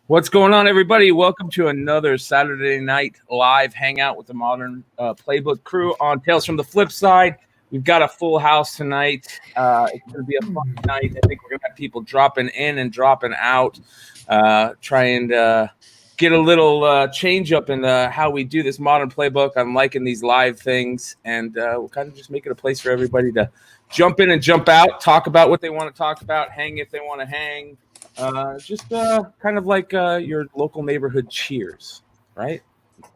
What's going on, everybody? Welcome to another Saturday night live hangout with the Modern Playbook crew on Tales from the Flipside. We've got a full house tonight. It's going to be a fun night. I think we're going to have people dropping in and dropping out, try and get a little change up in how we do this Modern Playbook. I'm liking these live things, and we'll kind of just make it a place for everybody to jump in and jump out, talk about what they want to talk about, hang if they want to hang. Just kind of like your local neighborhood Cheers, right?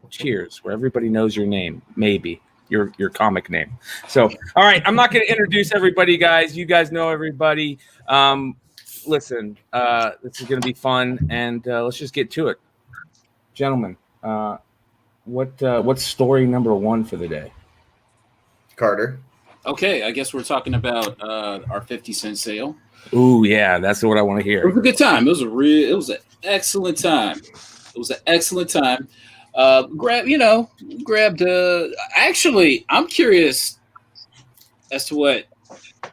Cheers, where everybody knows your name, maybe your comic name. So, all right, I'm not going to introduce everybody, guys. You guys know everybody. Listen, this is going to be fun, and let's just get to it, gentlemen. What's story number one for the day? Carter. Okay, I guess we're talking about our 50-cent sale. Ooh, yeah, that's what I want to hear. It was a good time. It was an excellent time. Actually, I'm curious as to what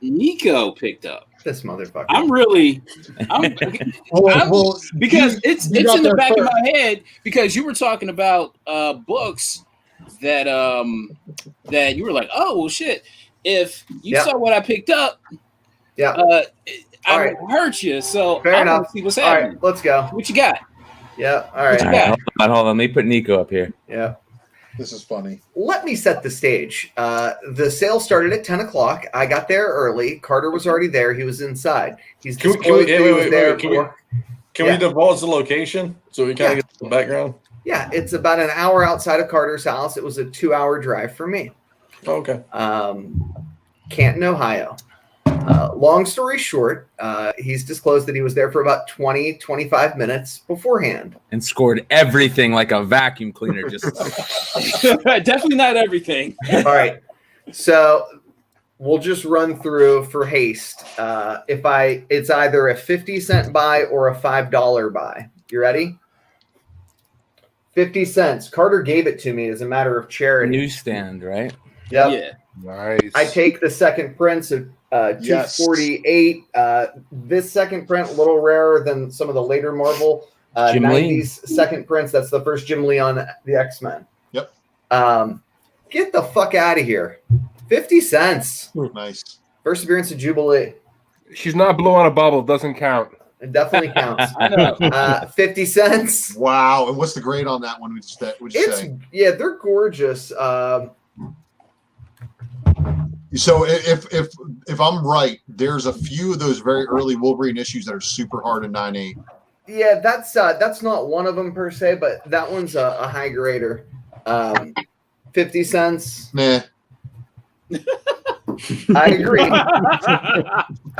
Nico picked up. This motherfucker. Because it's in the back of my head, because you were talking about books that you were like, oh well, shit. If you saw what I picked up, I would hurt you. So fair enough. See what's happening. All right, let's go. What you got? Yeah. All right. Hold on. Let me put Nico up here. Yeah. This is funny. Let me set the stage. The sale started at 10 o'clock. I got there early. Carter was already there. He was inside. Can we divulge the location so we kind of get the background? Yeah, it's about an hour outside of Carter's house. It was a 2-hour drive for me. Okay. Canton, Ohio. Long story short, he's disclosed that he was there for about 20-25 minutes beforehand. And scored everything like a vacuum cleaner. Just Definitely not everything. All right. So we'll just run through for haste. It's either a 50-cent buy or a $5 buy. You ready? 50 cents. Carter gave it to me as a matter of charity. Newsstand, right? Yep. Yeah. Nice. I take the second prints of 248. This second print, a little rarer than some of the later Marvel 90s second prints. That's the first Jim Lee on the X-Men. Yep. Get the fuck out of here. 50 cents. Nice. First appearance of Jubilee. She's not blowing a bubble. Doesn't count. It definitely counts. I know. 50 cents. Wow. And what's the grade on that one? Would you say? Yeah, they're gorgeous. So if I'm right, there's a few of those very early Wolverine issues that are super hard in 9.8. Yeah, that's not one of them per se, but that one's a high grader. 50 cents. Meh. I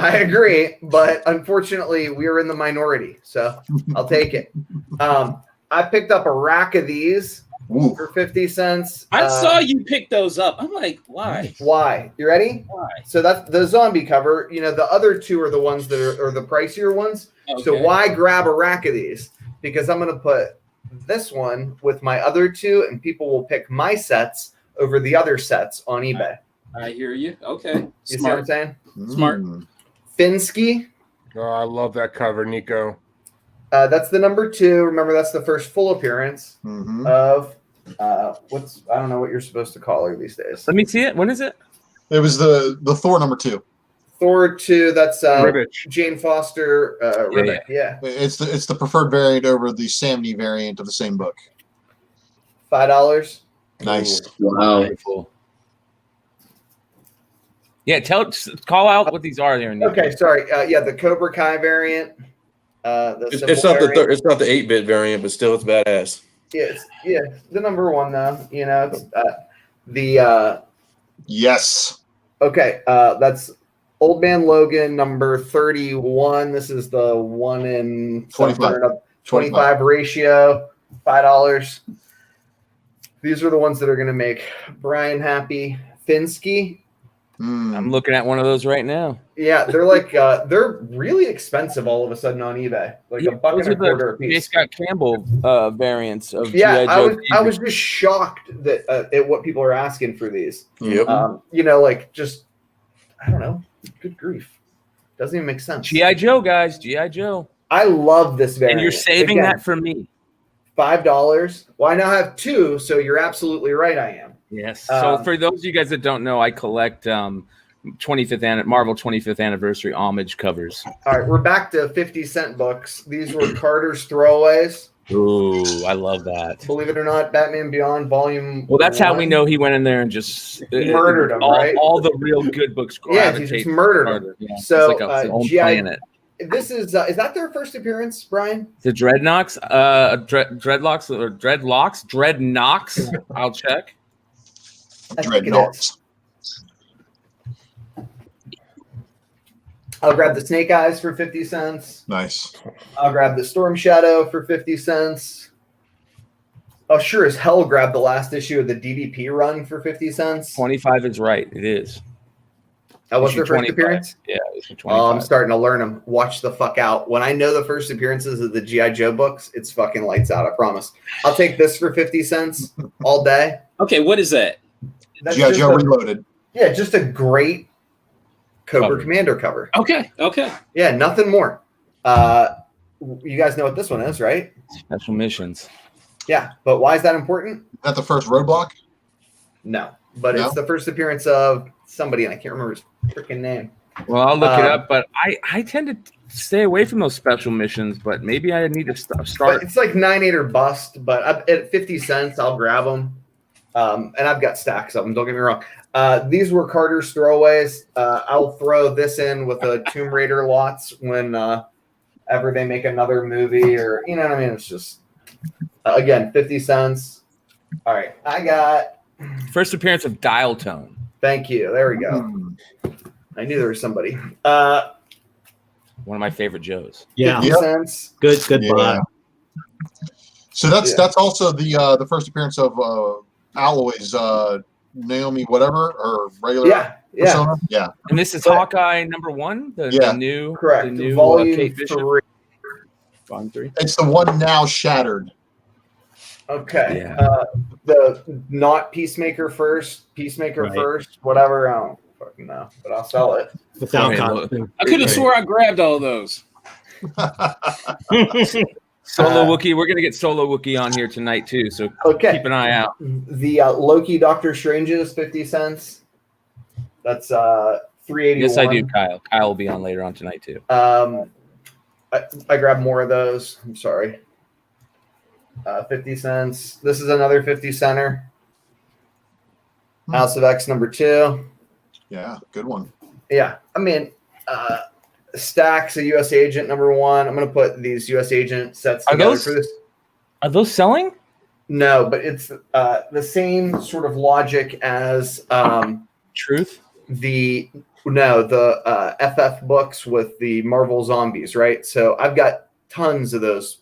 agree, but unfortunately we are in the minority, so I'll take it. I picked up a rack of these for 50 cents. I saw you pick those up. I'm like, why? Why? You ready? Why? So that's the zombie cover. You know, the other two are the ones that are the pricier ones. Okay. So why grab a rack of these? Because I'm going to put this one with my other two, and people will pick my sets over the other sets on eBay. I hear you. Okay. You see what I'm saying? Smart. Finsky. Oh, I love that cover, Nico. That's the number 2. Remember, that's the first full appearance of I don't know what you're supposed to call her these days. Let me see it. When is it? It was the Thor number 2. Thor 2. That's Ribbich. Jane Foster. Ribbich. Yeah. It's the preferred variant over the Samney variant of the same book. $5. Nice. Wow. Cool. Yeah, call out what these are there. Nico. Okay, sorry. The Cobra Kai variant. It's not variant. the 8-bit variant, but still, it's badass. Yeah, the number 1 though. You know, it's the Yes. Okay, that's Old Man Logan number 31. This is the 1 in 25 ratio. $5. These are the ones that are going to make Brian happy. Finsky. I'm looking at one of those right now. Yeah, they're like they're really expensive all of a sudden on eBay, like $1.25 a piece. Scott Campbell variants of yeah. I was just shocked that at what people are asking for these. Yep. You know, like just I don't know. Good grief, doesn't even make sense. GI Joe, guys, GI Joe. I love this variant. And you're saving that for me. $5. Well, I now have 2, so you're absolutely right. I am. Yes. So for those of you guys that don't know, I collect Marvel 25th anniversary homage covers. All right, we're back to 50-cent books. These were Carter's throwaways. Ooh, I love that. Believe it or not, Batman Beyond Volume. Well, that's 1. how we know he went in there and just murdered them. Right? All the real good books. Yeah, he just murdered them. Yeah, so it's like a GI. planet. This is that their first appearance, Brian? The Dreadnoks, Dreadnoks. I'll check. Dreadnoks. I'll grab the Snake Eyes for 50 cents. Nice. I'll grab the Storm Shadow for 50 cents. I'll sure as hell grab the last issue of the DDP run for 50 cents. 25 is right. It is. That was their first appearance? Yeah, issue 25. Oh, I'm starting to learn them. Watch the fuck out. When I know the first appearances of the G.I. Joe books, it's fucking lights out, I promise. I'll take this for 50 cents all day. Okay, what is that? G.I. Joe Reloaded. Yeah, just a great Cobra Commander cover. Okay. Yeah, nothing more. You guys know what this one is, right? Special missions. Yeah, but why is that important? Is that the first roadblock? No, but No? it's the first appearance of somebody, and I can't remember his freaking name. Well, I'll look it up, but I tend to stay away from those special missions, but maybe I need to start. But it's like 9/8 or bust, but at 50 cents, I'll grab them. And I've got stacks of them, don't get me wrong. These were Carter's throwaways. I'll throw this in with the Tomb Raider lots when ever they make another movie, or you know what I mean. It's just again 50 cents. All right, I got First appearance of Dial Tone. Thank you. There we go. I knew there was somebody. One of my favorite Joes. Yeah. 50 cents. Good Yeah. buy. So that's also the first appearance of Alloy's Naomi whatever or regular Yeah. persona. Yeah. And this is Hawkeye #1, the new Correct. the new Volume Kate Bishop. 3. Volume 3. It's the one now shattered. Okay. Yeah. The not Peacemaker first, Right. first, whatever. I don't fucking know, but I'll sell it. Without Okay, costume. I could have swore I grabbed all those. Solo Wookiee. We're gonna get Solo Wookiee on here tonight too, so Okay. keep an eye out. The Loki Doctor Strange is 50 cents. That's 381. Yes, I do, Kyle. Kyle will be on later on tonight too. I grabbed more of those. I'm sorry. 50 cents. This is another 50 center. House of X #2. Yeah, good one. Yeah, I mean, stacks of U.S. Agent #1. I'm going to put these U.S. Agent sets Are together those- for this. Are those selling? No, but it's the same sort of logic as Truth. the FF books with the Marvel zombies, right? So I've got tons of those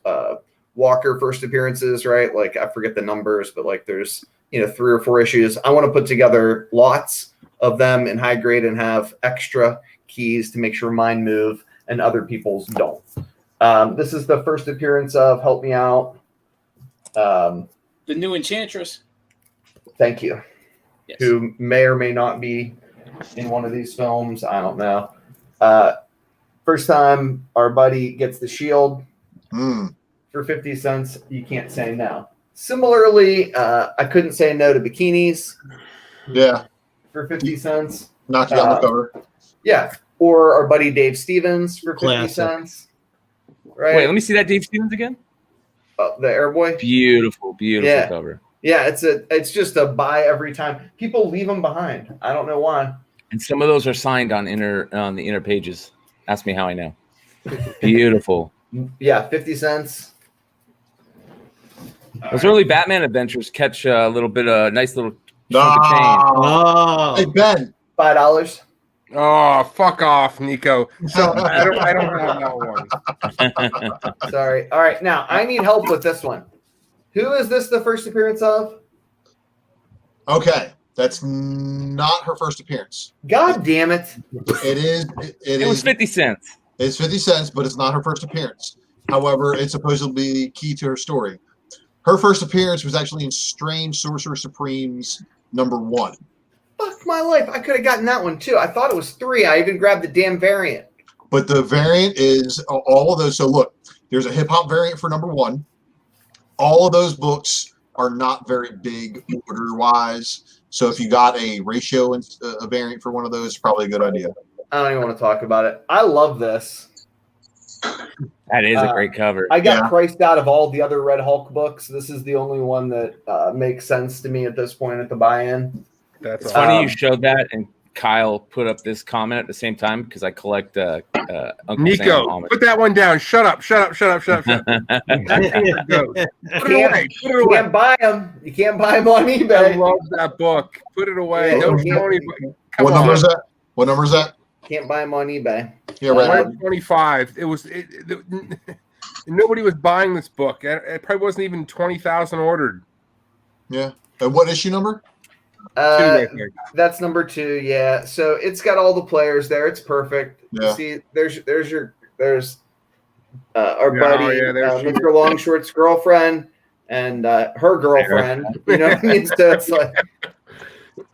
Walker first appearances, right? Like I forget the numbers, but like there's 3 or 4 issues. I want to put together lots of them in high grade and have extra keys to make sure mine move and other people's don't. This is the first appearance of Help Me Out. The new Enchantress. Thank you. Yes. Who may or may not be in one of these films. I don't know. First time our buddy gets the shield for 50 cents. You can't say no. Similarly, I couldn't say no to bikinis. Yeah. For 50 cents. Knocked you on the cover. Yeah. Or our buddy Dave Stevens for 50 Classic. cents. Right. Wait, let me see that Dave Stevens again. The Airboy. Beautiful Yeah. cover. Yeah, it's just a buy every time. People leave them behind. I don't know why. And some of those are signed on the inner pages. Ask me how I know. Beautiful. Yeah, 50 cents. Those early Batman adventures catch a little bit of nice little chunk of Oh, Hey Ben. $5. Oh, fuck off, Nico. So I don't have that one. change. Sorry. All right, now I need help with this one. Who is this the first appearance of? Okay, that's not her first appearance. God damn it. It is. It was 50 cents. It's 50 cents, but it's not her first appearance. However, it's supposedly key to her story. Her first appearance was actually in Strange Sorcerer Supremes #1. Fuck my life. I could have gotten that one too. I thought it was 3. I even grabbed the damn variant. But the variant is all of those. So look, there's a hip hop variant for number 1. All of those books are not very big order wise. So if you got a ratio and a variant for one of those, probably a good idea. I don't even want to talk about it. I love this. That is a great cover. I got priced out of all the other Red Hulk books. This is the only one that makes sense to me at this point at the buy-in. It's funny you showed that, and Kyle put up this comment at the same time because I collect Uncle Nico, Sam put that one down. Shut up. Put it away. Can't buy them. You can't buy them on eBay. I love that book. Put it away. Yeah, Don't tell anybody. What number is that? What number is that? Can't buy them on eBay. Yeah, right. 25. Nobody was buying this book. It probably wasn't even 20,000 ordered. Yeah. And what issue number? That's number 2. Yeah. So it's got all the players there. It's perfect. Yeah. See, there's our buddy, Mr. Longshort's girlfriend and her girlfriend. You know what I mean? So it's like,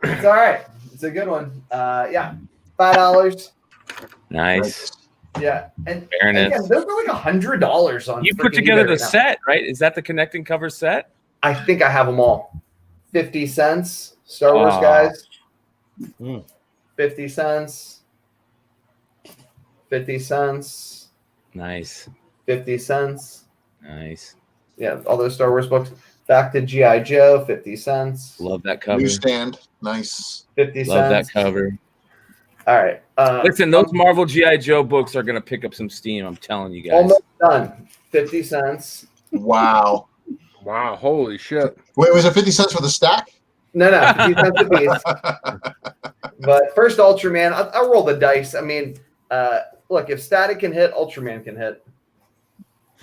it's all right. It's a good one. Yeah. $5. Nice. Yeah. And fairness. Again, those are like $100 on. You put together the set, right? Is that the connecting cover set? I think I have them all. 50 cents. Star Wars guys. 50 cents. 50 cents. Nice. 50 cents. Nice. Yeah, all those Star Wars books. Back to G.I. Joe, 50 cents. Love that cover. Newsstand. Nice. 50 cents. Love that cover. All right. Listen, those Marvel G.I. Joe books are going to pick up some steam. I'm telling you guys. Almost done. 50 cents. Wow. Wow. Holy shit. Wait, was it 50 cents for the stack? No, 50 cents a piece. But first Ultraman, I'll roll the dice. I mean, look, if Static can hit, Ultraman can hit.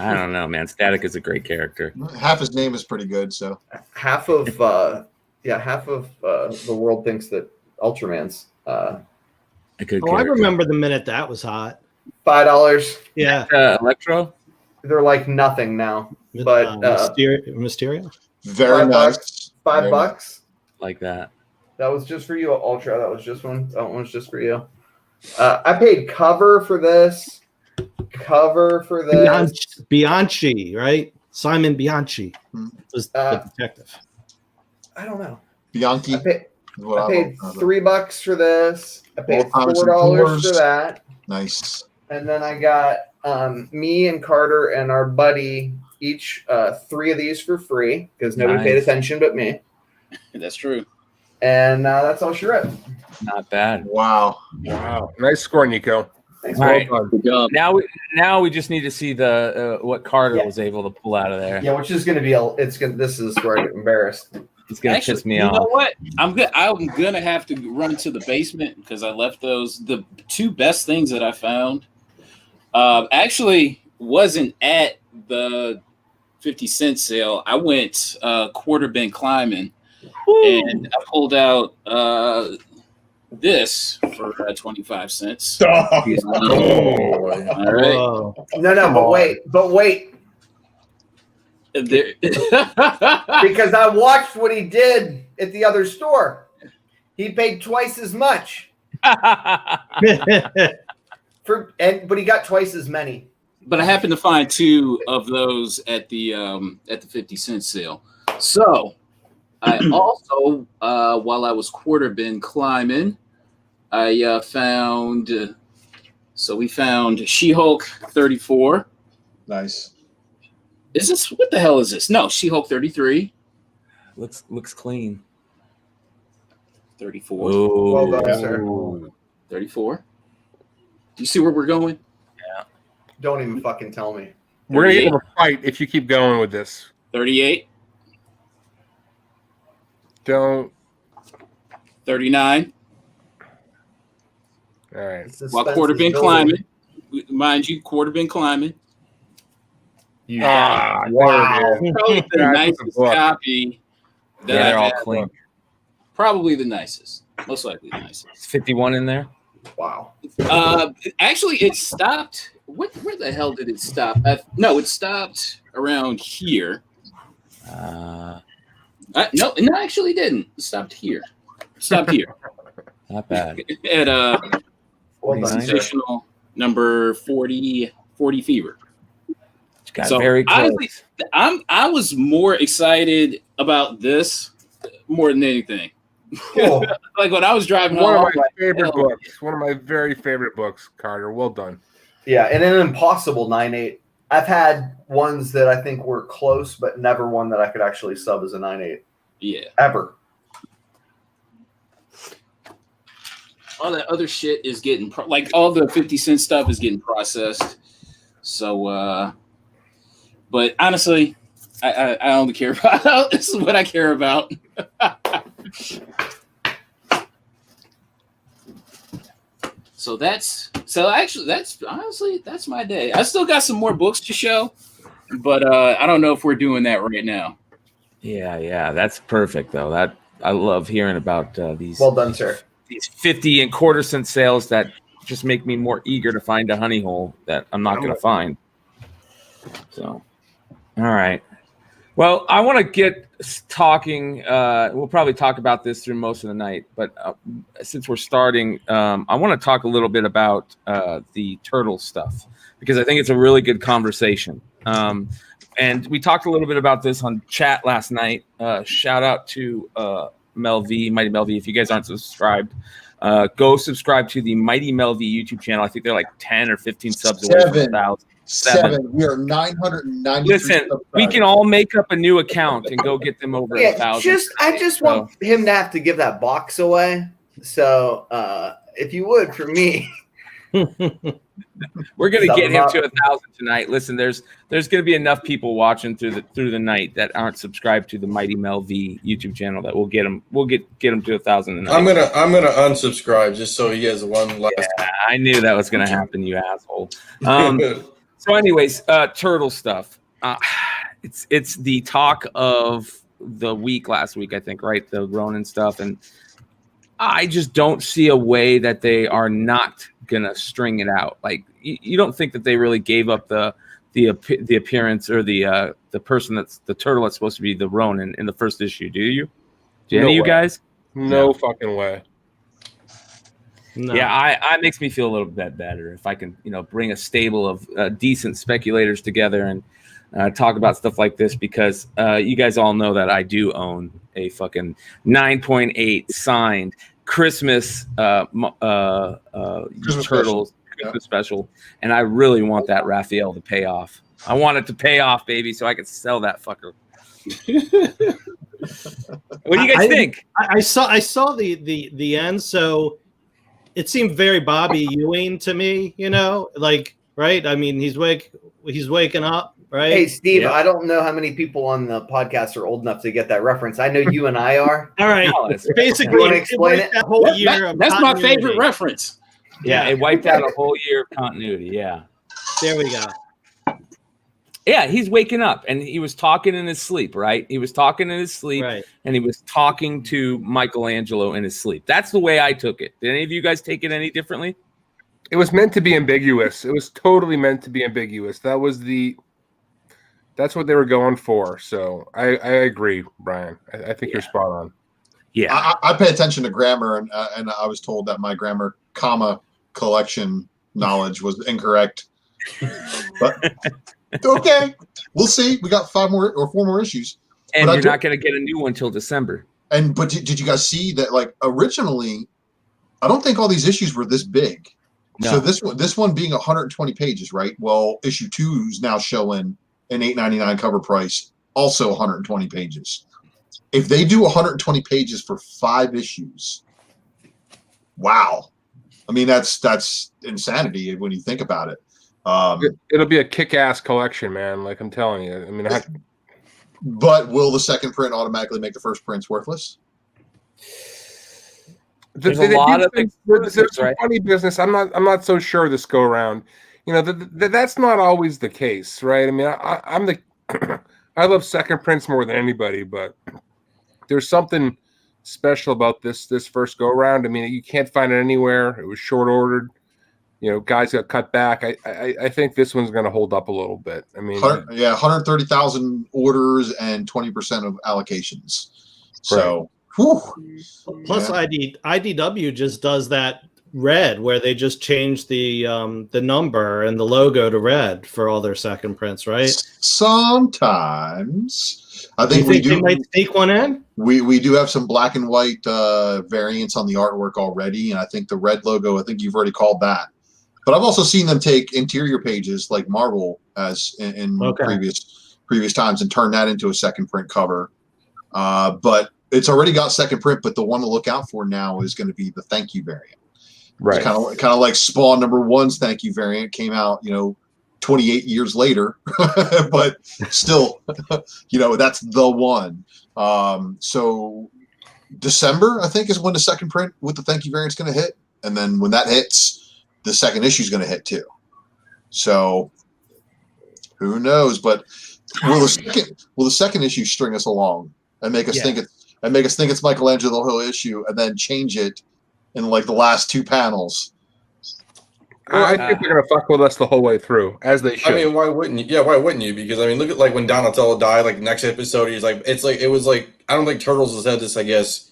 I don't know, man. Static is a great character. Half his name is pretty good, so. Half of the world thinks that Ultraman's a good I character. remember the minute that was hot. $5. Yeah. Electro? They're like nothing now. But Mysterio? Very nice. $5. Like that. That was just for you, Ultra. That was just one. That one was just for you. I paid cover for this. Bianchi, right? Simon Bianchi was the detective. I don't know. Bianchi. I paid $3 for this. I paid $4 for that. Nice. And then I got me and Carter and our buddy each 3 of these for free because nobody paid attention but me. That's true. And that's all she wrote. Not bad. Wow. Nice score, Nico. Thanks, All right. Good job. Now we just need to see the what Carter was able to pull out of there. Yeah, which is going to be this is where I get embarrassed. It's gonna piss me off. You know what? I'm gonna have to run to the basement because I left the 2 best things that I found. Actually wasn't at the 50-cent sale. I went quarter bin climbing. And I pulled out this for 25 cents. All right. No, but wait. Because I watched what he did at the other store. He paid twice as much. But he got twice as many. But I happened to find 2 of those at the 50-cent sale. So I also, while I was quarter bin climbing, I found. So we found She-Hulk 34. Nice. Is this what the hell is this? No, She-Hulk 33. Looks clean. 34. Ooh. Well done, sir. 34. Do you see where we're going? Yeah. Don't even fucking tell me. We're gonna get in a fight if you keep going with this. 38. Don't. 39. All right. While quarter bin climbing, mind you, quarter bin climbing. Wow. Probably the nicest copy that They're all I've had. clean. Probably the nicest. Most likely the nicest. It's 51 in there. Wow. Actually, it stopped. Where the hell did it stop? No, it stopped around here. No, actually it didn't. It stopped here. Not bad. At Well done, sir. sensational number 40 Fever. Got very close. Honestly, I was more excited about this more than anything. Cool. Like when I was driving One home, of my favorite books. One of my very favorite books, Carter. Well done. Yeah, and an impossible 9.8. I've had ones that I think were close, but never one that I could actually sub as a 9.8. Yeah. Ever. All that other shit is getting like all the 50-cent stuff is getting processed. So, but honestly, I only care about this is what I care about. That's my day. I still got some more books to show, but I don't know if we're doing that right now. Yeah, that's perfect though. That I love hearing about these. Well done, sir. These 50 and quarter-cent sales that just make me more eager to find a honey hole that I'm not going to find. So, all right. Well, I want to get talking. We'll probably talk about this through most of the night, but since we're starting, I want to talk a little bit about the turtle stuff because I think it's a really good conversation. And we talked a little bit about this on chat last night. Shout out to Mel V, Mighty Mel V. If you guys aren't subscribed, go subscribe to the Mighty Mel V YouTube channel. I think they're like 10 or 15 subs away from 1,000. 7. We are 990. Listen, we can all make up a new account and go get them over 1,000. I just want him to have to give that box away. So if you would, for me. We're gonna get him to 1,000 tonight. Listen, there's gonna be enough people watching through the night that aren't subscribed to the Mighty Mel V YouTube channel that we'll get him to 1,000 tonight. I'm gonna unsubscribe just so he has one last. Yeah, I knew that was gonna happen, you asshole. So, anyways, turtle stuff. It's the talk of the week last week, I think, right? The Ronin stuff, and I just don't see a way that they are not gonna string it out. Like you don't think that they really gave up the appearance or the person that's the turtle that's supposed to be the Ronin in the first issue, do you? Do any of you guys? No fucking way. No. Yeah, I makes me feel a little bit better if I can, bring a stable of decent speculators together and talk about stuff like this because you guys all know that I do own a fucking 9.8 signed Christmas Turtles Christmas special, and I really want that Raphael to pay off. I want it to pay off, baby, so I can sell that fucker. What do you guys think? I saw the end, so it seemed very Bobby Ewing to me, right? I mean, he's waking up, right? Hey, Steve, I don't know how many people on the podcast are old enough to get that reference. I know you and I are. All right. Basically, you want to explain it? That whole year that's my favorite reference. Yeah, it wiped out a whole year of continuity. Yeah. There we go. Yeah, he's waking up, and he was talking in his sleep, right? He was talking in his sleep, right. And he was talking to Michelangelo in his sleep. That's the way I took it. Did any of you guys take it any differently? It was meant to be ambiguous. It was totally meant to be ambiguous. That's what they were going for. So I agree, Brian. I think you're spot on. Yeah, I pay attention to grammar, and I was told that my grammar comma collection knowledge was incorrect. But okay, we'll see. We got 5 more or 4 more issues, and you're not going to get a new one until December. But did you guys see that? Like originally, I don't think all these issues were this big. No. So this one being 120 pages, right? Well, issue 2 is now showing an $8.99 cover price, also 120 pages. If they do 120 pages for 5 issues, wow! I mean, that's insanity when you think about it. It'll be a kick-ass collection, man. Like I'm telling you. I mean, but will the second print automatically make the first prints worthless? There's a lot of there's right? Funny business. I'm not so sure this go around. That's not always the case, right? I mean, I'm the I love second prints more than anybody, but there's something special about this first go around. I mean, you can't find it anywhere. It was short ordered. Guys got cut back. I think this one's going to hold up a little bit. I mean, 130,000 orders and 20% of allocations. So, plus IDW just does that red, where they just changed the number and the logo to red for all their second prints, right? Sometimes I Do you think they might sneak one in? We do have some black and white variants on the artwork already, and I think the red logo, I think you've already called that. But I've also seen them take interior pages like Marvel has in previous times and turn that into a second print cover. But it's already got second print, but the one to look out for now is going to be the thank you variant. Right. Kind of like Spawn #1's thank you variant came out, 28 years later, but still, that's the one. So December, I think, is when the second print with the thank you variant is going to hit. And then when that hits, the second issue is going to hit too. So who knows? But will the second issue string us along and make us think it's Michelangelo the whole issue, and then change it in like the last two panels? I think they're gonna fuck with us the whole way through, as they should. I mean, why wouldn't you? Yeah, why wouldn't you? Because I mean, look at like when Donatello died. Like next episode, it was like I don't think Turtles has had this, I guess,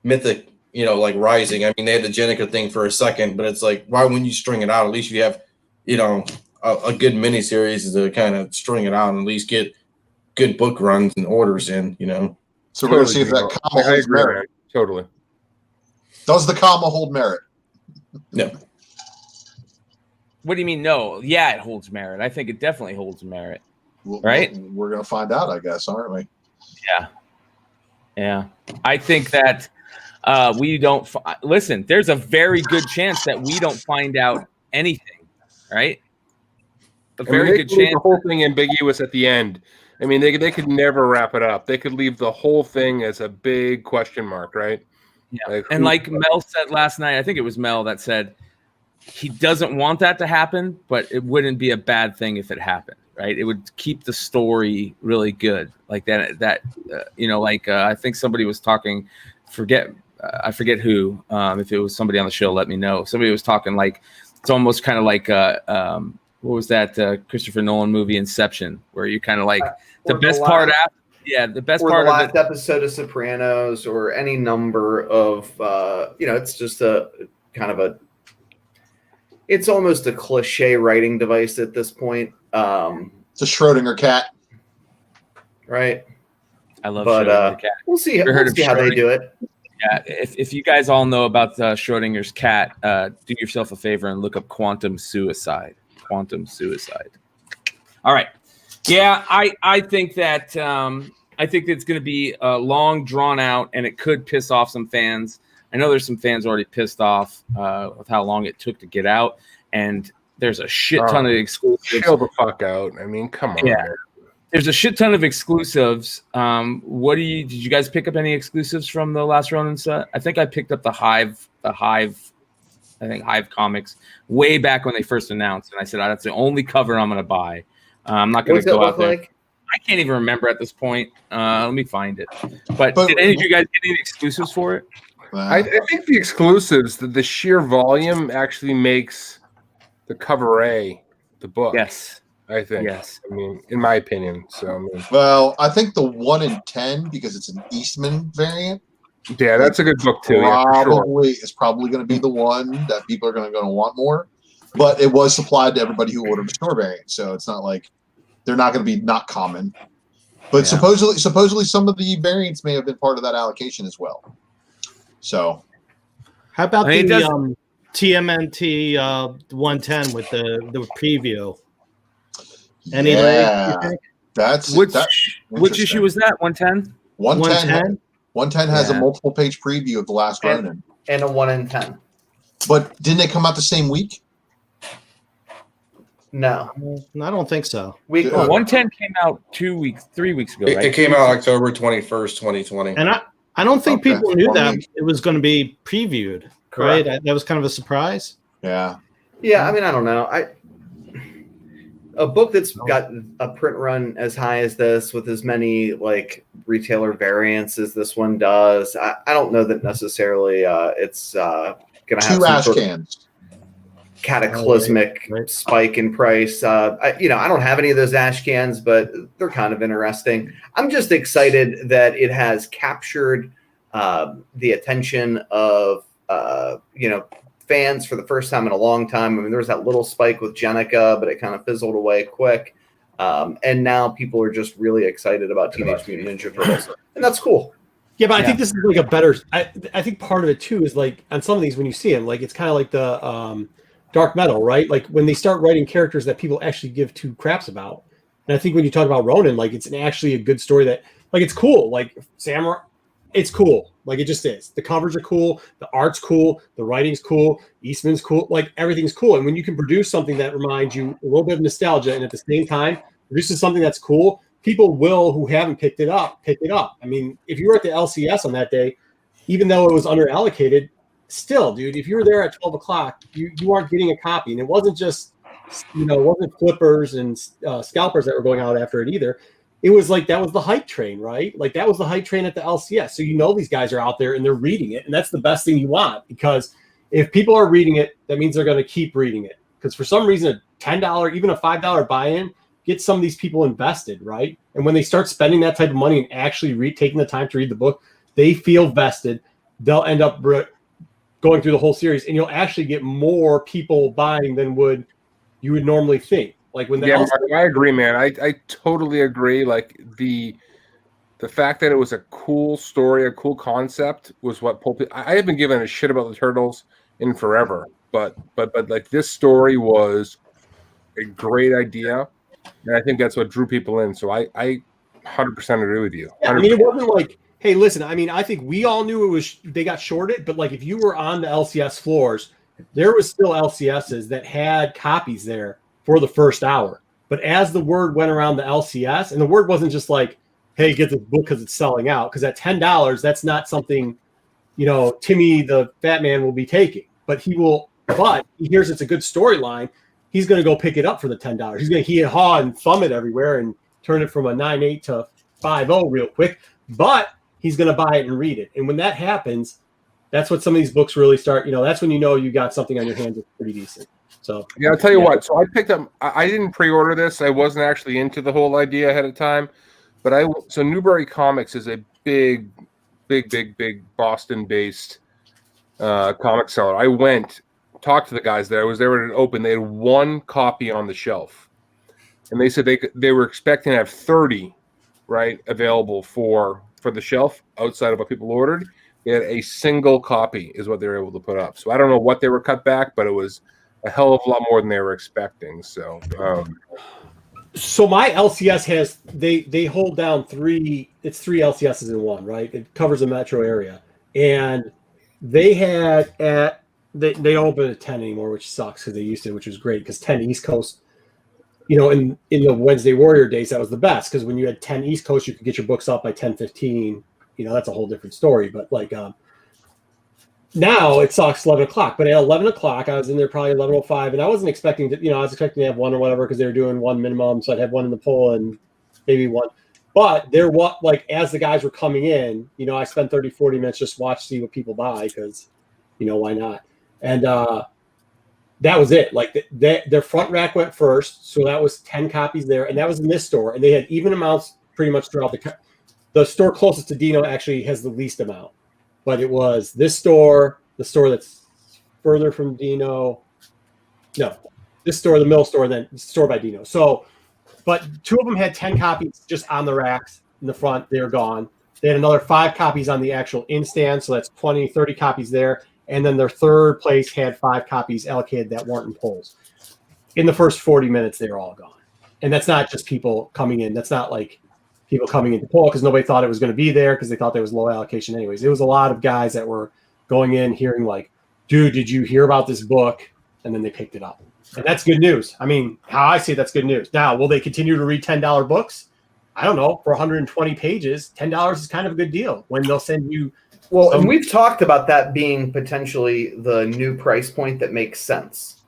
mythic, like rising. I mean, they had the Jenica thing for a second, but it's like, why wouldn't you string it out? At least you have, a good miniseries to kind of string it out and at least get good book runs and orders in. So we're gonna see if that comma holds merit. Totally. Does the comma hold merit? No. What do you mean? No. Yeah, it holds merit. I think it definitely holds merit. Right? We're going to find out, I guess, aren't we? Yeah. Yeah. I think that we don't listen. There's a very good chance that we don't find out anything, right? A very good chance. The whole thing ambiguous at the end. I mean, they could never wrap it up. They could leave the whole thing as a big question mark, right? Yeah. Like Mel said last night, I think it was Mel that said, he doesn't want that to happen, but it wouldn't be a bad thing if it happened, right? It would keep the story really good, like that. I think somebody was talking. I forget who. If it was somebody on the show, let me know. Somebody was talking like it's almost kind of like what was that Christopher Nolan movie Inception, where you kind of like the best part after. Yeah, the best part of the last episode of Sopranos, or any number of it's just a kind of a. It's almost a cliche writing device at this point. It's a Schrodinger cat, right? I love Schrodinger cat. We'll see how they do it. Yeah, if you guys all know about Schrodinger's cat, do yourself a favor and look up quantum suicide. Quantum suicide. All right. Yeah, I think that it's going to be long, drawn out, and it could piss off some fans. I know there's some fans already pissed off with how long it took to get out, and there's a shit ton of exclusives. Chill the fuck out. I mean, come on. Yeah. There's a shit ton of exclusives. Did you guys pick up any exclusives from the last Ronin set? I think I picked up the Hive comics way back when they first announced, and I said, that's the only cover I'm going to buy. I'm not going to go out there. Like? I can't even remember at this point. Let me find it. But did any of you guys get any exclusives for it? I think the exclusives, the sheer volume actually makes the cover A, the book. Yes. I think. Yes. I mean, in my opinion. So, well, I think the 1 in 10, because it's an Eastman variant. Yeah, that's a good book too. It's probably going to be the one that people are going to want more. But it was supplied to everybody who ordered a store variant, so it's not like they're not going to be not common. But supposedly some of the variants may have been part of that allocation as well. So, how about the TMNT 110 with the preview? Any leg, you think? Which issue was that? 110? 110. 110 has a multiple page preview of the last Ronin. And a 1 in 10. But didn't they come out the same week? No. I don't think so. 110 came out 3 weeks ago, right? It came out October 21st, 2020. And I don't think people knew that it was going to be previewed. Correct. Right? That was kind of a surprise. Yeah. Yeah, I mean, I don't know. A book that's got a print run as high as this, with as many like retailer variants as this one does, I don't know that necessarily it's going to have 2 ash cans. Cataclysmic spike in price. I don't have any of those ash cans, but they're kind of interesting. I'm just excited that it has captured the attention of fans for the first time in a long time. I mean, there was that little spike with Jenica, but it kind of fizzled away quick. And now people are just really excited about Teenage Mutant Ninja Turtles, and that's cool. Yeah, but I think this is like a better. I think part of it too is like on some of these when you see them, like it's kind of like the Dark Metal, right? Like when they start writing characters that people actually give two craps about. And I think when you talk about Ronin, like it's actually a good story that like it's cool. Like Samurai, it's cool. Like it just is. The covers are cool, the art's cool, the writing's cool, Eastman's cool. Like everything's cool. And when you can produce something that reminds you a little bit of nostalgia, and at the same time produces something that's cool, people will who haven't picked it up pick it up. I mean, if you were at the LCS on that day, even though it was under allocated, still, dude, if you were there at 12 o'clock, you aren't getting a copy. And it wasn't just, it wasn't flippers and scalpers that were going out after it either. It was like that was the hype train, right? Like that was the hype train at the LCS. So these guys are out there and they're reading it, and that's the best thing you want, because if people are reading it, that means they're going to keep reading it. Because for some reason, a $10, even a $5 buy-in gets some of these people invested, right? And when they start spending that type of money and actually taking the time to read the book, they feel vested. They'll end up going through the whole series, and you'll actually get more people buying than you would normally think. Like when Mark, I agree, man. I totally agree. Like the fact that it was a cool story, a cool concept was what pulled people. I have been giving a shit about the Turtles in forever, but like this story was a great idea, and I think that's what drew people in. So I 100% agree with you. 100%. Yeah, I mean, it wasn't like, hey, listen, I mean, I think we all knew they got shorted, but like if you were on the LCS floors, there was still LCSs that had copies there for the first hour. But as the word went around the LCS, and the word wasn't just like, hey, get this book because it's selling out, because at $10, that's not something, Timmy the fat man will be taking. But he hears it's a good storyline, he's going to go pick it up for the $10. He's going to hee-haw and thumb it everywhere and turn it from a 9.8 to 5.0 real quick. But he's going to buy it and read it. And when that happens, that's what some of these books really start. That's when you got something on your hands that's pretty decent. So yeah, I'll tell you what. So I picked up. I didn't pre-order this. I wasn't actually into the whole idea ahead of time. But so Newbury Comics is a big Boston-based comic seller. I went, talked to the guys there. I was there when it opened. They had one copy on the shelf, and they said they were expecting to have 30, right, available for the shelf outside of what people ordered. They had a single copy is what they were able to put up. So I don't know what they were cut back, but it was a hell of a lot more than they were expecting. So, so my LCS has they hold down three LCSs in one, right? It covers the metro area, and they had they don't open at 10 anymore, which sucks because they used to, which was great because 10 East Coast. In the Wednesday Warrior days, that was the best because when you had 10 East Coast, you could get your books up by 10:15. That's a whole different story. But like now it sucks 11 o'clock. But at 11 o'clock, I was in there probably 11:05, and I wasn't expecting to. I was expecting to have one or whatever because they were doing one minimum, so I'd have one in the pull and maybe one. But as the guys were coming in, I spent 30-40 minutes just see what people buy because, why not? And that was it. Like their front rack went first, so that was 10 copies there, and that was in this store. And they had even amounts pretty much throughout the store closest to Dino actually has the least amount, but it was this store, the store that's further from Dino. No, this store, the middle store, and then the store by Dino. So, but two of them had 10 copies just on the racks in the front. They're gone. They had another 5 copies on the actual in stand, so that's 20, 30 copies there. And then their third place had 5 copies allocated that weren't in polls. In the first 40 minutes, they were all gone. And that's not just people coming in. That's not like people coming into poll because nobody thought it was going to be there because they thought there was low allocation anyways. It was a lot of guys that were going in hearing like, dude, did you hear about this book? And then they picked it up. And that's good news. I mean, how I see it, that's good news. Now, will they continue to read $10 books? I don't know. For 120 pages, $10 is kind of a good deal when they'll send you. Well, and we've talked about that being potentially the new price point that makes sense.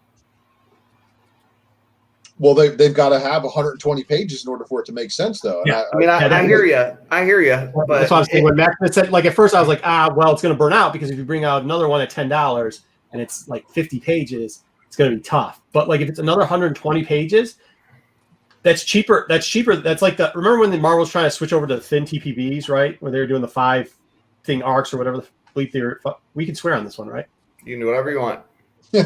Well, they've got to have 120 pages in order for it to make sense, though. And yeah. I hear you. But that's what I'm saying. When Max said, like, at first I was like, well, it's going to burn out because if you bring out another one at $10 and it's like 50 pages, it's going to be tough. But like if it's another 120 pages, that's cheaper. That's cheaper. That's like remember when the Marvel was trying to switch over to thin TPBs, right? When they were doing the 5 thing arcs or whatever the bleep they were. We can swear on this one, right? You can do whatever you want. You're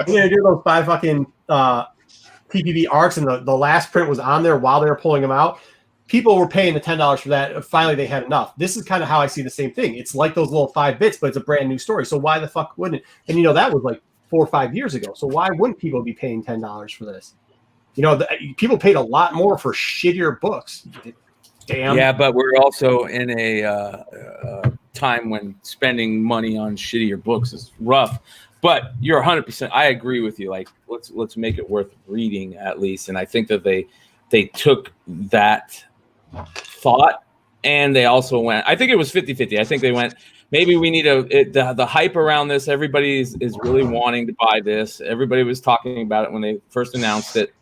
gonna do those 5 fucking TPB arcs, and the last print was on there while they were pulling them out. People were paying the $10 for that. Finally, they had enough. This is kind of how I see the same thing. It's like those little 5 bits, but it's a brand new story. So why the fuck wouldn't it? And you know, that was like 4 or 5 years ago. So why wouldn't people be paying $10 for this? You know, people paid a lot more for shittier books. Damn. Yeah, but we're also in a time when spending money on shittier books is rough. But you're 100%. I agree with you. Like, let's make it worth reading at least. And I think that they took that thought and they also went. I think it was 50-50. I think they went. Maybe we need the hype around this. Everybody is really wanting to buy this. Everybody was talking about it when they first announced it.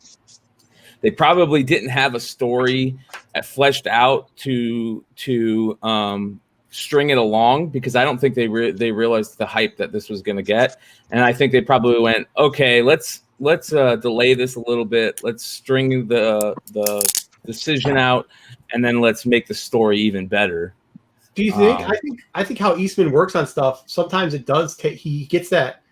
They probably didn't have a story fleshed out to string it along, because I don't think they realized the hype that this was going to get. And I think they probably went, okay, let's delay this a little bit. Let's string the decision out, and then let's make the story even better. Do you think? I think how Eastman works on stuff, sometimes it does he gets that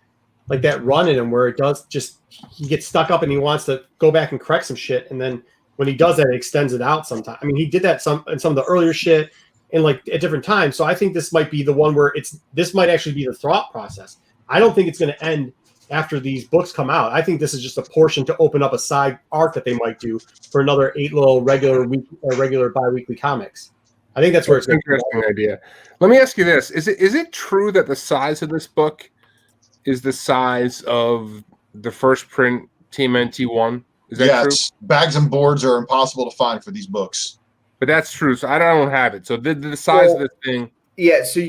like that run in him where it does just he gets stuck up and he wants to go back and correct some shit, and then when he does that, it extends it out sometimes. I mean, he did that in some of the earlier shit and like at different times. So I think this might be the one where this might actually be the thought process. I don't think it's going to end after these books come out. I think this is just a portion to open up a side arc that they might do for another 8 little regular bi-weekly comics. I think that's where it's an interesting idea. Let me ask you this: is it true that the size of this book is the size of the first print TMNT 1? Is that true? Bags and boards are impossible to find for these books. But that's true. So I don't have it. So the size of this thing. Yeah. So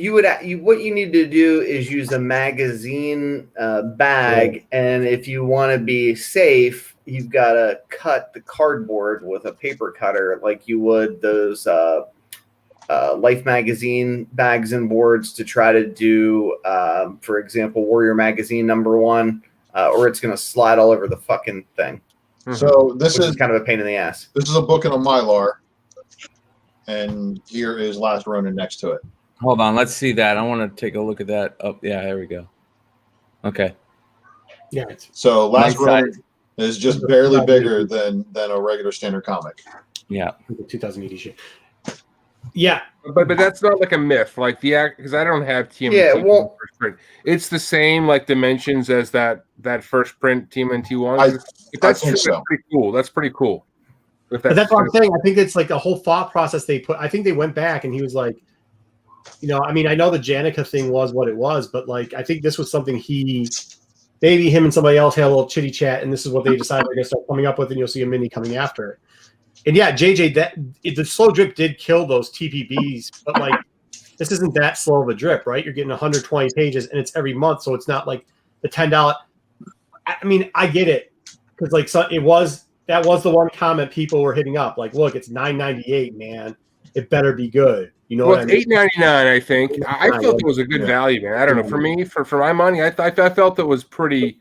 what you need to do is use a magazine bag, and if you want to be safe, you've got to cut the cardboard with a paper cutter, like you would those Life magazine bags and boards to try to do, for example, Warrior magazine #1, or it's going to slide all over the fucking thing. So this is kind of a pain in the ass. This is a book in a Mylar, and here is Last Ronin next to it. Hold on, let's see that. I want to take a look at that. Oh, yeah, there we go. Okay. Yeah. So Last Ronin is just barely bigger than a regular standard comic. Yeah. 2080 shit. Yeah, but that's not like a myth, like because I don't have TMNT. Yeah, well, first print. It's the same like dimensions as that first print TMNT 1. That's true. So. That's pretty cool. That's pretty cool. That's what I'm saying. I think it's like a whole thought process they put. I think they went back and he was like, you know, I mean, I know the Janica thing was what it was, but like, I think this was something maybe him and somebody else had a little chitty chat, and this is what they decided they're going to start coming up with, and you'll see a mini coming after it. And yeah, JJ, the slow drip did kill those TPBs, but like this isn't that slow of a drip, right? You're getting 120 pages, and it's every month, so it's not like the $10. I mean, I get it because like that was the one comment people were hitting up. Like, look, it's $9.98, man. It better be good. You know what I mean? It's $8.99, I think. I felt it was a good value, man. I don't know. For me, for my money, I felt it was pretty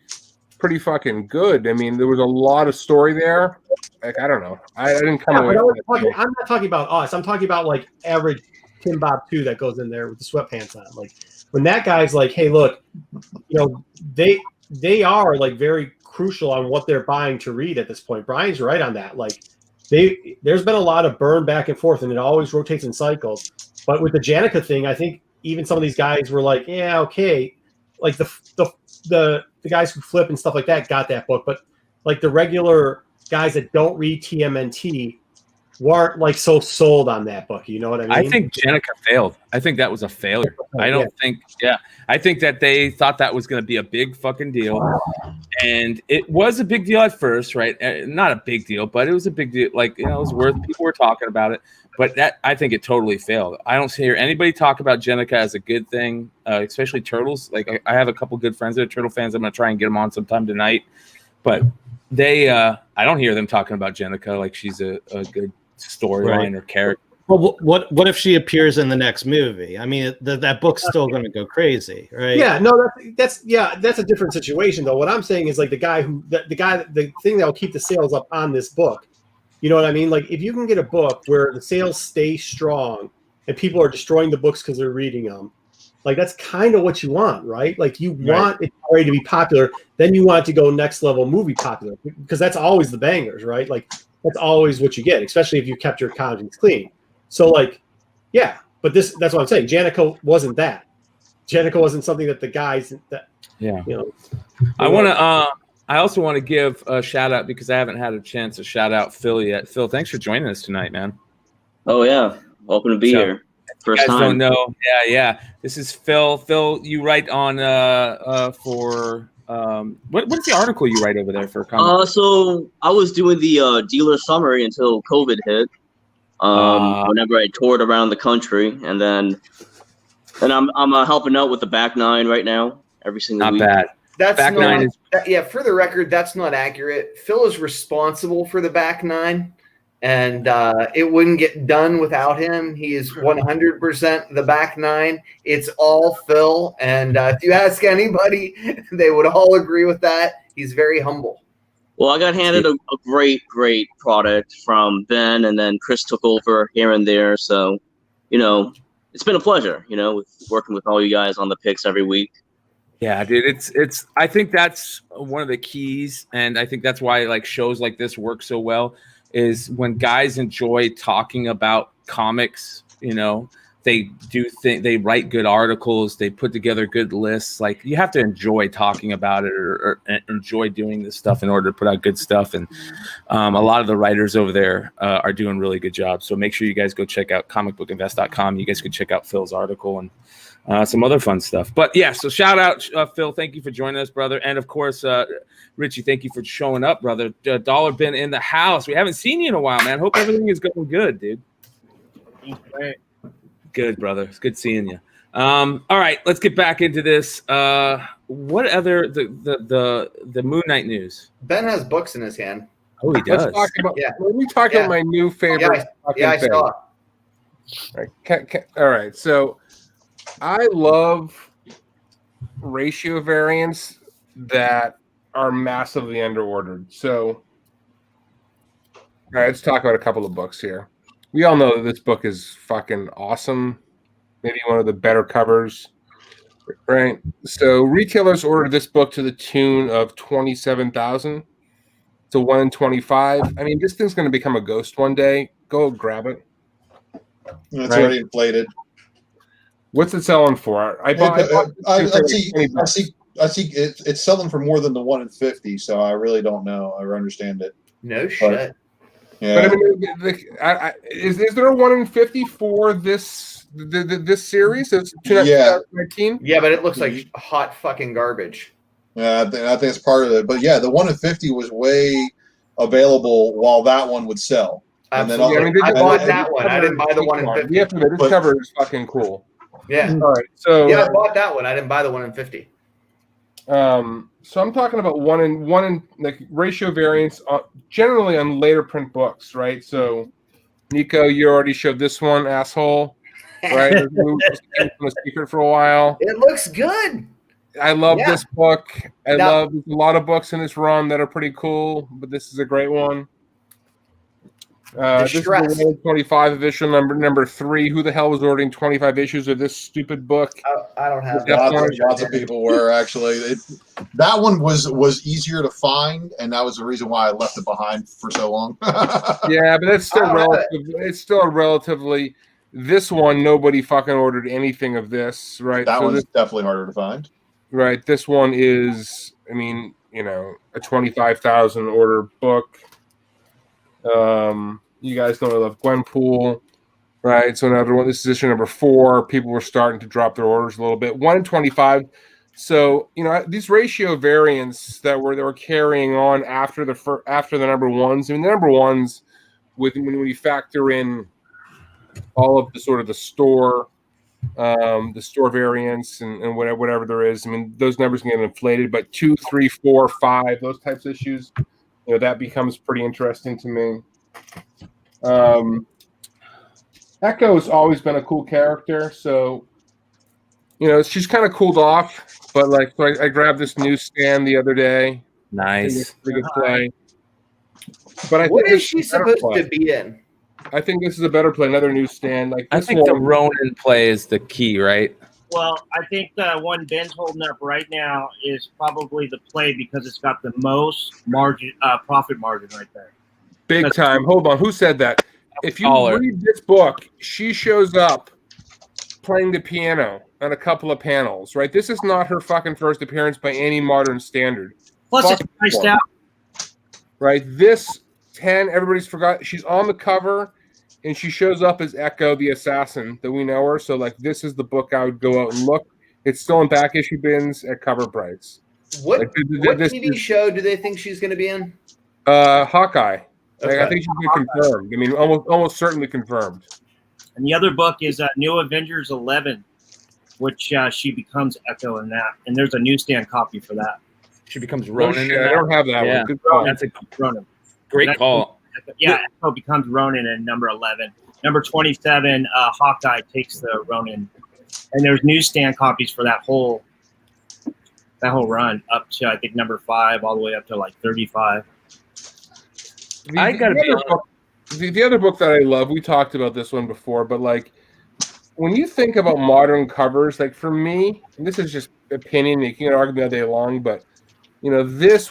fucking good. I mean, there was a lot of story there. Like, I don't know. I didn't come away. I'm not talking about us. I'm talking about like average Tim Bob 2 that goes in there with the sweatpants on. Like when that guy's like, hey, look, you know, they are like very crucial on what they're buying to read at this point. Brian's right on that. Like there's been a lot of burn back and forth, and it always rotates in cycles. But with the Janica thing, I think even some of these guys were like, yeah, okay. Like the guys who flip and stuff like that got that book, but like the regular guys that don't read TMNT weren't like so sold on that book. You know what I mean? I think Janica failed. I think that was a failure. I think that they thought that was going to be a big fucking deal, and it was a big deal at first, right? Not a big deal, but it was a big deal. Like, you know, it was worth. People were talking about it, but I think it totally failed. I don't hear anybody talk about Janica as a good thing, especially Turtles. Like, I have a couple good friends that are Turtle fans. I'm going to try and get them on sometime tonight, but I don't hear them talking about Janica like she's a good storyline or character. Well, what if she appears in the next movie? I mean, that book's still going to go crazy, right? Yeah, no, that's a different situation though. What I'm saying is like the thing that will keep the sales up on this book. You know what I mean? Like if you can get a book where the sales stay strong and people are destroying the books because they're reading them, Like that's kind of what you want, right? Like you want it already to be popular, then you want it to go next level movie popular, because that's always the bangers, right? Like that's always what you get, especially if you kept your content clean. So like, yeah, but that's what I'm saying. Janico wasn't that. Janico wasn't something that the guys that I also want to give a shout out because I haven't had a chance to shout out Phil yet. Phil, thanks for joining us tonight, man. Oh yeah, welcome to be here. First you guys time. Don't know? Yeah. This is Phil. Phil, you write on for what's the article you write over there for? So I was doing the dealer summary until COVID hit. Whenever I toured around the country, and I'm helping out with the back nine right now every single week. Not bad. That's back nine is for the record, that's not accurate. Phil is responsible for the back nine, and it wouldn't get done without him. He is 100% the back nine. It's all Phil, and if you ask anybody, they would all agree with that. He's very humble. Well, I got handed a great product from Ben, and then Chris took over here and there. So, it's been a pleasure, with working with all you guys on the picks every week. Yeah, dude, it's I think that's one of the keys, and I think that's why like shows like this work so well is when guys enjoy talking about comics, they write good articles, they put together good lists. Like you have to enjoy talking about it or enjoy doing this stuff in order to put out good stuff. And a lot of the writers over there are doing really good jobs. So make sure you guys go check out comicbookinvest.com. You guys can check out Phil's article and some other fun stuff. But yeah, so shout out, Phil. Thank you for joining us, brother. And of course, Richie, thank you for showing up, brother. Dollar Bin in the house. We haven't seen you in a while, man. Hope everything is going good, dude. Good, brother. It's good seeing you. All right, let's get back into this. What other the Moon Knight news? Ben has books in his hand. Oh, he does. Let me talk about my new favorite. I saw. All right, so I love ratio variants that are massively underordered. So, all right, let's talk about a couple of books here. We all know that this book is fucking awesome. Maybe one of the better covers, right? So retailers ordered this book to the tune of 27,000 to 1 in 25. I mean, this thing's going to become a ghost one day. Go grab it. It's already inflated. What's it selling for? I see it's selling for more than the 1 in 50. So I really don't know. I understand it. No shit. Yeah. But I mean, is there a 1 in 50 for this series? It's 2019. Yeah, but it looks like hot fucking garbage. Yeah, I think it's part of it. But yeah, the 1 in 50 was way available while that one would sell. And then I bought that one. I didn't buy the 1 in 50. Yeah, this cover is fucking cool. Yeah. All right. So I bought that one. I didn't buy the 1 in 50. So I'm talking about one in like ratio variants generally on later print books, right? So Nico, you already showed this one, asshole, right? It's been a secret for a while. It looks good. I love this book. There's a lot of books in this run that are pretty cool, but this is a great one. This is the 25 edition, number 3. Who the hell was ordering 25 issues of this stupid book? I don't have lots of people were actually. That one was easier to find, and that was the reason why I left it behind for so long. Yeah, but it's still a relatively. This one, nobody fucking ordered anything of this, right? That one's definitely harder to find. Right. This one is, I mean, a 25,000 order book. You guys know I love Gwenpool, right? So another one. This is issue number 4. People were starting to drop their orders a little bit. 1 in 25. So these ratio variants that were carrying on after the number ones. I mean, the number ones when you factor in all of the sort of the store variants and whatever there is. I mean, those numbers can get inflated. But 2, 3, 4, 5, those types of issues. That becomes pretty interesting to me. Echo's always been a cool character, so she's kind of cooled off. But so I grabbed this newsstand the other day. Nice, pretty good play. But what is she supposed to be in? I think this is a better play. Another newsstand. I think the Ronin play is the key, right? Well, I think the one Ben's holding up right now is probably the Play because it's got the most margin, profit margin right there. Big time. Hold on. Who said that? If you read this book, she shows up playing the piano on a couple of panels, right? This is not her fucking first appearance by any modern standard. Plus, it's priced out. Right? This 10, everybody's forgot. She's on the cover, and she shows up as Echo, the assassin that we know her. So, like, this is the book I would go out and look. It's still in back issue bins at cover price. What Like, TV show do they think she's going to be in? Hawkeye. Okay. Like, I think she's been confirmed. I mean, almost certainly confirmed. And the other book is New Avengers 11, which she becomes Echo in that. And there's a newsstand copy for that. She becomes Ronin. I don't have that one. Good call. That's a Ronin. great call. Yeah, Echo becomes Ronin in number 11. Number 27, Hawkeye takes the Ronin. And there's newsstand copies for that whole run up to, I think, number 5 all the way up to like 35. I gotta be the other book that I love, we talked about this one before, but like when you think about modern covers, like for me, and this is just opinion, you can argue all day long, but you know, this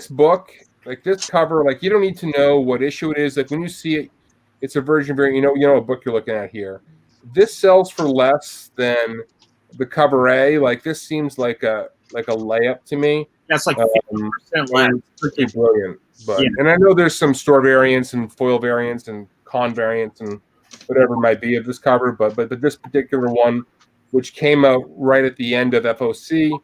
book, like this cover, like you don't need to know what issue it is. Like when you see it, it's a version variant, you know what book you're looking at here. This sells for less than the cover A. Like this seems like a layup to me. That's like 50% less. It's pretty brilliant. But and I know there's some store variants and foil variants and con variants and whatever it might be of this cover, but this particular one, which came out right at the end of FOC,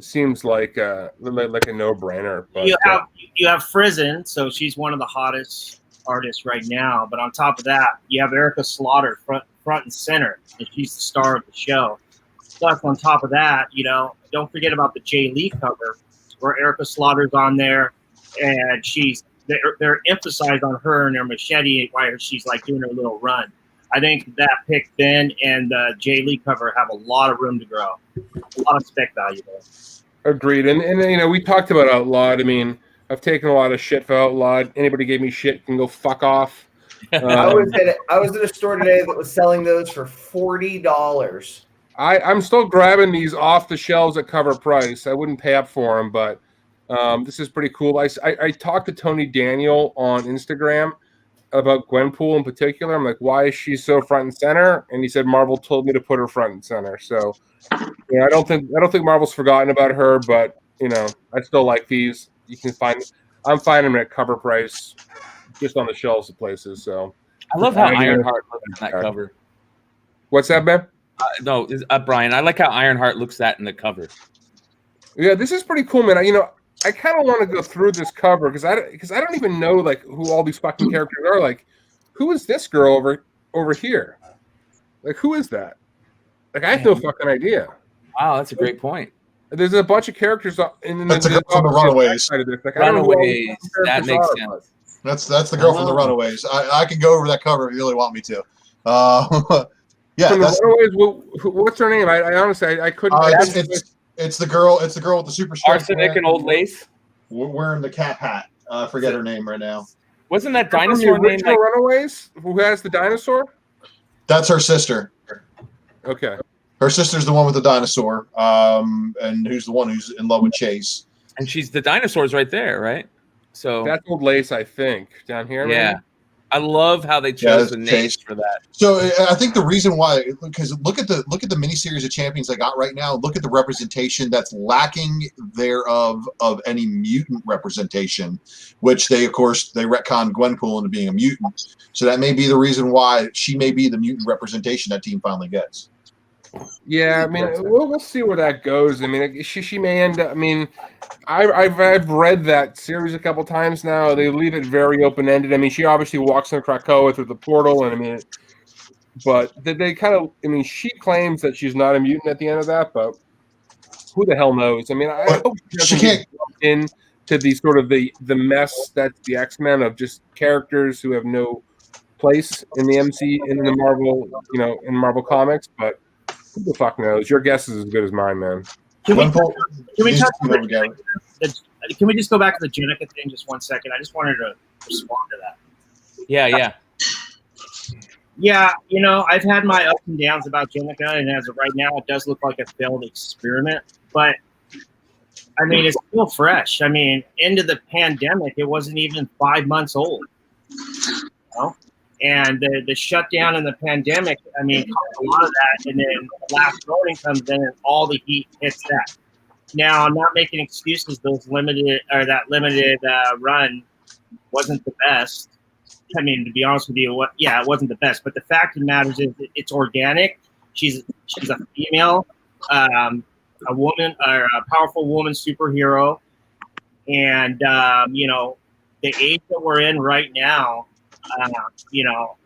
seems like a no-brainer. But, you have Frizen, so she's one of the hottest artists right now. But on top of that, you have Erica Slaughter front and center, and she's the star of the show. Plus, on top of that, you know, don't forget about the Jay Lee cover, where Erica Slaughter's on there, and they're emphasized on her and their machete while she's like doing her little run. I think that pick Ben and the Jay Lee cover have a lot of room to grow, a lot of spec value there. Agreed, and you know we talked about Outlawed. I mean, I've taken a lot of shit for Outlawed. Anybody gave me shit can go fuck off. I was at a store today that was selling those for $40. I'm still grabbing these off the shelves at cover price. I wouldn't pay up for them, but this is pretty cool. I talked to Tony Daniel on Instagram about Gwenpool in particular. I'm like, why is she so front and center? And he said Marvel told me to put her front and center. So, you know, I don't think Marvel's forgotten about her, but you know, I still like these. You can I'm finding them at cover price, just on the shelves of places. So I love how Ironheart looks in that cover. What's that, Ben? No, Brian. I like how Ironheart looks in the cover. Yeah, this is pretty cool, man. I kind of want to go through this cover because I don't even know like who all these fucking characters are. Like, who is this girl over here? Like, who is that? Like, I have no fucking idea. Wow, that's a great point. There's a bunch of characters in that's the girl from the Runaways. Like, Runaways. That makes sense. That's the girl from the Runaways. I can go over that cover if you really want me to. Yeah, from the Runaways. What's her name? I honestly I couldn't. It's the girl. It's the girl with the super strength. Arsenic and Old Lace. Wearing the cap hat. I forget her name right now. Wasn't that dinosaur name like Runaways? Who has the dinosaur? That's her sister. Okay. Her sister's the one with the dinosaur, and who's the one who's in love with Chase. And she's the dinosaur's right there, right? So that's Old Lace, I think, down here. Yeah. Maybe? I love how they chose the names for that. So I think the reason why, because look at the miniseries of champions they got right now. Look at the representation that's lacking thereof of any mutant representation, which they retconned Gwenpool into being a mutant. So that may be the reason why she may be the mutant representation that team finally gets. Yeah, I mean, we'll see where that goes. I mean, she may end up. I mean, I've read that series a couple times now. They leave it very open ended. I mean, she obviously walks in Krakoa through the portal, and I mean, but they kind of. I mean, she claims that she's not a mutant at the end of that, but who the hell knows? I mean, I hope she can't get into the sort of the mess that's the X-Men of just characters who have no place in the in the Marvel, in Marvel comics, but. Who the fuck knows? Your guess is as good as mine, man. Can we just go back to the Jenica thing just 1 second? I just wanted to respond to that. Yeah. Yeah, you know, I've had my ups and downs about Jenica, and as of right now, it does look like a failed experiment. But I mean, it's still fresh. I mean, into the pandemic, it wasn't even 5 months old. You know? And the shutdown and the pandemic, I mean, caused a lot of that. And then the last voting comes in, and all the heat hits that. Now, I'm not making excuses. That limited run wasn't the best. I mean, to be honest with you, it wasn't the best. But the fact of the matter is, it's organic. She's a female, a woman, or a powerful woman superhero, and you know, the age that we're in right now, you know,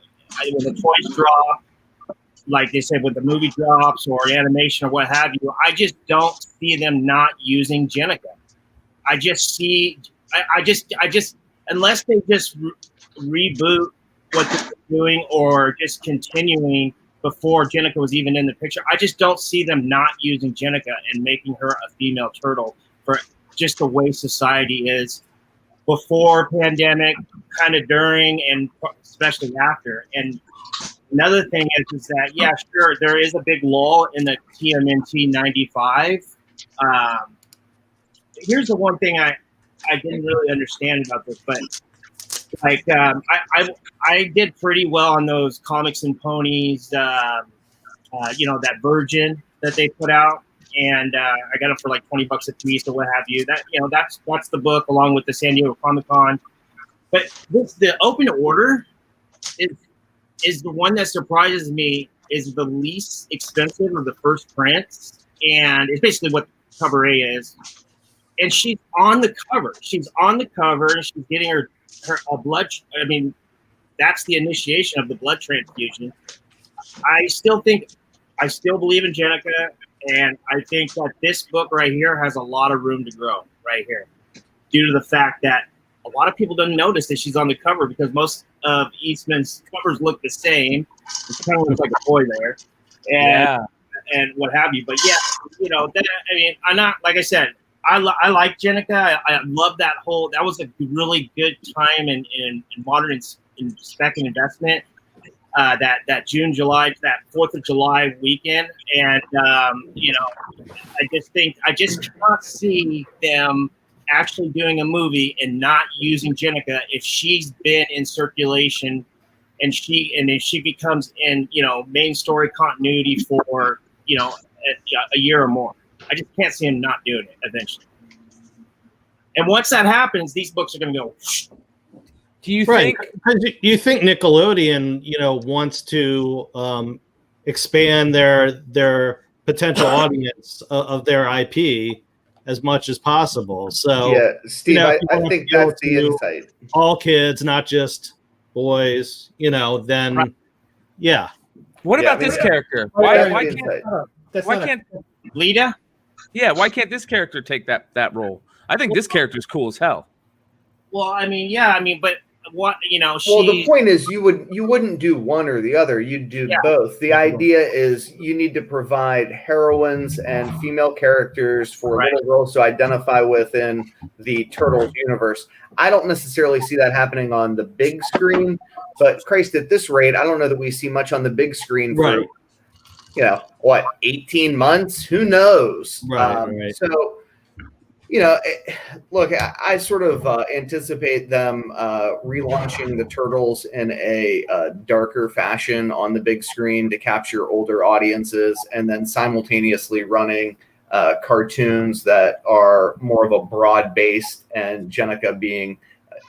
when the toys drop, like they said, when the movie drops or animation or what have you, I just don't see them not using Jenica. I just see, I just, unless they just reboot what they're doing or just continuing before Jenica was even in the picture, I just don't see them not using Jenica and making her a female turtle for just the way society is before pandemic, kind of during, and especially after. And another thing is that, yeah, sure, there is a big lull in the TMNT 95. Here's the one thing I didn't really understand about this, but like I did pretty well on those Comics and Ponies, you know, that Virgin that they put out, and I got it for like $20 a piece or what have you. That, you know, that's the book along with the San Diego Comic-Con. But the open order is the one that surprises me. Is the least expensive of the first prints, and it's basically what cover A is. And she's on the cover. She's on the cover, and she's getting her a blood. I mean, that's the initiation of the blood transfusion. I still believe in Jenica, and I think that this book right here has a lot of room to grow right here, due to the fact that a lot of people don't notice that she's on the cover because most of Eastman's covers look the same. It kind of looks like a boy there, and what have you. But yeah, you know, I mean, I'm not, like I said, I like Jenica. I love that whole. That was a really good time in modern in spec and investment. That June, July, that 4th of July weekend, and you know, I just cannot see them actually doing a movie and not using Jenica if she's been in circulation, and if she becomes in, you know, main story continuity for, you know, a year or more. I just can't see him not doing it eventually. And once that happens, these books are going to go. Do you think Nickelodeon, you know, wants to expand their potential audience of their IP as much as possible? So yeah, Steve, you know, I think that's the insight. All kids, not just boys. You know, then right. Yeah. What about this character? Why can't Lita? Yeah, why can't this character take that role? I think this character is cool as hell. Well, I mean, yeah, I mean, but what, you know, well, the point is you wouldn't do one or the other. You'd do both. The idea is you need to provide heroines and female characters for little girls to identify within the Turtles universe. I don't necessarily see that happening on the big screen, but Christ, at this rate, I don't know that we see much on the big screen for, you know, what, 18 months? Who knows? Right. So, you know, look, I sort of anticipate them relaunching the Turtles in a darker fashion on the big screen to capture older audiences, and then simultaneously running cartoons that are more of a broad-based, and Jenica being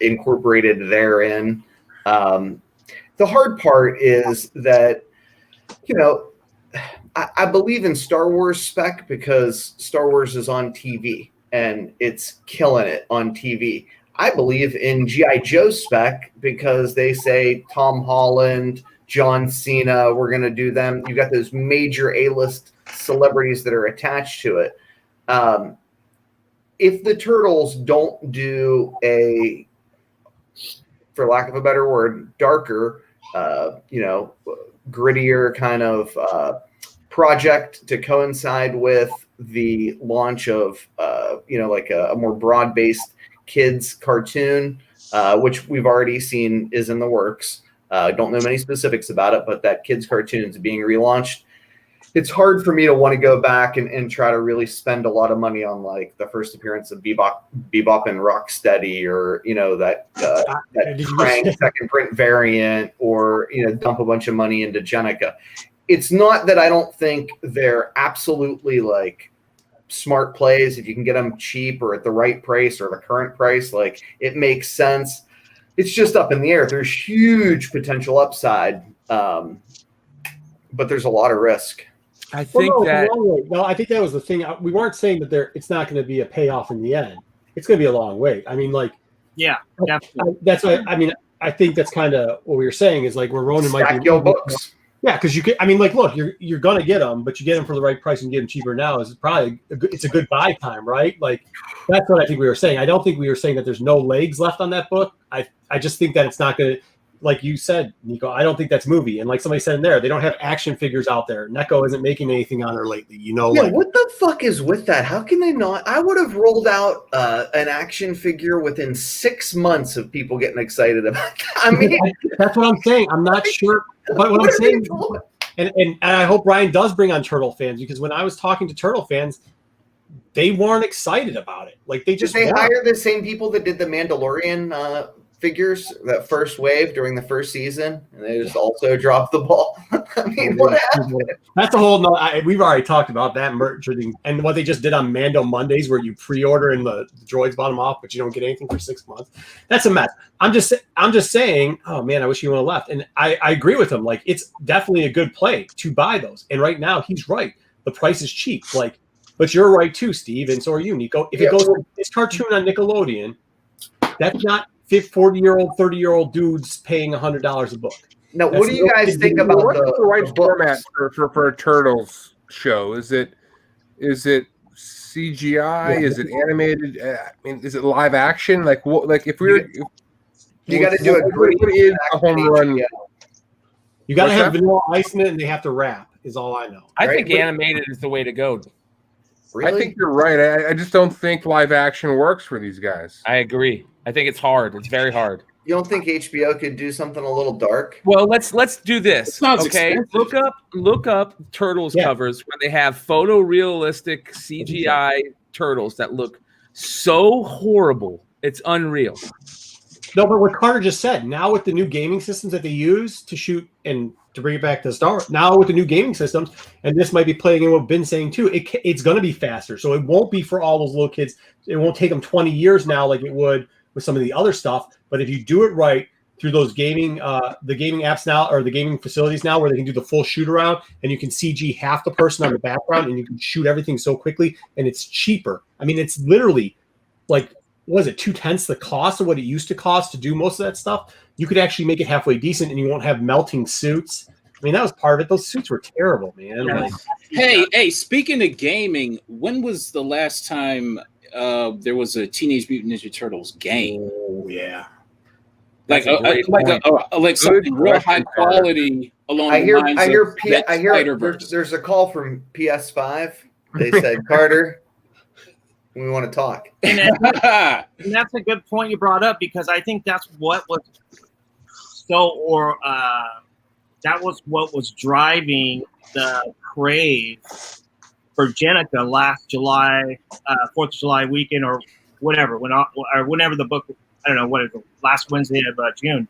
incorporated therein. The hard part is that, you know, I believe in Star Wars spec because Star Wars is on TV. And it's killing it on TV. I believe in G.I. Joe spec because they say Tom Holland, John Cena, we're going to do them. You've got those major A-list celebrities that are attached to it. If the Turtles don't do a, for lack of a better word, darker, you know, grittier kind of project to coincide with the launch of, you know, like a more broad-based kids cartoon, which we've already seen is in the works. Don't know many specifics about it, but that kids cartoon is being relaunched. It's hard for me to want to go back and try to really spend a lot of money on like the first appearance of Bebop and Rocksteady, or that Krang second print variant, or dump a bunch of money into Jenica. It's not that I don't think they're absolutely like smart plays if you can get them cheap or at the right price or the current price. Like, it makes sense. It's just up in the air. There's huge potential upside, but there's a lot of risk. I think I think that was the thing. We weren't saying that it's not going to be a payoff in the end. It's going to be a long wait. I mean, like, yeah, definitely. That's what I mean. I think that's kind of what we were saying is like, where Ronan might be your books. Yeah, because you can. I mean, like, look, you're going to get them, but you get them for the right price and get them cheaper now. Is probably it's a good buy time, right? Like, that's what I think we were saying. I don't think we were saying that there's no legs left on that book. I just think that it's not going to. Like you said, Nico, I don't think that's movie. And like somebody said in there, they don't have action figures out there. Neko isn't making anything on her lately. Yeah, like, what the fuck is with that? How can they not? I would have rolled out an action figure within 6 months of people getting excited about that. I mean, that's what I'm saying. I'm not sure. But what I'm saying, and I hope Ryan does bring on Turtle fans, because when I was talking to Turtle fans, they weren't excited about it. Like, they just hire the same people that did the Mandalorian figures, that first wave during the first season, and they just also dropped the ball. I mean, what happened? That's a whole we've already talked about that merch thing, and what they just did on Mando Mondays, where you pre-order and the droids bottom off, but you don't get anything for 6 months. That's a mess. I'm just saying, oh man, I wish he would have left. And I agree with him. Like, it's definitely a good play to buy those. And right now he's right. The price is cheap. Like, but you're right too, Steve, and so are you, Nico. If it goes to this cartoon on Nickelodeon, that's not 40-year-old, 30-year-old dudes paying $100 a book. Now, what do you guys think about the right format for a Turtles show? Is it CGI? Yeah. Is it animated? I mean, is it live action? Like, what? Like, if we're you got to do a great home run. You got to have Vanilla Ice in it, and they have to rap. Is all I know. I think animated is the way to go. Really? I think you're right. I just don't think live action works for these guys. I agree. I think it's hard. It's very hard. You don't think HBO could do something a little dark? Well, let's do this. Okay, expensive. Look up Turtles covers where they have photorealistic CGI turtles that look so horrible. It's unreal. No, but what Carter just said, now with the new gaming systems that they use to shoot and to bring it back to Star Wars, now with the new gaming systems, and this might be playing in what Ben's saying too, it's going to be faster. So it won't be for all those little kids. It won't take them 20 years now like it would with some of the other stuff. But if you do it right through those gaming, the gaming apps now, or the gaming facilities now, where they can do the full shoot around and you can CG half the person on the background and you can shoot everything so quickly and it's cheaper. I mean, it's literally like, what is it, 2/10 the cost of what it used to cost to do most of that stuff? You could actually make it halfway decent and you won't have melting suits. I mean, that was part of it. Those suits were terrible, man. Like, hey, speaking of gaming, when was the last time there was a Teenage Mutant Ninja Turtles game? Oh, yeah. Like something real high quality along the lines of there's a call from PS5. They said, Carter, we want to talk. And that's a good point you brought up, because I think that's what was that was what was driving the crave for Jenica last July, 4th of July weekend, or whatever, whenever the book, I don't know what it was, last Wednesday of June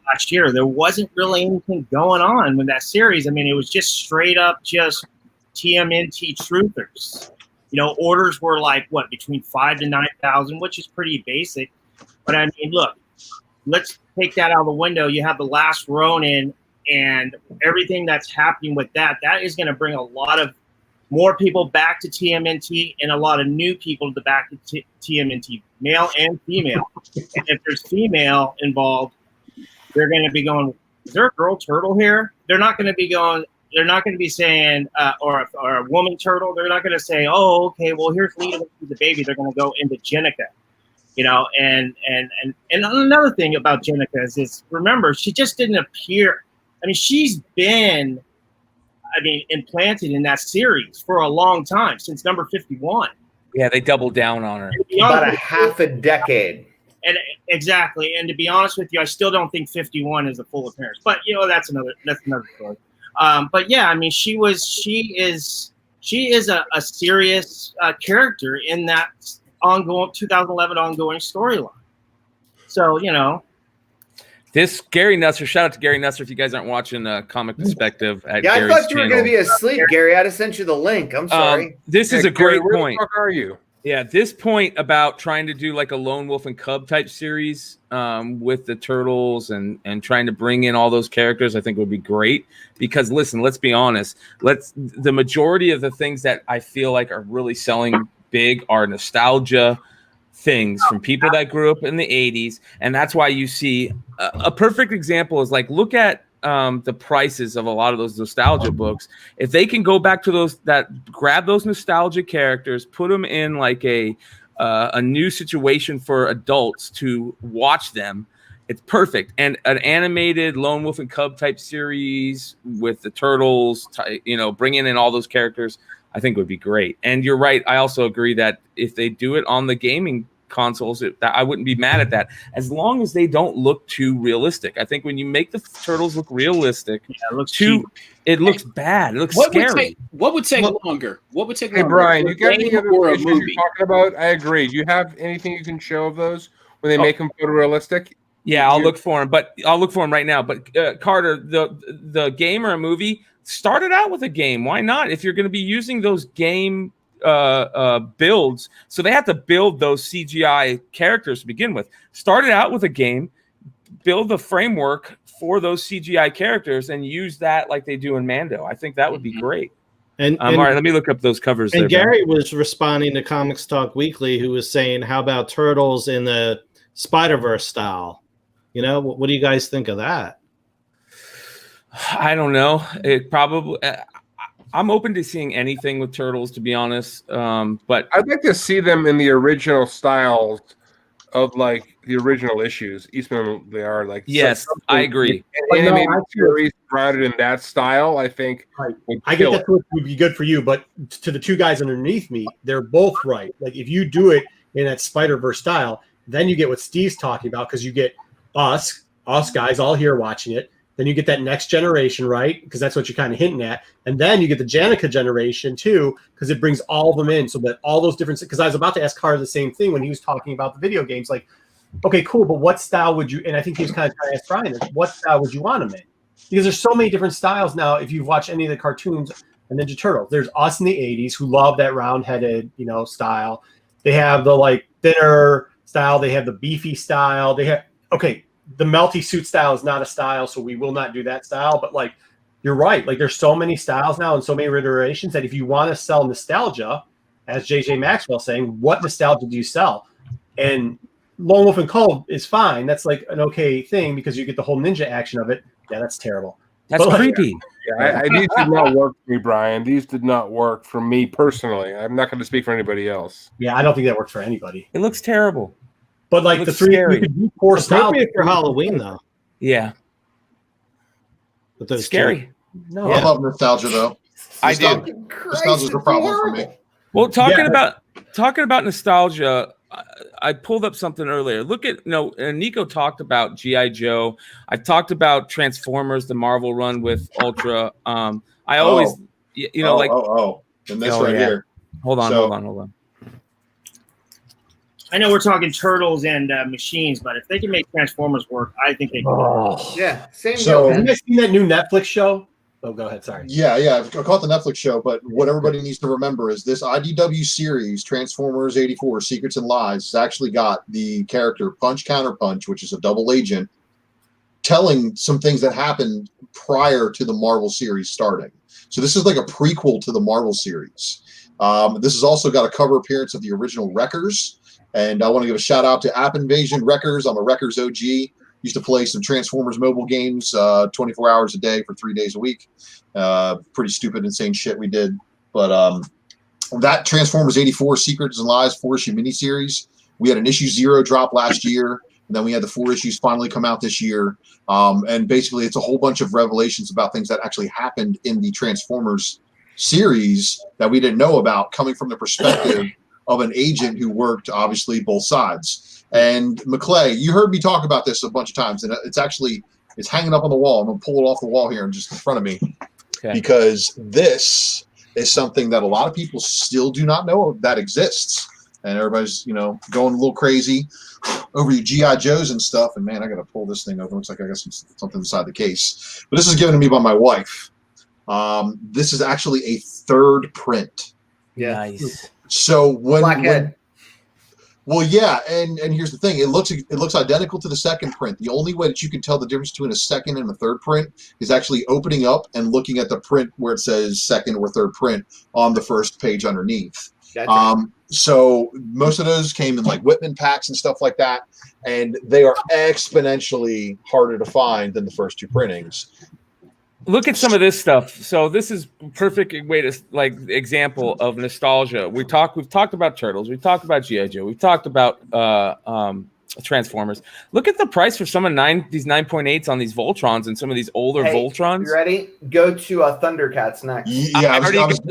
last year. There wasn't really anything going on with that series. I mean, it was just straight up just TMNT truthers. You know, orders were like between 5,000 to 9,000, which is pretty basic. But I mean, look, let's take that out of the window. You have The Last Ronin and everything that's happening with that. That is going to bring a lot of more people back to TMNT and a lot of new people back to TMNT, male and female. And if there's female involved, they're going to be going, is there a girl turtle here? They're not going to be going. They're not going to be saying, or a woman turtle. They're not going to say, oh, okay, well, here's Lita, the baby. They're going to go into Jenica, you know. And another thing about Jenica is remember, she just didn't appear. I mean, she's been, implanted in that series for a long time, since number 51. Yeah, they doubled down on her. About a half a decade. And exactly. And to be honest with you, I still don't think 51 is a full appearance. But that's another story. But yeah, I mean, she is a serious character in that ongoing 2011 ongoing storyline. So this Gary Nusser, shout out to Gary Nusser if you guys aren't watching Comic Perspective at I Gary's thought you were going to be channel. asleep, Gary. I just sent you the link. I'm sorry. This is a Gary, great where point. the fuck are you? Yeah, this point about trying to do like a Lone Wolf and Cub type series with the Turtles and trying to bring in all those characters, I think would be great. Because listen, let's be honest. The majority of the things that I feel like are really selling big are nostalgia things from people that grew up in the 80s, and that's why you see a perfect example is like look at the prices of a lot of those nostalgia books. If they can go back to those that grab those nostalgia characters, put them in like a new situation for adults to watch them, it's perfect. And an animated Lone Wolf and Cub type series with the Turtles, bringing in all those characters, I think would be great. And you're right. I also agree that if they do it on the gaming consoles, I wouldn't be mad at that, as long as they don't look too realistic. I think when you make the Turtles look realistic, it looks bad. It looks What scary. would take longer? What would take Hey, longer? Brian, you got A any game other or a issues you're movie? talking about? I agree. Do you have anything you can show of those when they make them photorealistic? Yeah, I'll look for him, right now. But Carter, the game or a movie, started out with a game. Why not? If you're going to be using those game builds, so they have to build those CGI characters to begin with. Started out with a game, build the framework for those CGI characters, and use that like they do in Mando. I think that would be great. And all right, let me look up those covers. And there, Gary was responding to Comics Talk Weekly, who was saying, "How about Turtles in the Spider-Verse style?" What do you guys think of that? I don't know. It probably. I'm open to seeing anything with Turtles, to be honest. But I'd like to see them in the original styles of like the original issues. Eastman, they are like. Yes, I agree. An animated series grounded in that style, I think. Right. I think that's what would be good for you. But to the two guys underneath me, they're both right. Like if you do it in that Spider-Verse style, then you get what Steve's talking about, because you get us guys all here watching it. Then you get that next generation, right? Because that's what you're kind of hinting at. And then you get the Janica generation too, because it brings all of them in, so that all those different. Because I was about to ask Carter the same thing when he was talking about the video games. Like, okay, cool, but what style would you? And I think he was kind of trying to ask Brian, what style would you want them in? Because there's so many different styles now. If you've watched any of the cartoons and Ninja Turtles, there's us in the '80s who love that round-headed, style. They have the like thinner style. They have the beefy style. They have the melty suit style is not a style, so we will not do that style. But like, you're right. Like, there's so many styles now and so many iterations that if you want to sell nostalgia, as JJ Maxwell saying, what nostalgia do you sell? And Lone Wolf and Cub is fine. That's like an okay thing because you get the whole ninja action of it. Yeah, that's terrible. That's creepy. Yeah, these did not work for me, Brian. These did not work for me personally. I'm not going to speak for anybody else. Yeah, I don't think that worked for anybody. It looks terrible. But like the three, you could do 4 styles for Halloween, though. Yeah, but those scary. No, I love nostalgia though. I do. Nostalgia's a problem for me. Well, talking about nostalgia, I pulled up something earlier. Look at Nico talked about G.I. Joe. I've talked about Transformers, the Marvel run with Ultra. I always, and this here. Hold on. I know we're talking Turtles and machines, but if they can make Transformers work, I think they can. Yeah, same. So, have you guys seen that new Netflix show? Oh, go ahead. Sorry. Yeah. I caught the Netflix show, but what everybody needs to remember is this IDW series, Transformers '84: Secrets and Lies, has actually got the character Punch Counterpunch, which is a double agent, telling some things that happened prior to the Marvel series starting. So this is like a prequel to the Marvel series. This has also got a cover appearance of the original Wreckers. And I want to give a shout out to App Invasion Wreckers. I'm a Wreckers OG. Used to play some Transformers mobile games 24 hours a day for 3 days a week. Pretty stupid, insane shit we did. But that Transformers '84 Secrets and Lies 4-issue miniseries, we had an issue 0 drop last year. And then we had the 4 issues finally come out this year. And basically it's a whole bunch of revelations about things that actually happened in the Transformers series that we didn't know about, coming from the perspective of an agent who worked obviously both sides. And McClay, you heard me talk about this a bunch of times, and it's hanging up on the wall. I'm gonna pull it off the wall here and just in front of me, because this is something that a lot of people still do not know that exists, and everybody's going a little crazy over your GI Joes and stuff. And man, I gotta pull this thing over. Looks like I got something inside the case, but this is given to me by my wife. This is actually a third print. Yeah. Nice. So Blackhead. Well, yeah, and here's the thing: it looks identical to the second print. The only way that you can tell the difference between a second and a third print is actually opening up and looking at the print where it says second or third print on the first page underneath. Gotcha. So most of those came in like Whitman packs and stuff like that, and they are exponentially harder to find than the first two printings. Look at some of this stuff. So this is perfect way to example of nostalgia. We've talked about Turtles. We've talked about G.I. Joe. We've talked about Transformers. Look at the price for some of these 9.8s on these Voltrons and some of these older Voltrons. You ready? Go to Thundercats next. Yeah.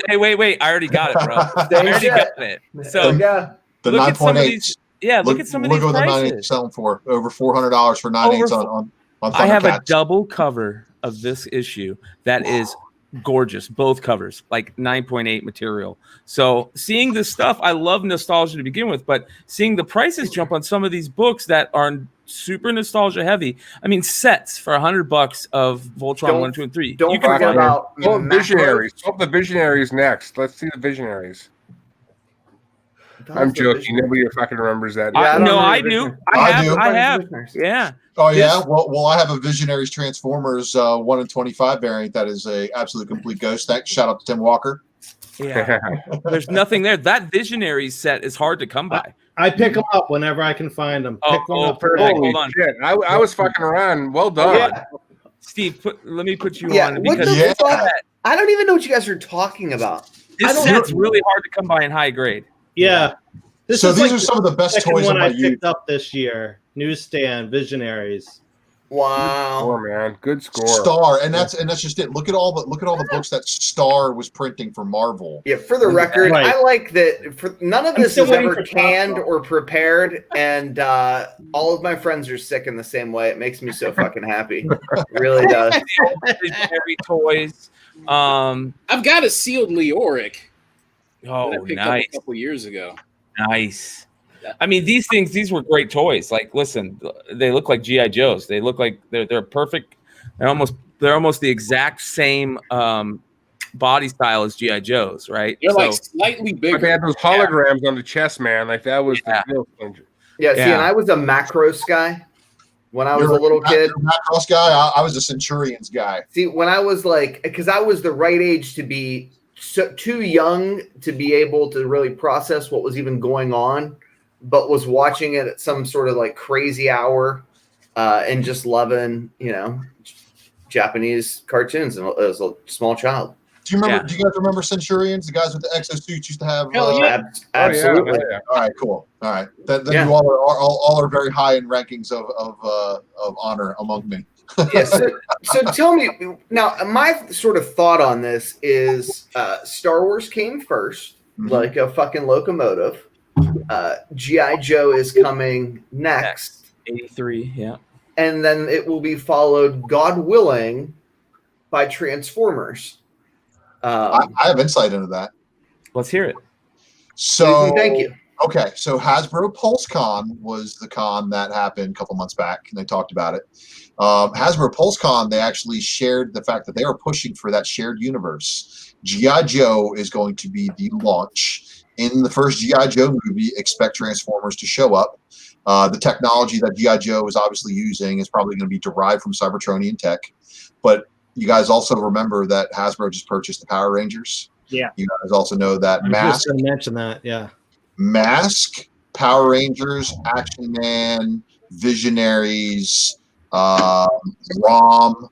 Hey, wait. I already got it, bro. I already got it. So the 9.8s. Yeah, look at some of these prices. Look at the 9.8 selling for over $400 for 9.8s on Thundercats. I have a double cover of this issue that is gorgeous, both covers, like 9.8 material. So seeing this stuff, I love nostalgia to begin with, but seeing the prices jump on some of these books that are super nostalgia heavy. I mean, sets for $100 of Voltron 1, 2, and 3. Don't forget about Visionaries. The Visionaries next. Let's see the Visionaries. I'm joking. Nobody fucking remembers that. I do. I have. Yeah. Oh yeah. Well, I have a Visionaries Transformers 1 in 25 variant that is a absolute complete ghost. Shout out to Tim Walker. Yeah. There's nothing there. That Visionaries set is hard to come by. I pick them up whenever I can find them. Perfect. Hold on. Shit. I was fucking around. Well done. Yeah. Steve, let me put you on. What the fuck? I don't even know what you guys are talking about. This set's really hard to come by in high grade. Yeah. These are some of the best toys one I picked up this year. Newsstand Visionaries. Wow. Good score, man. Good score. Star, and that's just it. Look at all the books that Star was printing for Marvel. Yeah, for the record, I like that none of this is ever canned or prepared, and all of my friends are sick in the same way. It makes me so fucking happy. It really does. Visionary toys. I've got a sealed Leoric. Oh, that I picked up a couple years ago. Nice. I mean, these were great toys. Like, listen, they look like GI Joes. They look like they're perfect. They're almost the exact same body style as GI Joes, right? They're like slightly bigger. But they had those holograms on the chest, man. Like that was the deal. Yeah. See, and I was a Macros guy when I was a little kid. Macros guy. I was a Centurions guy. See, when I was because I was the right age to be too young to be able to really process what was even going on, but was watching it at some sort of like crazy hour and just loving, Japanese cartoons as a small child. Do you remember? Do you guys remember Centurions? The guys with the exosuits used to have. Absolutely. Oh, yeah. All right, cool. All right, then you all are very high in rankings of honor among me. Yeah, so tell me now. My sort of thought on this is Star Wars came first, like a fucking locomotive. G.I. Joe is coming next, 83, yeah, and then it will be followed, God willing, by Transformers. I have insight into that. Let's hear it. So, thank you. Okay, so Hasbro PulseCon was the con that happened a couple months back, and they talked about it. Hasbro PulseCon, they actually shared the fact that they are pushing for that shared universe. G.I. Joe is going to be the launch. In the first G.I. Joe movie, expect Transformers to show up. The technology that G.I. Joe is obviously using is probably going to be derived from Cybertronian tech. But you guys also remember that Hasbro just purchased the Power Rangers. Yeah. You guys also know that I was just going to mention that, yeah. Mask, Power Rangers, Action Man, Visionaries, ROM,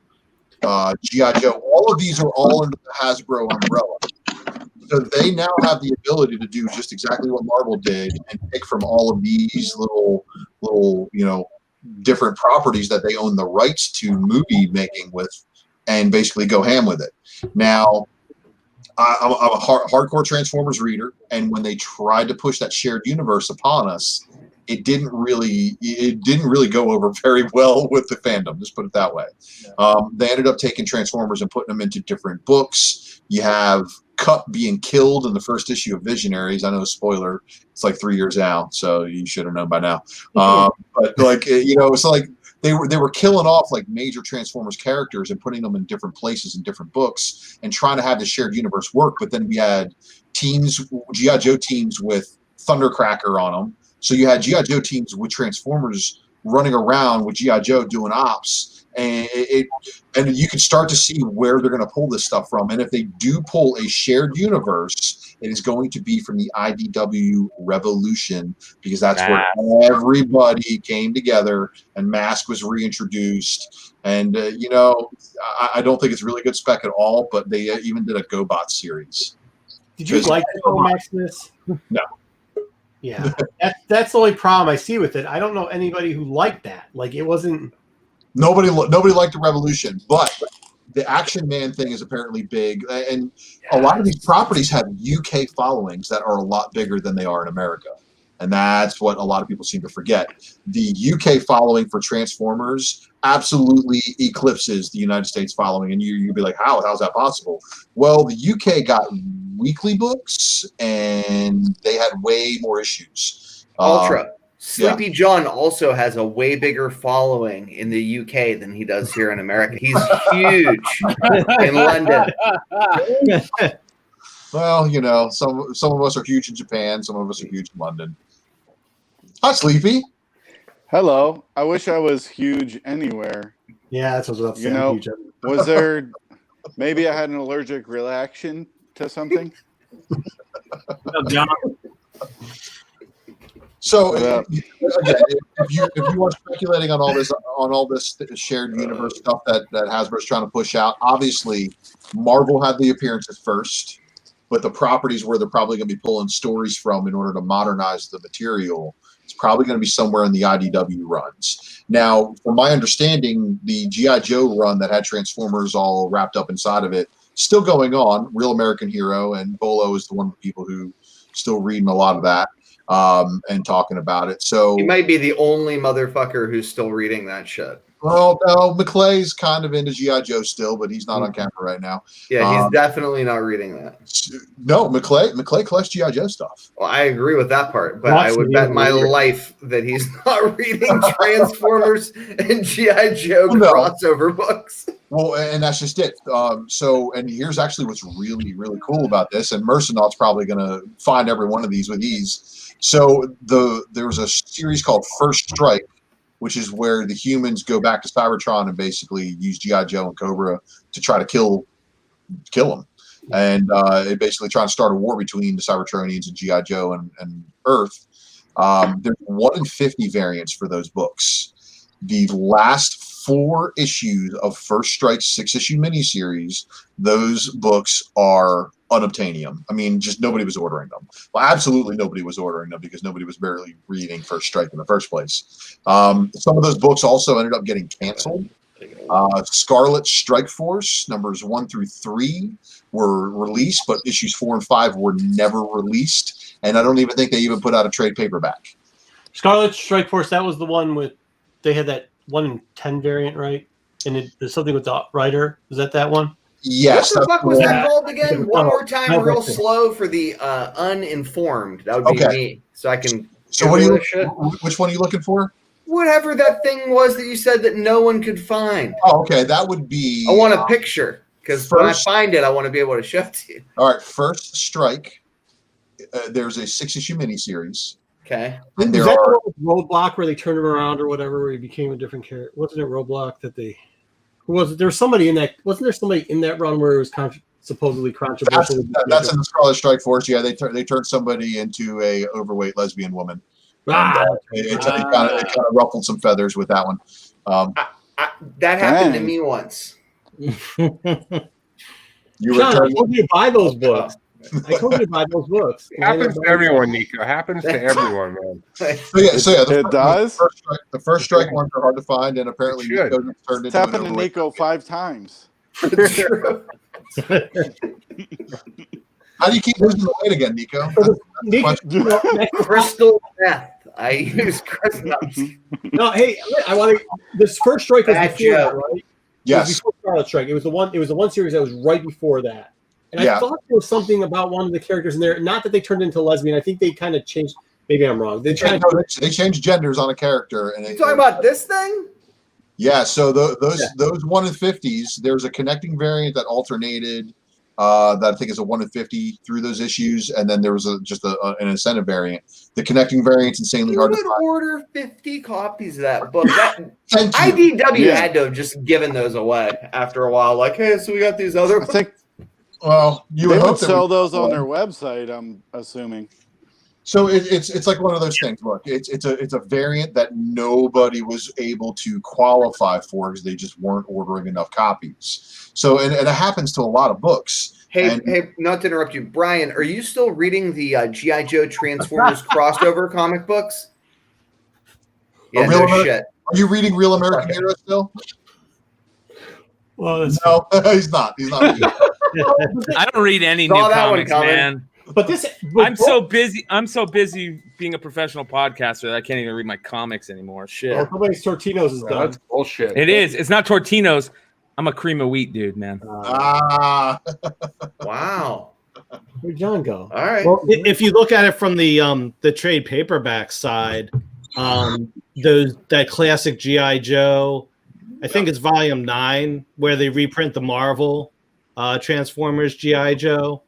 G.I. Joe, all of these are all under the Hasbro umbrella. So they now have the ability to do just exactly what Marvel did and pick from all of these little different properties that they own the rights to movie making with and basically go ham with it. Now, I'm a hardcore Transformers reader, and when they tried to push that shared universe upon us, it didn't really go over very well with the fandom. Just put it that way. They ended up taking Transformers and putting them into different books. You have Cup being killed in the first issue of Visionaries. I know, spoiler, it's like 3 years out, so you should have known by now. But like, it's like they were killing off like major Transformers characters and putting them in different places in different books and trying to have the shared universe work. But then we had teams, G.I. Joe teams with Thundercracker on them. So you had G.I. Joe teams with Transformers running around with G.I. Joe doing ops. And you can start to see where they're going to pull this stuff from. And if they do pull a shared universe, it is going to be from the IDW Revolution, because that's where everybody came together and Mask was reintroduced. And, I don't think it's really good spec at all, but they even did a GoBot series. Did you like the Maximus? No. Yeah, that's the only problem I see with it. I don't know anybody who liked that. Like, it wasn't. Nobody liked the Revolution, but the Action Man thing is apparently big, and a lot of these properties have UK followings that are a lot bigger than they are in America, and that's what a lot of people seem to forget. The UK following for Transformers absolutely eclipses the United States following, and you'd be like, how's that possible? Well, the UK got weekly books, and they had way more issues. Ultra. Sleepy John also has a way bigger following in the UK than he does here in America. He's huge in London. Well, some of us are huge in Japan, some of us are huge in London. Hi, Sleepy. Hello. I wish I was huge anywhere. Yeah, that's what I was about to say. Was there maybe I had an allergic reaction to something? John. So again, if you are speculating on all this shared universe stuff that Hasbro's trying to push out, obviously Marvel had the appearances first, but the properties where they're probably going to be pulling stories from in order to modernize the material, it's probably going to be somewhere in the IDW runs. Now, from my understanding, the G.I. Joe run that had Transformers all wrapped up inside of it, still going on. Real American Hero, and Bolo is the one of the people who still reading a lot of that. And talking about it. So he might be the only motherfucker who's still reading that shit. Well, no, McClay's kind of into G.I. Joe still, but he's not on camera right now. Yeah, he's definitely not reading that. No, McClay collects G.I. Joe stuff. Well, I agree with that part, but I would bet my life that he's not reading Transformers and G.I. Joe crossover books. Well, and that's just it. And here's actually what's really, really cool about this, and Mercenaut's probably going to find every one of these with ease. So there was a series called First Strike, which is where the humans go back to Cybertron and basically use G.I. Joe and Cobra to try to kill them. And they basically try to start a war between the Cybertronians and G.I. Joe and Earth. There's 1 in 50 variants for those books. The last 4 issues of First Strike's 6-issue miniseries, those books are unobtainium. I mean, just nobody was ordering them. Well, absolutely nobody was ordering them because nobody was barely reading First Strike in the first place. Some of those books also ended up getting canceled. Scarlet Strike Force numbers 1 through 3 were released, but issues 4 and 5 were never released, and I don't even think they even put out a trade paperback. Scarlet Strike Force, that was the one with they had that 1 in 10 variant, right? And there's something with the writer. Is that one? Yes. What the fuck was that called again? One more time, real slow for the uninformed. That would be me, so I can. So which one are you looking for? Whatever that thing was that you said that no one could find. Oh, okay. That would be. I want a picture because when I find it, I want to be able to show it to you. All right. First Strike. There's a 6-issue miniseries. Okay. And was that the Roadblock where they turned him around or whatever, where he became a different character? Wasn't it Roadblock that they? Who was it? There was somebody in that. Wasn't there somebody in that run where it was supposedly controversial? That's in the Scarlet Strike Force. Yeah, they turned somebody into a overweight lesbian woman. It kind of ruffled some feathers with that one. That happened to me once. John, I told you to buy those books. I told you to buy those books. It happens to everyone, Nico. It happens to everyone, man. It does. The first strike ones are hard to find, and apparently Nico turned it's happened to Nico 5 times. How do you keep losing the weight again, Nico? Crystal meth. I use Chris. No, hey, I want to. This first strike was Bad before that, joke. right? It Yes. was before Scarlet Strike. It was the one series that was right before that. And I thought there was something about one of the characters in there. Not that they turned into lesbian. I think they kind of changed. Maybe I'm wrong. They changed genders on a character. And you talking about this thing? Yeah. So those 1 in 50s. There's a connecting variant that alternated. That I think is a 1 in 50 through those issues, and then there was just an incentive variant. The connecting variant's insanely hard to find. Order 50 copies of that book. IDW had to have just given those away after a while. Like, hey, so we got these other. I think. Well, you would would hope sell those on their website. I'm assuming. So it's like one of those things. Look, it's a variant that nobody was able to qualify for because they just weren't ordering enough copies. So and it happens to a lot of books. Hey, not to interrupt you, Brian. Are you still reading the G.I. Joe Transformers crossover comic books? Yeah, no shit. Are you reading Real American Hero still? Well, no, he's not. He's not. I don't read any new comics, man. But I'm so busy being a professional podcaster that I can't even read my comics anymore. Shit. Well, somebody's Tortino's is done. That's bullshit. It is. It's not Tortino's. I'm a cream of wheat dude, man. Wow. Where'd John go? All right. Well, if you look at it from the trade paperback side, that classic G.I. Joe, I think it's volume 9 where they reprint the Marvel Transformers G.I. Joe.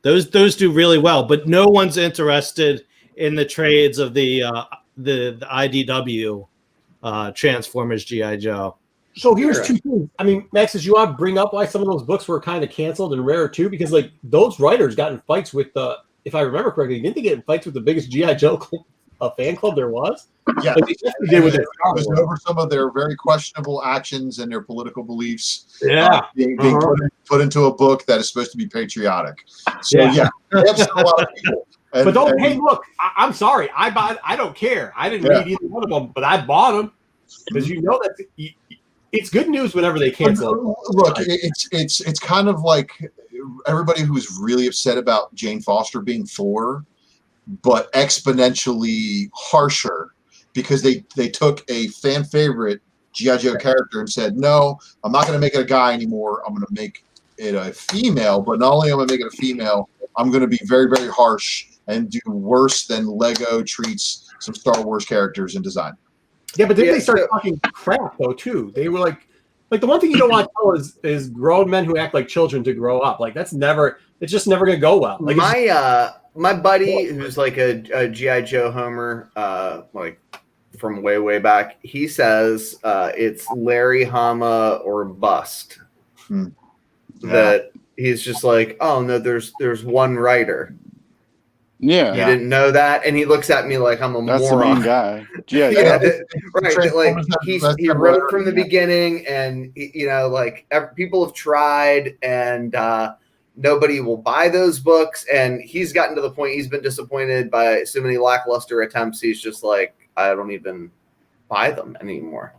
Those do really well, but no one's interested in the trades of the IDW Transformers G.I. Joe. So here's two things. I mean, Max, did you want to bring up why some of those books were kind of canceled and rare too? Because like those writers got in fights with if I remember correctly, didn't they get in fights with the biggest G.I. Joe fan club there was? Yeah, like they did with it was over some of their very questionable actions and their political beliefs. Yeah, being put into a book that is supposed to be patriotic. So yeah, they upset a lot of people. But hey, look, I'm sorry, I don't care. I didn't read either one of them, but I bought them because you know that it's good news whenever they cancel. Look, it's kind of like everybody who's really upset about Jane Foster being Thor, but exponentially harsher because they took a fan favorite G.I. Joe character and said, no, I'm not going to make it a guy anymore. I'm going to make it a female, but not only am I going to make it a female, I'm going to be very, very harsh and do worse than Lego treats some Star Wars characters in design. Yeah, but then they started talking crap though too. They were like the one thing you don't want to tell is grown men who act like children to grow up. Like it's just never gonna go well. Like my buddy who's like a G.I. Joe homer, like from way back, he says it's Larry Hama or bust. That he's just like, oh no, there's one writer. Yeah, you didn't know that, and he looks at me like I'm a That's moron. the mean guy. Yeah, right. Like he wrote from the beginning, and people have tried, and nobody will buy those books. And he's gotten to the point he's been disappointed by so many lackluster attempts. He's just like, I don't even buy them anymore.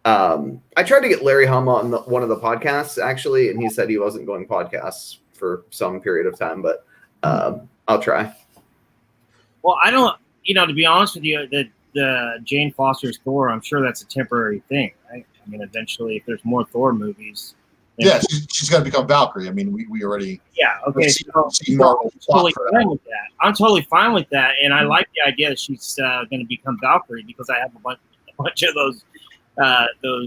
I tried to get Larry Hama on one of the podcasts actually, and he said he wasn't going podcasts for some period of time, but I'll try. Well, I don't, to be honest with you, the Jane Foster's Thor, I'm sure that's a temporary thing, right? I mean, eventually, if there's more Thor movies. Yeah, she's got to become Valkyrie. I mean, we already. Yeah, okay. I'm totally fine with that. And I like the idea that she's going to become Valkyrie because I have a bunch of those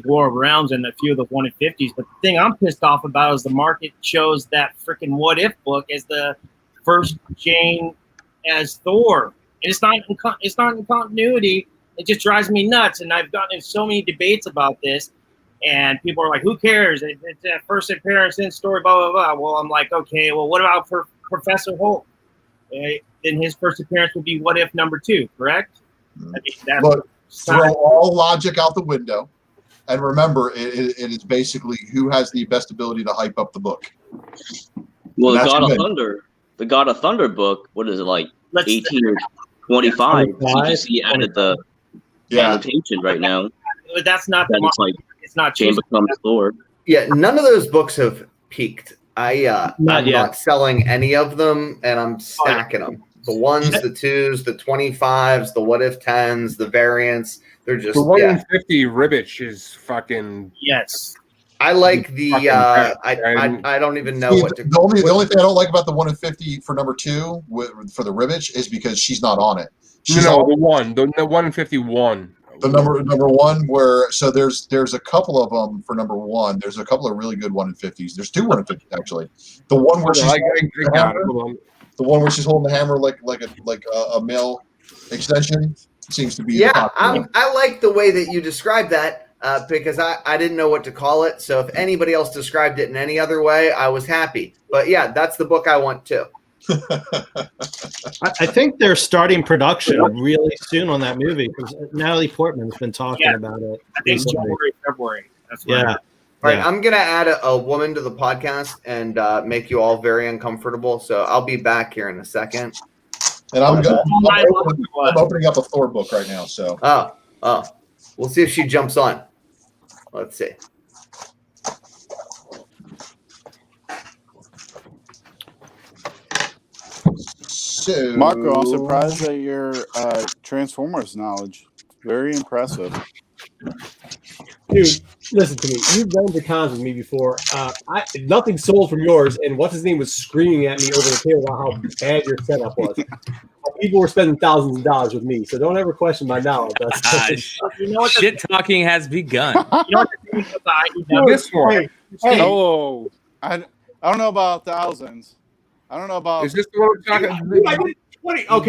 War of Realms and a few of the 1 in 50s. But the thing I'm pissed off about is the market chose that freaking What If book as the first Jane as Thor. And it's not in continuity. It just drives me nuts. And I've gotten in so many debates about this. And people are like, who cares? It's a first appearance in story, blah, blah, blah. Well, I'm like, okay, well, what about for Professor Hulk? Then his first appearance would be What If #2, correct? I mean, that's Look, throw all logic out the window. And remember, it is basically who has the best ability to hype up the book. Well, the God of Thunder book, what is it, like 18 or 25? CGC added the annotation right now. But that's not the market. Like, it's not Jane becomes Thor. Yeah, none of those books have peaked. I'm not selling any of them, and I'm stacking them. The ones, the twos, the 25s, the what if 10s, the variants. They're just the 1 in 50 Ribbich is fucking. Yes. I like the I don't even know what to. The only thing I don't like about the 1 in 50 for number 2 for the Ribbich is because she's not on it. She's the 1 in 51. The number 1 where there's a couple of them for number 1. There's a couple of really good 1 in 50s. There's 2 1 in 50s actually. The one where the one where she's holding the hammer like a male extension seems to be. Yeah, I like the way that you described that. Because I didn't know what to call it. So if anybody else described it in any other way, I was happy. But yeah, that's the book I want too. I think they're starting production really soon on that movie because Natalie Portman's been talking about it. I think January, February. That's All right, I'm going to add a woman to the podcast and make you all very uncomfortable. So I'll be back here in a second. And I'm opening up a Thor book right now. So we'll see if she jumps on. Let's see. So, Marco, I'm surprised at your Transformers knowledge. Very impressive. Dude, listen to me. You've been to cons with me before. Nothing sold from yours, and what's his name was screaming at me over the table about how bad your setup was. People were spending thousands of dollars with me, so don't ever question my knowledge. You know what shit talking has begun. You know what the thing about the This one. Hey, I don't know about thousands. I don't know about. Is this the one we're talking?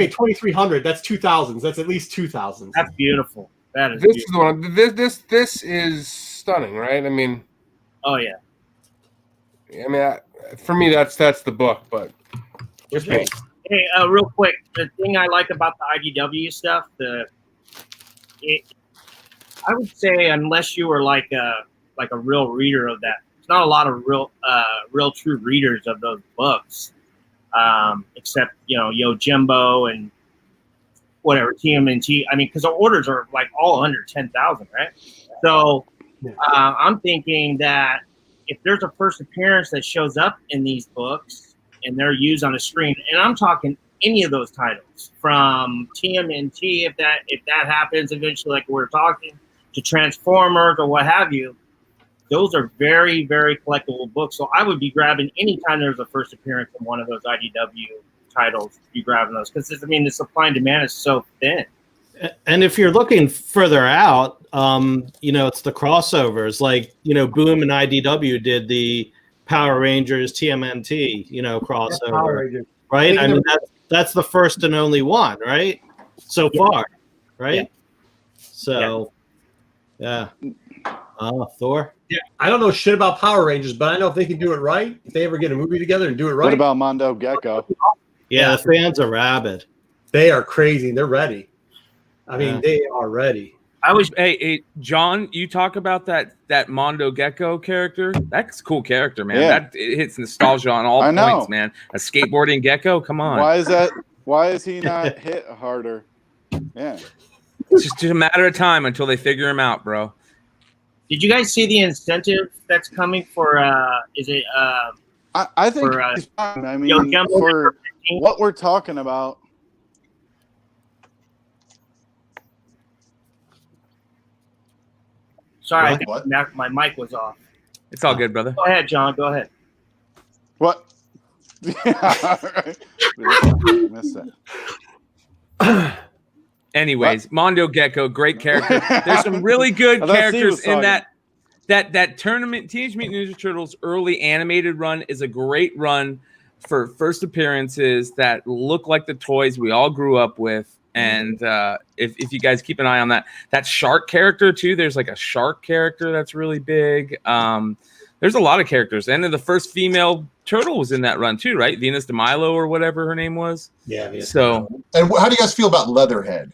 2,300. That's 2,000s. That's at least 2,000s. That's beautiful. That is. This is the one. This is stunning, right? I mean. Oh yeah. I mean, for me, that's the book, but. Hey, real quick, the thing I like about the IDW stuff, I would say unless you were like a real reader of that, there's not a lot of real true readers of those books, except Yojimbo and whatever TMNT. I mean, because the orders are like all under 10,000, right? So I'm thinking that if there's a first appearance that shows up in these books and they're used on a screen, and I'm talking any of those titles from TMNT, if that happens eventually, like we're talking, to Transformers or what have you, those are very, very collectible books. So I would be grabbing anytime there's a first appearance in one of those IDW titles, be grabbing those because the supply and demand is so thin. And if you're looking further out, it's the crossovers. Like, Boom and IDW did the Power Rangers TMNT, crossover, right? I mean, that's the first and only one, right? So far, right? Yeah. So, yeah. Thor. Yeah, I don't know shit about Power Rangers, but I know if they can do it right, if they ever get a movie together and do it right. What about Mondo Gecko? Yeah, the fans are rabid. They are crazy. They're ready. I mean, they are ready. Hey, John, you talk about that Mondo Gecko character. That's a cool character, man. Yeah. That it hits nostalgia on all points, man. A skateboarding gecko, come on. Why is he not hit harder? Yeah. It's just a matter of time until they figure him out, bro. Did you guys see the incentive that's coming for? Is it? I think it's fine. I mean, for what we're talking about. Sorry, my mic was off. It's all good, brother. Go ahead, John. Go ahead. What? Missed that. Anyways, Mondo Gecko, great character. There's some really good characters in that tournament. Teenage Mutant Ninja Turtles early animated run is a great run for first appearances that look like the toys we all grew up with. And if you guys keep an eye on that shark character too, there's like a shark character that's really big. There's a lot of characters, and then the first female turtle was in that run too, right? Venus de Milo or whatever her name was. Yeah. So, and how do you guys feel about Leatherhead?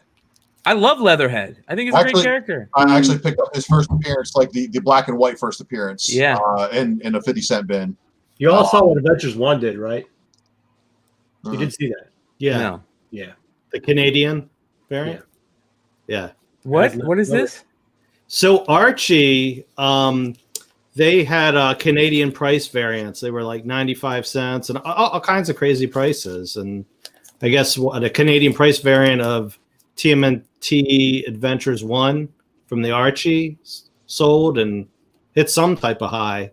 I love Leatherhead. I think it's a great character. I actually picked up his first appearance, like the black and white first appearance. Yeah. In a 50-cent bin. You all saw what Adventures 1 did, right? You did see that. Yeah. No. Yeah. The Canadian variant? Yeah. What is this? So Archie, they had Canadian price variants. They were like 95 cents and all kinds of crazy prices. And I guess the Canadian price variant of TMNT Adventures 1 from the Archie sold and hit some type of high.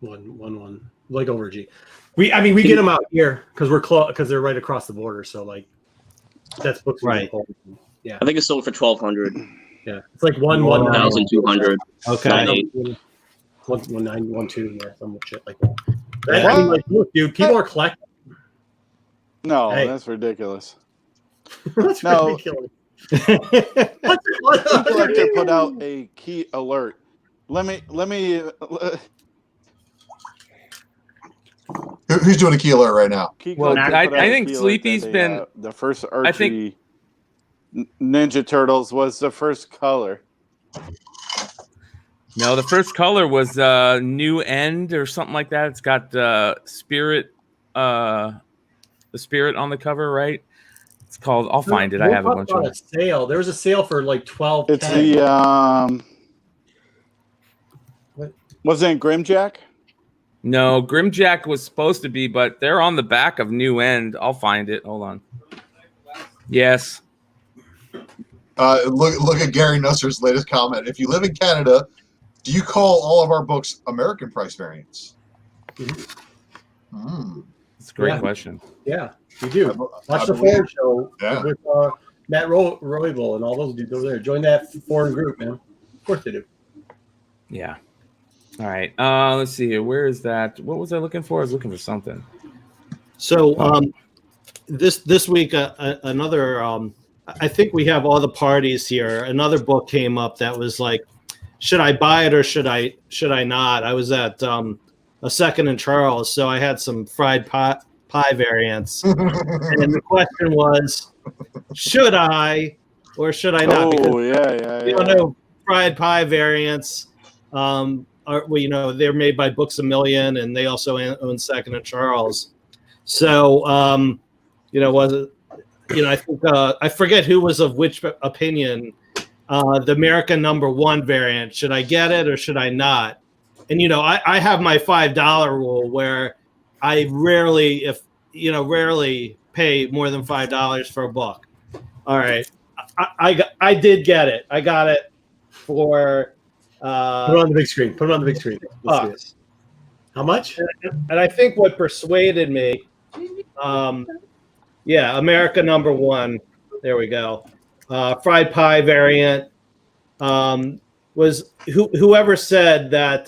One, like over G. We get them out here because we're close because they're right across the border. So like that's books right. Yeah, I think it sold for 1,200. Yeah, it's like 1,200. Okay. 1,912, yeah, some shit like that. I mean, like, look, dude, people are collecting. No, that's ridiculous. That's ridiculous. Key Collector put out a key alert. Let me. Who's doing a key alert right now? Well, I think Sleepy's been the first Archie Ninja Turtles was the first color. No, the first color was New End or something like that. It's got Spirit, the Spirit on the cover, right? It's called. I'll find it. I have a bunch of. A sale. There was a sale for like 12. It's the wasn't it Grimjack? No, Grimjack was supposed to be, but they're on the back of New End. I'll find it. Hold on. Yes. Look at Gary Nusser's latest comment. If you live in Canada, do you call all of our books American price variants? That's a great question. Yeah, we do. Watch the foreign show with Matt Roybal and all those dudes over there. Join that foreign group, man. Of course they do. Yeah. All right. Let's see here. Where is that? What was I looking for? I was looking for something. So this week another I think we have all the parties here. Another book came up that was like, should I buy it or should I not? I was at a Second and Charles, so I had some fried pie variants, and the question was, should I or should I not? Because you know, fried pie variants. They're made by Books A Million, and they also own Second and Charles. So, was it? I think I forget who was of which opinion. The American #1 variant. Should I get it or should I not? And I have my $5 rule where I rarely pay more than $5 for a book. All right, I did get it. I got it for. Put it on the big screen. Put it on the big screen. Let's see this. How much? And I think what persuaded me, America #1. There we go. Fried pie variant was whoever said that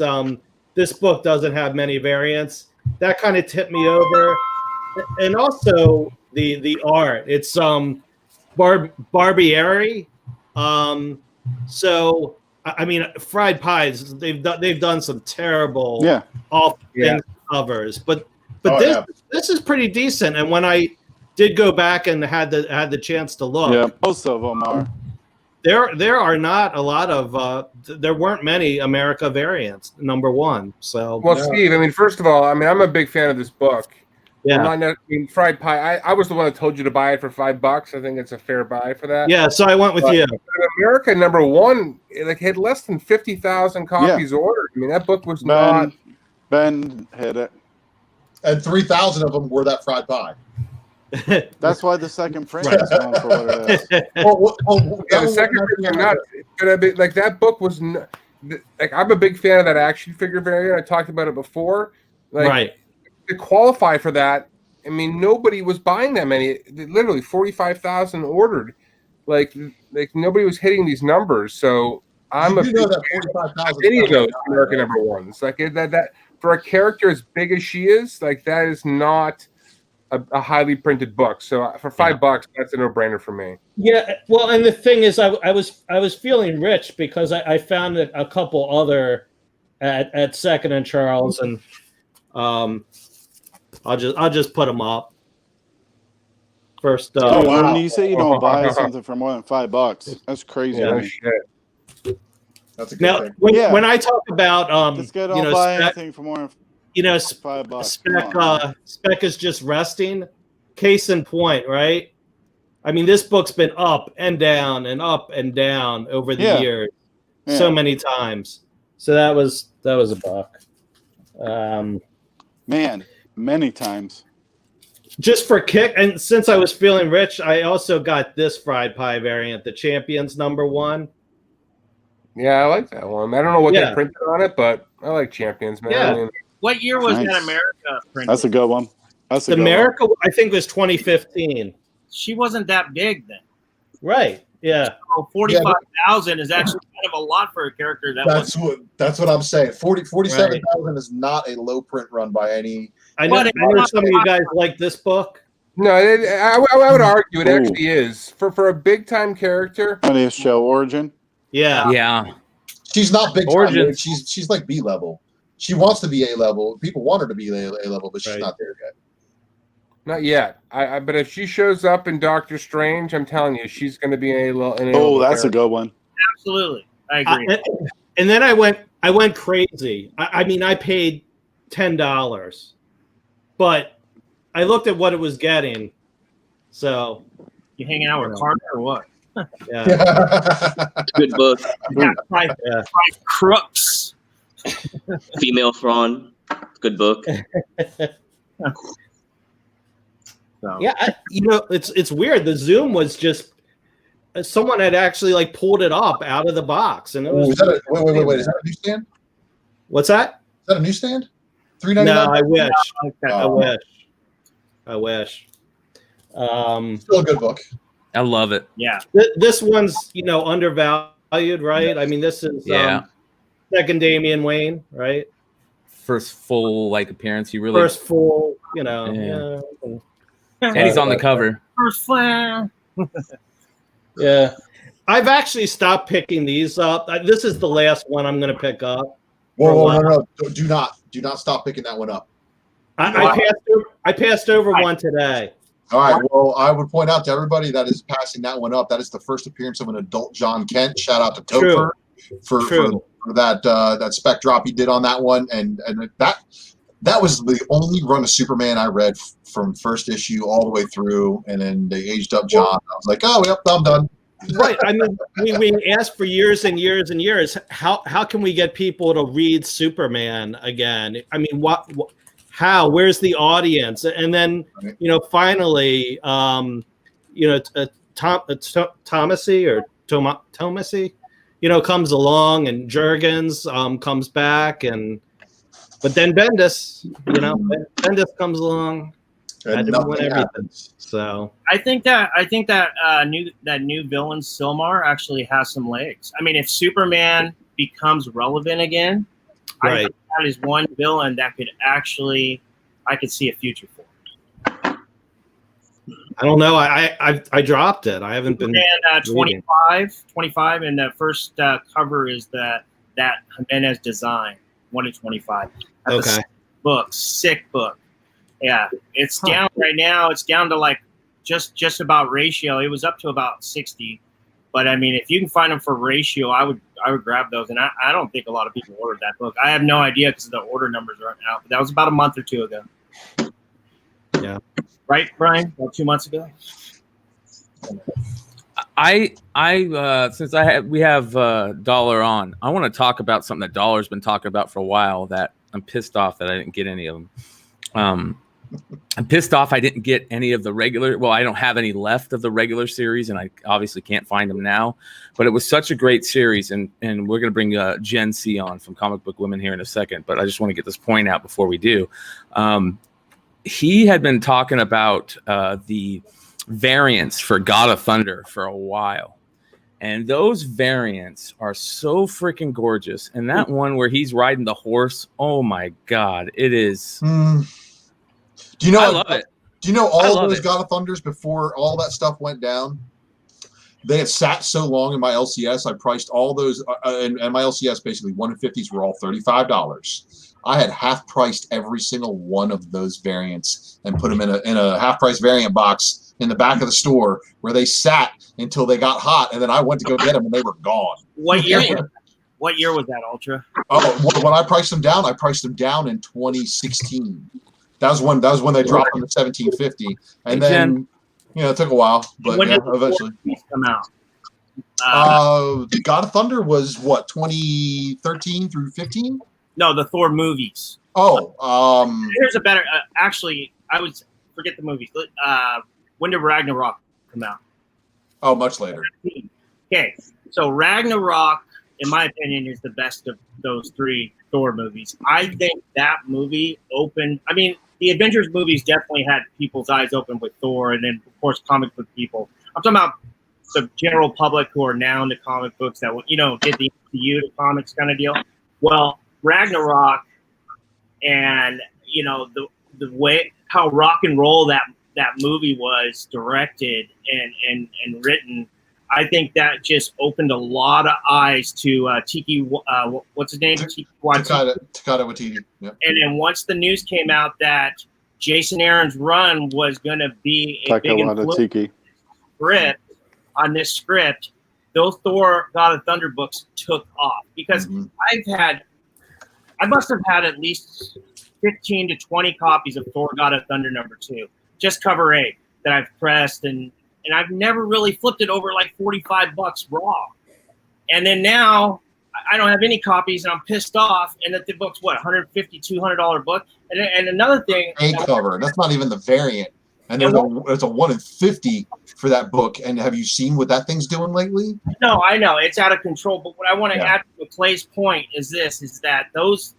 this book doesn't have many variants. That kind of tipped me over, and also the art. It's Barbieri. So. I mean, fried pies. They've done some terrible, awful things covers, but this is pretty decent. And when I did go back and had the chance to look, most of them are. There are not a lot of. There weren't many America variants. #1. So Steve. I mean, first of all, I'm a big fan of this book. Yeah. Fried pie. I was the one that told you to buy it for $5. I think it's a fair buy for that. Yeah, so I went with you. America #1, had less than 50,000 copies ordered. I mean, that book was not. Ben hit it, and 3,000 of them were that fried pie. That's why the second print is known for what it is. The second print are nuts. Like that book was. Like I'm a big fan of that action figure variant. I talked about it before. Right. To qualify for that, I mean, nobody was buying that many. Literally 45,000 ordered. Like nobody was hitting these numbers. So I'm a big fan of any of those American #1s. Like that for a character as big as she is, like that is not a highly printed book. So for $5, that's a no-brainer for me. Yeah, well, and the thing is, I was feeling rich because I found a couple other at Second and Charles, and I'll just put them up first. When you say you don't buy something for more than $5, that's crazy. Yeah, shit. That's a good now thing. when I talk about this guy don't buy anything for more than $5. Spec is just resting. Case in point, right? I mean, this book's been up and down and up and down over the years, so many times. So that was a buck. Man, many times. Just for kick, and since I was feeling rich, I also got this fried pie variant, the Champions #1. Yeah, I like that one. I don't know what they printed on it, but I like Champions, man. Yeah. I mean, What year was that America printed? That's a good one. That's a good America, one. I think, was 2015. She wasn't that big then. Right. Yeah. So 45,000 is actually kind of a lot for a character that That's what I'm saying. 47,000 is not a low print run by any. I know some of you guys like this book. No, I would argue it actually is for a big time character. Funny show Origin. Yeah. She's not big Origin. time. She's like B level. She wants to be A level. People want her to be A level, but she's not there yet. Not yet. But if she shows up in Doctor Strange, I'm telling you, she's going to be an A. Oh, that's a good one. Absolutely, I agree. And then I went crazy. I mean, I paid $10, but I looked at what it was getting. So you hanging out with Carter or what? Yeah. Good book. Five crooks. Female Thrawn. Good book. So. Yeah, it's weird. The Zoom was just someone had actually like pulled it up out of the box, and it was. Is that wait! Is that a newsstand? What's that? Is that a newsstand? $3.99. No, I wish. Oh. I wish. Still a good book. I love it. Yeah. This one's undervalued, right? I mean, this is second Damian Wayne, right? First full appearance. He really first full, and he's on the cover. First flare. Yeah. I've actually stopped picking these up. This is the last one I'm going to pick up. Whoa, no. Do not stop picking that one up. I passed over one today. All right. Well, I would point out to everybody that is passing that one up. That is the first appearance of an adult John Kent. Shout out to Topher for that spec drop he did on that one, and that was the only run of Superman I read from first issue all the way through, and then they aged up John. I was like, oh, yep, I'm done. Right. I mean, we asked for years and years and years. How can we get people to read Superman again? I mean, how? Where's the audience? And then, finally, Thomasy, comes along, and Jurgens comes back, but then Bendis, Bendis comes along, had to win everything. Happens. So I think that new villain Silmar actually has some legs. I mean, if Superman becomes relevant again, I think that is one villain that I could see a future for. I don't know. I dropped it. I haven't been. 25, and the first cover is that Jimenez design 1-25. Okay. Sick book. Yeah, it's down right now. It's down to just about ratio. It was up to about 60, but I mean, if you can find them for ratio, I would grab those. And I don't think a lot of people ordered that book. I have no idea because the order numbers aren't out. But that was about a month or two ago. Yeah. Right, Brian? About 2 months ago. Since we have Dollar on, I want to talk about something that Dollar's been talking about for a while that I'm pissed off that I didn't get any of them. I'm pissed off I didn't get any of the regular. Well, I don't have any left of the regular series, and I obviously can't find them now. But it was such a great series, and we're going to bring Jen C on from Comic Book Women here in a second. But I just want to get this point out before we do. He had been talking about the variants for God of Thunder for a while. And those variants are so freaking gorgeous. And that one where he's riding the horse, oh my God, it is. Do you know? I love it. Do you know all those God of Thunders before all that stuff went down? They had sat so long in my LCS. I priced all those, and my LCS basically 150s were all $35. I had half priced every single one of those variants and put them in a half price variant box in the back of the store where they sat until they got hot, and then I went to go get them and they were gone. What year was that, Ultra? Oh, when I priced them down in 2016. That was when they dropped them to 1750, and then it took a while, but when did eventually come out. God of Thunder was what 2013 through 15. No, the Thor movies. Oh, here's a better. Actually, I was forget the movies. When did Ragnarok come out? Oh, much later. Okay, so Ragnarok, in my opinion, is the best of those 3 Thor movies. I think that movie opened. I mean, the Avengers movies definitely had people's eyes open with Thor, and then of course comic book people. I'm talking about the general public who are now into comic books that did the MCU to comics kind of deal. Well, Ragnarok, and the way how rock and roll that movie was directed and written, I think that just opened a lot of eyes to Tiki. What's his name? Taika Waititi. Yep. And then once the news came out that Jason Aaron's run was going to be a big influence on this script, those Thor God of Thunder books took off because I must have had at least 15 to 20 copies of Thor God of Thunder #2, just cover A, that I've pressed and I've never really flipped it over like $45 raw. And then now I don't have any copies and I'm pissed off. And that the book's what, $150, $200 book. And another thing, A cover. That's not even the variant. And there's a 1 in 50 for that book. And have you seen what that thing's doing lately? No, I know it's out of control. But what I want to add to Clay's point is that those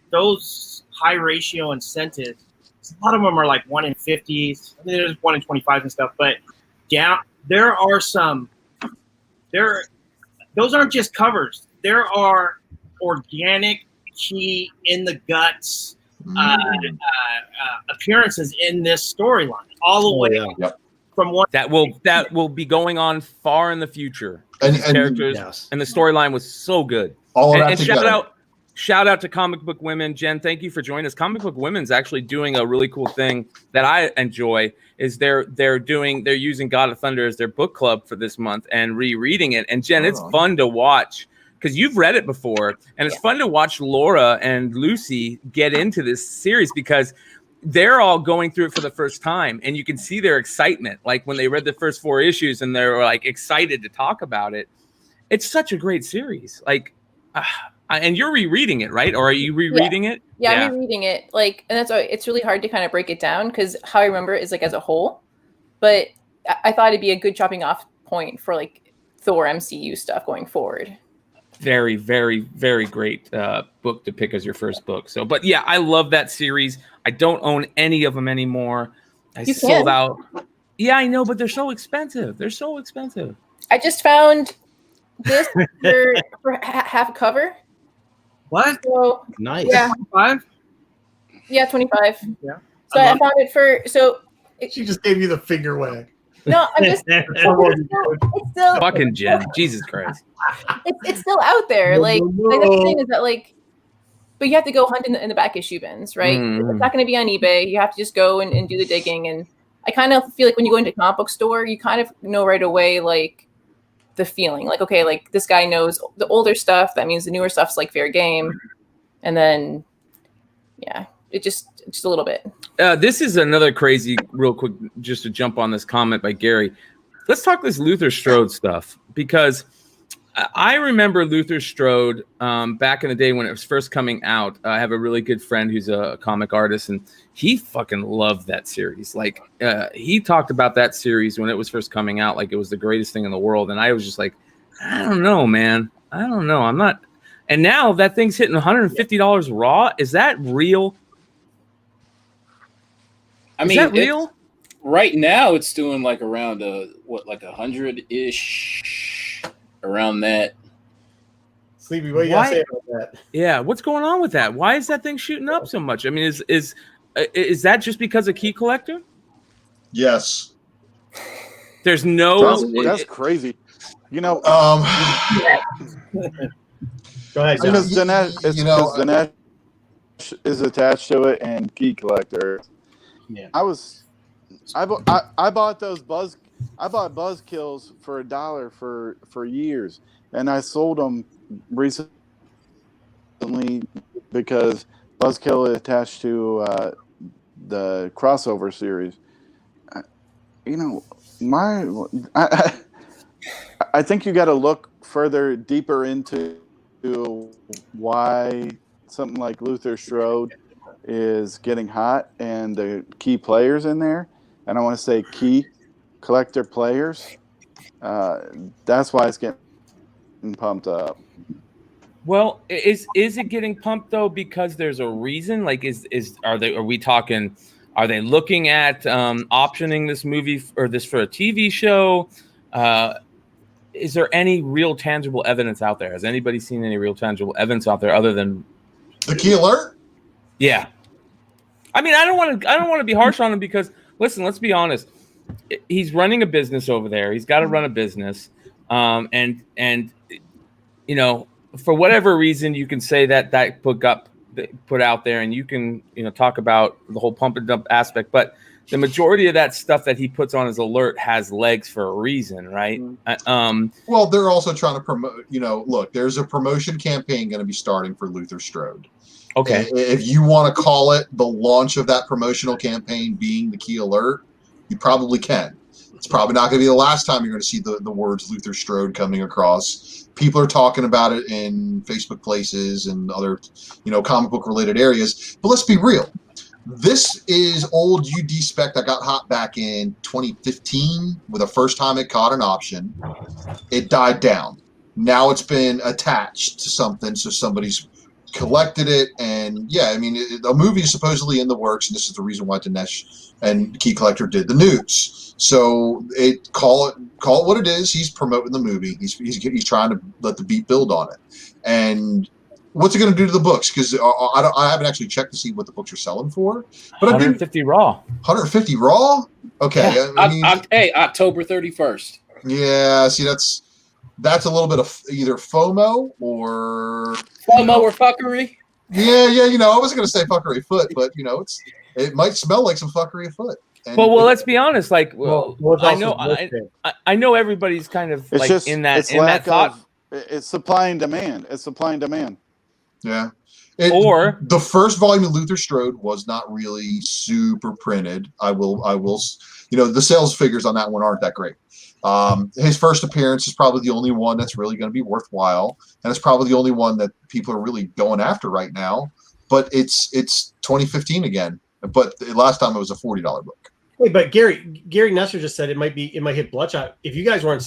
high ratio incentives, a lot of them are like 1 in 50s. I mean, there's 1 in 25 and stuff, but there are some. Those aren't just covers. There are organic, key in the guts appearances in this storyline, all the way from one that will be going on far in the future. And characters and the storyline was so good. And shout out to Comic Book Women. Jen, thank you for joining us. Comic Book Women's actually doing a really cool thing that I enjoy. Is they're using God of Thunder as their book club for this month and rereading it. And Jen, it's fun to watch because you've read it before, and it's fun to watch Laura and Lucy get into this series because they're all going through it for the first time, and you can see their excitement. Like when they read the first 4 issues and they're like excited to talk about it. It's such a great series. Like. And you're rereading it, right? Or are you rereading it? Yeah, I'm rereading it. Like, and that's why it's really hard to kind of break it down because how I remember it is like as a whole. But I thought it'd be a good chopping off point for like Thor MCU stuff going forward. Very, very, very great book to pick as your first book. So, but yeah, I love that series. I don't own any of them anymore. I sold out. Yeah, I know, but they're so expensive. I just found this for half a cover. What? So, nice. Yeah. 25? Yeah, 25. Yeah. So I found it for she just gave you the finger wag. No, I'm just it's still fucking Jen. Jesus Christ. It's still out there. Like the thing is that like, but you have to go hunt in the back issue bins, right? It's not going to be on eBay. You have to just go and do the digging. And I kind of feel like when you go into a comic book store, you kind of know right away like the feeling like, okay, like this guy knows the older stuff. That means the newer stuff's like fair game. And then, it just a little bit. This is another crazy, real quick, just to jump on this comment by Gary. Let's talk this Luther Strode stuff because I remember Luther Strode back in the day when it was first coming out. I have a really good friend who's a comic artist, and he fucking loved that series. Like he talked about that series when it was first coming out, like it was the greatest thing in the world. And I was just like, I don't know, man. I don't know. I'm not. And now that thing's hitting $150 raw. Is that real? I mean, is that real? Right now, it's doing like around like 100-ish, around that. Sleepy, what you gotta say about that? Yeah, what's going on with that? Why is that thing shooting up so much? I mean, is that just because of Key Collector? Yes. There's no. That's crazy. You know. Go ahead, John. Because Dinesh is attached to it, and Key Collector. Yeah. I bought those buzz kills for $1 for years, and I sold them recently because Buzzkill is attached to the crossover series. I think you got to look further deeper into why something like Luther Strode is getting hot and the key players in there. and I want to say key collector players. That's why it's getting pumped up. Well, is it getting pumped though because there's a reason? Like, are they looking at optioning this movie or this for a TV show? Is there any real tangible evidence out there? Has anybody seen any real tangible evidence out there other than the key alert? Yeah. I mean, I don't want to be harsh on him because listen, let's be honest. He's running a business over there. He's got to run a business. And you know, for whatever reason, you can say that book got put out there, and you can talk about the whole pump and dump aspect. But the majority of that stuff that he puts on his alert has legs for a reason, right? Well, they're also trying to promote. Look, there's a promotion campaign going to be starting for Luther Strode. Okay, if you want to call it the launch of that promotional campaign being the key alert, you probably can. It's probably not going to be the last time you're going to see the words Luther Strode coming across. People are talking about it in Facebook places and other, comic book related areas. But let's be real. This is old UD spec that got hot back in 2015 with the first time it caught an option. It died down. Now it's been attached to something, so somebody's collected it. And yeah, I mean, a movie is supposedly in the works, and this is the reason why Dinesh and Key Collector did the news. So call it what it is. He's promoting the movie. He's trying to let the beat build on it. And what's it going to do to the books? Because I haven't actually checked to see what the books are selling for. But 150 raw. 150 raw. Okay. Yeah. I mean, October 31st. Yeah. See, that's a little bit of either FOMO or fuckery. Yeah. I wasn't going to say fuckery afoot, but it might smell like some fuckery afoot. Well, let's be honest. Like, I know everybody's kind of it's like just, in that thought. It's supply and demand. It's supply and demand. Yeah. Or the first volume of Luther Strode was not really super printed. I will. The sales figures on that one aren't that great. His first appearance is probably the only one that's really going to be worthwhile, and it's probably the only one that people are really going after right now. But it's 2015 again. But last time it was a $40 book. Wait, but Gary Nesser just said it might hit Bloodshot. If you guys weren't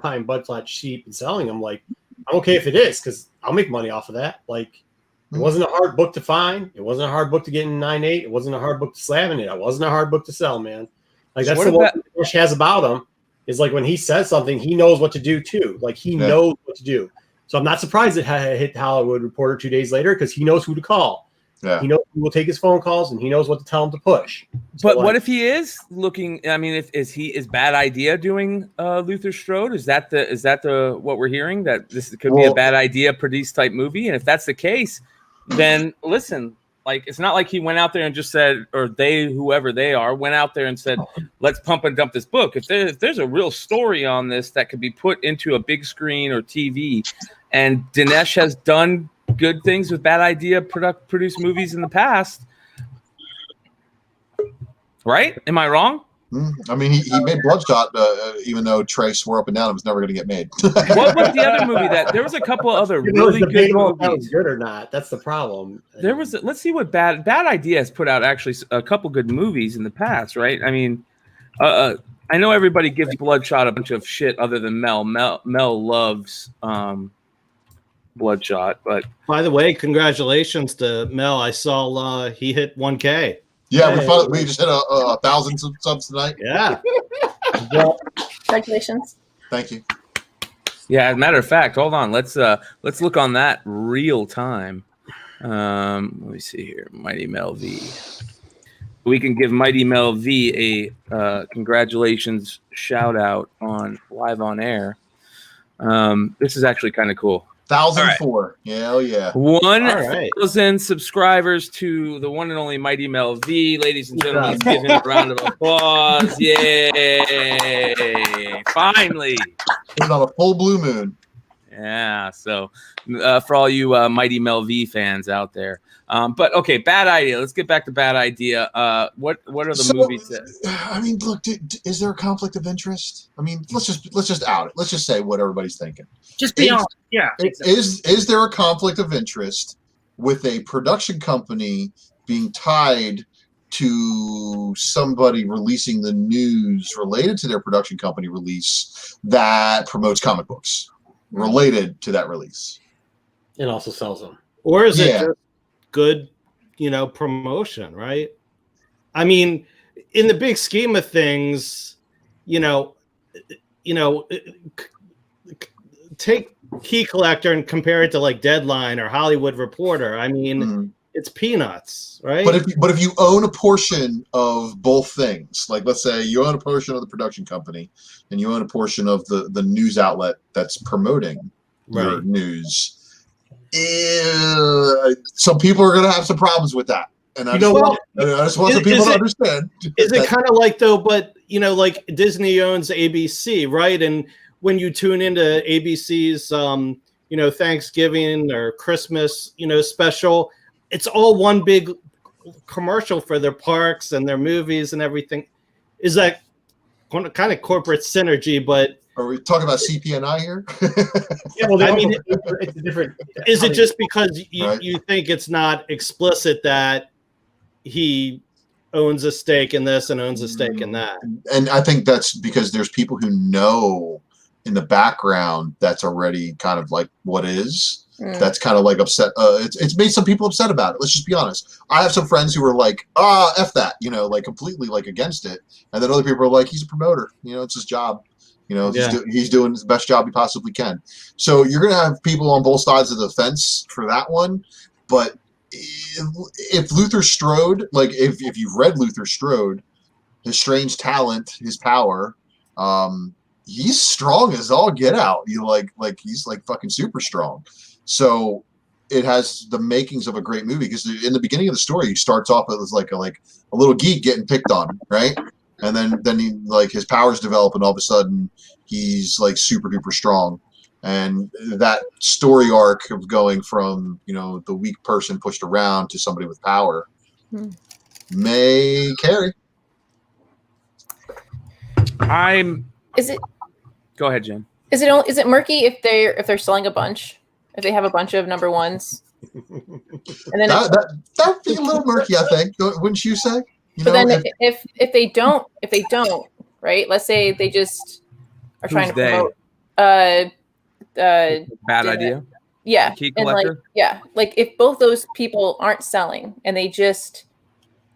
buying Bloodshot cheap and selling them, like, I'm okay if it is, because I'll make money off of that. Like, it wasn't a hard book to find. It wasn't a hard book to get in 9.8. It wasn't a hard book to slam in it. It wasn't a hard book to sell, man. Like, that's the one thing Bush has about him is, like, when he says something, he knows what to do too. Like, he knows what to do. So I'm not surprised it hit Hollywood Reporter 2 days later, because he knows who to call. Yeah. He knows who will take his phone calls, and he knows what to tell him to push. But what if he is looking? I mean, is Bad Idea doing Luther Strode? Is that the what we're hearing, that this could be a Bad Idea produced type movie? And if that's the case, then listen, like, it's not like he went out there and just said, or they, whoever they are, went out there and said, let's pump and dump this book. If there's a real story on this that could be put into a big screen or TV, and Dinesh has done good things with Bad Idea produced movies in the past, right? Am I wrong? I mean, he made Bloodshot, even though Trey swore up and down it was never going to get made. What was the other movie that there was a couple other really good movies? That was good or not? That's the problem. There was. Let's see what Bad Idea has put out actually a couple good movies in the past, right? I mean, I know everybody gives Bloodshot a bunch of shit other than Mel. Mel loves Bloodshot, but by the way, congratulations to Mel. I saw he hit 1K. Yeah, we just hit 1,000 subs tonight. Yeah. Congratulations. Thank you. Yeah, as a matter of fact, hold on. Let's look on that real time. Let me see here. Mighty Mel V. We can give Mighty Mel V a congratulations shout out on live on air. This is actually kind of cool. 1,004. Right. Hell yeah. 1,000 subscribers to the one and only Mighty Mel V. Ladies and gentlemen, let's give him a round of applause. Yay. Finally. He's on a full blue moon. Yeah. So for all you Mighty Mel V fans out there. But okay, Bad Idea. Let's get back to Bad Idea. What are the movies that? I mean, look, is there a conflict of interest? I mean, let's just out it. Let's just say what everybody's thinking. Just be honest. Yeah. Is there a conflict of interest with a production company being tied to somebody releasing the news related to their production company release that promotes comic books related to that release. And also sells them. Or is it just good, promotion, right? I mean, in the big scheme of things, take Key Collector and compare it to like Deadline or Hollywood Reporter. I mean, it's peanuts, right? But if you own a portion of both things, like let's say you own a portion of the production company and you own a portion of the news outlet that's promoting your news, some people are going to have some problems with that. And I just want some people to understand. Is it kind of like though, but like Disney owns ABC, right? And when you tune into ABC's, Thanksgiving or Christmas, special, it's all one big commercial for their parks and their movies and everything. Is that kind of corporate synergy? But are we talking about CP&I here? Yeah, well, I mean, it's a different. Is it just because you think it's not explicit that he owns a stake in this and owns a stake in that? And I think that's because there's people who know in the background that's already kind of like what is. That's kind of like upset. It's made some people upset about it. Let's just be honest. I have some friends who are like, F that, like completely like against it. And then other people are like, he's a promoter. It's his job. He's doing the best job he possibly can. So you're going to have people on both sides of the fence for that one. But if Luther Strode, like if you've read Luther Strode, his strange talent, his power, he's strong as all get out. He's like fucking super strong. So it has the makings of a great movie because in the beginning of the story, he starts off as like a little geek getting picked on, right? And then he like his powers develop, and all of a sudden he's like super duper strong. And that story arc of going from the weak person pushed around to somebody with power may carry. Go ahead, Jen. Is it murky if they're selling a bunch? If they have a bunch of number ones, and then that'd be a little murky, I think. Wouldn't you say? If they don't, right? Let's say they just are trying to promote. Bad idea. Yeah, Key and Collector. like if both those people aren't selling and they just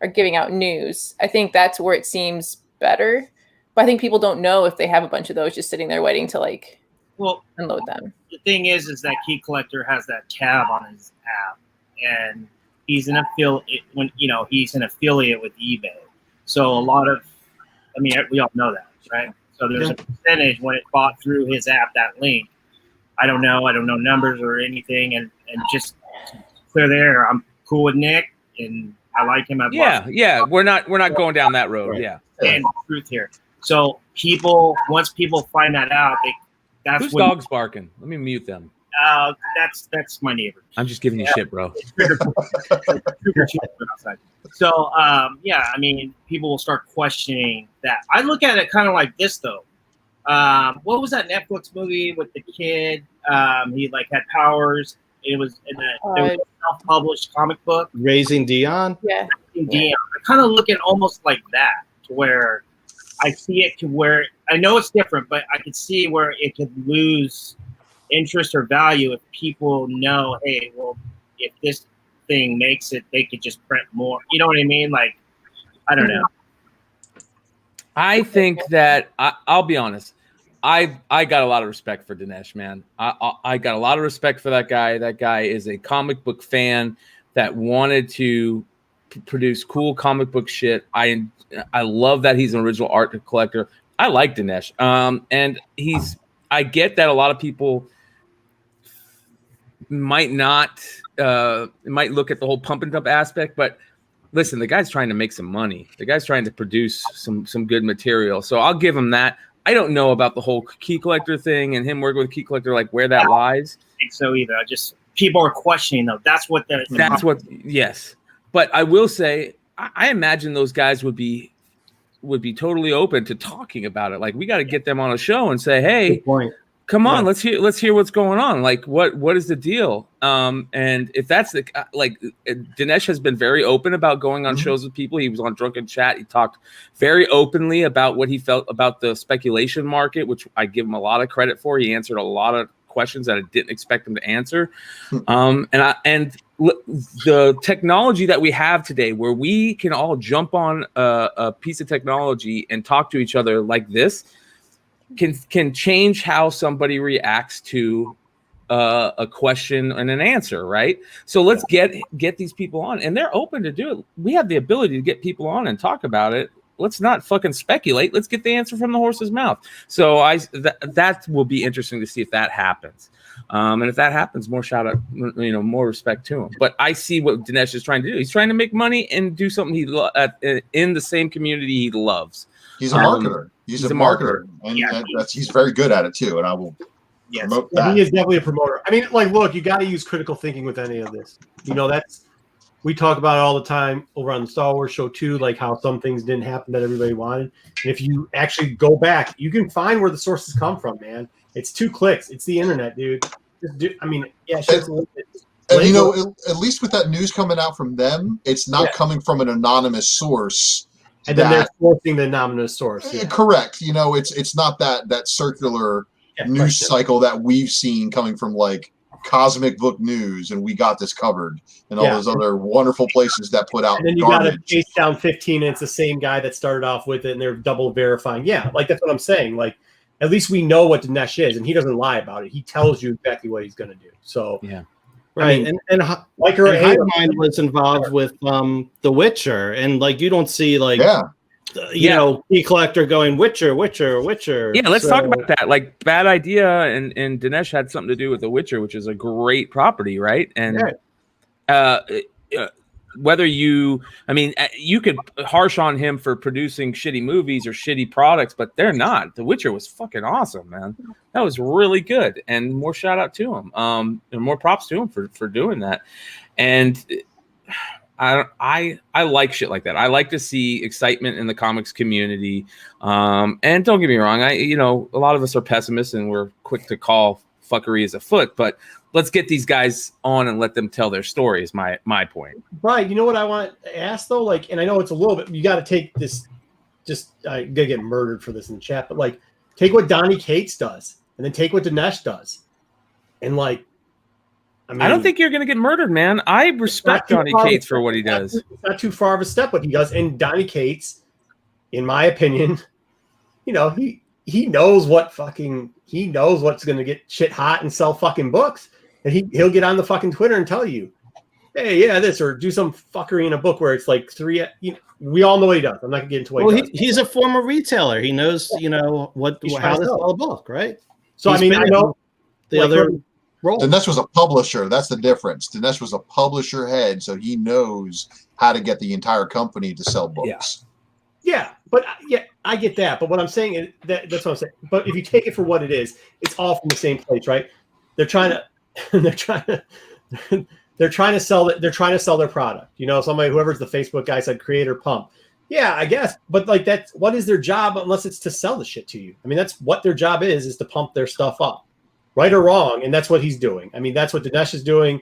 are giving out news, I think that's where it seems better. But I think people don't know if they have a bunch of those just sitting there waiting to unload them. The thing is that Key Collector has that tab on his app, and he's an affiliate with eBay. So a lot of, we all know that, right? So there's a percentage when it's bought through his app, that link. I don't know numbers or anything, and just clear the air. I'm cool with Nick, and I like him. We're not going down that road. Right. Yeah, and truth here. So once people find that out, whose dog's barking? Let me mute them. That's my neighbor. I'm just giving you shit, bro. So people will start questioning that. I look at it kind of like this though. What was that Netflix movie with the kid? He had powers. It was a self-published comic book. Raising Dion. Yeah. Dion. I kind of look at almost like that, to where I see it to where I know it's different, but I could see where it could lose interest or value if people know, hey, well, if this thing makes it, they could just print more. You know what I mean? I don't know. I think that I'll be honest. I got a lot of respect for Dinesh, man. I got a lot of respect for that guy. That guy is a comic book fan that wanted to produce cool comic book shit. I love that he's an original art collector. I like Dinesh. And I get that a lot of people might not might look at the whole pump and dump aspect, but listen, the guy's trying to make some money. The guy's trying to produce some good material. So I'll give him that. I don't know about the whole Key Collector thing and him working with Key Collector, where that lies. I don't think so either. People are questioning though. Yes. But I will say, I imagine those guys would be totally open to talking about it. We got to get them on a show and say, hey, come on, let's hear what's going on. Like, what is the deal? And if that's the Dinesh has been very open about going on shows with people. He was on Drunken Chat. He talked very openly about what he felt about the speculation market, which I give him a lot of credit for. He answered a lot of questions that I didn't expect him to answer. The technology that we have today, where we can all jump on a piece of technology and talk to each other like this, can change how somebody reacts to a question and an answer, right? So let's get these people on, and they're open to do it. We have the ability to get people on and talk about it. Let's not fucking speculate. Let's get the answer from the horse's mouth. So that will be interesting to see if that happens. And if that happens, more shout out, more respect to him. But I see what Dinesh is trying to do. He's trying to make money and do something in the same community he loves. He's a marketer. He's a marketer, and he's very good at it too. And I will promote that. He is definitely a promoter. I mean, like, look, you got to use critical thinking with any of this. We talk about it all the time over on the Star Wars show too, like how some things didn't happen that everybody wanted. And if you actually go back, you can find where the sources come from, man. It's 2 clicks. It's the internet, dude. At least with that news coming out from them, it's not coming from an anonymous source. And then they're forcing the anonymous source. Yeah. Correct. It's not that circular news cycle that we've seen coming from like Cosmic Book News and We Got This Covered and all those other wonderful places that put out. And then you got to chase down 15, and it's the same guy that started off with it, and they're double verifying. Yeah, like that's what I'm saying. Like, at least we know what Dinesh is, and he doesn't lie about it. He tells you exactly what he's going to do. So right. Highmind was involved with The Witcher, and like you don't see like key collector going Witcher. Yeah, let's talk about that. Like, Bad Idea and Dinesh had something to do with The Witcher, which is a great property, right? And whether you could harsh on him for producing shitty movies or shitty products, but they're not. The Witcher was fucking awesome, man. That was really good, and more shout out to him. And more props to him for doing that. And I like shit like that. I like to see excitement in the comics community. And don't get me wrong, a lot of us are pessimists and we're quick to call fuckery is afoot, but let's get these guys on and let them tell their story is my point. Right. You know what I want to ask though? Like, and I know it's a little bit, you got to take this, I gotta get murdered for this in the chat, but like, take what Donnie Cates does and then take what Dinesh does. And like, I don't think you're going to get murdered, man. I respect Donnie Cates for what he does. It's not too far of a step what he does. And Donnie Cates, in my opinion, he knows what's going to get shit hot and sell fucking books. And he'll get on the fucking Twitter and tell you, hey, this, or do some fuckery in a book where it's like 3. We all know what he does. I'm not gonna get into what he does. He's a former retailer. He knows, how to sell a book, right? So I know the other role. Dinesh was a publisher. That's the difference. Dinesh was a publisher head, so he knows how to get the entire company to sell books. Yeah, but I get that. But what I'm saying is that's what I'm saying. But if you take it for what it is, it's all from the same place, right? They're trying to sell their product. Whoever's the Facebook guy said creator pump. Yeah, I guess. But like that's what is their job unless it's to sell the shit to you? I mean, that's what their job is to pump their stuff up. Right or wrong, and that's what he's doing. I mean, that's what Dinesh is doing,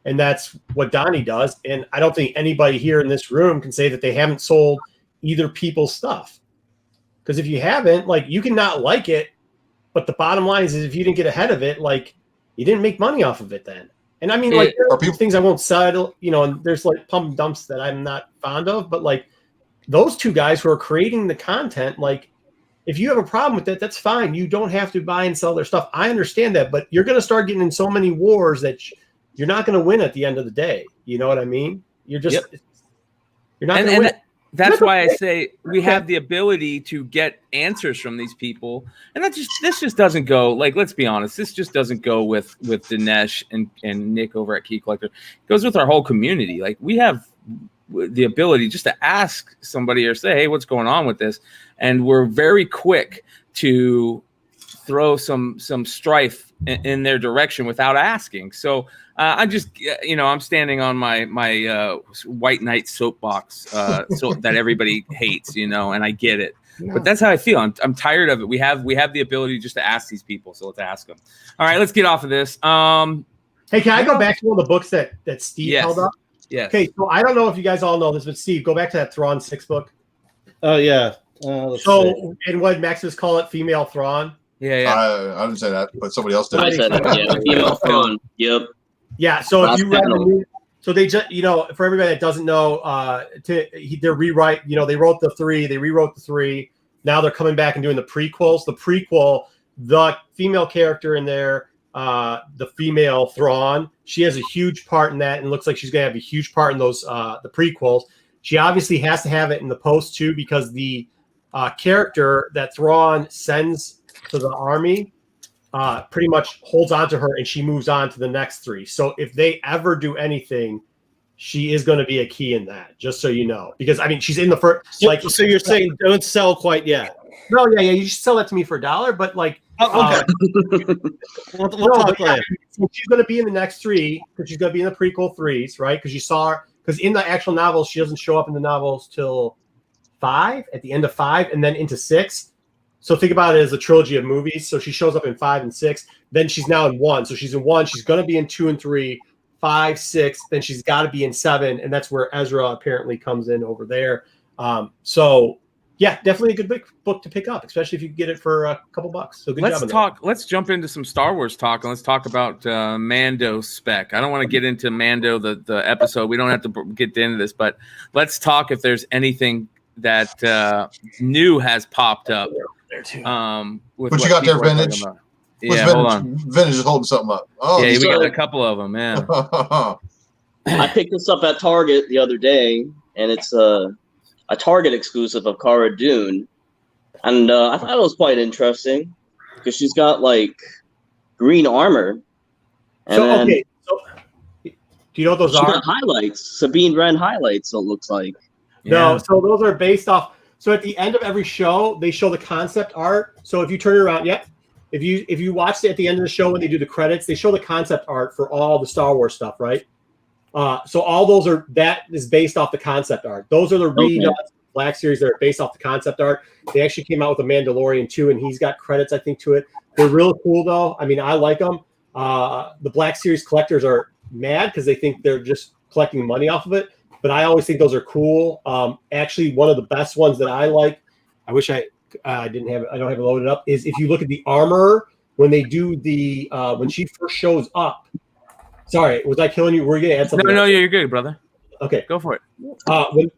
and that's what Donnie does. And I don't think anybody here in this room can say that they haven't sold either people's stuff. Because if you haven't, like, you can not like it, but the bottom line is if you didn't get ahead of it, like, you didn't make money off of it then. And I mean, like, there are things I won't sell, and there's like pump and dumps that I'm not fond of, but like those two guys who are creating the content, like, if you have a problem with that, that's fine. You don't have to buy and sell their stuff. I understand that, but you're going to start getting in so many wars that you're not going to win at the end of the day. You know what I mean? You're just you're not going to win. That's why I say we have the ability to get answers from these people, and this just doesn't go. Like, let's be honest, this just doesn't go with Dinesh and Nick over at Key Collector. It goes with our whole community. Like, we have the ability just to ask somebody or say, hey, what's going on with this? And we're very quick to throw some strife in their direction without asking. So I'm just, I'm standing on my white knight soapbox so that everybody hates, and I get it. But that's how I feel. I'm tired of it. We have the ability just to ask these people, so let's ask them. All right, let's get off of this. Hey, can I go back to one of the books that Steve held up? Yes. Okay, so I don't know if you guys all know this, but Steve, go back to that Thrawn 6 book. Oh yeah. And what Maximus call it, female Thrawn. Yeah. I didn't say that, but somebody else did. I said that. Yeah, female Thrawn. Yep. Yeah. So Last if you read panel. so they just for everybody that doesn't know, they're rewrite. They wrote the 3, they rewrote the 3. Now they're coming back and doing the prequels. The prequel, the female character in there, the female Thrawn, she has a huge part in that, and looks like she's gonna have a huge part in those the prequels. She obviously has to have it in the post too, because the character that Thrawn sends to the army pretty much holds on to her, and she moves on to the next 3. So if they ever do anything, she is going to be a key in that, just so you know. Because I mean, she's in the first. So you're saying don't sell quite yet? No, yeah, you should sell that to me for $1, but like, okay. we'll talk later. So she's going to be in the next 3 because she's going to be in the prequel 3s, right? Because you saw her. Because in the actual novels, she doesn't show up in the novels till 5, at the end of 5, and then into 6. So think about it as a trilogy of movies. So she shows up in 5 and 6. Then she's now in 1. So she's in 1. She's going to be in 2 and 3, 5, 6. Then she's got to be in 7, and that's where Ezra apparently comes in over there. So yeah, definitely a good book to pick up, especially if you get it for a couple bucks. So good job. Let's jump into some Star Wars talk, and let's talk about Mando spec. I don't want to get into Mando the episode. We don't have to get into this, but let's talk if there's anything that new has popped up. What you got there, Vintage? Yeah, hold on. Vintage is holding something up. Oh, yeah, we got a couple of them. Yeah. I picked this up at Target the other day, and it's a Target exclusive of Cara Dune, and I thought it was quite interesting because she's got like green armor. And so do you know what those are? Got highlights, Sabine Wren highlights. So it looks like. No, so those are based off. So at the end of every show, they show the concept art. So if you turn it around, if you watched it at the end of the show when they do the credits, they show the concept art for all the Star Wars stuff, right? So all those that is based off the concept art. Those are the Black Series that are based off the concept art. They actually came out with a Mandalorian too, and he's got credits, I think, to it. They're real cool though. I mean, I like them. The Black Series collectors are mad because they think they're just collecting money off of it. But I always think those are cool. Actually, one of the best ones that I like, I wish I don't have it loaded up, is if you look at the armor when they do the when she first shows up. Sorry, was I killing you? Were you gonna add something? No, you're good, brother. Okay, go for it.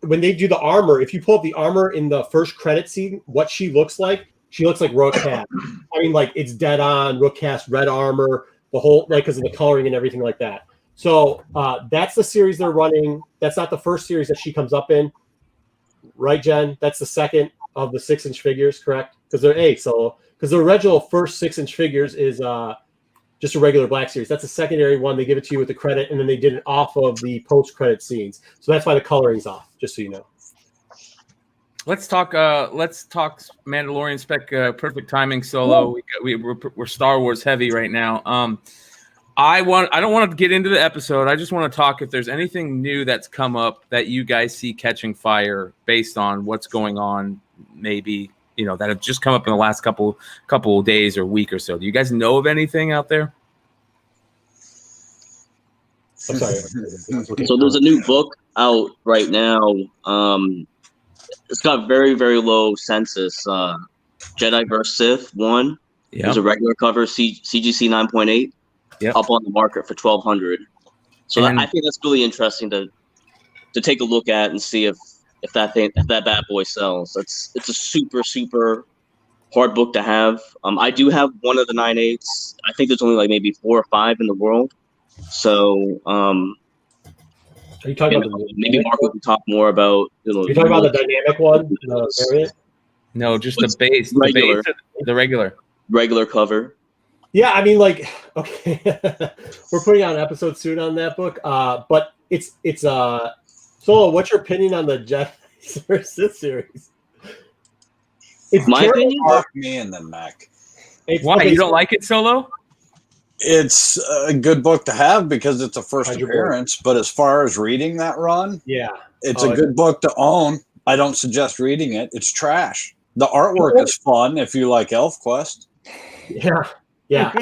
When they do the armor, if you pull up the armor in the first credit scene, what she looks like Rook Cast. I mean, like it's dead on Rook Cast, red armor, the whole because of the coloring and everything like that. So that's the series they're running. That's not the first series that she comes up in, right, Jen? That's the second of the 6-inch figures, correct? Because the original first 6-inch figures is just a regular Black Series. That's a secondary one. They give it to you with the credit, and then they did it off of the post-credit scenes. So that's why the coloring's off, just so you know. Let's talk Mandalorian spec. Perfect timing solo. We're Star Wars heavy right now. I don't want to get into the episode. I just want to talk if there's anything new that's come up that you guys see catching fire based on what's going on, maybe, that have just come up in the last couple of days or week or so. Do you guys know of anything out there? I'm sorry. So there's a new book out right now. It's got very, very low census. Jedi vs. Sith 1. Yeah. There's a regular cover, CGC 9.8. Yep. Up on the market for $1,200. So I think that's really interesting to take a look at and see if that bad boy sells. It's a super, super hard book to have. I do have one of the 9.8s. I think there's only like maybe 4 or 5 in the world. So are you talking about maybe Marco can talk more about You're talking about the dynamic one? No, just the base. Regular. The regular cover. Yeah, I mean, like, okay, we're putting out an episode soon on that book, but it's Solo, what's your opinion on the Jedi vs. Sith series? It's my opinion. Me and then Mac. Why you don't like it, Solo? It's a good book to have because it's a first appearance, but as far as reading that run, yeah, it's a good book to own. I don't suggest reading it. It's trash. The artwork is fun if you like ElfQuest. Yeah.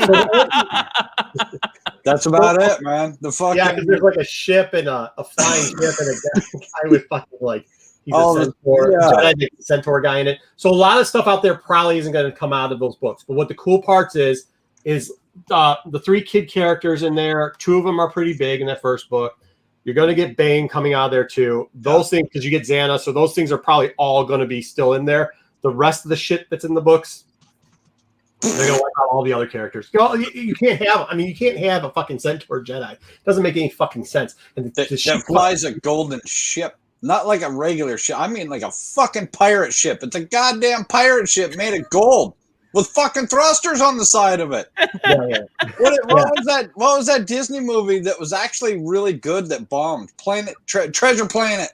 That's about it, man. The fucking because there's like a ship and a flying ship and a guy with fucking like he's a centaur, Jedi centaur guy in it. So a lot of stuff out there probably isn't going to come out of those books. But what the cool parts is the 3 kid characters in there. 2 of them are pretty big in that first book. You're going to get Bane coming out of there too. Those things, because you get Xana, so those things are probably all going to be still in there. The rest of the shit that's in the books, they're gonna wipe out all the other characters. You can't have. I mean, you can't have a fucking centaur Jedi. It doesn't make any fucking sense. And that flies a golden ship, not like a regular ship. I mean, like a fucking pirate ship. It's a goddamn pirate ship made of gold with fucking thrusters on the side of it. What was that? What was that Disney movie that was actually really good that bombed? Treasure Planet.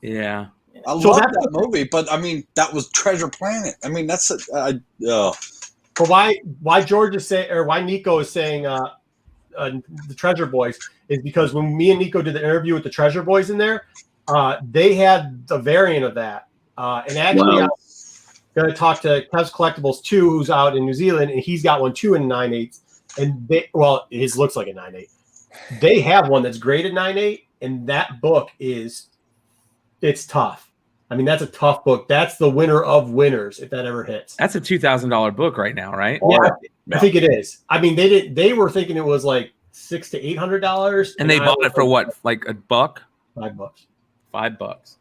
Yeah. I love that movie, but I mean, that was Treasure Planet. I mean, that's But why George is saying, or why Nico is saying the Treasure Boys is because when me and Nico did the interview with the Treasure Boys in there, they had a variant of that. And actually, I'm going to talk to Kev's Collectibles 2, who's out in New Zealand, and he's got one too in 9/8. And his looks like a 9/8. They have one that's graded 9/8, and that book it's tough. I mean, that's a tough book. That's the winner of winners if that ever hits. That's a $2,000 book right now, right? Yeah, I think it is. I mean, they were thinking it was like $600 to $800, and they bought it for what, like $1? $5. $5.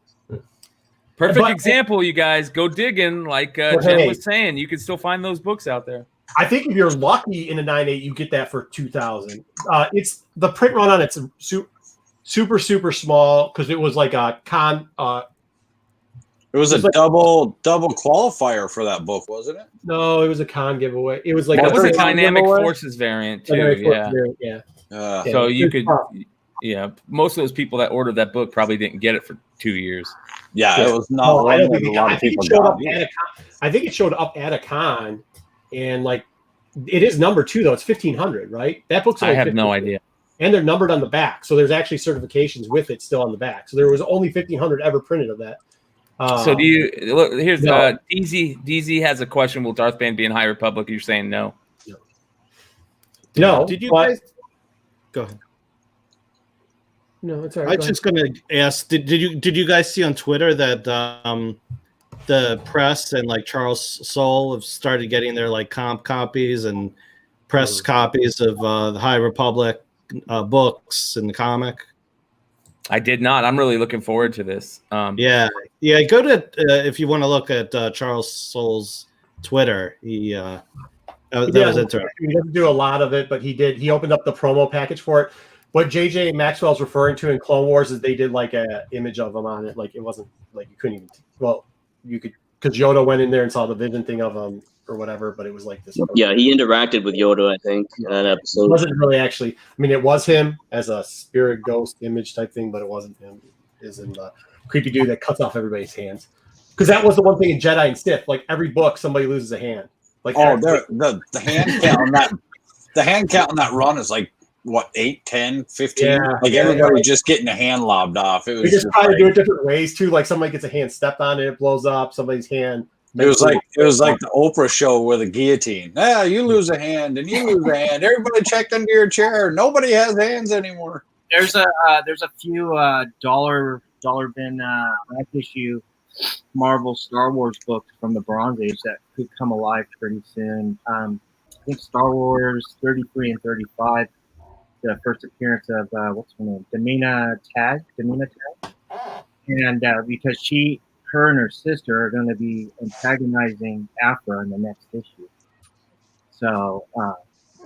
Perfect example, you guys. Go digging, like Jen was saying. You can still find those books out there. I think if you're lucky in a 9/8, you get that for $2,000. It's the print run on it's super small because it was like a con. It was a double qualifier for that book, wasn't it? No, it was a con giveaway. It was like it was a Dynamic Forces variant too. So you could, most of those people that ordered that book probably didn't get it for 2 years. Yeah, it was not. I think it showed up at a con, and like it is number 2 though. It's 1,500, right? That book's. I have no idea. And they're numbered on the back, so there's actually certifications with it still on the back. So there was only 1,500 ever printed of that. So do you look? Here's DZ has a question. Will Darth Bane be in High Republic? You're saying no. No. Did you guys go ahead? No, it's all right. I was just going to ask. Did you guys see on Twitter that the press and like Charles Soule have started getting their like comp copies and press copies of the High Republic books in the comic? I did not. I'm really looking forward to this. Yeah. Go to if you want to look at Charles Soule's Twitter. That was interesting. He doesn't do a lot of it, but he opened up the promo package for it. What JJ Maxwell's referring to in Clone Wars is they did like an image of him on it. Like it wasn't like you couldn't even. You could because Yoda went in there and saw the vision thing of him or whatever, but it was like this. Yeah, he interacted with Yoda, I think, in that episode. It wasn't really actually. I mean, it was him as a spirit ghost image type thing, but it wasn't him. It is in the creepy dude that cuts off everybody's hands. Because that was the one thing in Jedi and Sith. Like every book, somebody loses a hand. Like the hand count on that. The hand count on that run is like what 8, 10, 15. Yeah, like everybody just getting a hand lobbed off. It was we just try to do it different ways too. Like somebody gets a hand stepped on and it blows up. Somebody's hand. It was like the Oprah show with a guillotine. Yeah, you lose a hand and you lose a hand. Everybody checked under your chair. Nobody has hands anymore. There's a few dollar bin back issue Marvel Star Wars books from the Bronze Age that could come alive pretty soon. I think Star Wars 33 and 35, the first appearance of what's her name, Demina Tag, and because her and her sister are going to be antagonizing Afra in the next issue. So,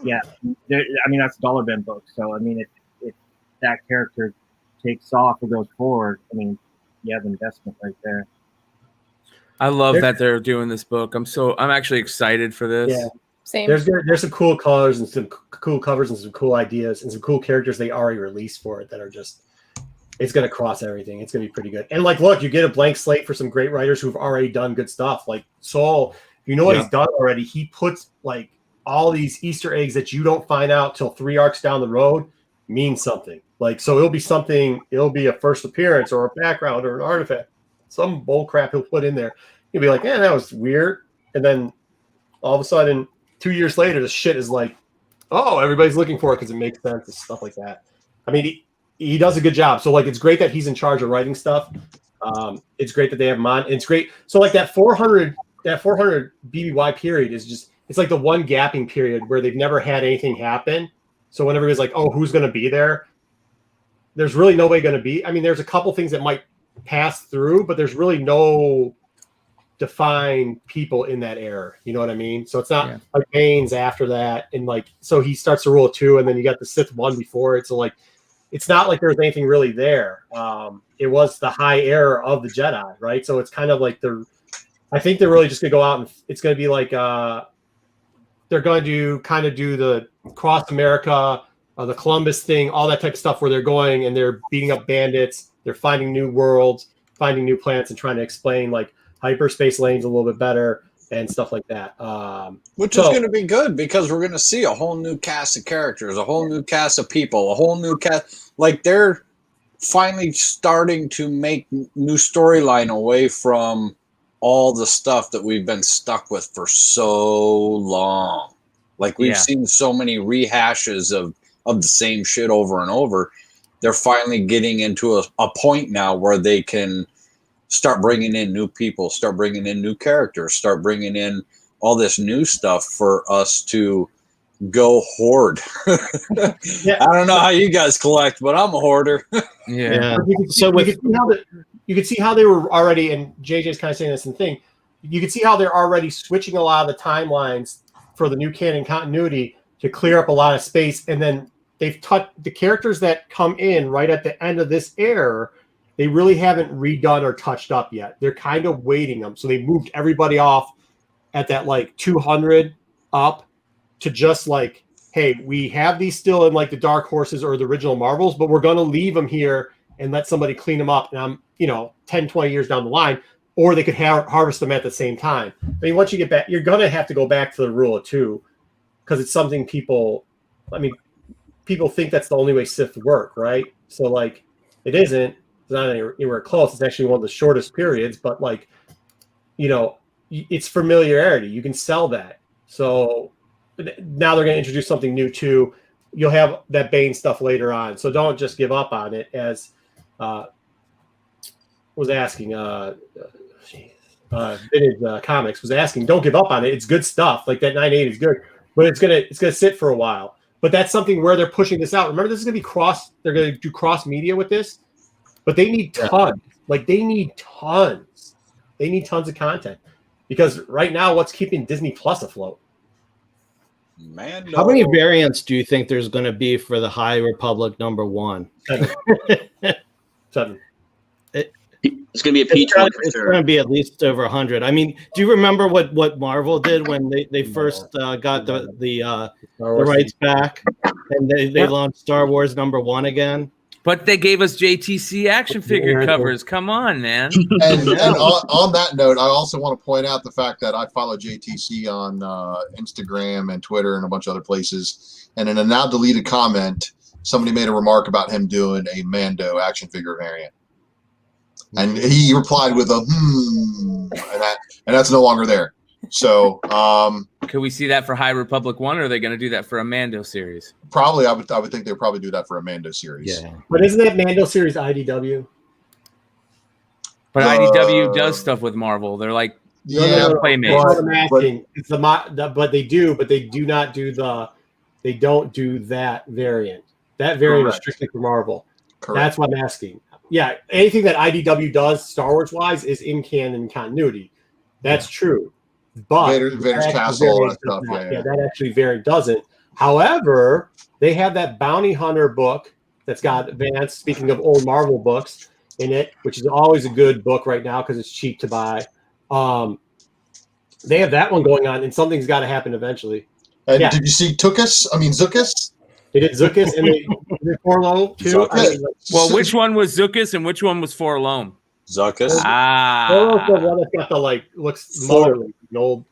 that's a dollar bin book. So, I mean, if that character takes off or goes forward, I mean, you have investment right there. I love that they're doing this book. I'm actually excited for this. Yeah. Same. There's some cool colors and some cool covers and some cool ideas and some cool characters they already released for it that are just, it's going to cross everything. It's going to be pretty good. And like, look, you get a blank slate for some great writers who've already done good stuff. Like Saul, you know what he's done already. He puts like all these Easter eggs that you don't find out till 3 arcs down the road means something. Like, so it'll be a first appearance or a background or an artifact, some bull crap he'll put in there. you'll be like, "Yeah, that was weird," and then all of a sudden, 2 years later, the shit is like, "Oh, everybody's looking for it because it makes sense," and stuff like that. I mean, he does a good job. So like, it's great that he's in charge of writing stuff. It's great that they have him on. It's great. So like that 400 BBY period is just, it's like the one gapping period where they've never had anything happen. So when everybody's like, oh, who's going to be there? There's really nobody going to be. I mean, there's a couple things that might pass through, but there's really no defined people in that era. You know what I mean? So it's not like Bane's after that. And like, so he starts to rule 2 and then you got the Sith 1 before it. So like, it's not like there's anything really there. It was the high era of the Jedi, right? So it's kind of like I think they're really just going to go out and it's going to be like, they're going to kind of do the cross America, the Columbus thing, all that type of stuff where they're going and they're beating up bandits. They're finding new worlds, finding new planets, and trying to explain like hyperspace lanes a little bit better and stuff like that. Which is going to be good because we're going to see a whole new cast of characters, a whole new cast of people, a whole new cast. Like they're finally starting to make new storyline away from all the stuff that we've been stuck with for so long. Like we've seen so many rehashes of the same shit over and over. They're finally getting into a point now where they can start bringing in new people, start bringing in new characters, start bringing in all this new stuff for us to go hoard. I don't know how you guys collect, but I'm a hoarder. So you can see how they were already, and JJ's kind of saying this thing. You can see how they're already switching a lot of the timelines for the new canon continuity to clear up a lot of space, and then they've touched the characters that come in right at the end of this era. They really haven't redone or touched up yet. They're kind of waiting them. So they moved everybody off at that like 200 up to just like, hey, we have these still in like the Dark Horses or the original Marvels, but we're going to leave them here and let somebody clean them up. And I'm, 10, 20 years down the line, or they could harvest them at the same time. I mean, once you get back, you're going to have to go back to the rule of 2 because it's something people think that's the only way Sith work, right? So like, it isn't. It's not anywhere close. It's actually one of the shortest periods, but like, it's familiarity. You can sell that. So now they're going to introduce something new too. You'll have that Bane stuff later on. So don't just give up on it. As was asking, Vintage Comics was asking, don't give up on it. It's good stuff. Like that 9.8 is good, but it's gonna sit for a while. But that's something where they're pushing this out. Remember, this is gonna be they're gonna do cross media with this. But they need tons. Like they need tons. They need tons of content because right now, what's keeping Disney Plus afloat? Man, how many variants do you think there's going to be for the High Republic #1? 7. It's going to be a peach one for It's sure. going to be at least over 100. I mean, do you remember what Marvel did when they first got the rights back and they launched Star Wars #1 again? But they gave us JTC action figure covers. Come on, man. And on that note, I also want to point out the fact that I follow JTC on Instagram and Twitter and a bunch of other places. And in a now deleted comment, somebody made a remark about him doing a Mando action figure variant. And he replied with a and that's no longer there. So could we see that for High Republic 1, or are they going to do that for a Mando series? Probably, I would think they'll probably do that for a Mando series. Yeah, but isn't that Mando series IDW? But IDW does stuff with Marvel. They're like Playmates. But they do not do they don't do that variant. That variant is strictly for Marvel. Correct. That's what I'm asking. Yeah, anything that IDW does Star Wars wise is in canon continuity. That's true. But Vader's Castle and stuff. That actually variant doesn't. However, they have that Bounty Hunter book that's got Vance, speaking of old Marvel books, in it, which is always a good book right now because it's cheap to buy. They have that one going on, and something's got to happen eventually. And did you see Zuckus? They did Zuckus and they Forlone too. Well, which one was Zuckus and which one was Forlone? Zuckus. Forlone's the one that's got the looks motorly. Old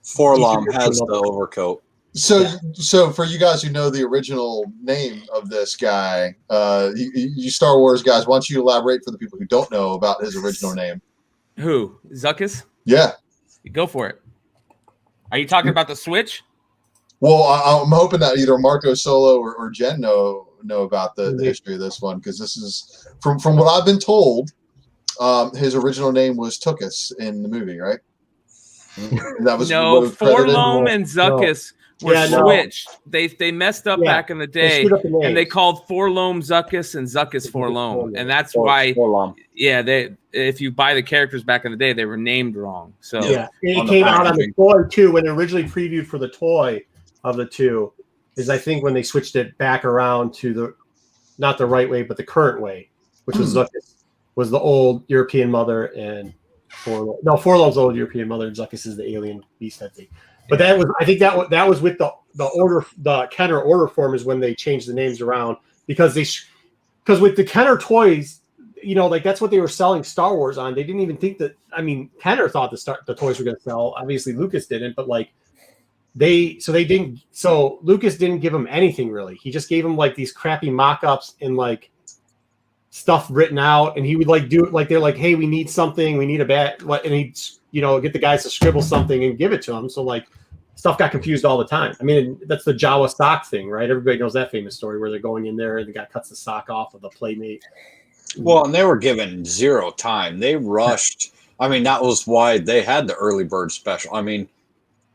Forlom has the overcoat. So for you guys who know the original name of this guy, you Star Wars guys, why don't you elaborate for the people who don't know about his original name? Who? Zuckus? Yeah. Go for it. Are you talking about the Switch? Well, I'm hoping that either Marco Solo or Jen know about the history of this one, because this is from what I've been told. His original name was Tookus in the movie, right? That was Forlom and Zuckus were switched. They messed up back in the day, and they called Forlom Zuckus and Zuckus Forlom, and that's why. Yeah, if you buy the characters back in the day, they were named wrong. So it came out on the toy too when it originally previewed for the toy of the two. Is I think when they switched it back around to the not the right way, but the current way, which was Zuckus was the old European mother and Forlom's the old European mother and Zuckus is the alien beast, I think. But that was, I think that was with the Kenner order form is when they changed the names around because with the Kenner toys, like that's what they were selling Star Wars on. They didn't even think that. I mean, Kenner thought the toys were going to sell. Obviously, Lucas didn't, but like So Lucas didn't give him anything really. He just gave him like these crappy mock-ups and like stuff written out, and he would like do it like they're like, hey, we need something, we need a bat, and he'd get the guys to scribble something and give it to him. So like stuff got confused all the time. I mean, that's the Jawa sock thing, right? Everybody knows that famous story where they're going in there and the guy cuts the sock off of the playmate. Well, and they were given zero time. They rushed. I mean, that was why they had the early bird special. I mean,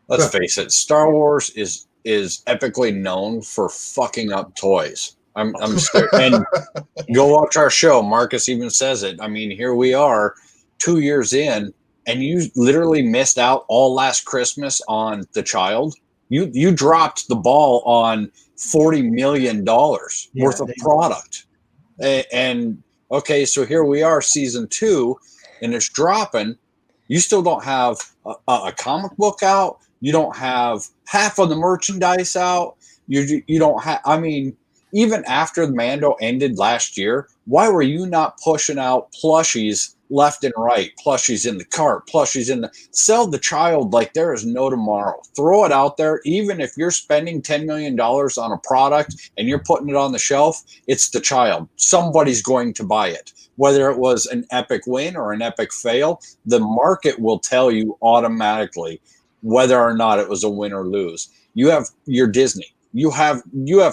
let's face it, Star Wars is epically known for fucking up toys. I'm scared. And go watch our show. Marcus even says it. I mean, here we are 2 years in, and you literally missed out all last Christmas on The Child. You dropped the ball on $40 million worth of product. And okay, so here we are, season 2, and it's dropping. You still don't have a comic book out. You don't have half of the merchandise out. You don't have. I mean, even after the Mando ended last year, why were you not pushing out plushies left and right? Plushies in the cart, plushies in the sell The Child like there is no tomorrow. Throw it out there. Even if you're spending $10 million on a product and you're putting it on the shelf, it's The Child. Somebody's going to buy it. Whether it was an epic win or an epic fail, the market will tell you automatically whether or not it was a win or lose. You have your Disney. You have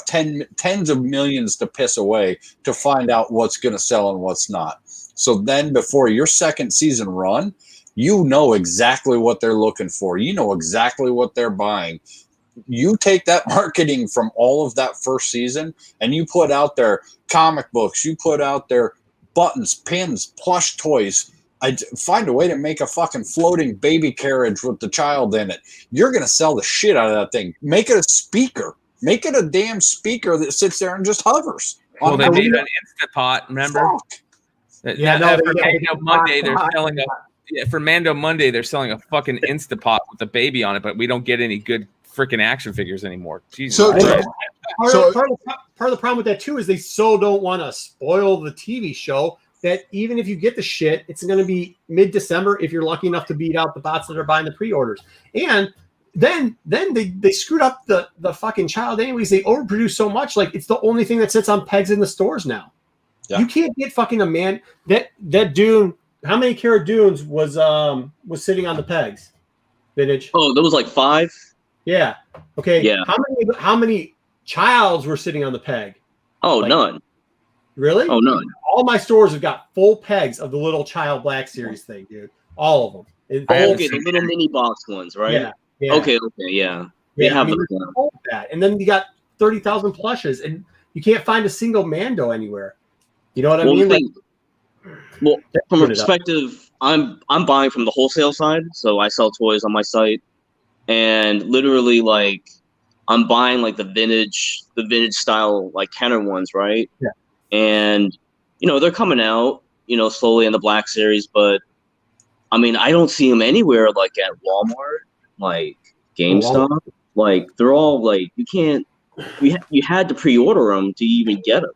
tens of millions to piss away to find out what's going to sell and what's not. So then before your second season run, you know exactly what they're looking for. You know exactly what they're buying. You take that marketing from all of that first season and you put out their comic books, you put out their buttons, pins, plush toys. I'd find a way to make a fucking floating baby carriage with The Child in it. You're going to sell the shit out of that thing. Make it a speaker. Make it a damn speaker that sits there and just hovers. Well, they made an Instapot, remember? For Mando Monday, they're selling for Mando Monday, they're selling a fucking Instapot with a baby on it, but we don't get any good freaking action figures anymore. Jesus. Part of the problem with that too is they so don't want to spoil the TV show that even if you get the shit, it's going to be mid-December if you're lucky enough to beat out the bots that are buying the pre-orders. And then they screwed up the fucking Child anyways. They overproduce so much, like it's the only thing that sits on pegs in the stores now. Yeah. You can't get fucking a man that Dune. How many Cara Dunes was sitting on the pegs? Vintage. Oh, there was like 5. Yeah. Okay. Yeah. How many Childs were sitting on the peg? Oh, none. Really? Oh, none. All my stores have got full pegs of the little Child Black Series thing, dude. All of them. Okay, the little mini box ones, right? Yeah. Okay, yeah. They have that. And then you got 30,000 plushes, and you can't find a single Mando anywhere. You know what I mean? From a perspective, I'm buying from the wholesale side, so I sell toys on my site, and literally like I'm buying like the vintage style like Kenner ones, right? Yeah. And they're coming out, slowly in the Black Series, but I mean I don't see them anywhere like at Walmart, like GameStop, like they're all like you had to pre-order them to even get them.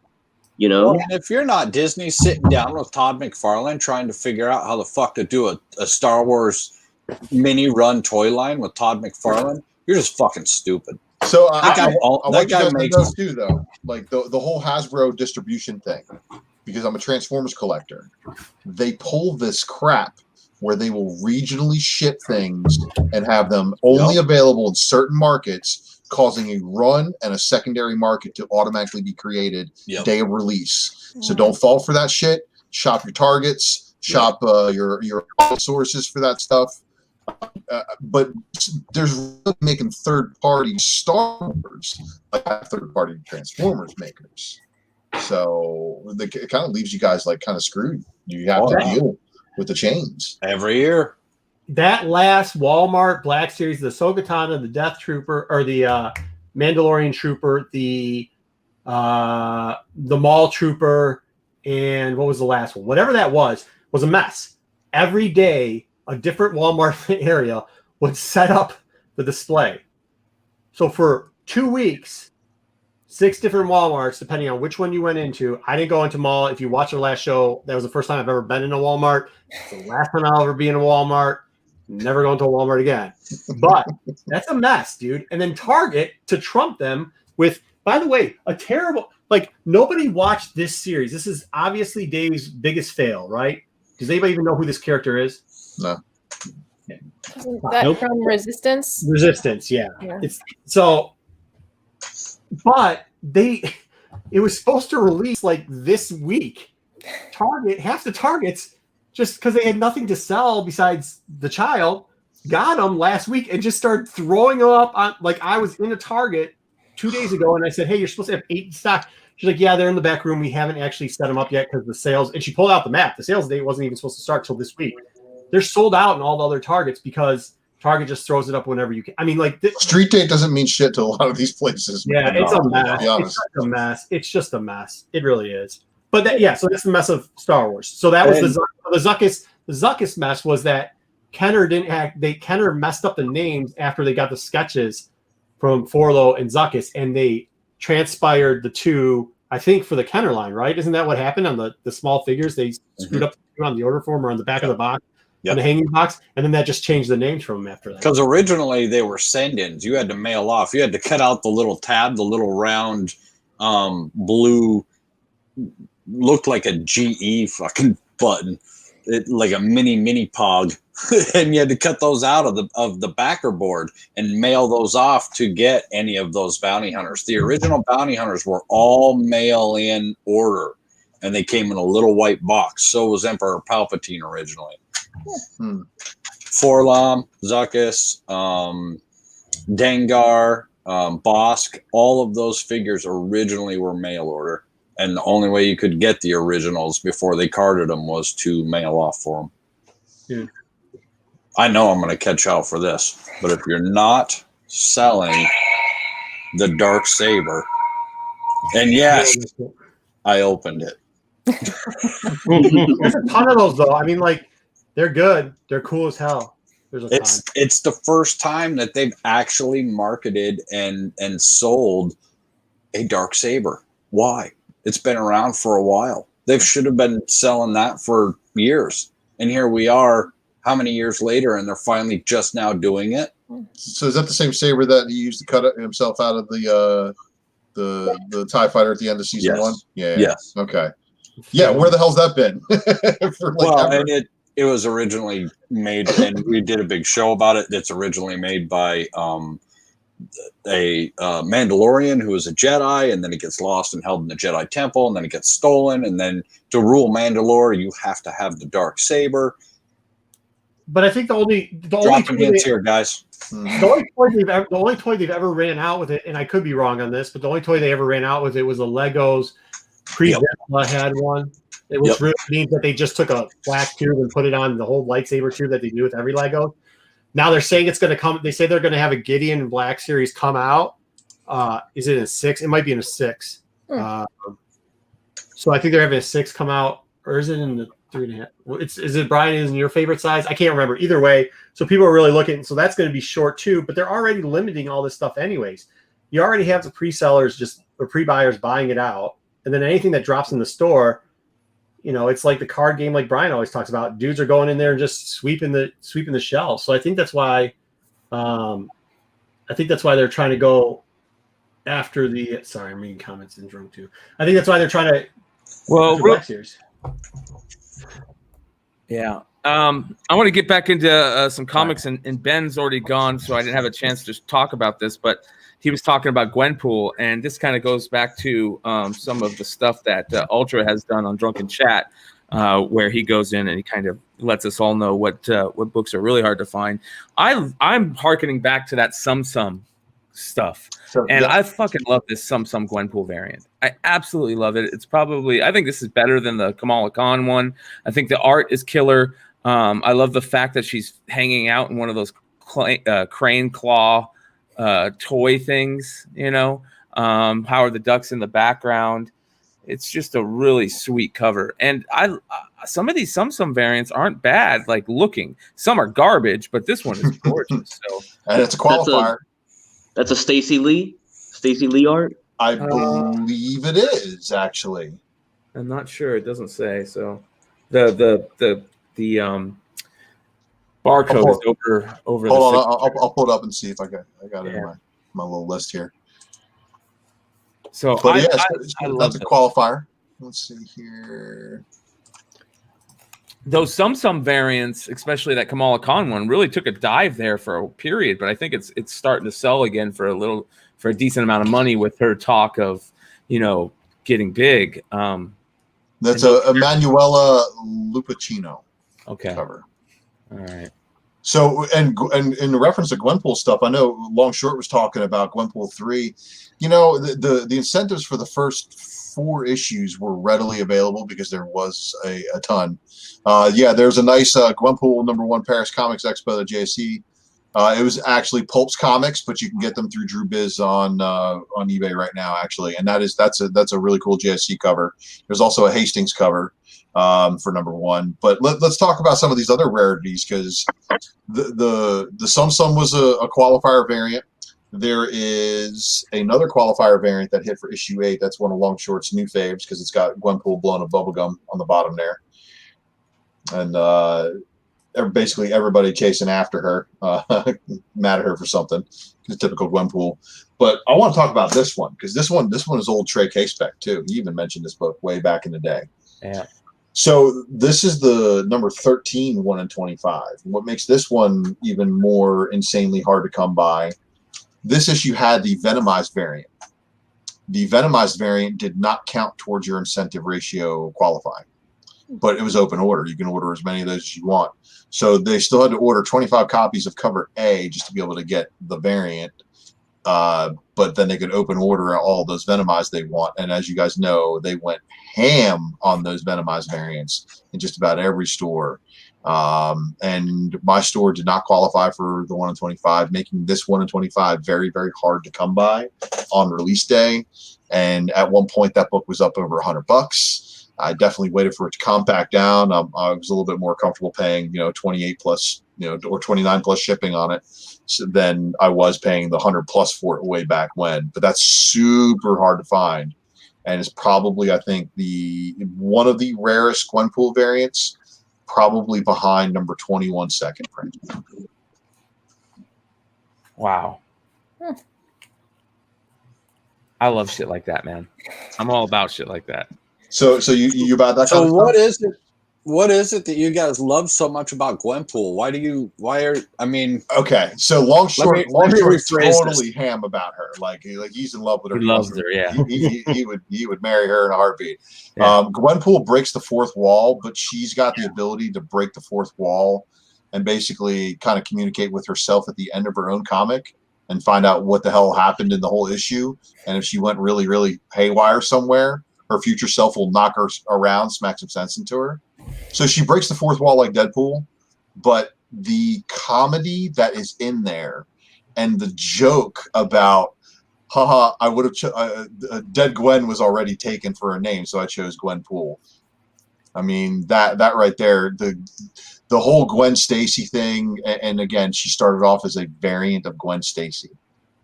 Well, and if you're not Disney sitting down with Todd McFarlane trying to figure out how the fuck to do a Star Wars mini run toy line with Todd McFarlane, you're just fucking stupid. So I want you guys to know too, though, like the whole Hasbro distribution thing, because I'm a Transformers collector. They pull this crap where they will regionally ship things and have them only available in certain markets, causing a run and a secondary market to automatically be created day of release. So don't fall for that shit. Shop your targets, shop your sources for that stuff. But there's really making third-party Star Wars, like third-party Transformers makers. So it kind of leaves you guys like kind of screwed. You have to deal with the chains every year. That last Walmart Black Series, the Sogatana, the Death Trooper, or the Mandalorian Trooper, the Maul Trooper, and what was the last one? Whatever that was a mess. Every day, a different Walmart area would set up the display. So for 2 weeks, 6 different Walmarts, depending on which one you went into. I didn't go into mall. If you watch our last show, that was the first time I've ever been in a Walmart. It's the last time I'll ever be in a Walmart. Never going to a Walmart again. But that's a mess, dude. And then Target to trump them with, by the way, a terrible, like, nobody watched this series. This is obviously Dave's biggest fail, right? Does anybody even know who this character is? No. Isn't that from Resistance? Resistance, yeah. It's so, but it was supposed to release like this week. Target, half the Targets, just because they had nothing to sell besides the child, got them last week and just started throwing them up on, like, I was in a Target 2 days ago and I said, hey, you're supposed to have 8 in stock. She's like, yeah, they're in the back room. We haven't actually set them up yet because the sales, and she pulled out the map. The sales date wasn't even supposed to start till this week. They're sold out in all the other Targets because Target just throws it up whenever you can. I mean, like, street date doesn't mean shit to a lot of these places. Yeah, it's a mess. It's just a mess. It's just a mess. It really is. But so that's the mess of Star Wars. So that was the Zuckus. The Zuckus mess was that Kenner Kenner messed up the names after they got the sketches from Forlo and Zuckus, and they transpired the two, I think, for the Kenner line, right? Isn't that what happened on the small figures? They screwed up on the order form or on the back of the box, on the hanging box, and then that just changed the names from them after that. Because originally they were send-ins. You had to mail off. You had to cut out the little tab, the little round blue, looked like a GE fucking button, like a mini pog. And you had to cut those out of the backer board and mail those off to get any of those bounty hunters. The original bounty hunters were all mail-in order, and they came in a little white box. So was Emperor Palpatine originally. Forlom, Zuckus, Dengar, Bosk, all of those figures originally were mail order. And the only way you could get the originals before they carded them was to mail off for them. Yeah. I know I'm going to catch out for this, but if you're not selling the Dark Saber, and yes, I opened it. There's a ton of those, though. I mean, like, they're good. They're cool as hell. There's a ton. It's the first time that they've actually marketed and sold a Dark Saber. Why? It's been around for a while. They should have been selling that for years. And here we are, how many years later, and they're finally just now doing it. So is that the same saber that he used to cut himself out of the TIE fighter at the end of season 1? Yeah. Yes. Okay. Yeah, where the hell's that been? And it was originally made, and we did a big show about it. It's originally made by a Mandalorian who is a Jedi, and then he gets lost and held in the Jedi Temple, and then it gets stolen. And then to rule Mandalore, you have to have the Dark Saber. But I think the only hints here, guys. The only toy they've ever ran out with it, and I could be wrong on this, but the only toy they ever ran out with it was the Legos. Pre-Zepla had one. It was really neat that they just took a black tube and put it on the whole lightsaber tube that they do with every Lego. Now they're saying it's going to come. They say they're going to have a Gideon Black Series come out. Is it in a 6? It might be in a 6. So I think they're having a 6 come out, or is it in the 3.5? Is it, Brian, is in your favorite size? I can't remember. Either way, so people are really looking. So that's going to be short too. But they're already limiting all this stuff anyways. You already have the pre-sellers or pre-buyers buying it out, and then anything that drops in the store, it's like the card game, like Brian always talks about. Dudes are going in there and just sweeping the shelves. So I think that's why, they're trying to go after the. Sorry, I'm reading comments in drunk too. I think that's why they're trying to. Well, Black Series. Yeah. I want to get back into some comics, and Ben's already gone, so I didn't have a chance to talk about this, but he was talking about Gwenpool, and this kind of goes back to some of the stuff that Ultra has done on Drunken Chat, where he goes in and he kind of lets us all know what books are really hard to find. I'm hearkening back to that Sum stuff. And I fucking love this Sum Gwenpool variant. I absolutely love it. It's probably, I think this is better than the Kamala Khan one. I think the art is killer. I love the fact that she's hanging out in one of those crane claw toy things, you know. Howard the Duck's in the background. It's just a really sweet cover. And some of these Sum variants aren't bad, like looking. Some are garbage, but this one is gorgeous. So and it's a qualifier. That's a Stacey Lee art? I believe it is, actually. I'm not sure. It doesn't say. So the barcode is over. Hold on, I'll pull it up and see if I got it in my little list here. So I love that's a qualifier. Let's see here. Those Sum variants, especially that Kamala Khan one, really took a dive there for a period, but I think it's starting to sell again for a decent amount of money with her talk of, you know, getting big. That's a Emanuela Lupacino cover. All right. So, and in reference to Gwenpool stuff, I know Long Short was talking about Gwenpool 3. You know, the incentives for the first 4 issues were readily available because there was a ton. There's a nice Gwenpool #1 Paris Comics Expo at JSC. It was actually Pulp's Comics, but you can get them through Drew Biz on eBay right now, actually. And that's a really cool JSC cover. There's also a Hastings cover for #1. But let's talk about some of these other rarities, because the Sum was a qualifier variant. There is another qualifier variant that hit for issue 8. That's one of Long Short's new faves because it's got Gwenpool blowing a bubblegum on the bottom there. And basically everybody chasing after her, mad at her for something. It's typical Gwenpool. But I want to talk about this one, because this one is old Trey K-Spec too. He even mentioned this book way back in the day. Yeah. So this is the number 13 1 in 25. What makes this one even more insanely hard to come by? This issue had the Venomized variant. The Venomized variant did not count towards your incentive ratio qualifying, but it was open order. You can order as many of those as you want. So they still had to order 25 copies of cover A just to be able to get the variant. But then they could open order all those Venomized they want. And as you guys know, they went ham on those Venomized variants in just about every store. And my store did not qualify for the 1 in 25, making this 1 in 25 very, very hard to come by on release day. And at one point, that book was up over $100. I definitely waited for it to calm back down. I was a little bit more comfortable paying, 28 plus, or 29 plus shipping on it than I was paying the 100 plus for it way back when. But that's super hard to find, and it's probably, I think, one of the rarest Gwenpool variants, probably behind number 21 second print. Wow. I love shit like that, man. I'm all about shit like that. So you about that? So what is it? What is it that you guys love so much about Gwenpool? Okay, so Long Short totally ham about her. Like he's in love with her. He loves her, yeah. He would marry her in a heartbeat. Yeah. Gwenpool breaks the fourth wall, but she's got the ability to break the fourth wall and basically kind of communicate with herself at the end of her own comic and find out what the hell happened in the whole issue. And if she went really, really haywire somewhere, her future self will knock her around, smack some sense into her. So she breaks the fourth wall like Deadpool, but the comedy that is in there and the joke about, haha, I would have Dead Gwen was already taken for her name, so I chose Gwenpool. I mean, that right there, the whole Gwen Stacy thing, and again, she started off as a variant of Gwen Stacy.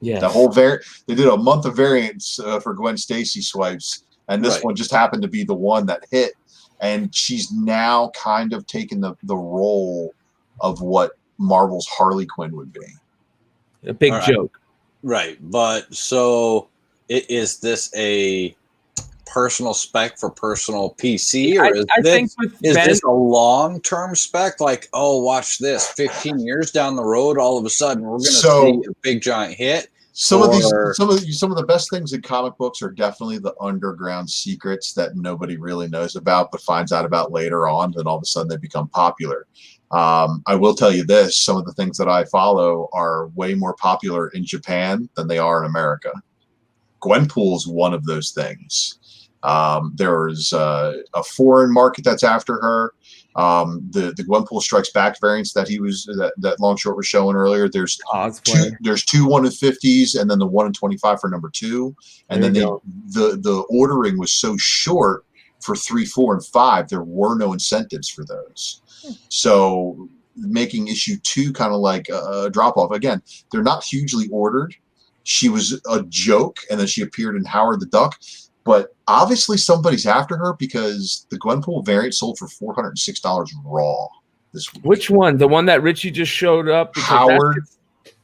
Yeah. The whole they did a month of variants for Gwen Stacy swipes, and this one just happened to be the one that hit. And she's now kind of taken the role of what Marvel's Harley Quinn would be. A big joke. Right. But so is this a personal spec for personal PC, or I think with is Ben, this a long-term spec? Like, oh, watch this, 15 years down the road, all of a sudden we're going to see a big giant hit. Some of the best things in comic books are definitely the underground secrets that nobody really knows about, but finds out about later on, and all of a sudden they become popular. I will tell you this: some of the things that I follow are way more popular in Japan than they are in America. Gwenpool is one of those things. There's a foreign market that's after her. The Gwenpool Strikes Back variants that that Long Short was showing earlier. There's two 1 in 50s, and then the 1 in 25 for number 2. And then the ordering was so short for 3, 4, and 5. There were no incentives for those. So making issue 2 kind of like a drop off. Again, they're not hugely ordered. She was a joke, and then she appeared in Howard the Duck. But obviously somebody's after her, because the Gwenpool variant sold for $406 raw this week. Which one? The one that Richie just showed up? Howard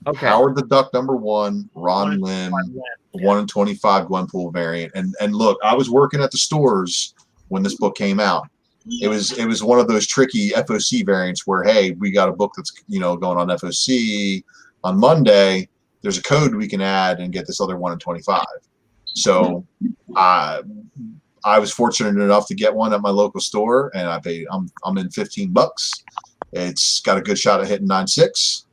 the Duck #1, Ron Lim, 1 in 25 Gwenpool variant. And look, I was working at the stores when this book came out. It was one of those tricky FOC variants where, hey, we got a book that's going on FOC on Monday. There's a code we can add and get this other 1 in 25. So I was fortunate enough to get one at my local store, and I paid. I'm in $15. It's got a good shot at hitting 9.6.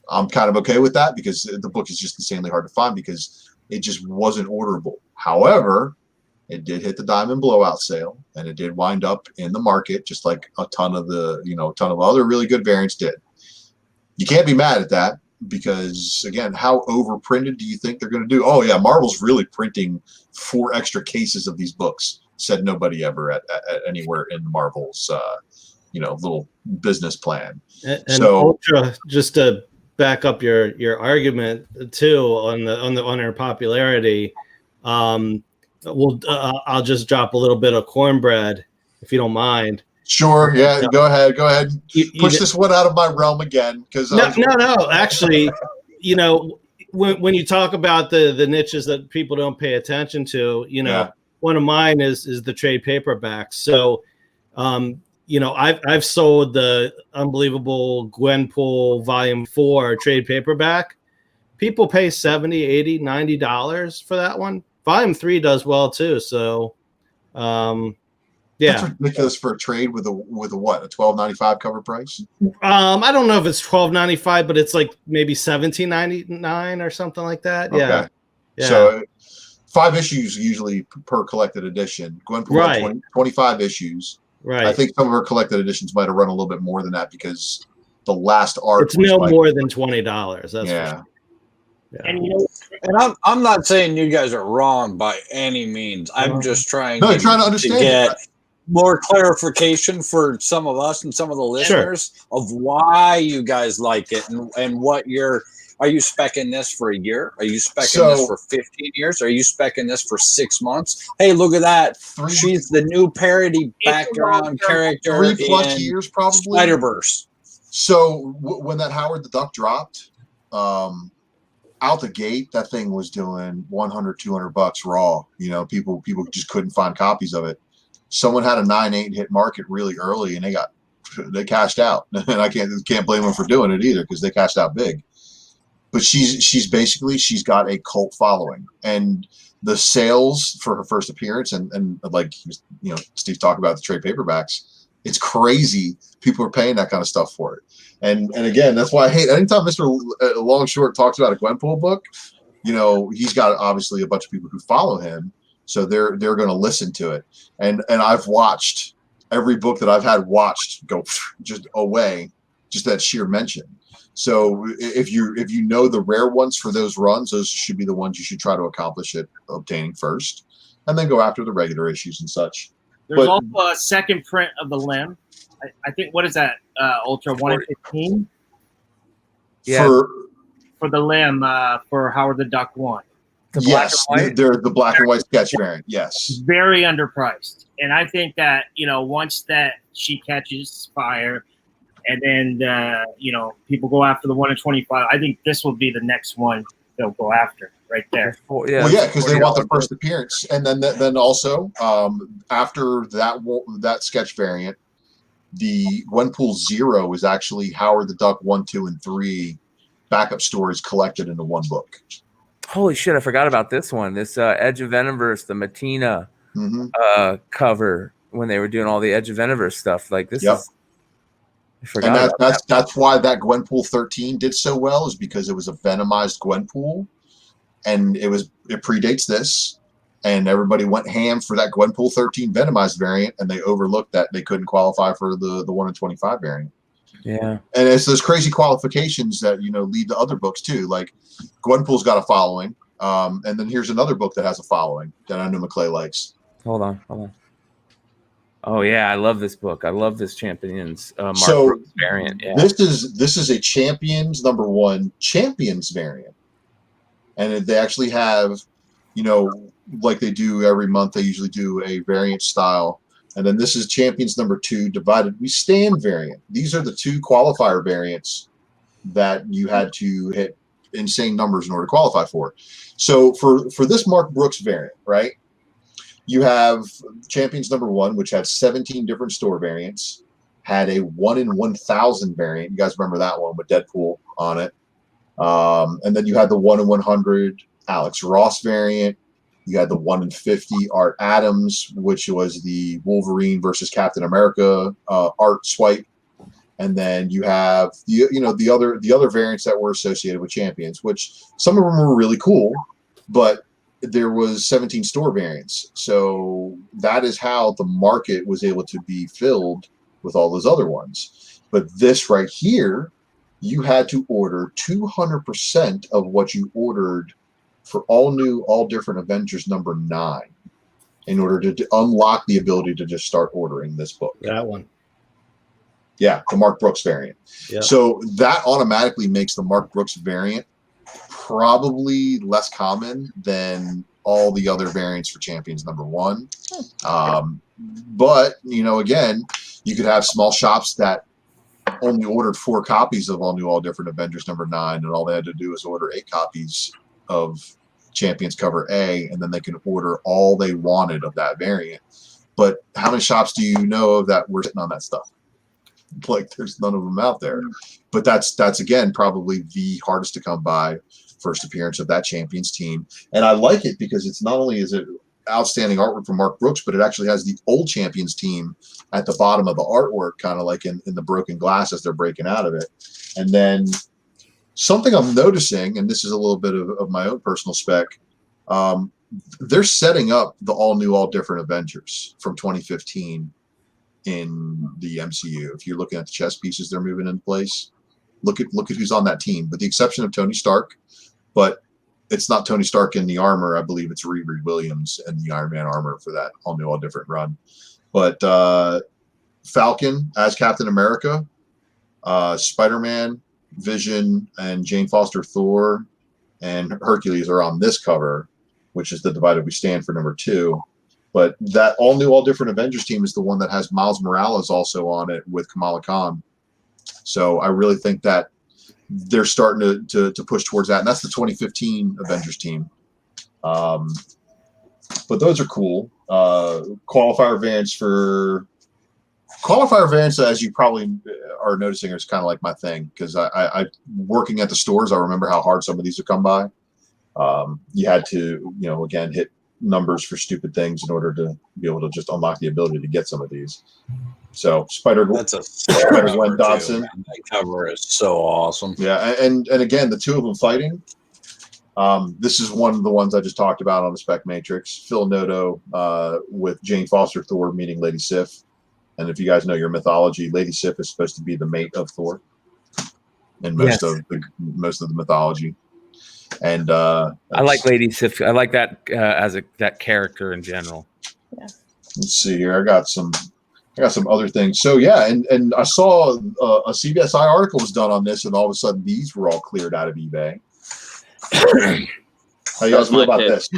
I'm kind of okay with that, because the book is just insanely hard to find because it just wasn't orderable. However, it did hit the diamond blowout sale, and it did wind up in the market just like a ton of other really good variants did. You can't be mad at that, because again, how overprinted do you think they're going to do? Oh yeah, Marvel's really printing 4 extra cases of these books. Said nobody ever at anywhere in Marvel's little business plan. And Ultra, just to back up your argument too on her popularity, I'll just drop a little bit of cornbread if you don't mind. Sure. Yeah. Go ahead. Push this one out of my realm again, because no. Actually, when you talk about the niches that people don't pay attention to, one of mine is the trade paperbacks. So, I've sold the Unbelievable Gwenpool Volume 4 trade paperback. People pay $70, $80, $90 for that one. Volume 3 does well too. So, that's ridiculous for a trade with a what, a $12.95 cover price? I don't know if it's $12.95, but it's like maybe $17.99 or something like that. Okay. Yeah. So 5 issues usually per collected edition. Gwenpool had 25 issues. Right. I think some of her collected editions might have run a little bit more than that, because the last art. It's no more than $20. That's for sure. Yeah. And I'm not saying you guys are wrong by any means. I'm just trying to understand to get more clarification for some of us and some of the listeners of why you guys like it, and what are you speccing this for a year? Are you speccing this for 15 years? Are you speccing this for 6 months? Hey, look at that. She's the new parody background character 3+ years probably. Spider-Verse. So when that Howard the Duck dropped, out the gate, that thing was doing $100, $200 raw. People just couldn't find copies of it. Someone had a 9.8 hit market really early, and they cashed out. And I can't blame them for doing it either, because they cashed out big. But she's got a cult following, and the sales for her first appearance, and like Steve talked about the trade paperbacks, it's crazy. People are paying that kind of stuff for it. And again, that's why I hate anytime Mr. Long Short talks about a Gwenpool book. He's got obviously a bunch of people who follow him, so they're going to listen to it. And I've watched every book that I've had watched go just away, just that sheer mention. So if you know the rare ones for those runs, those should be the ones you should try to accomplish at obtaining first, and then go after the regular issues and such. There's also a second print of the Limb. I think, what is that? Ultra 1 in 15? Yeah. For the Limb, for Howard the Duck 1. They're the black and white sketch variant. Yes. Very underpriced. And I think that, once that she catches fire, and then, people go after the 1 in 25, I think this will be the next one they'll go after. right there. Well, yeah, because they want the first appearance, and then also after that sketch variant, the Gwenpool 0 is actually Howard the Duck 1, 2, and 3 backup stories collected into one book. Holy shit! I forgot about this one. This Edge of Venomverse, the Matina cover when they were doing all the Edge of Venomverse stuff. Like this is. I forgot And that's why that Gwenpool 13 did so well, is because it was a venomized Gwenpool, and it predates this, and everybody went ham for that Gwenpool 13 venomized variant, and they overlooked that they couldn't qualify for the 1 in 25 variant. Yeah. And it's those crazy qualifications that, lead to other books too. Like Gwenpool's got a following. And then here's another book that has a following that I know McClay likes. Hold on. Oh yeah, I love this book. I love this Champions Mark So Brooks variant. Yeah. this is a Champions #1 Champions variant. And they actually have, like they do every month, they usually do a variant style. And then this is Champions #2 Divided We Stand variant. These are the two qualifier variants that you had to hit insane numbers in order to qualify for. So for this Mark Brooks variant, right, you have Champions #1, which had 17 different store variants, had a 1 in 1,000 variant. You guys remember that one with Deadpool on it. And then you had the 1 in 100 Alex Ross variant. You had the 1 in 50 Art Adams, which was the Wolverine versus Captain America art swipe. And then you have the other variants that were associated with Champions, which some of them were really cool, but there was 17 store variants. So that is how the market was able to be filled with all those other ones. But this right here, you had to order 200% of what you ordered for all new, all different Avengers #9 in order to unlock the ability to just start ordering this book. That one. Yeah, the Mark Brooks variant. Yeah. So that automatically makes the Mark Brooks variant probably less common than all the other variants for Champions #1. But, again, you could have small shops that only ordered 4 copies of all new, all different Avengers #9, and all they had to do is order 8 copies of Champions cover A, and then they can order all they wanted of that variant. But how many shops do you know of that were sitting on that stuff? Like, there's none of them out there. But that's again probably the hardest to come by first appearance of that Champions team. And I like it because it's not only is it outstanding artwork from Mark Brooks, but it actually has the old Champions team at the bottom of the artwork, kind of like in the broken glass as they're breaking out of it. And then something I'm noticing, and this is a little bit of my own personal spec, they're setting up the all new, all different Avengers from 2015 in the MCU. If you're looking at the chess pieces they're moving in place, look at who's on that team, with the exception of Tony Stark. But it's not Tony Stark in the armor. I believe it's Riri Williams in the Iron Man armor for that all new, all different run. But Falcon as Captain America, Spider-Man, Vision, and Jane Foster Thor, and Hercules are on this cover, which is the Divided We Stand for #2. But that all new, all different Avengers team is the one that has Miles Morales also on it with Kamala Khan. So I really think that they're starting to push towards that, and that's the 2015 Avengers team. But those are cool. Qualifier variants, as you probably are noticing, is kind of like my thing, because I working at the stores, I remember how hard some of these have come by. You had to, again, hit numbers for stupid things in order to be able to just unlock the ability to get some of these. So Spider-Gwen Dodson. That cover is so awesome. Yeah, and again, the two of them fighting. This is one of the ones I just talked about on the Spec Matrix. Phil Noto with Jane Foster Thor meeting Lady Sif. And if you guys know your mythology, Lady Sif is supposed to be the mate of Thor in most of the mythology. And I like Lady Sif. I like that that character in general. Yeah. Let's see here. I got some other things. So yeah, and I saw a CBSI article was done on this, and all of a sudden these were all cleared out of eBay. How you guys feel about this?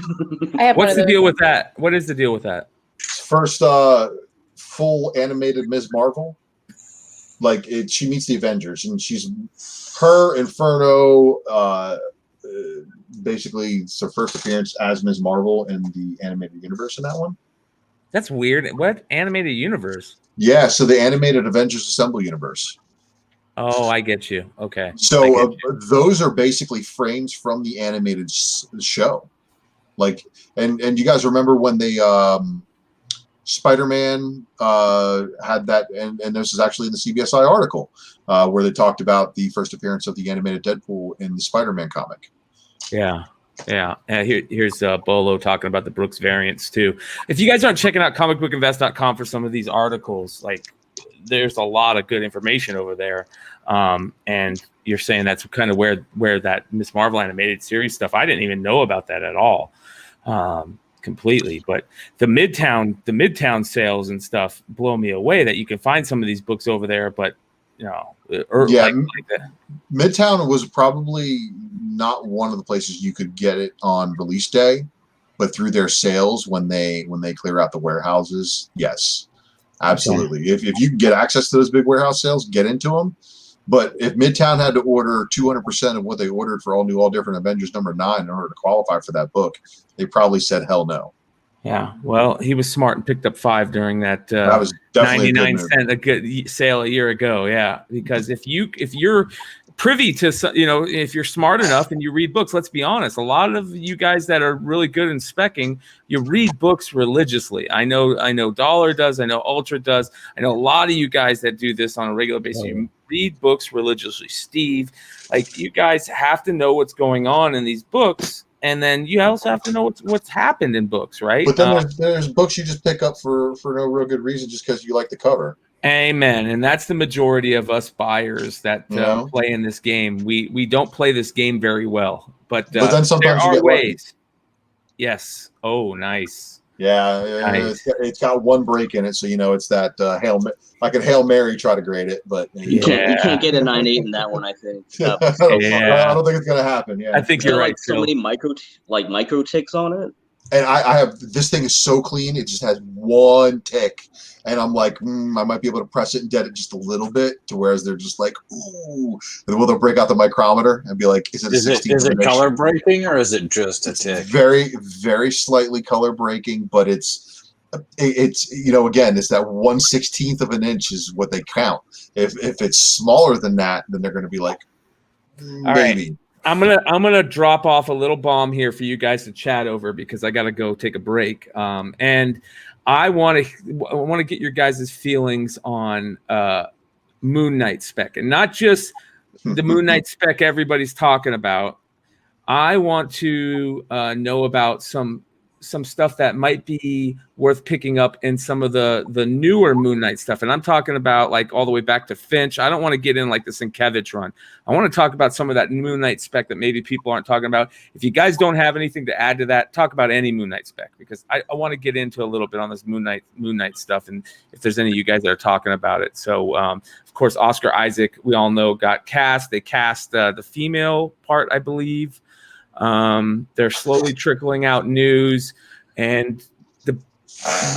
What's the deal with that? What is the deal with that? First full animated Ms. Marvel. Like she meets the Avengers, and she's her, Inferno, basically it's her first appearance as Ms. Marvel in the animated universe in that one. That's weird. What animated universe? Yeah, so the animated Avengers Assemble universe. Oh, I get you. Okay. So those are basically frames from the animated show. Like, and you guys remember when they Spider-Man had that, and this is actually in the CBSI article where they talked about the first appearance of the animated Deadpool in the Spider-Man comic. Yeah. Here's Bolo talking about the Brooks variants too. If you guys aren't checking out comicbookinvest.com for some of these articles, like there's a lot of good information over there. And you're saying that's kind of where that Miss Marvel animated series stuff, I didn't even know about that at all. Completely. But the Midtown sales and stuff blow me away that you can find some of these books over there, but Midtown was probably not one of the places you could get it on release day, but through their sales when they clear out the warehouses, yes, absolutely. Okay. If you can get access to those big warehouse sales, get into them. But if Midtown had to order 200% of what they ordered for All Different Avengers #9 in order to qualify for that book, they probably said hell no. Yeah, well, he was smart and picked up 5 during that was 99-cent a good sale a year ago. Yeah, because if you're privy to, if you're smart enough and you read books, let's be honest, a lot of you guys that are really good in speccing, you read books religiously. I know Dollar does, I know Ultra does, I know a lot of you guys that do this on a regular basis. You read books religiously. Steve, like you guys have to know what's going on in these books. And then you also have to know what's happened in books, right? But then there's books you just pick up for no real good reason, just because you like the cover. Amen. And that's the majority of us buyers that play in this game. We don't play this game very well, but then sometimes there are you get ways. lucky. Yes. Oh, nice. Yeah, nice. It's got one break in it, so it's that Hail Mary try to grade it, but you can't get a 9.8 in that one. I think. I don't think it's gonna happen. Yeah, I think you're right. So many micro ticks on it. And I have this thing is so clean; it just has one tick, and I'm like, I might be able to press it and get it just a little bit, to whereas they're just like, ooh, and they'll break out the micrometer and be like, is it a 16? Is it color breaking or is it just a tick? Very, very slightly color breaking, but it's again, it's that 1/16 of an inch is what they count. If it's smaller than that, then they're going to be like, maybe. All right. I'm gonna drop off a little bomb here for you guys to chat over because I gotta go take a break. And I want to get your guys' feelings on Moon Knight spec, and not just the Moon Knight spec everybody's talking about. I want to know about some stuff that might be worth picking up in some of the newer Moon Knight stuff. And I'm talking about like all the way back to Finch. I don't want to get in like the Sienkiewicz run. I want to talk about some of that Moon Knight spec that maybe people aren't talking about. If you guys don't have anything to add to that, talk about any Moon Knight spec, because I want to get into a little bit on this Moon Knight stuff. And if there's any of you guys that are talking about it. So of course, Oscar Isaac, we all know, got cast. They cast the female part, I believe. They're slowly trickling out news, and the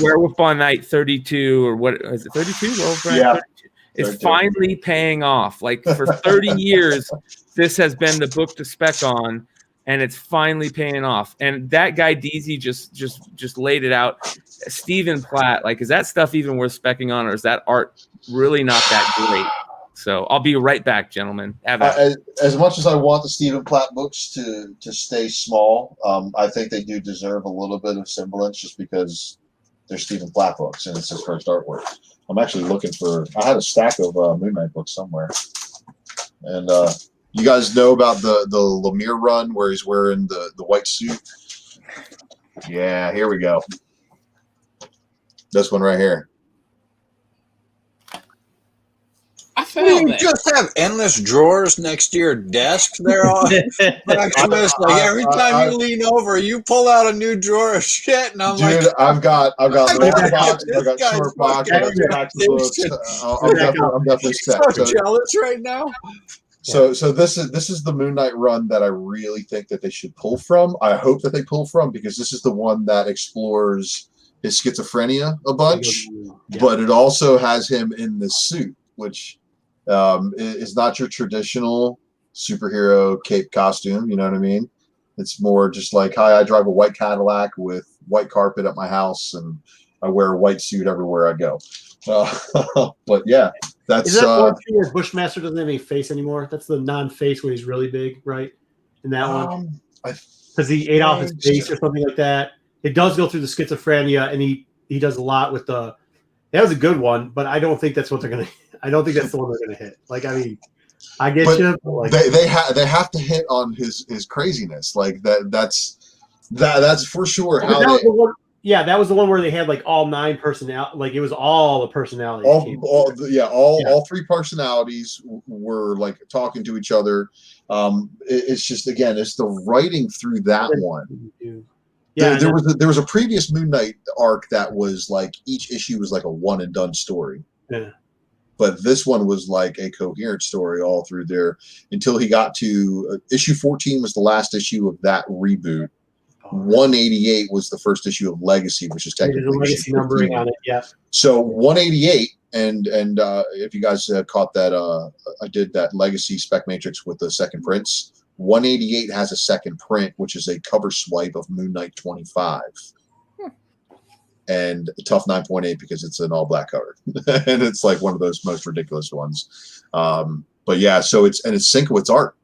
Werewolf by Night 32, or what is it, 32? Werewolf by Night 32? It's finally paying off. Like for 30 years, this has been the book to spec on, and it's finally paying off. And that guy DZ just laid it out. Stephen Platt, like, is that stuff even worth specking on, or is that art really not that great? So I'll be right back, gentlemen. As much as I want the Stephen Platt books to stay small, I think they do deserve a little bit of semblance just because they're Stephen Platt books and it's his first artwork. I'm actually looking for. I had a stack of Moon Knight books somewhere, and you guys know about the Lemire run where he's wearing the white suit. Yeah, here we go. This one right here. You just have endless drawers next to your desk there on Maximus. Like every time you lean over, you pull out a new drawer of shit, and I'm like, dude, I've got little boxes, I've got short boxes, I've got stacks of books. I'm definitely set. So jealous right now. So this is the Moon Knight run that I really think that they should pull from. I hope that they pull from, because this is the one that explores his schizophrenia a bunch, but it also has him in this suit, which is not your traditional superhero cape costume. You know what I mean? It's more just like, hi, I drive a white Cadillac with white carpet at my house, and I wear a white suit everywhere I go. But yeah, that's is that one where Bushmaster doesn't have any face anymore? That's the non-face where he's really big, right? In that one, because he ate off his face or something like that. It does go through the schizophrenia, and he does a lot with the. That was a good one, but I don't think that's what they're gonna. I don't think that's the one they're gonna hit. Like, I mean, I get you. But like, they have to hit on his craziness. Like that's for sure. How that was the one where they had like all 9 personality. Like, it was all the personalities. All 3 personalities were like talking to each other. It's just, again, it's the writing through that one. Yeah, there was a previous Moon Knight arc that was like each issue was like a one and done story. Yeah. But this one was like a coherent story all through there until he got to issue 14 was the last issue of that reboot. 188 was the first issue of Legacy, which is technically legacy numbering on it. Yeah. So 188, and if you guys caught that, I did that Legacy Spec Matrix with the second prints. 188 has a second print, which is a cover swipe of Moon Knight 25. And a tough 9.8 because it's an all black cover. And it's like one of those most ridiculous ones. But yeah, so it's Sienkiewicz art.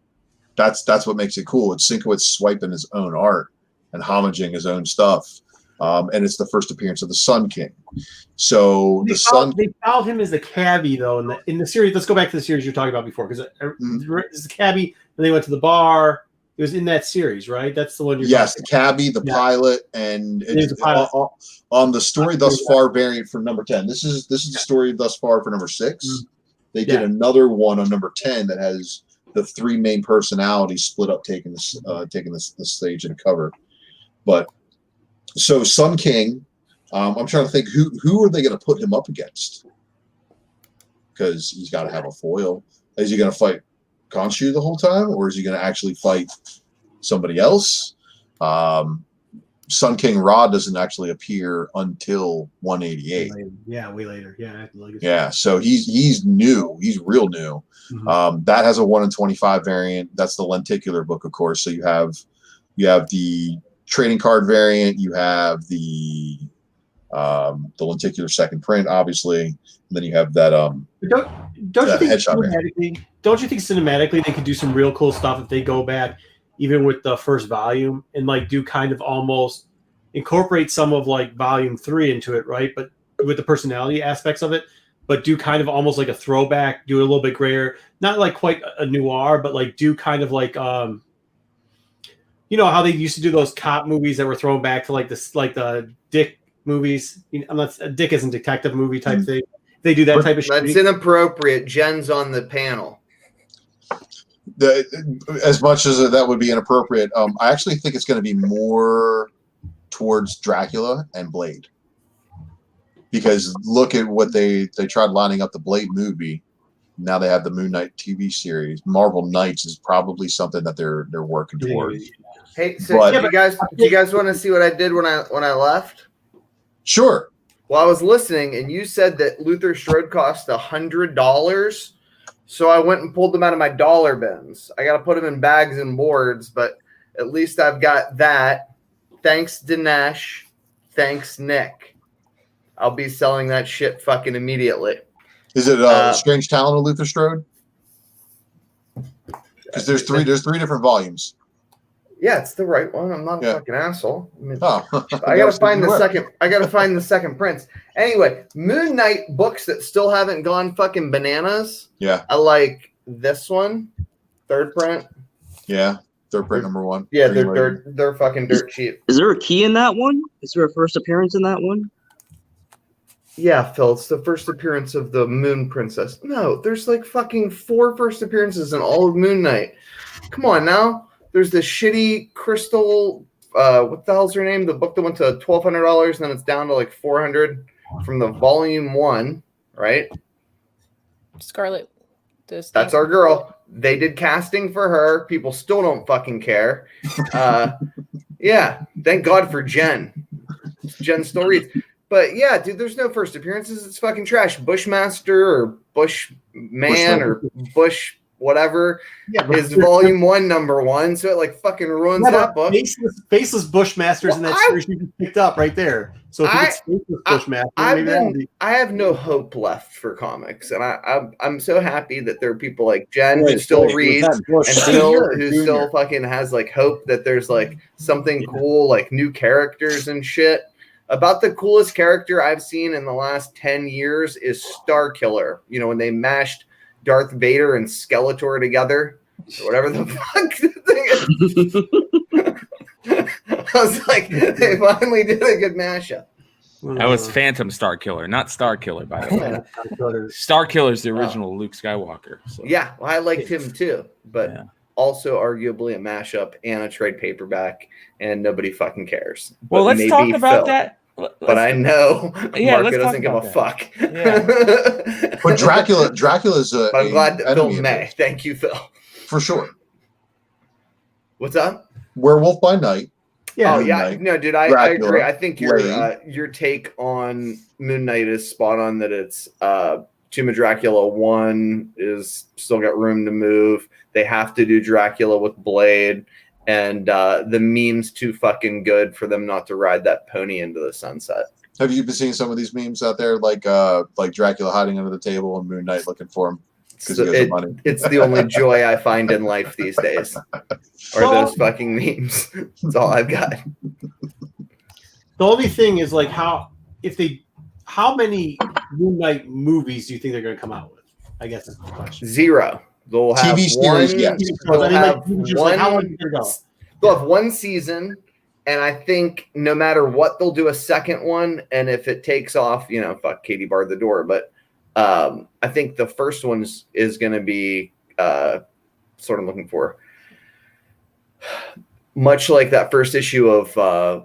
That's what makes it cool. It's Sienkiewicz swiping his own art and homaging his own stuff. And it's the first appearance of the Sun King. So they found him as the cabbie though in the series. Let's go back to the series you're talking about before, because it's the cabbie, and they went to the bar. It was in that series, right? That's the one you're Yes, the cabbie, the pilot, and on the story thus far variant for number 10. This is the story thus far for number 6. They did another one on number 10 that has the 3 main personalities split up taking the stage and cover. But so Sun King, I'm trying to think who are they going to put him up against? Because he's got to have a foil. Is he going to fight Khonshu the whole time, or is he going to actually fight somebody else? Sun King Ra doesn't actually appear until 188. Yeah, way later. Yeah, so he's new. He's real new. Mm-hmm. That has a 1 in 25 variant. That's the lenticular book, of course. So you have the trading card variant. You have the lenticular second print, obviously, and then you have that Don't you think cinematically they could do some real cool stuff if they go back even with the first volume and like do kind of almost incorporate some of like volume 3 into it, right? But with the personality aspects of it, but do kind of almost like a throwback, do it a little bit grayer, not like quite a noir, but like do kind of like you know how they used to do those cop movies that were thrown back to like this, like the Dick movies. Unless Dick isn't detective movie type thing. They do that type of shit. That's inappropriate. Jen's on the panel. As much as that would be inappropriate, I actually think it's going to be more towards Dracula and Blade. Because look at what they tried lining up the Blade movie. Now they have the Moon Knight TV series. Marvel Knights is probably something that they're working towards. Hey, so do you guys want to see what I did when I left? Sure. Well, I was listening, and you said that Luther Strode cost $100. So I went and pulled them out of my dollar bins. I got to put them in bags and boards, but at least I've got that. Thanks, Dinesh. Thanks, Nick. I'll be selling that shit fucking immediately. Is it Strange Talent of Luther Strode? Because there's three different volumes. Yeah, it's the right one. I'm not a fucking asshole. I mean, I gotta find the second. I gotta find the second prints. Anyway, Moon Knight books that still haven't gone fucking bananas. Yeah, I like this one, third print. Yeah, third print number 1. Yeah, they're fucking dirt cheap. Is there a key in that one? Is there a first appearance in that one? Yeah, Phil, it's the first appearance of the Moon Princess. No, there's like fucking 4 first appearances in all of Moon Knight. Come on now. There's this shitty Crystal, what the hell's her name? The book that went to $1,200 and then it's down to like $400 from the volume 1, right? Scarlet. That's our girl. They did casting for her. People still don't fucking care. Yeah, thank God for Jen. Jen still reads. But yeah, dude, there's no first appearances. It's fucking trash. Bushmaster or Bushman or Bush whatever Yeah, is volume 1, number 1. So it like fucking ruins that book. Faceless Bushmasters in that series you just picked up right there. So if you get Faceless Bushmaster, I have no hope left for comics, and I'm so happy that there are people like Jen who still reads and who still fucking has like hope that there's like something cool, like new characters and shit. About the coolest character I've seen in the last 10 years is Starkiller. You know, when they mashed Darth Vader and Skeletor together, or whatever the fuck the thing is. I was like, they finally did a good mashup. That was Phantom Starkiller, not Starkiller, by the way. Starkiller's the original Luke Skywalker. So. Yeah, well, I liked him too, but also arguably a mashup and a trade paperback, and nobody fucking cares. Well, but let's talk about that. But I know Marco doesn't give a fuck. Yeah. But Dracula's a. I'm glad that Phil may. Thank you, Phil. For sure. What's up? Werewolf by Night. Yeah. Oh, yeah. No, dude, I agree. I think your take on Moon Knight is spot on. That it's Tomb of Dracula 1 is still got room to move. They have to do Dracula with Blade. And the meme's too fucking good for them not to ride that pony into the sunset. Have you been seeing some of these memes out there, like Dracula hiding under the table and Moon Knight looking for him because he has the money? It's the only joy I find in life these days, are those fucking memes. That's all I've got. The only thing is like how many Moon Knight movies do you think they're going to come out with? I guess that's the question. 0. They'll have TV series, yes. They'll have one season, and I think no matter what, they'll do a second one. And if it takes off, you know, fuck, Katie barred the door. But I think the first one is going to be sort of looking for. Much like that first issue of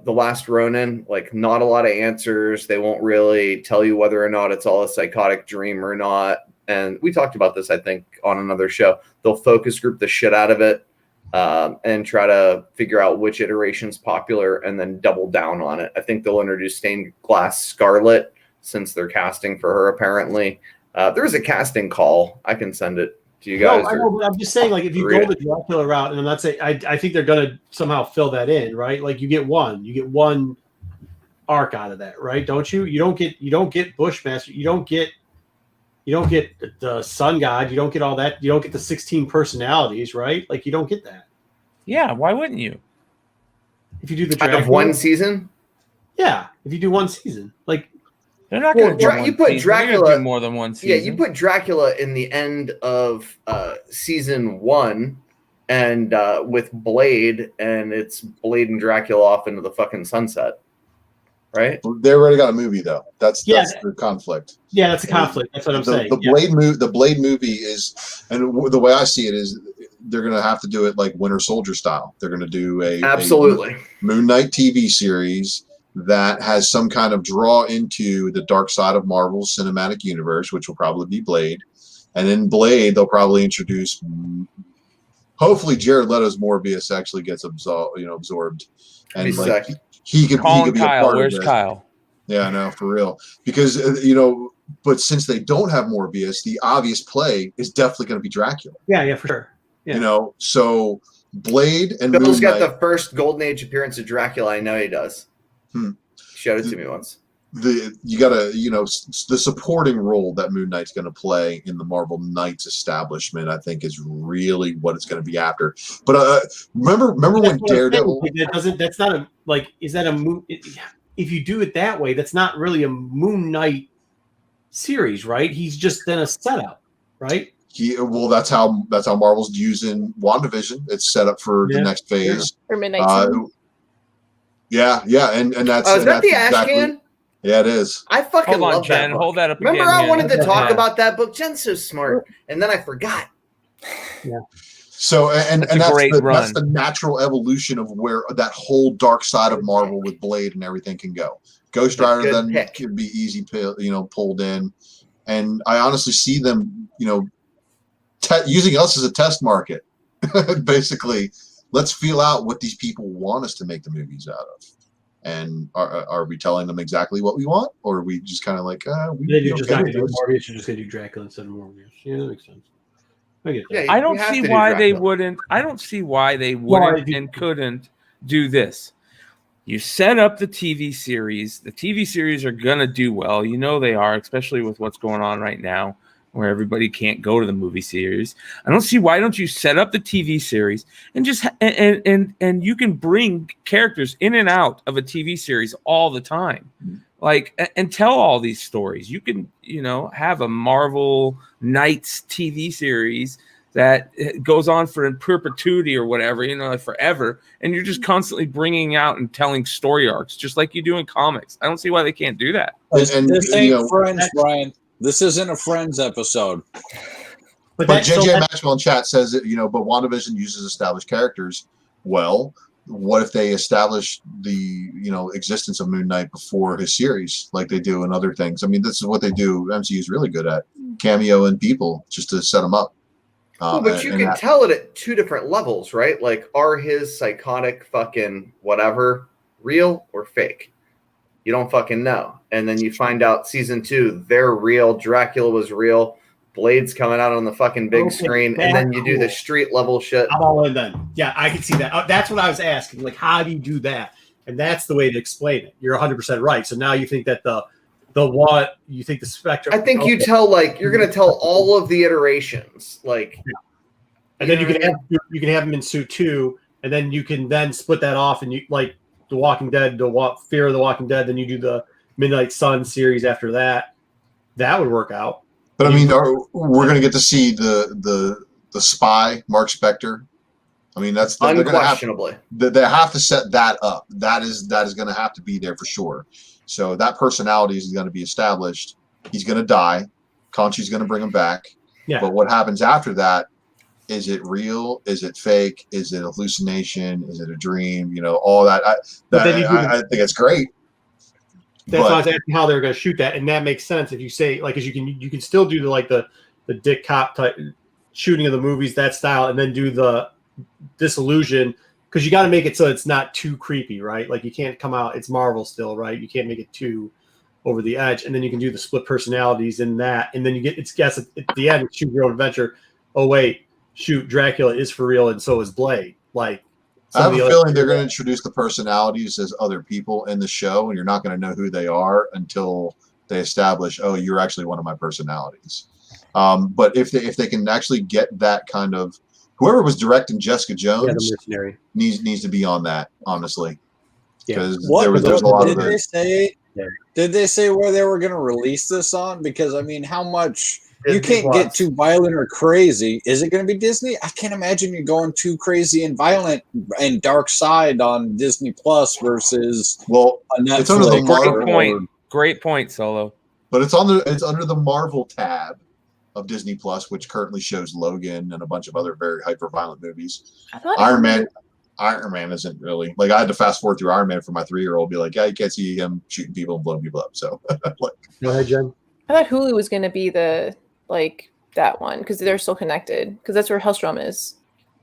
The Last Ronin, like not a lot of answers. They won't really tell you whether or not it's all a psychotic dream or not. And we talked about this, I think, on another show. They'll focus group the shit out of it and try to figure out which iteration's popular and then double down on it. I think they'll introduce Stained Glass Scarlet since they're casting for her, apparently. There is a casting call. I can send it to you guys. No, I know, but I'm just saying, like, if you go the Dracula route, and I'm not saying, I think they're going to somehow fill that in, right? Like, you get one arc out of that, right? Don't you? You don't get Bushmaster. You don't get the Sun God. You don't get all that. You don't get the 16 personalities, right? Like, you don't get that. Yeah, why wouldn't you? If you do the Dracula, one season? Yeah, if you do one season. Like, they're not going to you put Dracula do more than one season. Yeah, you put Dracula in the end of season 1 and with Blade, and it's Blade and Dracula off into the fucking sunset. Right? They already got a movie though. That's the conflict. Yeah, that's a conflict. That's what I'm saying. The Blade movie is, and the way I see it is, they're going to have to do it like Winter Soldier style. They're going to do a Moon Knight TV series that has some kind of draw into the dark side of Marvel's cinematic universe, which will probably be Blade. And in Blade, they'll probably introduce. Hopefully, Jared Leto's Morbius actually gets absorbed, and like. He could be a part Where's of it. Kyle? Yeah, I know, for real. Because, but since they don't have Morbius, the obvious play is definitely going to be Dracula. Yeah, for sure. Yeah. So Blade and Bill's Moon got Knight, the first Golden Age appearance of Dracula. I know he does. Showed it to me once. You got to, the supporting role that Moon Knight's going to play in the Marvel Knights establishment, I think, is really what it's going to be after. But remember when Daredevil? That's not a like. Is that a Moon? If you do it that way, that's not really a Moon Knight series, right? He's just then a setup, right? That's how Marvel's using WandaVision. It's set up for the next phase. Or Midnight. Yeah, and that's. Oh, is that the Ash Can? Yeah, it is. I fucking love Jen. that book. Hold that up. Remember, again, I wanted to talk about that book. Jen's so smart, and then I forgot. Yeah. So, that's the natural evolution of where that whole dark side of Marvel with Blade and everything can go. Ghost Rider then could be easy, pulled in, and I honestly see them, using us as a test market. Basically, let's feel out what these people want us to make the movies out of. And are we telling them exactly what we want, or are we just kind of like, Morbius? You're just going to do Dracula instead of Morbius. Yeah, that makes sense. I don't see why they wouldn't. I don't see why they wouldn't and couldn't do this. You set up the TV series. The TV series are gonna do well. You know they are, especially with what's going on right now, where everybody can't go to the movie series. I don't see why don't you set up the TV series and just and you can bring characters in and out of a TV series all the time, like and tell all these stories. You can have a Marvel Knights TV series that goes on for in perpetuity or whatever, like forever, and you're just constantly bringing out and telling story arcs, just like you do in comics. I don't see why they can't do that. This ain't Friends, Brian. This isn't a Friends episode. But JJ Maxwell in chat says that, but WandaVision uses established characters. Well, what if they establish the, existence of Moon Knight before his series, like they do in other things? I mean, this is what they do. MCU is really good at cameo in people just to set them up. But you can tell it at two different levels, right? Like, are his psychotic fucking whatever real or fake? You don't fucking know. And then you find out season 2, they're real. Dracula was real. Blade's coming out on the fucking big screen. And then you do the street level shit. I'm all in then. Yeah, I can see that. That's what I was asking. Like, how do you do that? And that's the way to explain it. You're 100% right. So now you think that the spectrum. I think you tell, like, you're going to tell all of the iterations. Like, and then you can have him in suit 2. And then you can then split that off. And you like The Walking Dead, Fear of the Walking Dead. Then you do the Midnight Sun series after that. That would work out. But I mean, we're going to get to see the spy, Mark Spector. I mean, that's unquestionably. They have to set that up. That is going to have to be there for sure. So that personality is going to be established. He's going to die. Conchi's going to bring him back. Yeah. But what happens after that? Is it real? Is it fake? Is it hallucination? Is it a dream? All that. I think it's great. That's why I was asking how they're going to shoot that, and that makes sense if you say because you can still do the Dick Cop type shooting of the movies, that style, and then do the disillusion because you got to make it so it's not too creepy, right? Like you can't come out. It's Marvel still, right? You can't make it too over the edge, and then you can do the split personalities in that, and then you get at the end shoot your own adventure. Oh wait, shoot, Dracula is for real, and so is Blade. Like. I have a feeling they're going to introduce the personalities as other people in the show, and you're not going to know who they are until they establish, oh, you're actually one of my personalities. But if they can actually get that kind of whoever was directing Jessica Jones the mercenary. needs to be on that, honestly. Because there's a lot of did they say where they were going to release this on? Because I mean, how much? You can't get too violent or crazy. Is it going to be Disney? I can't imagine you going too crazy and violent and dark side on Disney Plus versus a Netflix. It's under the Great point, Solo. But it's under the Marvel tab of Disney Plus, which currently shows Logan and a bunch of other very hyper violent movies. Iron Man isn't really like. I had to fast forward through Iron Man for my 3-year-old. Be like, yeah, you can't see him shooting people and blowing people up. So, go ahead, Jen. I thought Hulu was going to be that one because they're still connected because that's where Hellstrom is.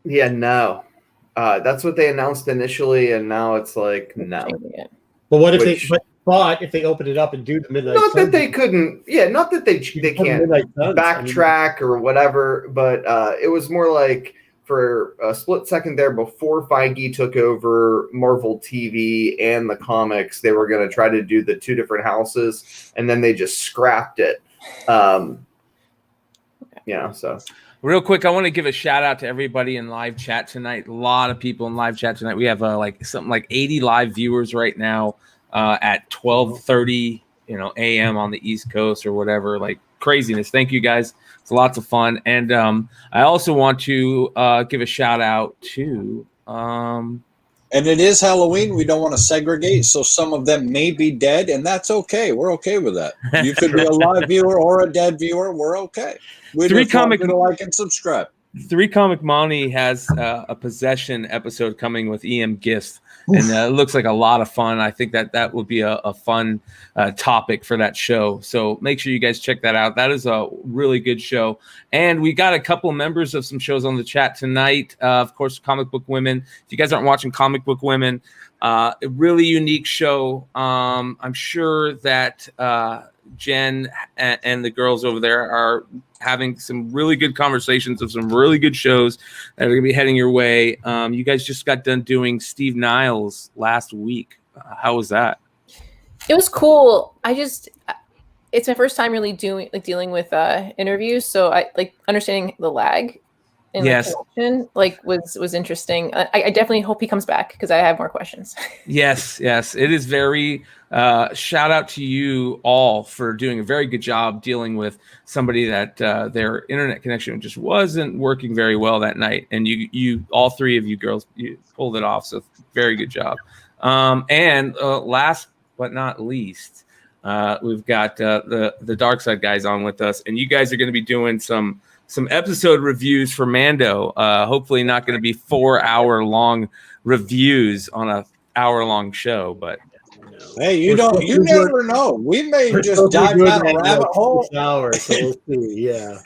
Yeah, no, that's what they announced initially, and now it's like no. Well, what if if they open it up and do the Midnight? Not that they couldn't. Yeah, not that they can't backtrack or whatever, but it was more like for a split second there before Feige took over Marvel TV and the comics, they were going to try to do the two different houses, and then they just scrapped it. So real quick, I want to give a shout out to everybody in live chat tonight. A lot of people in live chat tonight. We have something like 80 live viewers right now at 12:30 a.m. on the East Coast or whatever. Like craziness. Thank you guys. It's lots of fun. And I also want to give a shout out to and it is Halloween. We don't want to segregate, so some of them may be dead, and that's okay. We're okay with that. You could be a live viewer or a dead viewer. We're okay. We just want you to like and subscribe. 3 Comic Monty has a possession episode coming with EM Gist, and it looks like a lot of fun. I think that will be a fun topic for that show. So make sure you guys check that out. That is a really good show. And we got a couple members of some shows on the chat tonight. Of course, Comic Book Women. If you guys aren't watching Comic Book Women, a really unique show. I'm sure that Jen and the girls over there are having some really good conversations of some really good shows that are going to be heading your way. You guys just got done doing Steve Niles last week. How was that? It was cool. It's my first time really dealing with interviews, so I like understanding the lag in the connection, was interesting. I definitely hope he comes back because I have more questions. Yes, it is very shout out to you all for doing a very good job dealing with somebody that their internet connection just wasn't working very well that night, and you all three of you girls, you pulled it off, so very good job. And last but not least, we've got the Dark Side guys on with us, and you guys are going to be doing some episode reviews for Mando. Hopefully not going to be 4-hour long reviews on a hour-long show, but hey, you never know. We may just dive down a rabbit hole. So we'll see. Yeah.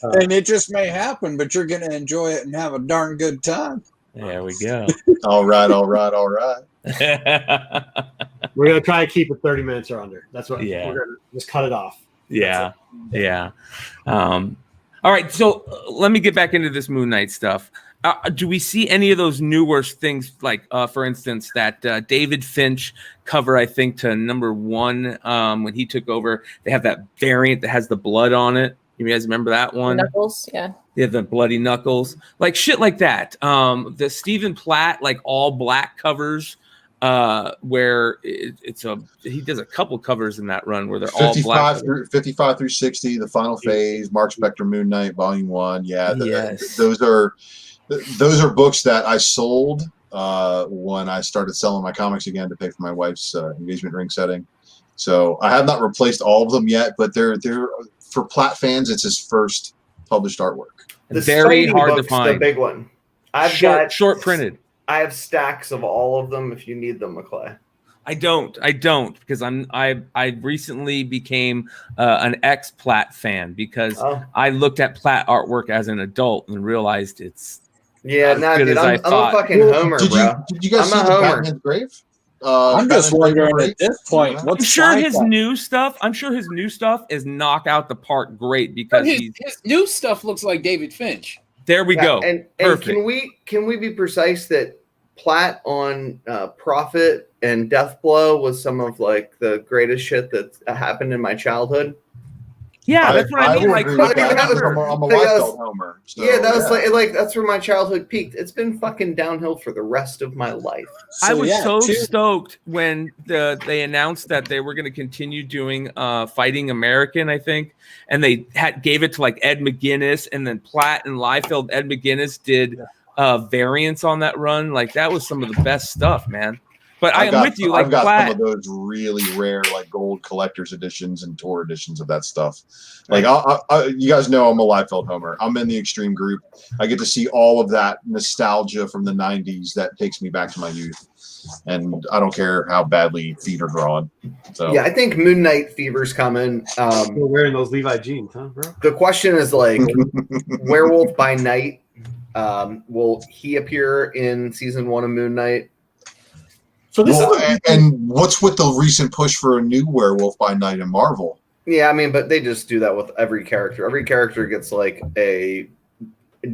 And it just may happen, but you're going to enjoy it and have a darn good time. There we go. All right. We're going to try to keep it 30 minutes or under. That's what we're going to just cut it off. Yeah. All right, so let me get back into this Moon Knight stuff. Do we see any of those newer things, like, for instance, that David Finch cover, I think, to #1 when he took over? They have that variant that has the blood on it. You guys remember that one? Knuckles, yeah. Yeah, the bloody knuckles. Like, shit like that. The Stephen Platt, like, all-black covers, where he does a couple covers in that run where they're all black. 55 through 60, the final phase, Mark Spector, Moon Knight, Volume 1. Yeah, those are books that I sold when I started selling my comics again to pay for my wife's engagement ring setting. So I have not replaced all of them yet, but they're for Platt fans. It's his first published artwork. Very hard to find. The big one. I've got short printed. I have stacks of all of them. If you need them, McClay. I don't because I recently became an ex-Platt fan because I looked at Platt artwork as an adult and realized it's dude, I'm a fucking homer, bro. Did you guys see the Batman's Grave? I'm just wondering at this point. I'm sure his new stuff is knock out the park great because his new stuff looks like David Finch. There we go. And can we be precise that Platt on Prophet and Deathblow was some of like the greatest shit that happened in my childhood? Yeah, that's what I mean. Like, I'm a Liefeld homer. So, that was like that's where my childhood peaked. It's been fucking downhill for the rest of my life. I was stoked when they announced that they were going to continue doing Fighting American, I think, and they gave it to like Ed McGuinness, and then Platt and Liefeld, Ed McGuinness did variants on that run. Like that was some of the best stuff, man. But I'm with you. Like I've got Platt, some of those really rare, like gold collector's editions and tour editions of that stuff. Like, you guys know I'm a Liefeld homer. I'm in the extreme group. I get to see all of that nostalgia from the '90s that takes me back to my youth, and I don't care how badly feet are drawn. So yeah, I think Moon Knight fever's coming. You're wearing those Levi jeans, huh, bro? The question is like, Werewolf by Night. Will he appear in season 1 of Moon Knight? So this and what's with the recent push for a new Werewolf by Night in Marvel? Yeah, I mean, but they just do that with every character. Every character gets like a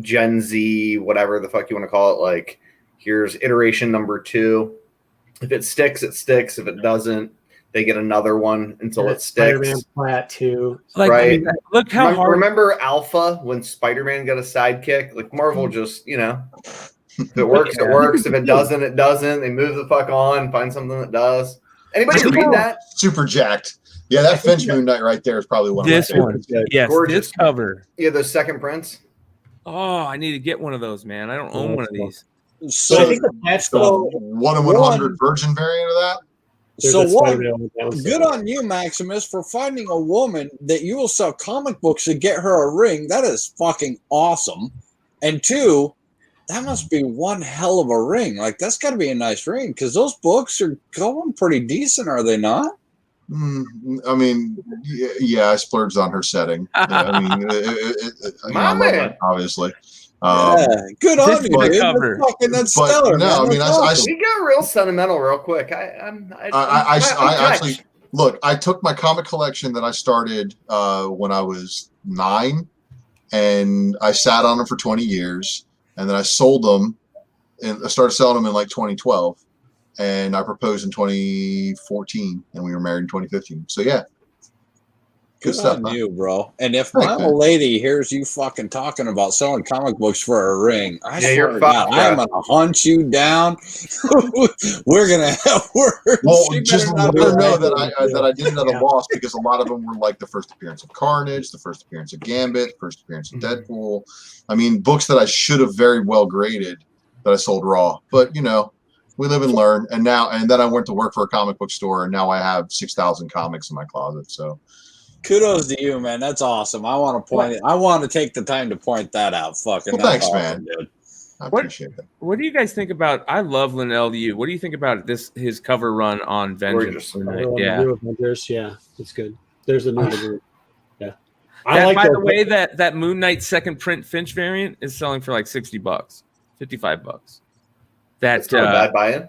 Gen Z, whatever the fuck you want to call it. Like, here's iteration number 2. If it sticks, it sticks. If it doesn't, they get another one until it sticks. Spider-Man Platt too. Like, right? Look how hard. Remember Alpha when Spider-Man got a sidekick? Like Marvel just, if it works, it works. If it doesn't, it doesn't. They move the fuck on, find something that does. Anybody read that? Super jacked. Yeah, that Finch Moon Knight right there is probably one of this my one. Yes, gorgeous this cover. Yeah, the second prints. Oh, I need to get one of those, man. I don't own one of these. So I think that's the 1 in 100 virgin variant of that. Good on you, Maximus, for finding a woman that you will sell comic books to get her a ring. That is fucking awesome. And 2, that must be one hell of a ring. Like, that's got to be a nice ring because those books are going pretty decent, are they not? I mean, yeah, I splurged on her setting. I mean, I love that, obviously. Good on you. That's stellar. No, I mean, we got real sentimental real quick. I actually Look, I took my comic collection that I started when I was 9, and I sat on them for 20 years, and then I sold them, and I started selling them in like 2012, and I proposed in 2014, and we were married in 2015. So yeah. Good on you, bro. And if my old lady hears you fucking talking about selling comic books for a ring, I swear to God, I'm gonna hunt you down. We're gonna have words. Well, just let her know that I did it at a loss, because a lot of them were like the first appearance of Carnage, the first appearance of Gambit, first appearance of Deadpool. I mean, books that I should have very well graded that I sold raw. But you know, we live and learn. And then I went to work for a comic book store, and now I have 6,000 comics in my closet. So. Kudos to you, man. That's awesome. I want to take the time to point that out. Fucking thanks, awesome, man. Dude. I appreciate that. What do you guys think about? I love Linnell Yu. What do you think about his cover run on Vengeance? Yeah, it's good. There's a new yeah. By the way, that Moon Knight second print Finch variant is selling for like $60, $55. That's not a bad buy-in.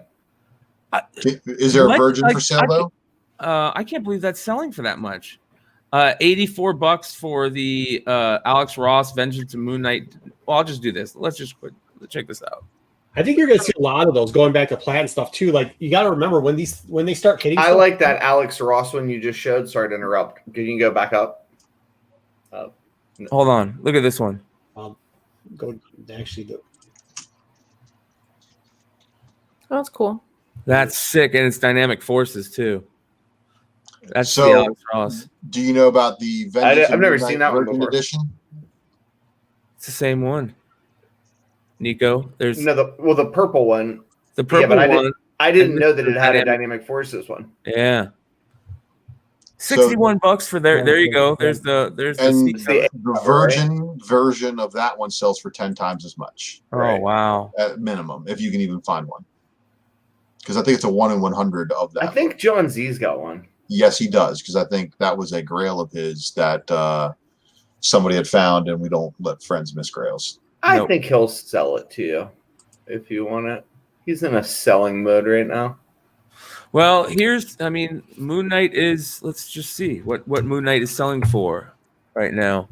Is there a version for sale though? I can't believe that's selling for that much. $84 for the Alex Ross Vengeance and Moon Knight. Well, I'll just do this. Let's check this out. I think you're going to see a lot of those going back to Plaid and stuff too. Like you got to remember when they start hitting. I like that Alex Ross one you just showed. Sorry to interrupt. Can you go back up? No. Hold on. Look at this one. Go actually do. Oh, that's cool. That's sick, and it's dynamic forces too. That's so. The Alex Ross. Do you know about the Vengeance? I've never seen that one before. Edition? It's the same one. Nico, there's the purple one. The purple one. I didn't know that it had a dynamic forces one. Yeah. $61 for there you go. There's the Virgin version of that one sells for 10 times as much. Oh wow. At minimum, if you can even find one. Because I think it's a 1 in 100 of that. I think John Z's got one. Yes, he does, because I think that was a grail of his that somebody had found, and we don't let friends miss grails. I think he'll sell it to you if you want it. He's in a selling mode right now. Well, Moon Knight is. Let's just see what Moon Knight is selling for right now.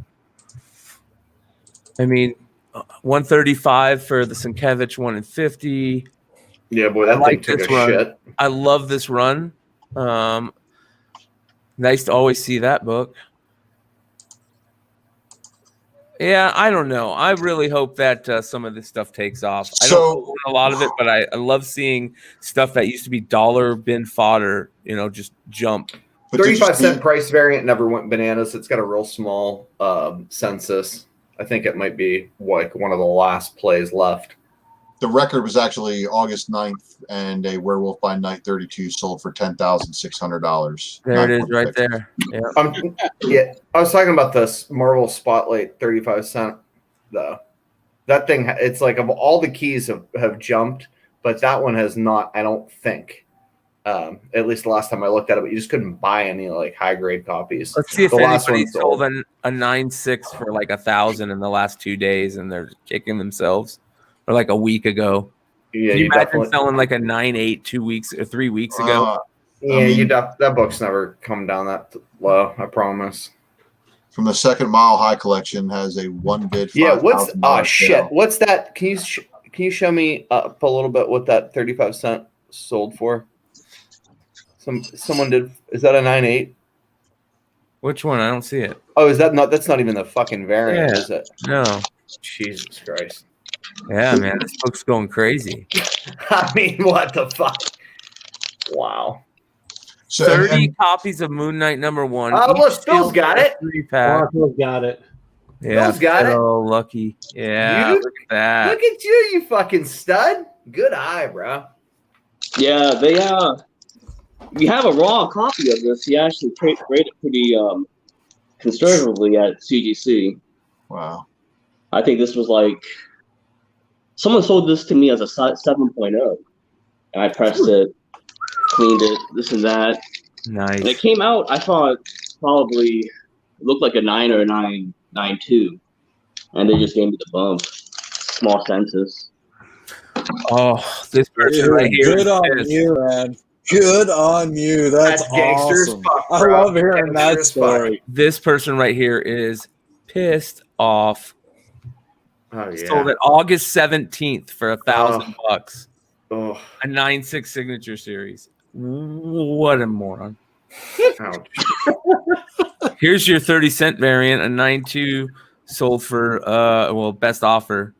I mean, $135 for the Sienkiewicz 1 in 50. Yeah, boy, that thing took a shit. I love this run. Nice to always see that book. Yeah, I don't know. I really hope that some of this stuff takes off. I don't own a lot of it, but I love seeing stuff that used to be dollar bin fodder, just jump. 35-cent price variant never went bananas. It's got a real small census. I think it might be like one of the last plays left. The record was actually August 9th, and a Werewolf by Night 32 sold for $10,600. There it is right there. Yeah. I was talking about this Marvel Spotlight 35-cent, though. That thing, it's like of all the keys have jumped, but that one has not, I don't think. At least the last time I looked at it, but you just couldn't buy any like high-grade copies. Let's see if anybody sold a 9.6 for like 1,000 in the last 2 days, and they're kicking themselves. Or like a week ago. Yeah, Can you imagine selling like a 9.8 2 weeks or 3 weeks ago? That book's never come down that low. I promise. From the Second Mile High collection has a one bid. Yeah, shit? What's that? Can you show me up a little bit what that 35-cent sold for? Someone did. Is that a 9.8? Which one? I don't see it. Oh, is that not? That's not even the fucking variant, is it? No. Jesus Christ. Yeah, man, this book's going crazy. I mean, what the fuck? Wow. So, 30 copies of Moon Knight #1. Oh, look, Phil's got it. 3-pack. Phil's got it. Yeah, Phil's got it. Oh, lucky. Yeah, look at that. Look at you, you fucking stud. Good eye, bro. Yeah, we have a raw copy of this. He actually rated pretty conservatively at CGC. Wow. I think this was like someone sold this to me as a 7.0, and I pressed it, cleaned it, this and that. Nice. And it came out. I thought probably looked like a 9 or a 9.2, and they just gave me the bump. Small census. Oh, this person right here. Good on you, man. Good on you. That's gangster as awesome. fuck, I bro. love hearing Gangster that as fuck. story. This person right here is pissed off. Oh yeah. Sold it August 17th for $1,000. Oh. A 9.6 signature series. What a moron. Ouch. Here's your 30-cent variant, a 9.2 sold for best offer.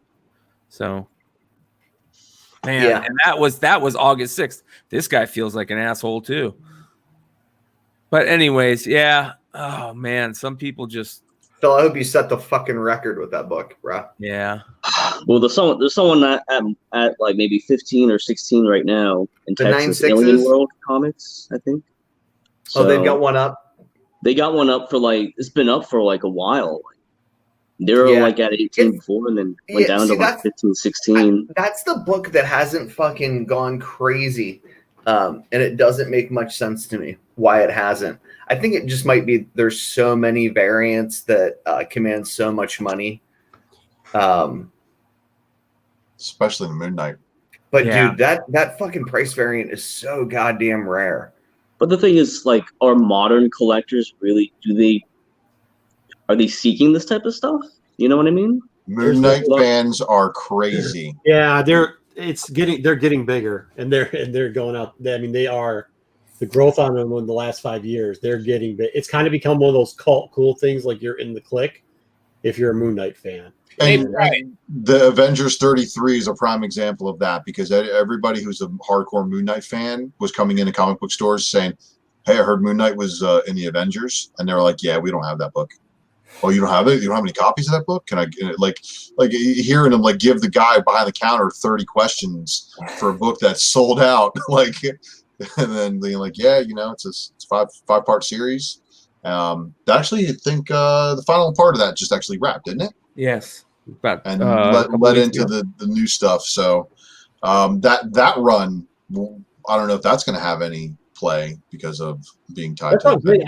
So man, Yeah. and that was August 6th. This guy feels like an asshole too. But anyways, yeah. Oh man, some people just Phil, I hope you set the fucking record with that book, bro. yeah. Well, there's someone at like maybe 15 or 16 right now in The Texas. 9.6s? Alien World Comics, I think. Oh, they've got one up. They got one up for like it's been up for like a while. They were like at 18 before, and then went down to like 15, 16. That's the book that hasn't fucking gone crazy, and it doesn't make much sense to me why it hasn't. I think it just might be there's so many variants that command so much money. Especially the Moon Knight. But dude, that fucking price variant is so goddamn rare. But the thing is, like, are modern collectors really? Are they seeking this type of stuff? You know what I mean? Moon Knight fans are crazy. Yeah, they're getting bigger, and they're going out. I mean, they are the growth on them in the last 5 years. They're getting big. It's kind of become one of those cool things, like you're in the clique if you're a Moon Knight fan. And the Avengers 33 is a prime example of that, because everybody who's a hardcore Moon Knight fan was coming into comic book stores saying, "Hey, I heard Moon Knight was in the Avengers," and they were like, "Yeah, we don't have that book." "Oh, you don't have it? You don't have any copies of that book? Can I get it?" Like hearing them like give the guy behind the counter 30 questions for a book that's sold out, like, and then being like, "Yeah, it's a five-part series." Actually, I think the final part of that just actually wrapped, didn't it? Yes. And led into the new stuff. So that run, I don't know if that's going to have any play because of being tied to it.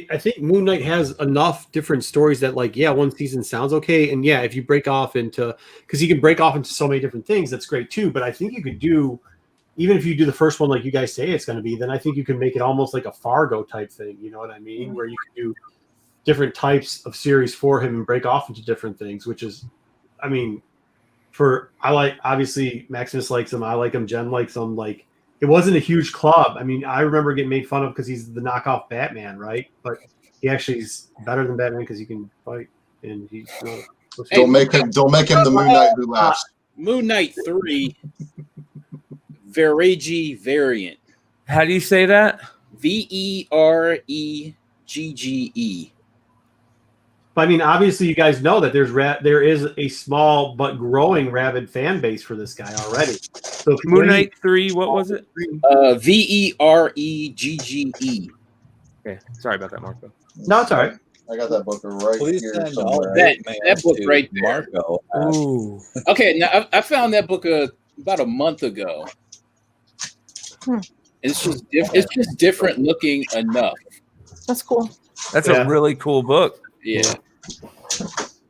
I think Moon Knight has enough different stories that, like, yeah, one season sounds okay, and yeah, if you break off into, because you can break off into so many different things, that's great too. But I think you could do, even if you do the first one like you guys say it's going to be, then I think you can make it almost like a Fargo type thing. You know what I mean? Where you can do different types of series for him and break off into different things, which is, I mean, obviously Maximus likes him. I like him. Jen likes him. Like, it wasn't a huge club. I mean, I remember getting made fun of because he's the knockoff Batman, right? But he actually is better than Batman because he can fight, and he's don't make him the Moon Knight who laughs. Moon Knight 3 Veregi variant. How do you say that? Veregge. I mean, obviously, you guys know that there is a small but growing rabid fan base for this guy already. So Moon Knight 3, what was it? Veregge. Okay, sorry about that, Marco. No, it's all right. I got that book right here. That book right there. Marco. Ooh. Okay, now I found that book about a month ago. It's just different looking enough. That's cool. That's a really cool book. Yeah.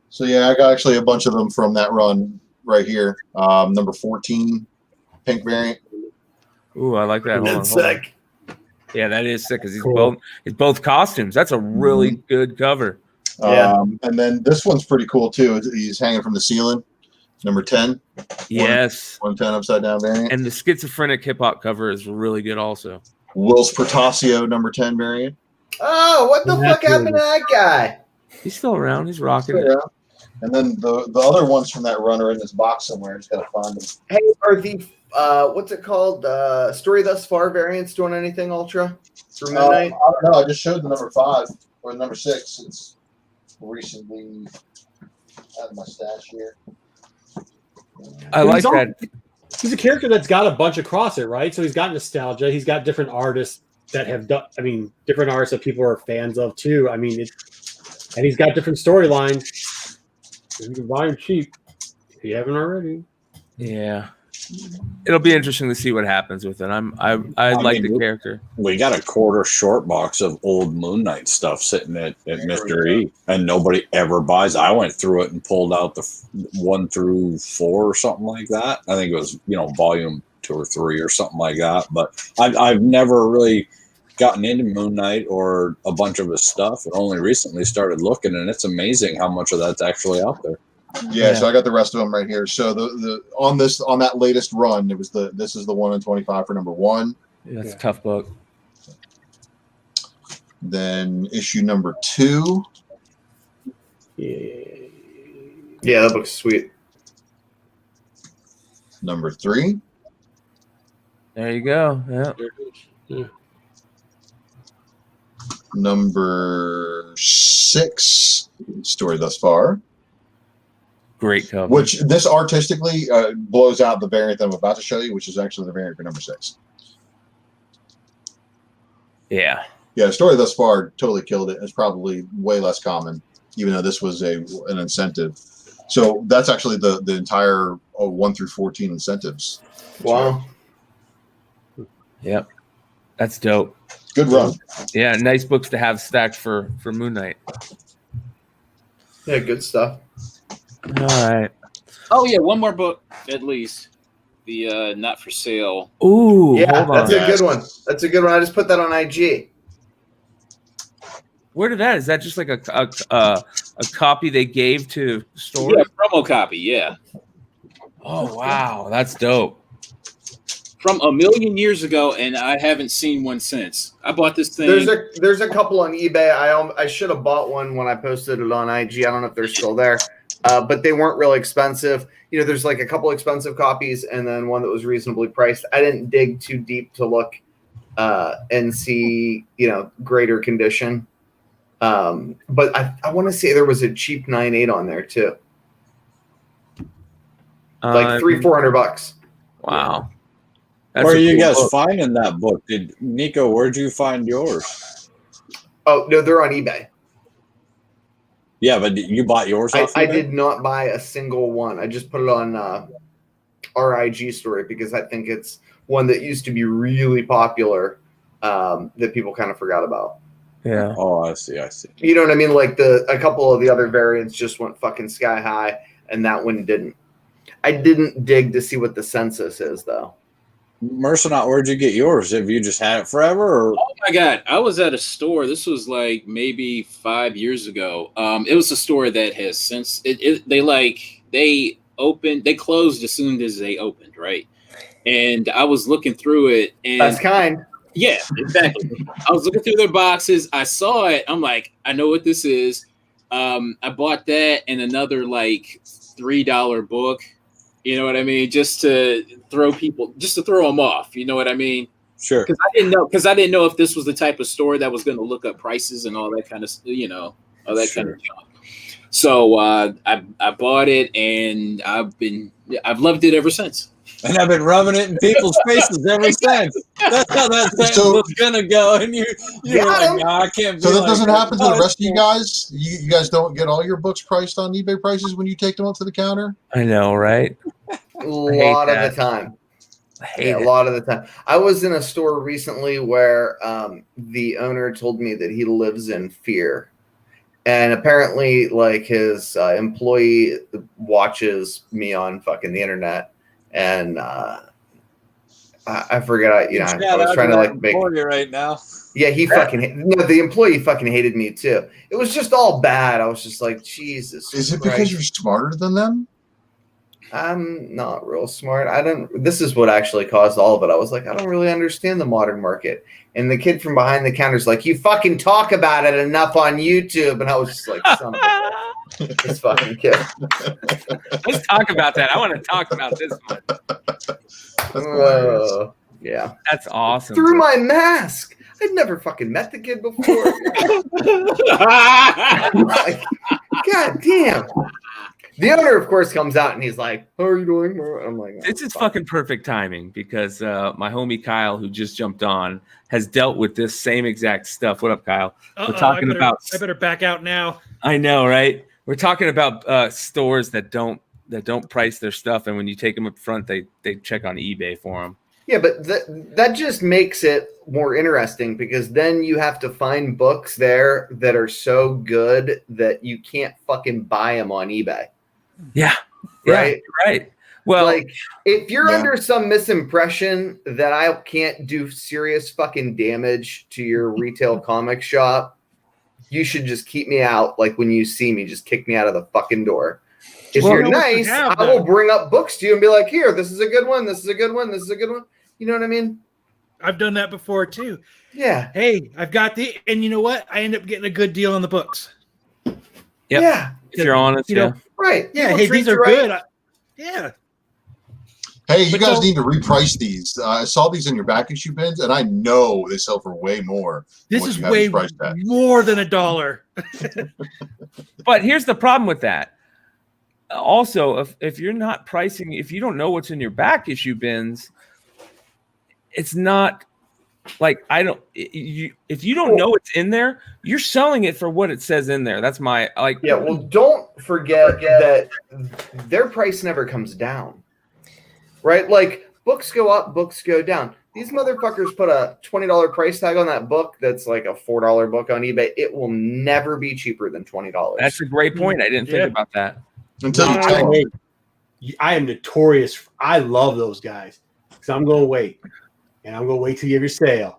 So yeah, I got actually a bunch of them from that run right here. Number 14, pink variant. Ooh, I like that. Hold on. Sick. Yeah, that is sick because he's both costumes. That's a really good cover. And then this one's pretty cool too. He's hanging from the ceiling. Number 10. Yes. 110 upside down variant. And the schizophrenic hip hop cover is really good also. Will's Protasio number 10 variant. Oh, what the fuck happened to that guy? He's still around. He's rocking it. And then the other ones from that run are in this box somewhere. Just gotta find them. Hey, are the what's it called? Story Thus Far variants doing anything Ultra for Midnight? I don't know. I just showed the number 5 or the number 6. It's recently out of my stash here. I like that. He's a character that's got a bunch across it, right? So he's got nostalgia. He's got different artists that have done. I mean, different artists that people are fans of too. I mean, and he's got different storylines. You can buy him cheap if you haven't already. Yeah, it'll be interesting to see what happens with it. I like the character. We got a quarter short box of old Moon Knight stuff sitting at Mr. E, and nobody ever buys. I went through it and pulled out the 1 through 4 or something like that. I think it was volume 2 or 3 or something like that. But I've never really gotten into Moon Knight or a bunch of his stuff, and only recently started looking, and it's amazing how much of that's actually out there. Yeah, so I got the rest of them right here. So the on that latest run, this is the 1 in 25 for number 1. Yeah, it's a tough book. Then issue number 2. Yeah, that book's sweet. Number 3. There you go. Yeah. Number 6, story thus far. Great cover. Which this artistically blows out the variant that I'm about to show you, which is actually the variant for number 6. Yeah. Yeah, the story thus far totally killed it. It's probably way less common, even though this was an incentive. So that's actually the entire 1 through 14 incentives. Wow. Yep. That's dope. Good run. Yeah, nice books to have stacked for Moon Knight. Yeah, good stuff. All right. Oh yeah, one more book at least. The Not for Sale. Ooh, yeah, hold on. that's a good one. That's a good one. I just put that on IG. Where did that? Is that just like a copy they gave to stores? Yeah, promo copy. Yeah. Oh wow, that's dope. From a million years ago, and I haven't seen one since. I bought this thing. There's a couple on eBay. I should have bought one when I posted it on IG. I don't know if they're still there, but they weren't really expensive. You know, there's like a couple expensive copies and then one that was reasonably priced. I didn't dig too deep to look and see, greater condition. But I want to say there was a cheap 9.8 on there too, like $300-400. Wow. That's where are you guys finding that book? Nico, where'd you find yours? Oh no, they're on eBay. Yeah, but you bought yours off I eBay? did not buy a single one. I just put it on our IG story because I think it's one that used to be really popular that people kind of forgot about. Yeah. Oh, I see. You know what I mean? Like a couple of the other variants just went fucking sky high, and that one didn't. I didn't dig to see what the census is though. Mercenaut, where'd you get yours? Have you just had it forever? Or? Oh my God. I was at a store. This was like maybe 5 years ago. It was a store that has since they closed as soon as they opened, right? And I was looking through it, and that's kind. Yeah, exactly. I was looking through their boxes. I saw it. I'm like, I know what this is. I bought that and another like $3 book. You know what I mean? Just to throw them off. You know what I mean? Sure. Because I didn't know if this was the type of store that was going to look up prices and all that kind of, all that kind of junk. So I bought it, and I've loved it ever since. And I've been rubbing it in people's faces ever since. That's how that sentence was gonna go. And you're like, no, I can't. So that doesn't happen to the rest of you guys. You guys don't get all your books priced on eBay prices when you take them up to the counter. I know, right? A lot of the time. A lot of the time. I was in a store recently where the owner told me that he lives in fear. And apparently, like, his employee watches me on fucking the internet. And I forget, I was trying to like make you right now. Yeah, the employee fucking hated me too. It was just all bad. I was just like, Jesus. Is it because you're smarter than them? I'm not real smart. This is what actually caused all of it. I was like, I don't really understand the modern market. And the kid from behind the counter is like, you fucking talk about it enough on YouTube. And I was just like, son of a bitch. This fucking kid. Let's talk about that. I want to talk about this one. Yeah. That's awesome. Through my mask. I'd never fucking met the kid before. Like, God damn. The owner, of course, comes out and he's like, how are you doing? I'm like, this is fucking perfect timing because my homie Kyle, who just jumped on, has dealt with this same exact stuff. What up, Kyle? We're talking about. I better back out now. I know, right? We're talking about stores that don't price their stuff, and when you take them up front, they check on eBay for them. Yeah, but that just makes it more interesting because then you have to find books there that are so good that you can't fucking buy them on eBay. Yeah. Right. Yeah, right. Well, like if you're Yeah. under some misimpression that I can't do serious fucking damage to your retail comic shop, you should just keep me out. Like when you see me, just kick me out of the fucking door. If Well, you're you know what you nice, have, I will though? bring up books to you and be like, here, this is a good one. This is a good one. This is a good one. You know what I mean? I've done that before too. Yeah. Hey, I've got and you know what? I end up getting a good deal on the books. Yep. Yeah. If you're honest, You know, yeah. Right. Yeah. People Hey, treat these you are right. good. Yeah. Hey, you But guys so- need to reprice these. I saw these in your back issue bins, and I know they sell for way more. than This what is you have way as price tag. more than $1. But here's the problem with that. Also, if you're not pricing, if you don't know what's in your back issue bins, it's not like if you don't know what's in there, you're selling it for what it says in there. That's my like. Yeah, well, don't forget that their price never comes down, right? Like books go up, books go down. These motherfuckers put a $20 price tag on that book that's like a $4 book on eBay. It will never be cheaper than $20. That's a great point. I didn't think about that. Until you tell them. I am notorious. I love those guys because I'm going to wait. And I'm going to wait till you have your sale.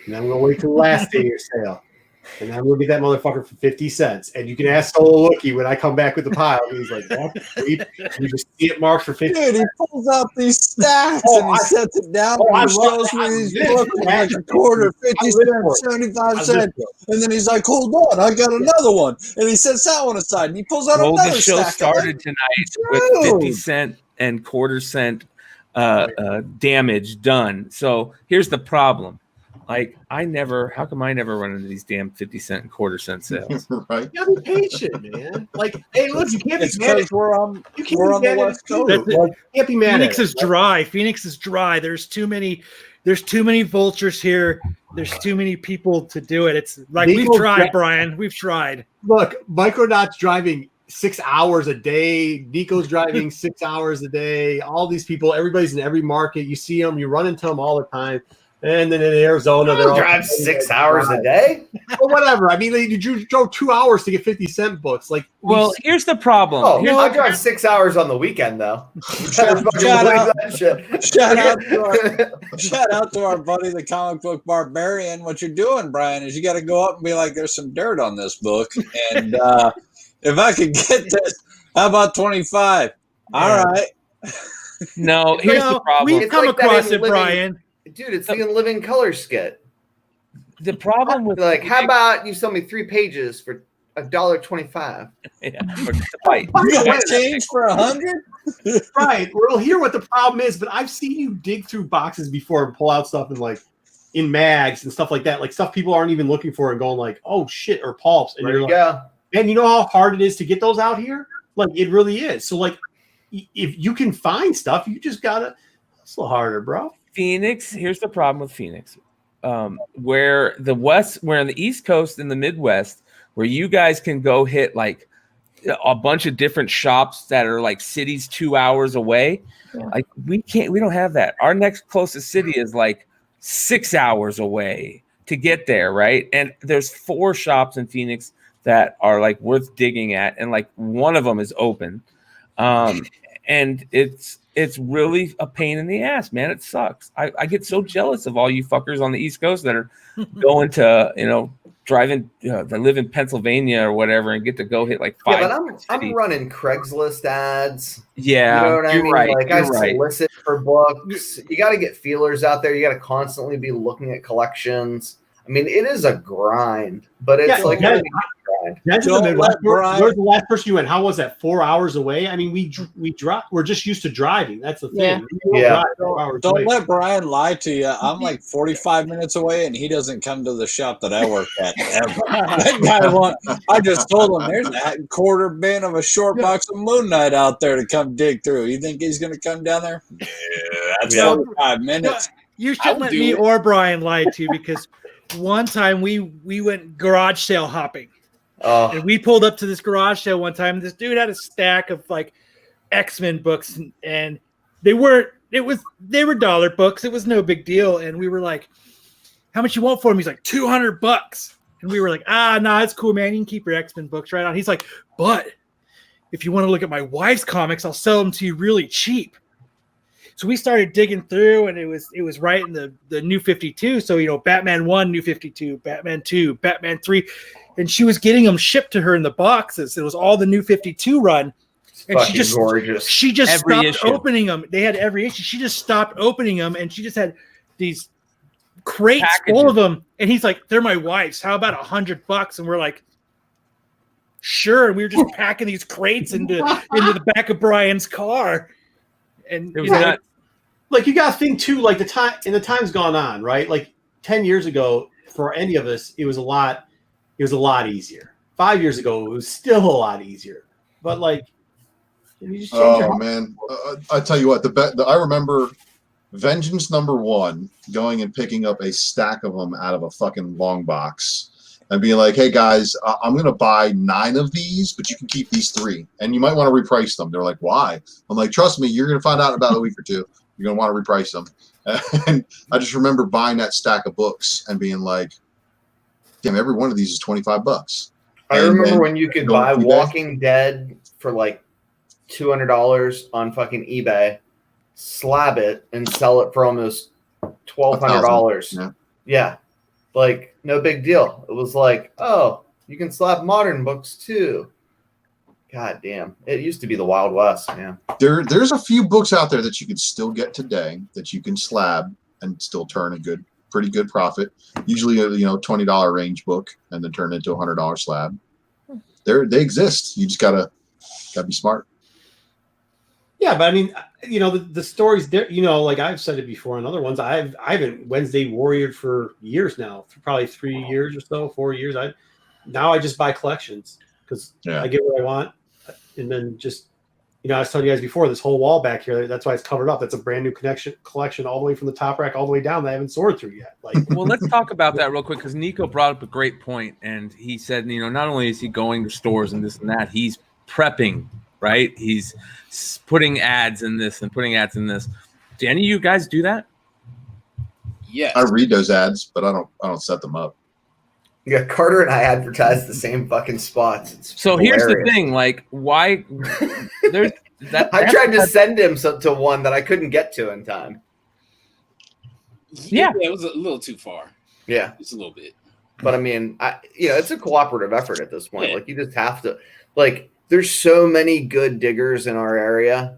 And I'm going to wait till the last day of your sale. And I'm going to get that motherfucker for 50 cents. And you can ask Solo Lookie when I come back with the pile. He's like, what? You just see it marked for 50 Dude, he pulls out these stacks and he sets it down and he shows me these books like a quarter, 50 cents, 75 cents. And then he's like, hold on, I got another one. And he sets that one aside and he pulls out Well, another the show stack. started tonight with 50-cent and quarter-cent damage done. So here's the problem. Like how come I never run into these damn 50-cent and quarter-cent sales? Right. You gotta be patient, man. Like, hey, look, you can't be It's mad because at we're on you can't we're be on the mad at West it, too. Coast. Like, you can't be mad Phoenix at is dry. Phoenix is dry. There's too many vultures here. There's too many people to do it. It's like we've Nico's tried, Brian. We've tried. Look, Micronaut's driving 6 hours a day. Nico's driving 6 hours a day. All these people, everybody's in every market. You see them, you run into them all the time. And then in Arizona, they're all drive 6 hours a day. Well, whatever. I mean, you drove 2 hours to get 50-cent books. Like, Well, here's the problem. Oh, Here's I drive 6 hours on the weekend though. Shout out Shit. shout out to our buddy, the comic book barbarian. What you're doing, Brian, is you got to go up and be like, "There's some dirt on this book, and if I could get this, how about 25? All right." No, here's the problem. We've It's come like that across in it, living- Brian. Dude, it's the In Living Color skit. The problem with Like, how about you sell me 3 pages for $1.25? yeah, for the fight. You got change for 100? right. We'll hear what the problem is, but I've seen you dig through boxes before and pull out stuff in mags and stuff like that, like stuff people aren't even looking for and going like, oh shit, or pulps. And There you're you like, go. and you know how hard it is to get those out here? Like, it really is. So, like, if you can find stuff, you just gotta hustle harder, bro. Phoenix, here's the problem with Phoenix. Where in the East Coast and the Midwest, where you guys can go hit like a bunch of different shops that are like cities 2 hours away. Yeah. Like we don't have that. Our next closest city is like 6 hours away to get there, right? And there's 4 shops in Phoenix that are like worth digging at, and like one of them is open. And it's really a pain in the ass, man. It sucks. I get so jealous of all you fuckers on the East Coast that are going to, driving, that live in Pennsylvania or whatever and get to go hit like 5. Yeah, but I'm running Craigslist ads. Yeah, you know what I mean? Right, like I solicit for books. You got to get feelers out there. You got to constantly be looking at collections. I mean, it is a grind, but it's like a grind. That's the Midwest. Where's the last person you went? How was that? 4 hours away? I mean, we drive. We're just used to driving. That's the thing. Yeah. Don't let Brian lie to you. I'm like 45 minutes away, and he doesn't come to the shop that I work at ever. That guy I just told him there's a quarter bin of a short box of Moon Knight out there to come dig through. You think he's going to come down there? Yeah, that's 45 minutes. You should let me or Brian lie to you, because one time we went garage sale hopping. And we pulled up to this garage sale one time. This dude had a stack of like X-Men books, and they were dollar books. It was no big deal. And we were like, how much you want for them? He's like, $200. And we were like, nah, it's cool, man. You can keep your X-Men books right on. He's like, but if you want to look at my wife's comics, I'll sell them to you really cheap. So we started digging through, and it was right in the New 52. So Batman 1, New 52, Batman 2, Batman 3, and she was getting them shipped to her in the boxes. It was all the New 52 run, and she just stopped opening them. They had every issue. She just stopped opening them, and she just had these crates full of them. And he's like, "They're my wife's. How about $100?" And we're like, "Sure." And we were just packing these crates into the back of Brian's car, and it was nuts. Like, you got to think too, like the time's gone on, right? Like 10 years ago, for any of us, it was a lot easier. 5 years ago, it was still a lot easier. But like, you just change your man, I tell you what, I remember Vengeance #1 going and picking up a stack of them out of a fucking long box and being like, "Hey guys, I'm gonna buy 9 of these, but you can keep these 3, and you might want to reprice them." They're like, "Why?" I'm like, "Trust me, you're gonna find out in about a week or 2. You're going to want to reprice them." And I just remember buying that stack of books and being like, damn, every one of these is $25. I remember when you could buy Walking Dead for like $200 on fucking eBay, slab it, and sell it for almost $1,200. Yeah. Like, no big deal. It was like, oh, you can slab modern books too. God damn. It used to be the Wild West, man. There's a few books out there that you can still get today that you can slab and still turn a pretty good profit. Usually a $20 range book and then turn it into a $100 slab. They exist. You just gotta be smart. Yeah, but I mean, the stories there, like I've said it before in other ones, I haven't Wednesday Warrior for years now, for probably 3 years or so, 4 years. Now I just buy collections because I get what I want. And then just, I was telling you guys before, this whole wall back here, that's why it's covered up. That's a brand new collection all the way from the top rack all the way down that I haven't sorted through yet. Like, well, let's talk about that real quick because Nico brought up a great point, and he said, not only is he going to stores and this and that, he's prepping, right? He's putting ads in this and putting ads in this. Do any of you guys do that? Yes. I read those ads, but I don't set them up. Yeah, Carter and I advertise the same fucking spots. It's hilarious. Here's the thing, like, why? There's that. I tried to send him to one that I couldn't get to in time. Yeah, it was a little too far. Yeah, it's a little bit. But I mean, it's a cooperative effort at this point. Yeah. Like, you just have to. Like, there's so many good diggers in our area.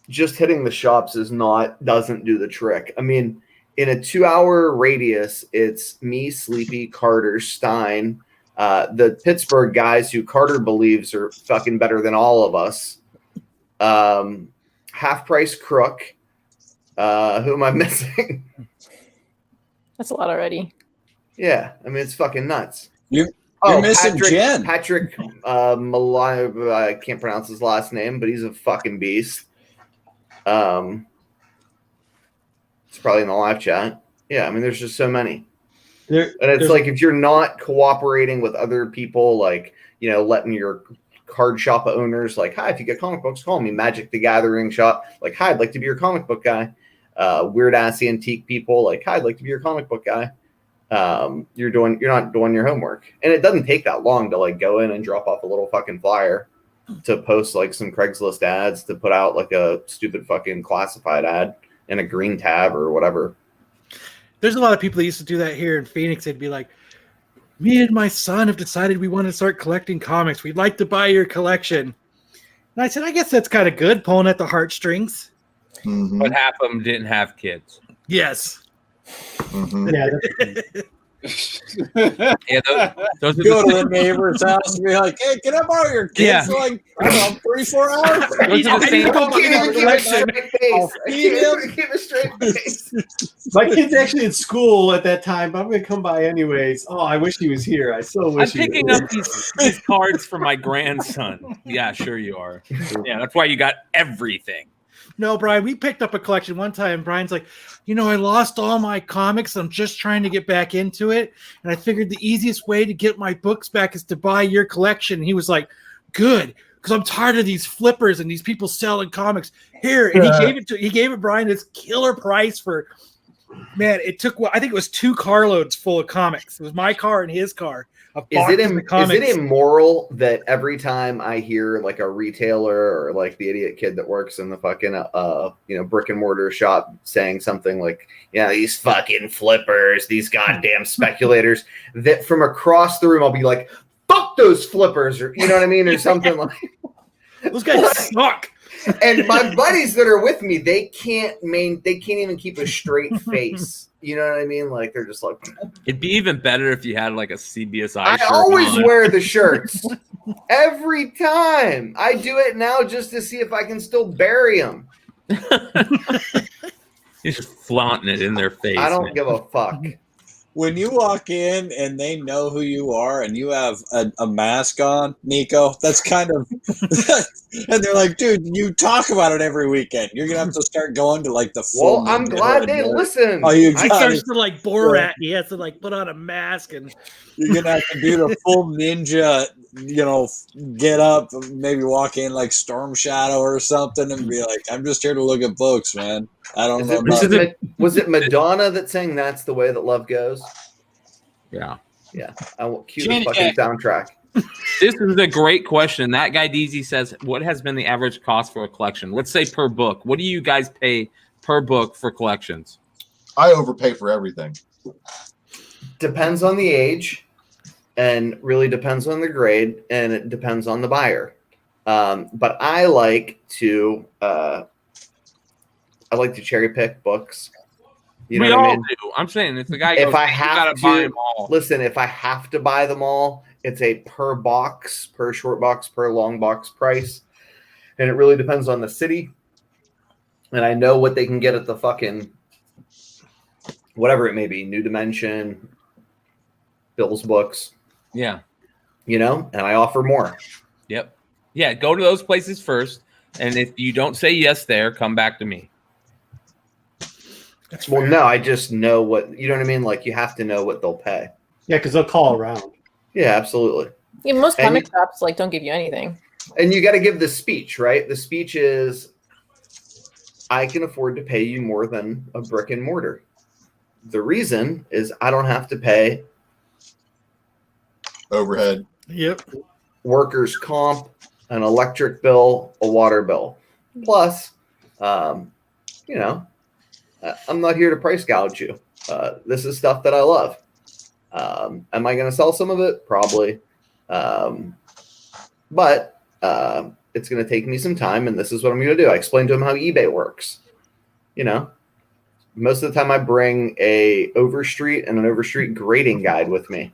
Just hitting the shops doesn't do the trick. I mean, in a 2-hour radius, it's me, Sleepy, Carter, Stein, the Pittsburgh guys who Carter believes are fucking better than all of us. Half Price Crook. Who am I missing? That's a lot already. Yeah, I mean, it's fucking nuts. You're missing Jen. Patrick Malai, I can't pronounce his last name, but he's a fucking beast. It's probably in the live chat. Yeah, I mean, there's just so many. And it's like, if you're not cooperating with other people, like, letting your card shop owners, like, hi, if you get comic books, call me. Magic the Gathering shop, like, hi, I'd like to be your comic book guy. Weird ass antique people, like, hi, I'd like to be your comic book guy. You're not doing your homework. And it doesn't take that long to like go in and drop off a little fucking flyer to post like some Craigslist ads, to put out like a stupid fucking classified ad in a green tab or whatever. There's a lot of people that used to do that here in Phoenix. They'd be like, me and my son have decided we want to start collecting comics. We'd like to buy your collection. And I said, I guess that's kind of good, pulling at the heartstrings. Mm-hmm. But half of them didn't have kids. Yes. Mm-hmm. Those are go to the neighbor's house and be like, hey, can I borrow your kids for like, I don't know, 3-4 hours? Those are the same. My kid's actually in school at that time, but I'm going to come by anyways. Oh, I wish he was here. I so wish I'm picking up these cards for my grandson. Yeah, sure you are. Yeah, that's why you got everything. No, Brian, we picked up a collection one time. Brian's like, I lost all my comics. I'm just trying to get back into it. And I figured the easiest way to get my books back is to buy your collection. And he was like, good, because I'm tired of these flippers and these people selling comics here. And he gave it Brian this killer price for man, it took I think it was 2 carloads full of comics. It was my car and his car. Is it immoral that every time I hear like a retailer or like the idiot kid that works in the fucking brick and mortar shop saying something like, yeah, these fucking flippers, these goddamn speculators, that from across the room I'll be like, fuck those flippers, or you know what I mean, or something like those guys suck. And my buddies that are with me, they can't even keep a straight face. You know what I mean? Like they're just like. It'd be even better if you had like a CBSI. I shirt always on. wear the shirts every time. I do it now just to see if I can still bury them. You're just flaunting it in their face. I don't give a fuck. When you walk in and they know who you are and you have a mask on, Nico, that's kind of, and they're like, dude, you talk about it every weekend. You're going to have to start going to like the full. Well, I'm glad they listen. Oh, you he starts to like Borat. He has to like put on a mask and you're going to have to do the full ninja, get up, maybe walk in like Storm Shadow or something and be like, I'm just here to look at books, man. I don't know. Was it Madonna that sang "That's the Way That Love Goes"? Yeah. I will cue the fucking soundtrack. This is a great question. That guy DZ says, "What has been the average cost for a collection? Let's say per book. What do you guys pay per book for collections?" I overpay for everything. Depends on the age, and really depends on the grade, and it depends on the buyer. But I like to cherry pick books. You know what I mean? Do. I'm saying if the guy goes, if I have to buy them all. Listen, if I have to buy them all, it's a per box, per short box, per long box price, and it really depends on the city. And I know what they can get at the fucking whatever it may be, New Dimension, Bill's Books. Yeah, and I offer more. Yep. Yeah, go to those places first, and if you don't say yes there, come back to me. Well, no, I just know what, you know what I mean? Like, you have to know what they'll pay. Yeah, because they'll call around. Yeah, absolutely. Yeah, most comic shops don't give you anything. And you got to give the speech, right? The speech is, I can afford to pay you more than a brick and mortar. The reason is I don't have to pay overhead. Yep. Workers' comp, an electric bill, a water bill. Plus, I'm not here to price gouge you. This is stuff that I love. Am I going to sell some of it? Probably. But it's going to take me some time, and this is what I'm going to do. I explain to them how eBay works. Most of the time I bring a Overstreet and an Overstreet grading guide with me.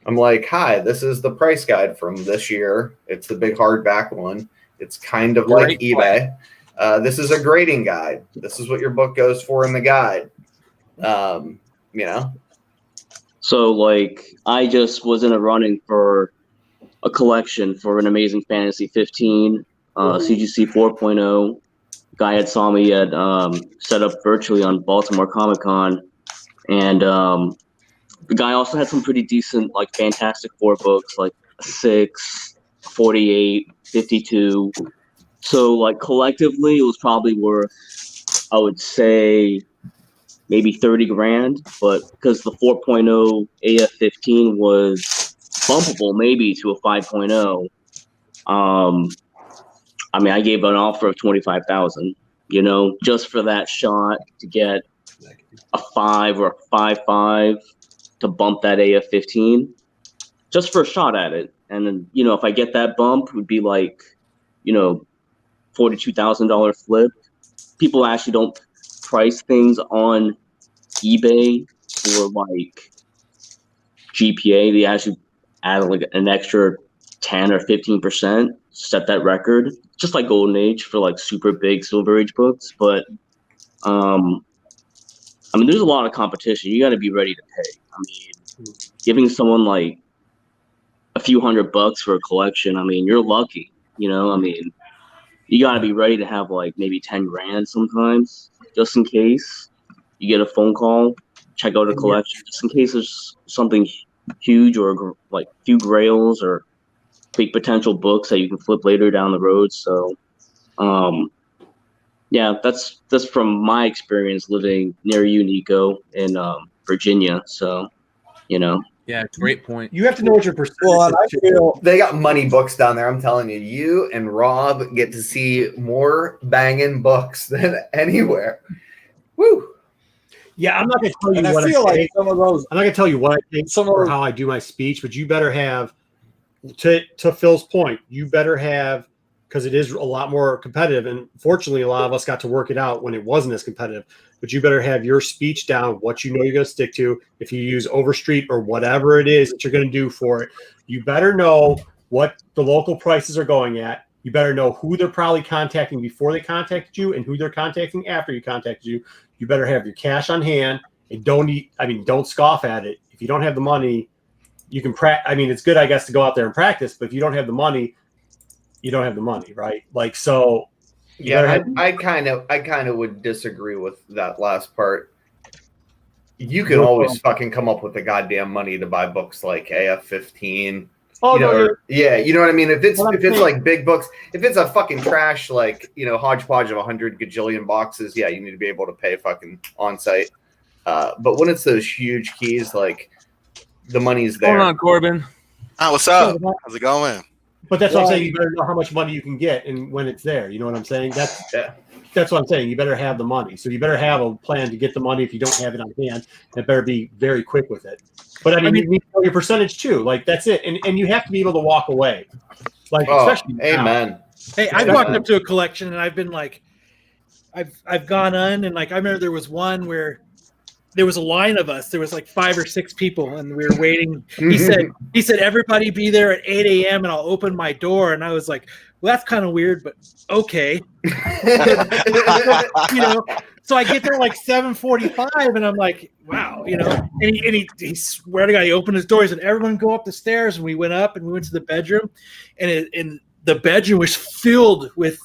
I'm like, hi, this is the price guide from this year. It's the big hardback one. It's kind of like eBay. This is a grading guide. This is what your book goes for in the guide. So, like, I just was in a running for a collection for an Amazing Fantasy 15, CGC 4.0. Guy had saw me at set up virtually on Baltimore Comic Con, and the guy also had some pretty decent, like, Fantastic Four books, like 6, 48, 52. So, like, collectively, it was probably worth, I would say, maybe 30 grand. But because the 4.0 AF-15 was bumpable maybe to a 5.0, I mean, I gave an offer of 25,000, just for that shot to get a 5 or a 5.5 to bump that AF-15, just for a shot at it. And then, if I get that bump, it would be like, $42,000 flip. People actually don't price things on eBay for like GPA. They actually add like an extra 10 or 15%, set that record, just like Golden Age for like super big Silver Age books. But I mean, there's a lot of competition. You got to be ready to pay. I mean, giving someone like a few $100 for a collection, I mean, you're lucky. I mean, you got to be ready to have like maybe 10 grand sometimes, just in case you get a phone call, check out a collection, just in case there's something huge or like few grails or big potential books that you can flip later down the road. So Yeah, that's from my experience living near you, Nico, in Virginia. So, you know. Yeah, great point. You have to know what your percentage They got money books down there. I'm telling you, you and Rob get to see more banging books than anywhere. Woo! Yeah, I'm not going to tell you And I what feel like take. some of those. I'm not going to tell you what I think or how I do my speech, but you better have, to Phil's point, you better have, because it is a lot more competitive. And fortunately, a lot of us got to work it out when it wasn't as competitive. But you better have your speech down, what you know you're going to stick to. If you use Overstreet or whatever it is that you're going to do for it, you better know what the local prices are going at. You better know who they're probably contacting before they contacted you and who they're contacting after you contacted you. You better have your cash on hand and don't scoff at it. If you don't have the money, you can it's good, I guess, to go out there and practice, but if you don't have the money, you don't have the money, right? Like, so. Yeah, I kind of would disagree with that last part. You can always fucking come up with the goddamn money to buy books like AF-15. Oh, yeah, you know what I mean? If it's like big books, if it's a fucking trash, like, hodgepodge of 100 gajillion boxes, yeah, you need to be able to pay fucking on site. But when it's those huge keys, like, the money's there. Hold on, Corbin. What's up? How's it going? But that's what I'm saying. You better know how much money you can get and when it's there. You know what I'm saying? That's what I'm saying. You better have the money. So you better have a plan to get the money if you don't have it on hand. It better be very quick with it. But you need to know your percentage too. Like, that's it. And you have to be able to walk away. Like, especially amen. Now. Hey, I've walked up to a collection and I've been like, I've gone on and like I remember there was one where there was a line of us. There was like 5 or 6 people, and we were waiting. He said, everybody be there at 8 a.m. and I'll open my door. And I was like, well, that's kind of weird, but okay. So I get there like 7:45, and I'm like, wow, And he swear to God, he opened his door. He said, everyone go up the stairs, and we went up and we went to the bedroom, and the bedroom was filled with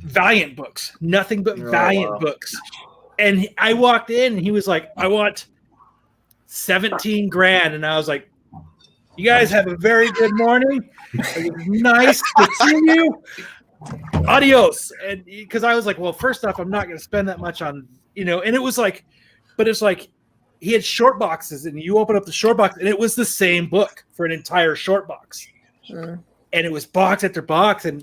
Valiant books, nothing but Valiant books. And I walked in, and he was like, I want 17 grand. And I was like, you guys have a very good morning. Nice to see you. Adios. And because I was like, well, first off, I'm not going to spend that much on, and it was like, but it's like he had short boxes, and you open up the short box, and it was the same book for an entire short box. Sure. And it was box after box. And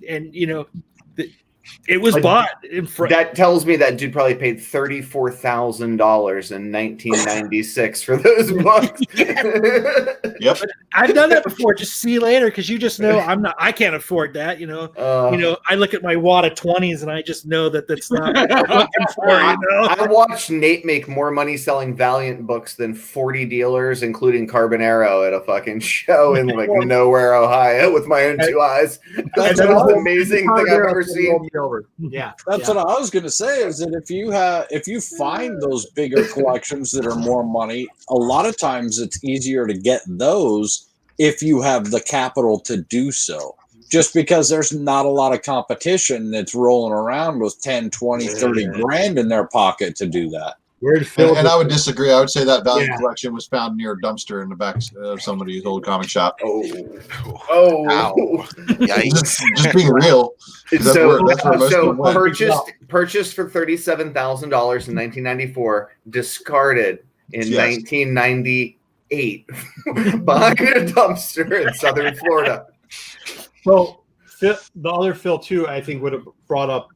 it was bought in front. That tells me that dude probably paid $34,000 in 1996 for those books. Yep. But I've done that before. Just see you later, because you just know I can't afford that. I look at my wad of 20s and I just know that's not what I'm looking for. I watched Nate make more money selling Valiant books than 40 dealers, including Carbonaro, at a fucking show in like nowhere, Ohio, with my own 2 eyes. That's the most amazing thing I've ever seen. Yeah, that's what I was going to say. Is that if you find those bigger collections that are more money, a lot of times it's easier to get those if you have the capital to do so. Just because there's not a lot of competition that's rolling around with 10, 20, 30 grand in their pocket to do that. And I would disagree. I would say that Valiant collection was found near a dumpster in the back of somebody's old comic shop. Oh. Yikes. Just being real. So purchased for $37,000 in 1994, discarded in 1998 behind a dumpster in Southern Florida. So the other Phil too, I think, would have brought up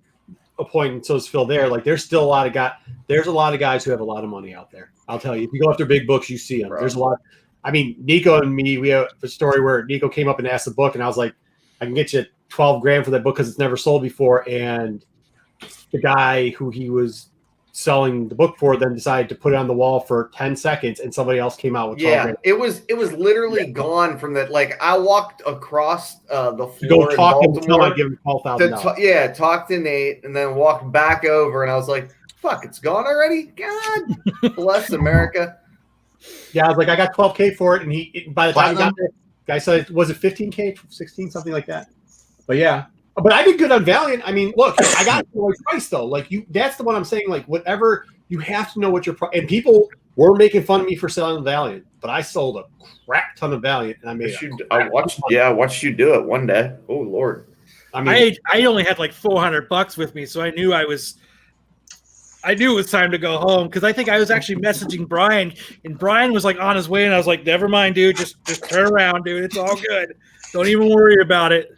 a point, and so is Phil there. Like, there's still a lot of guys who have a lot of money out there. I'll tell you, if you go after big books, you see them. Bro. There's a lot. I mean, Nico and me, we have a story where Nico came up and asked the book, and I was like, I can get you 12 grand for that book because it's never sold before. And the guy who he was selling the book for then decided to put it on the wall for 10 seconds, and somebody else came out with 12 grand. It was literally gone from that. Like, I walked across the floor go talk in Baltimore and give him $12,000. Talked to Nate, and then walked back over, and I was like, fuck, it's gone already? God bless America. Yeah, I was like, I got 12K for it, and by the time he got there, guy said, was it 15K, 16, something like that? But yeah. But I did good on Valiant. I mean, look, I got the right price though. Like, that's the one I'm saying. Like, whatever, you have to know what your price. And people were making fun of me for selling Valiant, but I sold a crap ton of Valiant, and I made. I watched you do it one day. Oh Lord. I mean, I only had like $400 with me, so I knew it was time to go home because I think I was actually messaging Brian, and Brian was like on his way, and I was like, "Never mind, dude. Just turn around, dude. It's all good. Don't even worry about it."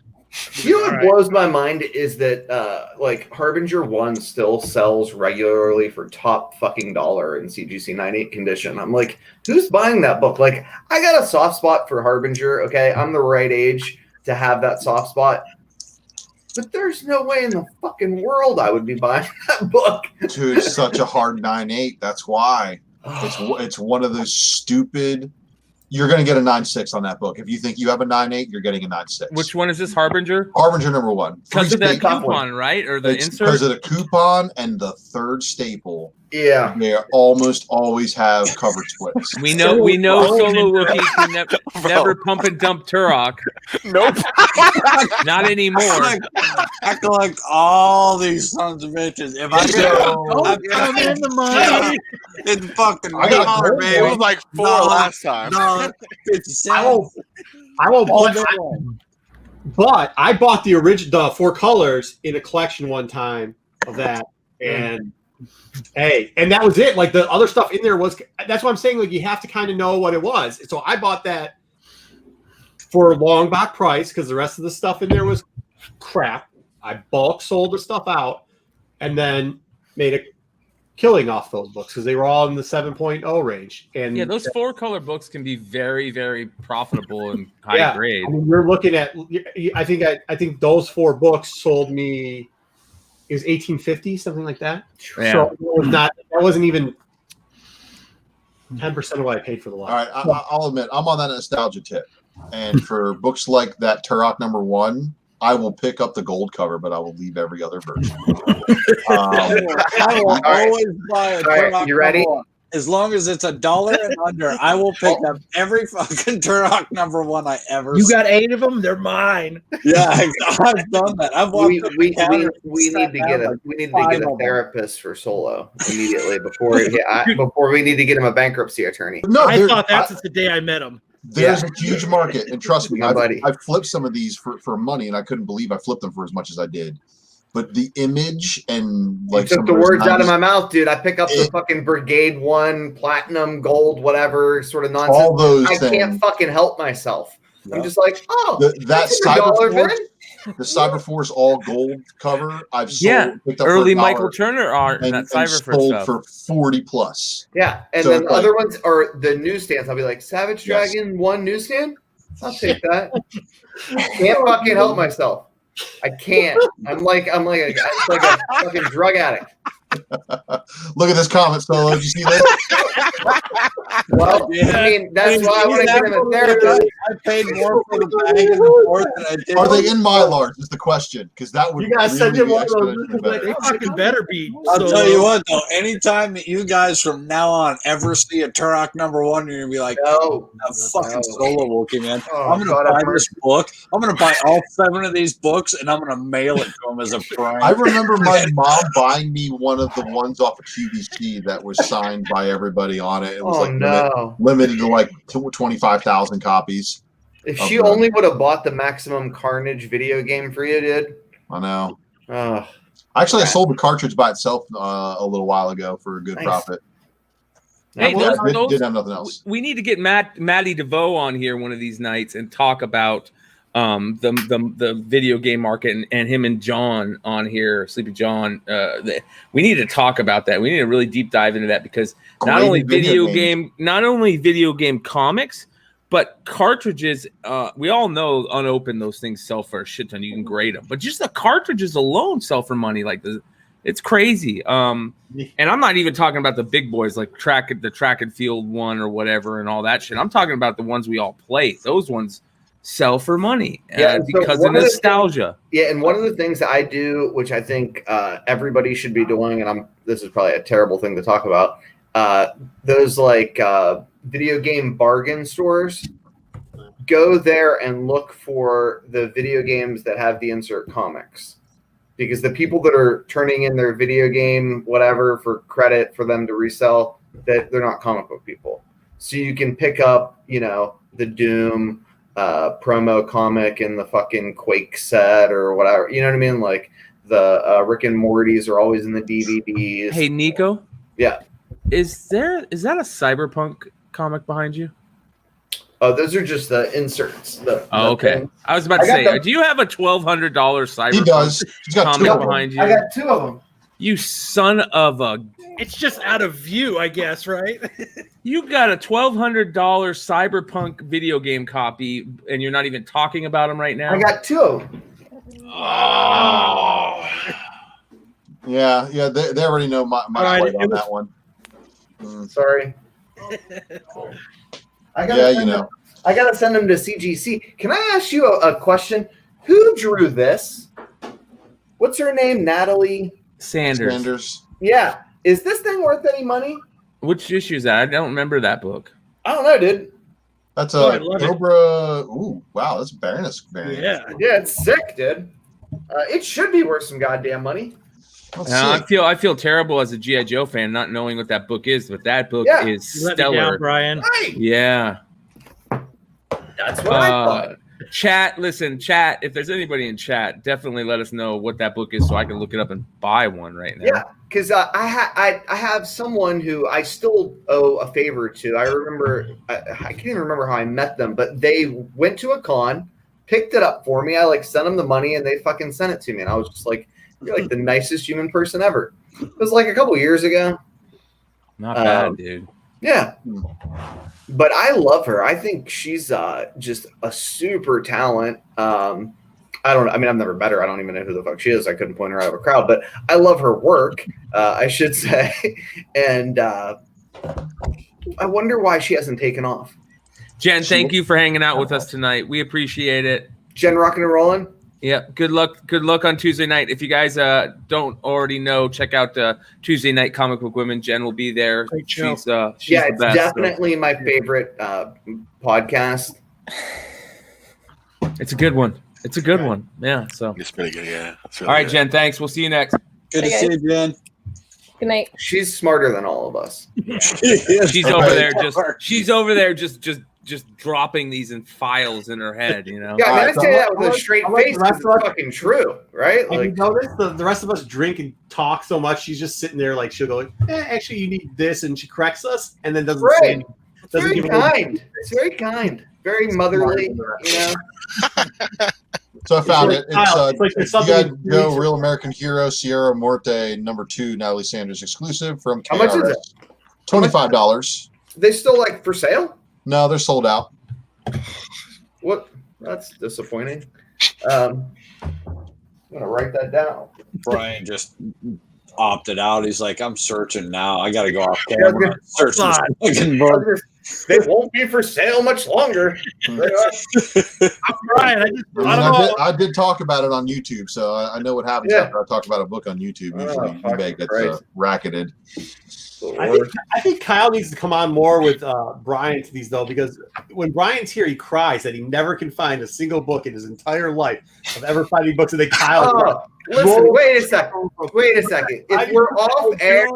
You know what blows my mind is that like Harbinger 1 still sells regularly for top fucking dollar in CGC 98 condition. I'm like, who's buying that book? Like, I got a soft spot for Harbinger. Okay, I'm the right age to have that soft spot. But there's no way in the fucking world I would be buying that book. Dude, it's such a hard 9.8. That's why. It's one of those stupid. You're going to get a 9.6 on that book. If you think you have a 9.8, you're getting a 9.6. Which one is this, Harbinger? Harbinger number 1. Because of that coupon, right? Or the insert? Because of the coupon and the third staple. Yeah. They almost always have covered splits. We know Solo Rookie can never pump and dump Turok. Nope. Not anymore. I collect all these sons of bitches. If I come in the money. It's fucking $1, baby. It was like $4 last time. I won't put but I bought the original 4 colors in a collection one time of that, and and that was it. Like the other stuff in there was. That's what I'm saying. Like you have to kind of know what it was. So I bought that for a long back price because the rest of the stuff in there was crap. I bulk sold the stuff out and then made a killing off those books because they were all in the 7.0 range. And yeah, those 4-color books can be very, very profitable and high grade. I mean, you're looking at. I think those 4 books sold me. It was $18.50, something like that. Yeah. So it was not. That wasn't even 10% of what I paid for the lot. All right, I'll admit I'm on that nostalgia tip, and for books like that Turok number 1, I will pick up the gold cover, but I will leave every other version. I will always buy a Turok. You ready? As long as it's $1 and under, I will pick up every fucking Turok number 1 I ever. You got 8 of them. They're mine. Yeah, I've done that. I've we need to get a therapist for Solo immediately before we need to get him a bankruptcy attorney. No, I thought that since the day I met him. There's a huge market, and trust me, I've flipped some of these for money, and I couldn't believe I flipped them for as much as I did. But the image and like you took the words out of my mouth, dude. I pick up the fucking Brigade 1, Platinum, Gold, whatever sort of nonsense. All those I can't fucking help myself. I'm just like, that Cyberforce all gold cover. I've sold picked up early for $1 Michael Turner art and that Cyberforce sold stuff for 40 plus. Yeah, and So then it's other ones are the newsstands. I'll be like, Savage Dragon 1 newsstand. I'll take that. Can't fucking help myself. I can't. I'm like a fucking drug addict. Look at this comment, Solo. Did you see this? Well, I mean, that's why I want to get him a therapist. I paid more for the bag and the board than I did. Are they in Mylars? Is the question, because that would You guys send him one of those. They fucking better be. I'll tell you what, though. Anytime that you guys from now on ever see a Turok number 1, you're gonna be like, "Oh, fucking Solo Wookie, man! I'm gonna buy this book. I'm gonna buy all 7 of these books, and I'm gonna mail it to him as a prank." I remember my mom buying me one of the ones off of QVC that was signed by everybody on it. It was limited to like 25,000 copies. If she only would have bought the Maximum Carnage video game for you, dude. I know. Actually, I sold the cartridge by itself a little while ago for a good profit. Hey, didn't have nothing else. We need to get Matty DeVoe on here one of these nights and talk about the video game market and him and John on here, Sleepy John. We need to talk about that. We need to really deep dive into that because not only video game comics, but cartridges. We all know unopened those things sell for a shit ton. You can grade them, but just the cartridges alone sell for money. It's crazy. And I'm not even talking about the big boys like the track and field one or whatever and all that shit. I'm talking about the ones we all play. Those ones sell for money because of nostalgia. And one of the things that I do, which I think everybody should be doing, and this is probably a terrible thing to talk about, those like video game bargain stores. Go there and look for the video games that have the insert comics. Because the people that are turning in their video game, whatever, for credit for them to resell, that they're not comic book people. So you can pick up, the Doom, promo comic in the fucking Quake set or whatever. You know what I mean? Like the Rick and Morty's are always in the DVDs. Hey, Nico. Yeah. Is that a Cyberpunk comic behind you? Oh, those are just the inserts. Okay. Thing. I was about to say, do you have a $1,200 Cyberpunk He does. He's got comic behind you? I got 2 of them. You son of a... It's just out of view, I guess, right? You got a $1,200 Cyberpunk video game copy, and you're not even talking about them right now? I got 2 of them. Oh. Yeah, they already know my weight on that one. Sorry. I gotta send them to CGC. Can I ask you a question? Who drew this? What's her name? Natalie Sanders. Yeah. Is this thing worth any money? Which issue is that? I don't remember that book. I don't know, dude. That's a Cobra. Ooh, wow, that's Baroness variant. Yeah, it's sick, dude. It should be worth some goddamn money. I feel terrible as a G.I. Joe fan not knowing what that book is, but that book is Let me stellar. down, Brian. Right. Yeah. That's what I thought. Chat, if there's anybody in chat, definitely let us know what that book is so I can look it up and buy one right now. Yeah, because I have someone who I still owe a favor to. I remember, I can't even remember how I met them, but they went to a con, picked it up for me. I sent them the money and they fucking sent it to me. And I was just like, you're like the nicest human person ever. It was like a couple years ago. Not bad, dude. Yeah. But I love her. I think she's just a super talent. I mean, I've never met her. I don't even know who the fuck she is. I couldn't point her out of a crowd, but I love her work, I should say. And I wonder why she hasn't taken off. Jen, thank you for hanging out with us tonight. We appreciate it. Jen, rocking and rolling. Yeah, good luck on Tuesday night. If you guys don't already know, check out Tuesday Night Comic Book Women. Jen will be there. She's the it's best, definitely my favorite podcast. It's a good one. It's a good one. Yeah. So it's pretty good. Yeah. All right, Jen. Thanks. We'll see you next. Good to see you, Jen. Good night. She's smarter than all of us. She's over there just dropping these in files in her head, you know. Yeah, I mean, I say that with a straight face. It's fucking true, right? Like, you notice the rest of us drink and talk so much. She's just sitting there, like she'll go, actually, you need this, and she corrects us, and then doesn't say anything. Very kind. It's very kind. Very motherly, you know. So I found it. It's like you got Joe, Real American Hero, Sierra Morte, #2, Natalie Sanders exclusive from KRS. How much is it? $25. They still for sale? No, they're sold out. What? That's disappointing. I'm gonna write that down. Brian just opted out. He's like, I'm searching now. I gotta go off camera. Search this fucking book. They won't be for sale much longer. Brian, I did talk about it on YouTube, so I know what happens after I talk about a book on YouTube. Usually eBay gets racketed. I think Kyle needs to come on more with Brian to these, though, because when Brian's here, he cries that he never can find a single book in his entire life of ever finding books. And then Kyle, listen, wait a second. If we're off air,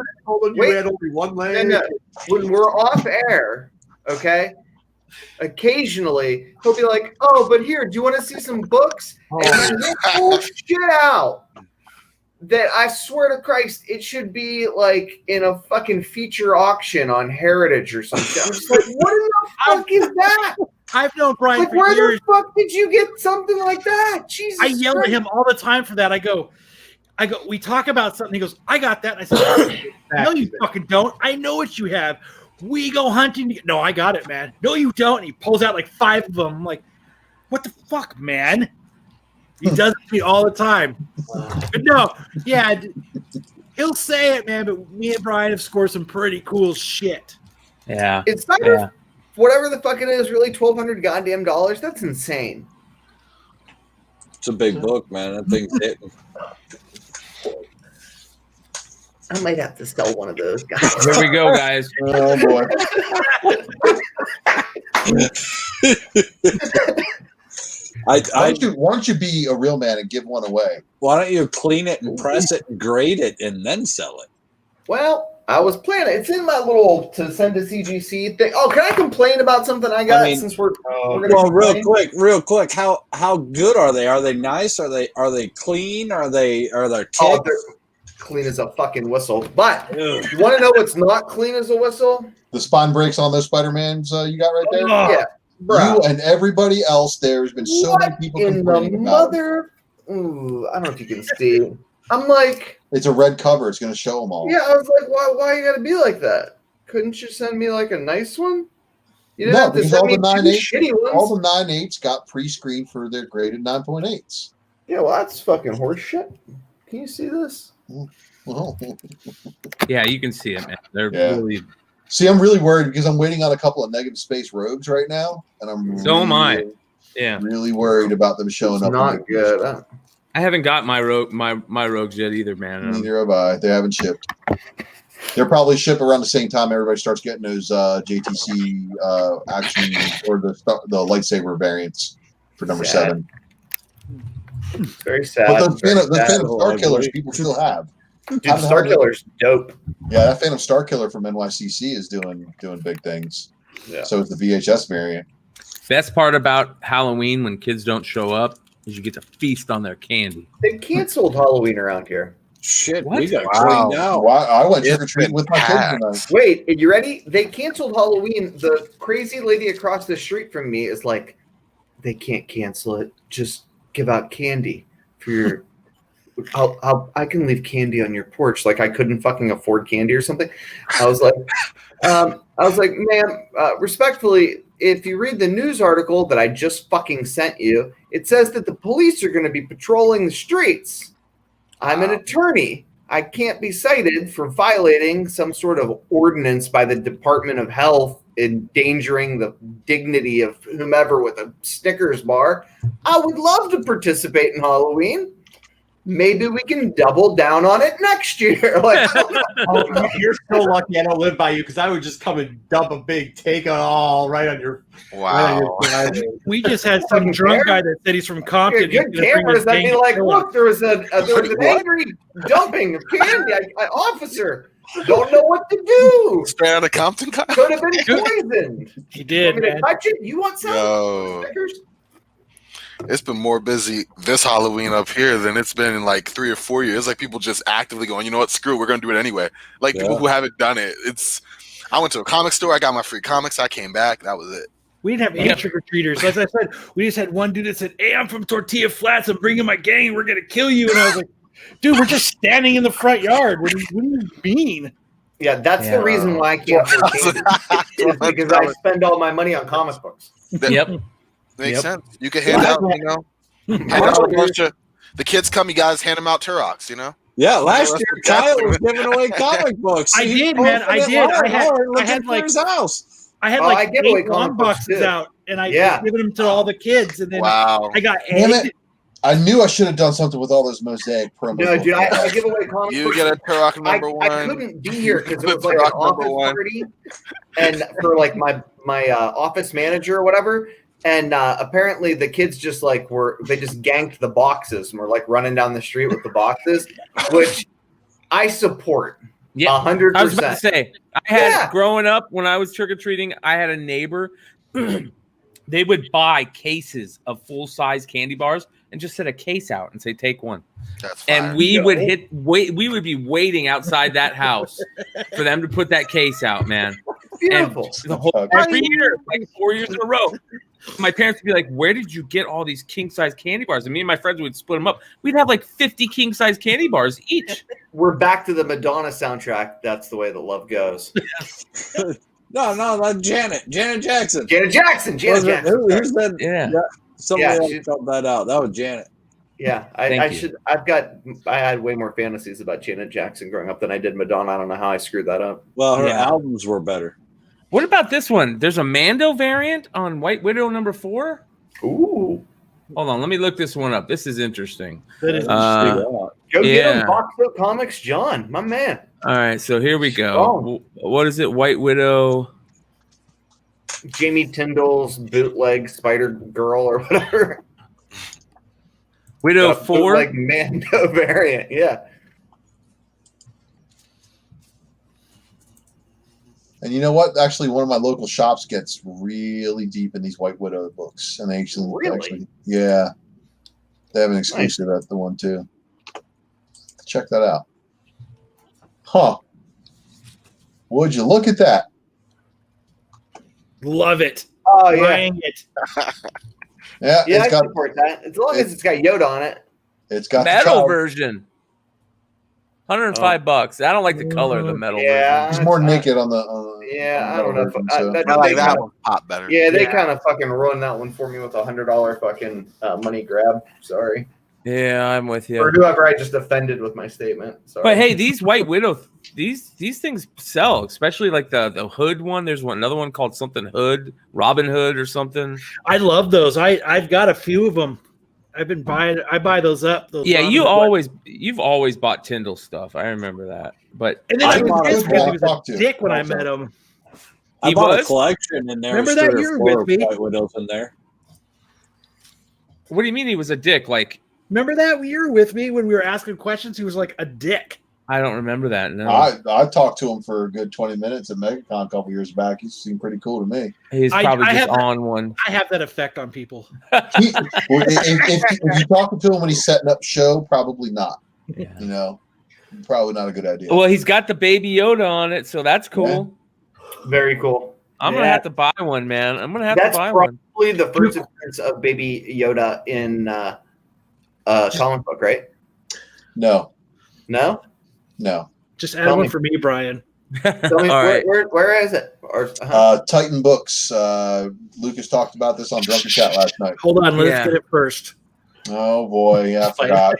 you had only one leg. When we're off air, okay, occasionally he'll be like, "Oh, but here, do you want to see some books?" And he'll pull shit out that I swear to Christ, it should be like in a fucking feature auction on Heritage or something. I'm just like, what in the fuck is that? I've known Brian Like, for where years. the fuck did you get something like that? Jesus I yell Christ. at him all the time for that. I go, we talk about something. He goes, I got that. And I said, no, you fucking don't. I know what you have. We go hunting. No, I got it, man. No, you don't. And he pulls out like 5 of them. I'm like, what the fuck, man? He does it to me all the time. But no, yeah, he'll say it, man. But me and Brian have scored some pretty cool shit. Yeah. It's not whatever the fuck it is, really $1,200 goddamn dollars. That's insane. It's a big book, man. That thing's hitting. I might have to sell one of those guys. Here we go, guys. Oh boy. Why don't you be a real man and give one away? Why don't you clean it and press it and grade it and then sell it? Well, I was planning. It's in my little to send to CGC thing. Oh, can I complain about something I got since we're gonna well, complain? real quick. How good are they? Are they nice? Are they clean? Are there ticks? Oh, they're clean as a fucking whistle. But you want to know what's not clean as a whistle? The spine breaks on those Spider-Mans you got right there? Yeah. Bro. You and everybody else, there's been so many people complaining about it. Ooh, I don't know if you can see. I'm like, it's a red cover. It's going to show them all. Yeah, I was like, why you got to be like that? Couldn't you send me like a nice one? You didn't have to send me two shitty ones. All the 9.8s got pre-screened for their graded 9.8s. Yeah, well, that's fucking horseshit. Can you see this? Yeah, you can see it, man. They're really. See, I'm really worried because I'm waiting on a couple of negative space rogues right now, and I'm am I. Yeah, really worried about them showing up. Not good. I haven't got my rogues yet either, man. Neither have I. They haven't shipped. They'll probably ship around the same time everybody starts getting those JTC action or the lightsaber variants for number 7. Very sad. But the Phantom Star Killers people still have. Dude, Star Killer's dope. Yeah, that Phantom Star Killer from NYCC is doing big things. Yeah. So is the VHS variant. Best part about Halloween when kids don't show up is you get to feast on their candy. They canceled Halloween around here. Shit, what? We got cleaned out. I went trick-or-treating with my kids tonight. Wait, are you ready? They canceled Halloween. The crazy lady across the street from me is like, they can't cancel it. Just give out candy for your. I can leave candy on your porch. Like I couldn't fucking afford candy or something. I was like, ma'am, respectfully, if you read the news article that I just fucking sent you, it says that the police are going to be patrolling the streets. I'm an attorney. I can't be cited for violating some sort of ordinance by the Department of Health, endangering the dignity of whomever with a Snickers bar. I would love to participate in Halloween. Maybe we can double down on it next year. Like, you're so lucky I don't live by you because I would just come and dump a big take on all right on your. Wow. Right on your we just had some drunk guy that said he's from Compton. Good cameras that be like, look, there was an angry dumping of candy. Officer don't know what to do. Straight out of Compton. Could have been poisoned. He did. Want me to touch it? You want some? Yo. Stickers? It's been more busy this Halloween up here than it's been in like 3 or 4 years. It's like people just actively going, you know what, screw it, we're gonna do it anyway. Like people who haven't done it. I went to a comic store, I got my free comics, I came back, that was it. We didn't have any trick-or-treaters. As I said, we just had one dude that said, hey, I'm from Tortilla Flats, I'm bringing my gang, we're gonna kill you. And I was like, dude, we're just standing in the front yard. What do you mean? Yeah, that's the reason why I can't afford candy. It's because I spend all my money on comic books. Yep. Makes sense. You can hand out, hand out a bunch of the kids come, you guys hand them out Turoks, you know? Yeah, last year Kyle was giving away comic books. I did, man. I did. I had like his house. I had like 8 long boxes out, and I was giving them to all the kids, and then I got egged. I knew I should have done something with all those Mosaic promos. No, dude, I give away comic you books. Get a Turok number one. I couldn't be here because it was like an office party, and for like my office manager or whatever. And apparently the kids just like they just ganked the boxes and were like running down the street with the boxes, which I support. Yeah, 100%. I was about to say, I had growing up when I was trick or treating, I had a neighbor. They would buy cases of full size candy bars and just set a case out and say, "Take one." That's fine. And we would we would be waiting outside that house for them to put that case out, man. Beautiful. And every year, like 4 years in a row. My parents would be like, where did you get all these king-size candy bars? And me and my friends would split them up. We'd have like 50 king-size candy bars each. We're back to the Madonna soundtrack. That's the way that love goes. No, that's Janet Jackson. Janet Jackson. Who said, yeah. Somebody else felt that out. That was Janet. Yeah, I had way more fantasies about Janet Jackson growing up than I did Madonna. I don't know how I screwed that up. Well, her albums were better. What about this one? There's a Mando variant on White Widow number 4. Ooh. Hold on, let me look this one up. This is interesting. That is Go get him, Box Book Comics, John, my man. All right, so here we go. What is it? White Widow. Jamie Tyndall's bootleg Spider Girl or whatever. Widow 4? Like Mando variant, yeah. And you know what? Actually, one of my local shops gets really deep in these White Widow books, and they actually yeah, they have an exclusive at the one too. Check that out. Huh? Would you look at that? Love it. Oh yeah, Buying it. Yeah, yeah. it's got, I support that as long as it's got Yoda on it. It's got metal version. $105. I don't like the color of the metal version. He's more naked on the. Yeah, on the I don't know. version, so. I like that one pop better. Yeah, they kind of fucking ruined that one for me with $100 fucking money grab. Sorry. Yeah, I'm with you. Or whoever I just offended with my statement. Sorry. But hey, these White Widow, these things sell, especially like the Hood one. There's another one called something Hood, Robin Hood or something. I love those. I've got a few of them. I've been buying. I buy those up. Those Yeah, you've Robin always bought Tyndall stuff. I remember that. But And then I he was bought pissed because he was a dick when I met him. I He bought a was? collection in there. Remember There's that? three You or were four with me. White Widows in there. What do you mean he was a dick? Like, Remember that? You were with me when we were asking questions. He was like a dick. I don't remember that. No, I talked to him for a good 20 minutes at MegaCon a couple years back. He seemed pretty cool to me. He's probably I just have that- on one. I have that effect on people. If you're talking to him when he's setting up show, probably not. You know, probably not a good idea. Well, he's got the Baby Yoda on it, so that's cool. Very cool. I'm gonna have to buy one, man. I'm gonna have to buy one. Probably the first appearance of Baby Yoda in comic book, right? No. No? No. Just add one for me, Brian. Tell me, All right. where is it? Or, Titan Books. Lucas talked about this on Drunken Chat last night. Hold on, let's get it first. Oh boy, yeah, I forgot.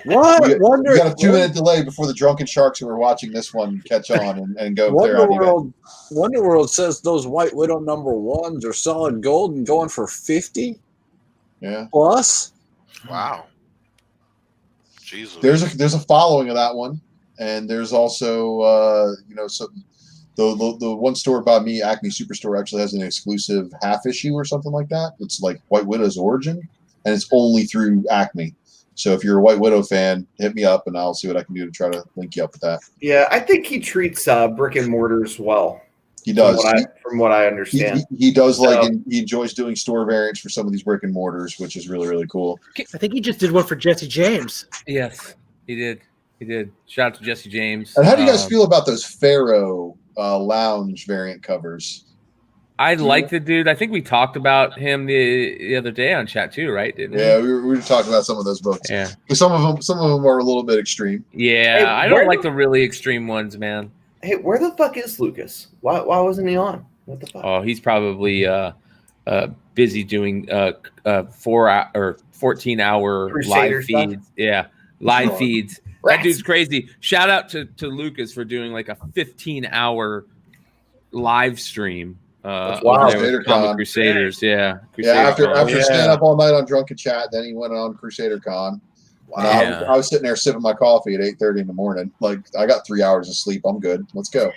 What? You got a 2-minute delay before the drunken sharks who are watching this one catch on and go clear out eBay. Wonder World says those White Widow #1s are solid gold and going for 50. Yeah. Plus. Wow. Jesus. There's a following of that one, and there's also some the one store by me, Acme Superstore, actually has an exclusive half issue or something like that. It's like White Widow's origin, and it's only through Acme. So if you're a White Widow fan, hit me up and I'll see what I can do to try to link you up with that. yeah, I think he treats brick and mortars well. He does. From what I understand. He does he enjoys doing store variants for some of these brick and mortars, which is really, really cool. I think he just did one for Jesse James. Yes, he did. He did. Shout out to Jesse James. And how do you guys feel about those Pharaoh lounge variant covers? I like the dude. I think we talked about him the other day on chat too, right? Didn't we? Yeah, we were talking about some of those books. Yeah. Some of them are a little bit extreme. Yeah, Hey, I don't like the really extreme ones, man. Hey, where the fuck is Lucas? Why wasn't he on? What the fuck? Oh, he's probably busy doing 14-hour Crusader live stuff? feeds. Yeah, live Sure. feeds. Rats. That dude's crazy. Shout out to Lucas for doing like a 15-hour live stream. That's over wild. there with Comic Crusaders. Yeah. After Crusader staying up all night on Drunken Chat, then he went on Crusader Con. Wow. I was sitting there sipping my coffee at 8:30 in the morning. Like, I got 3 hours of sleep. I'm good. Let's go.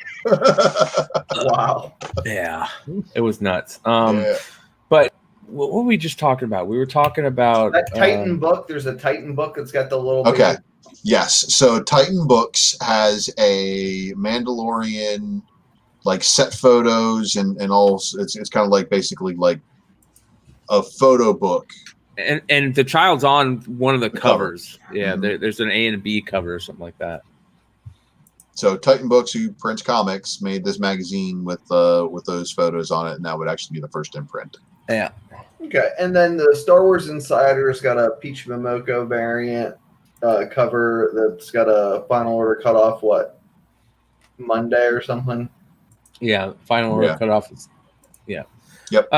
Wow. Yeah, it was nuts. But what were we just talking about? We were talking about That Titan book. There's a Titan book that's got the little. Okay. baby- Yes. So Titan Books has a Mandalorian like set photos and all. It's kind of like basically like a photo book. and the child's on one of the covers. Yeah, Mhm. there's an A and a B cover or something like that. So Titan Books, who prints comics, made this magazine with those photos on it, and that would actually be the first imprint. Yeah. Okay, and then the Star Wars Insider's got a Peach Momoko variant cover that's got a final order cutoff. What, Monday or something? Yeah, final order cutoff is. Yeah. Yep.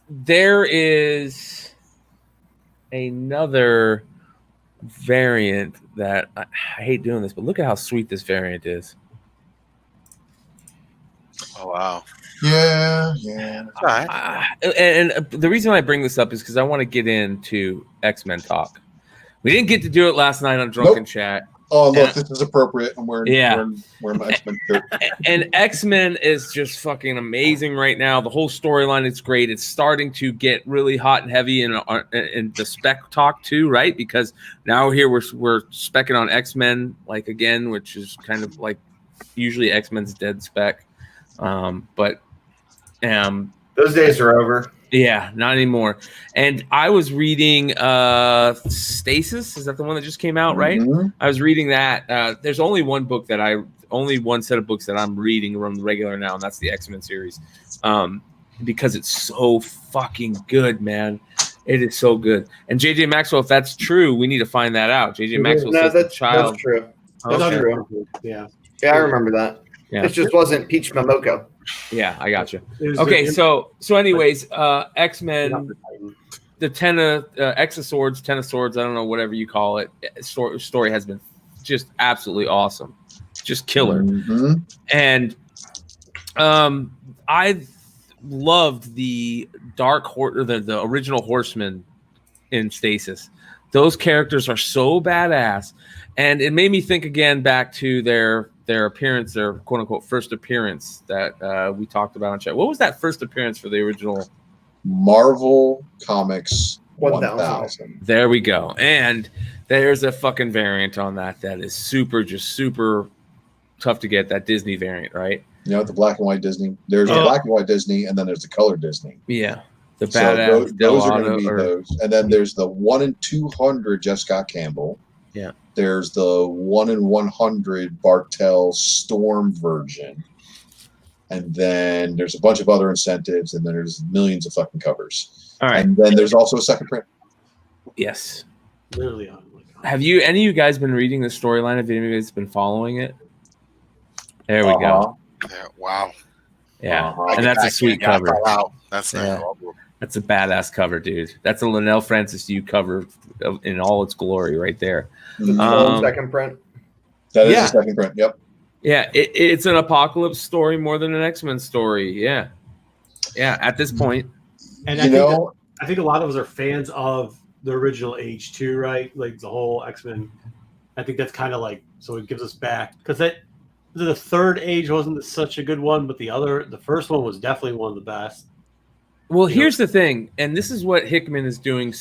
There is another variant that I hate doing this, but look at how sweet this variant is. Oh wow. Yeah. And the reason I bring this up is because I want to get into X-Men talk. We didn't get to do it last night on Drunken Chat. Oh, look, this is appropriate. I'm wearing my X-Men shirt. And X-Men is just fucking amazing right now. The whole storyline is great. It's starting to get really hot and heavy in the spec talk too, right? Because now here we're specking on X-Men like again, which is kind of like usually X-Men's dead spec. But those days are over. Yeah, not anymore. And I was reading Stasis. Is that the one that just came out, right? Mhm. I was reading that. There's only one set of books that I'm reading from the regular now, and that's the X-Men series. Because it's so fucking good, man. It is so good. And JJ Maxwell, if that's true, we need to find that out. JJ Maxwell says the child. That's true. That's Okay. true. Yeah. Yeah, I remember that. Yeah. It just wasn't Peach Momoko. Yeah, I got you. Okay, so anyways, X-Men, the Ten of Swords, I don't know, whatever you call it. Story has been just absolutely awesome, just killer. Mm-hmm. And I loved the the original Horsemen in Stasis. Those characters are so badass, and it made me think again back to their appearance, their quote unquote first appearance that we talked about on chat. What was that first appearance for the original Marvel Comics 1000? There we go. And there's a fucking variant on that is super tough to get, that Disney variant, right? You know, the black and white Disney. There's the black and white Disney, and then there's the color Disney. Yeah. The badass. Those are going to be those. And then there's the 1 in 200 Jeff Scott Campbell. Yeah. There's the 1 in 100 Bartel Storm version. And then there's a bunch of other incentives, and then there's millions of fucking covers. All right. And then there's also a second print. Yes. Literally. Have any of you guys been reading the storyline? Have any of you guys been following it? There we go. Yeah, wow. Yeah. And that's a sweet cover. Wow. That's nice. That's a badass cover, dude. That's a Linnell Francis Yu cover in all its glory right there. Second print. That is the second print. Yep. Yeah, it's an apocalypse story more than an X-Men story. Yeah. Yeah, at this point. And I think a lot of us are fans of the original age too, right? Like the whole X-Men. I think that's kind of like, so it gives us back, because the third age wasn't such a good one, but the first one was definitely one of the best. Well, here's the thing, and this is what Hickman is doing.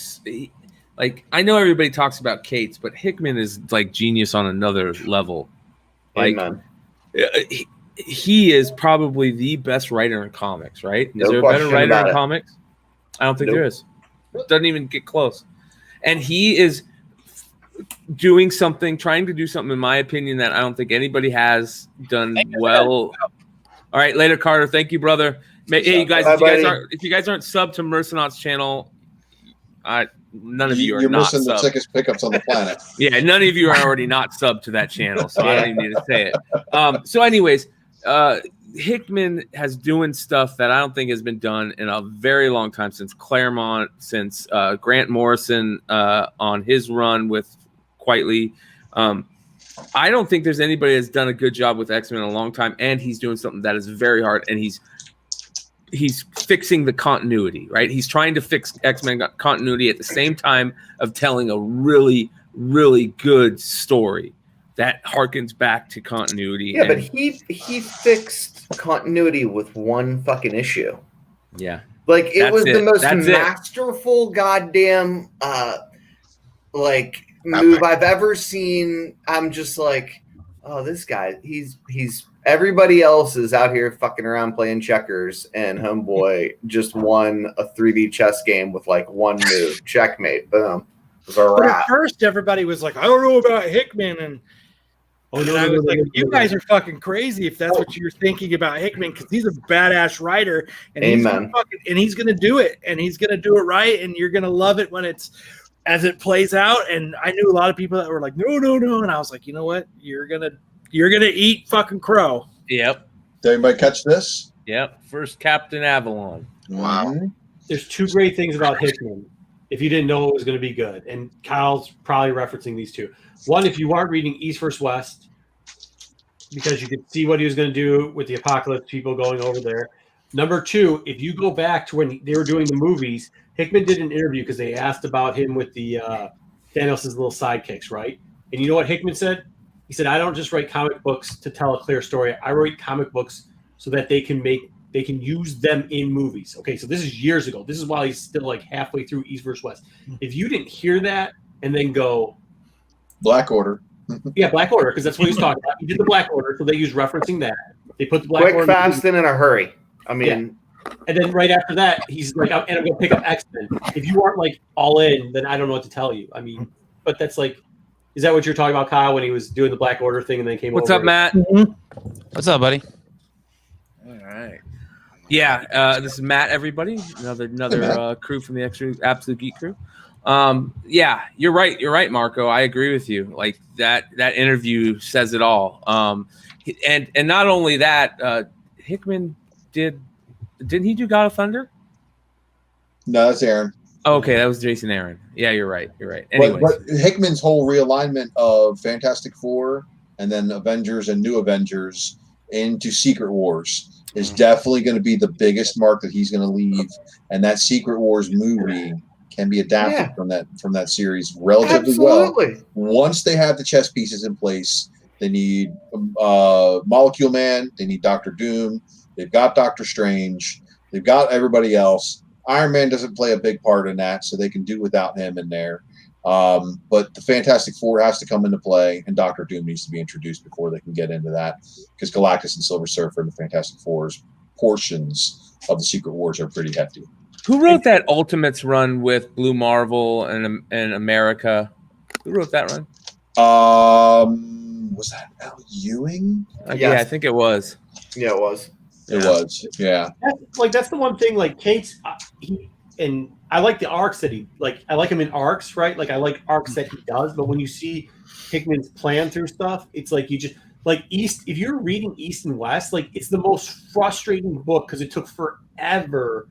Like, I know everybody talks about Cates, but Hickman is like genius on another level. Like, he is probably the best writer in comics, right? Is there a better writer in comics? I don't think there is. It doesn't even get close. And he is trying to do something, in my opinion, that I don't think anybody has done well. All right, later, Carter. Thank you, brother. Hey, you guys, if you guys aren't subbed to Mercenaut's channel, none of you are. You're not missing subbed. the sickest pickups on the planet. Yeah, none of you are already not subbed to that channel, so I don't even need to say it. So, anyways, Hickman has doing stuff that I don't think has been done in a very long time, since Claremont, since Grant Morrison on his run with Quietly. I don't think there's anybody that's done a good job with X-Men in a long time, and he's doing something that is very hard, and he's fixing the continuity, right? He's trying to fix X-Men continuity at the same time of telling a really, really good story that harkens back to continuity. Yeah, but he fixed continuity with one fucking issue. Yeah. Like, it was the most That's masterful goddamn move I've ever seen. I'm just like, oh, this guy, he's everybody else is out here fucking around playing checkers, and Homeboy just won a 3D chess game with like one move. Checkmate. Boom. It was a But wrap. at first, everybody was like, I don't know about Hickman. And I was like, you guys are fucking crazy if that's what you're thinking about Hickman, because he's a badass writer, and he's gonna do it, and he's gonna do it right, and you're gonna love it when as it plays out. And I knew a lot of people that were like, no, and I was like, you know what, you're gonna eat fucking crow. Yep. Did anybody catch this? Yep. First Captain Avalon. Wow. There's two great things about Hickman, if you didn't know it was going to be good. And Kyle's probably referencing these two. One, if you aren't reading East vs. West, because you could see what he was going to do with the Apocalypse people going over there. Number two, if you go back to when they were doing the movies, Hickman did an interview because they asked about him with the Thanos' little sidekicks, right? And you know what Hickman said? He said, I don't just write comic books to tell a clear story. I write comic books so that they can use them in movies. Okay, so this is years ago. This is while he's still like halfway through East vs. West. If you didn't hear that and then go Black Order. Yeah, Black Order, because that's what he's talking about. He did the Black Order, so they use referencing that. They put the Black quick, Order fast, and in a hurry. I mean, and then right after that, he's like, I'm going to pick up X-Men. If you aren't like all in, then I don't know what to tell you. I mean, but that's like, is that what you're talking about, Kyle, when he was doing the Black Order thing and then came What's over? up, Matt? What's up, buddy? All right. Yeah, this is Matt, everybody. Another crew from the Absolute Geek crew. Yeah, you're right. You're right, Marco. I agree with you. Like that interview says it all. And not only that, Hickman didn't he do God of Thunder? No, that's Aaron. Okay, that was Jason Aaron. Yeah, you're right. You're right. Anyways, but Hickman's whole realignment of Fantastic Four and then Avengers and New Avengers into Secret Wars is definitely going to be the biggest mark that he's going to leave. And that Secret Wars movie can be adapted from that series relatively well. Once they have the chess pieces in place, they need Molecule Man, they need Doctor Doom, they've got Doctor Strange, they've got everybody else. Iron Man doesn't play a big part in that, so they can do without him in there. But the Fantastic Four has to come into play, and Doctor Doom needs to be introduced before they can get into that, because Galactus and Silver Surfer and the Fantastic Four's portions of the Secret Wars are pretty hefty. who wrote that Ultimates run with Blue Marvel and America? Who wrote that run? Was that Al Ewing? Yeah, I think it was. Yeah, it was. It was. Yeah. That's the one thing. Like Kate's, and I like the arcs that he like. I like him in arcs, right? Like I like arcs that he does. But when you see Hickman's plan through stuff, it's like you just like East. If you're reading East and West, like it's the most frustrating book because it took forever,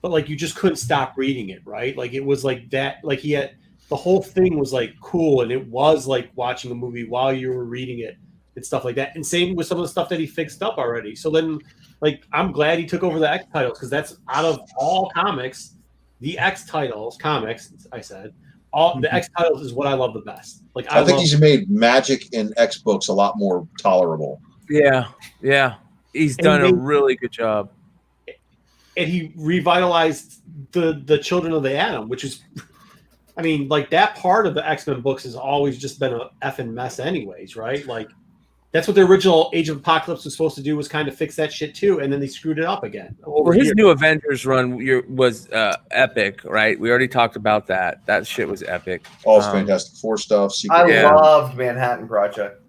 but like you just couldn't stop reading it, right? Like it was like that. Like he had the whole thing was like cool, and it was like watching a movie while you were reading it and stuff like that. And same with some of the stuff that he fixed up already. So then. Like, I'm glad he took over the X titles because that's out of all comics, the X titles, comics, I said, the X titles is what I love the best. Like, I think he's made Magic in X books a lot more tolerable. Yeah. He's done a really good job. And he revitalized the Children of the Atom, which is, I mean, like, that part of the X-Men books has always just been a effing mess anyways, right? Like, that's what the original Age of Apocalypse was supposed to do, was kind of fix that shit too, and then they screwed it up again. Well, his New Avengers run was epic, right? We already talked about that. That shit was epic. All Fantastic Four stuff. I loved Manhattan Project.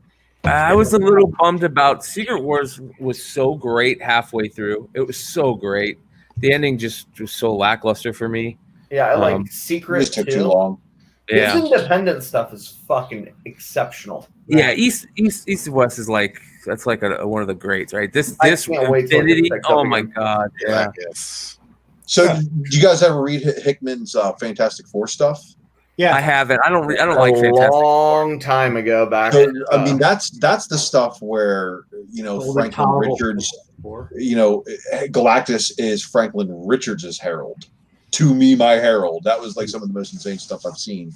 I was a little bummed about Secret Wars. Was so great halfway through. It was so great. The ending just was so lackluster for me. Yeah, I like Secret just took too long. Yeah. His independent stuff is fucking exceptional. Yeah, East and West is like that's like one of the greats, right? This can't wait till it Infinity. gets picked Oh up my again. god! Yeah. So, do you guys ever read Hickman's Fantastic Four stuff? Yeah, I haven't. I don't a like Fantastic. long time ago back. So, I mean, that's the stuff where Franklin Richards. Galactus is Franklin Richards' herald. To me, my herald. That was like some of the most insane stuff I've seen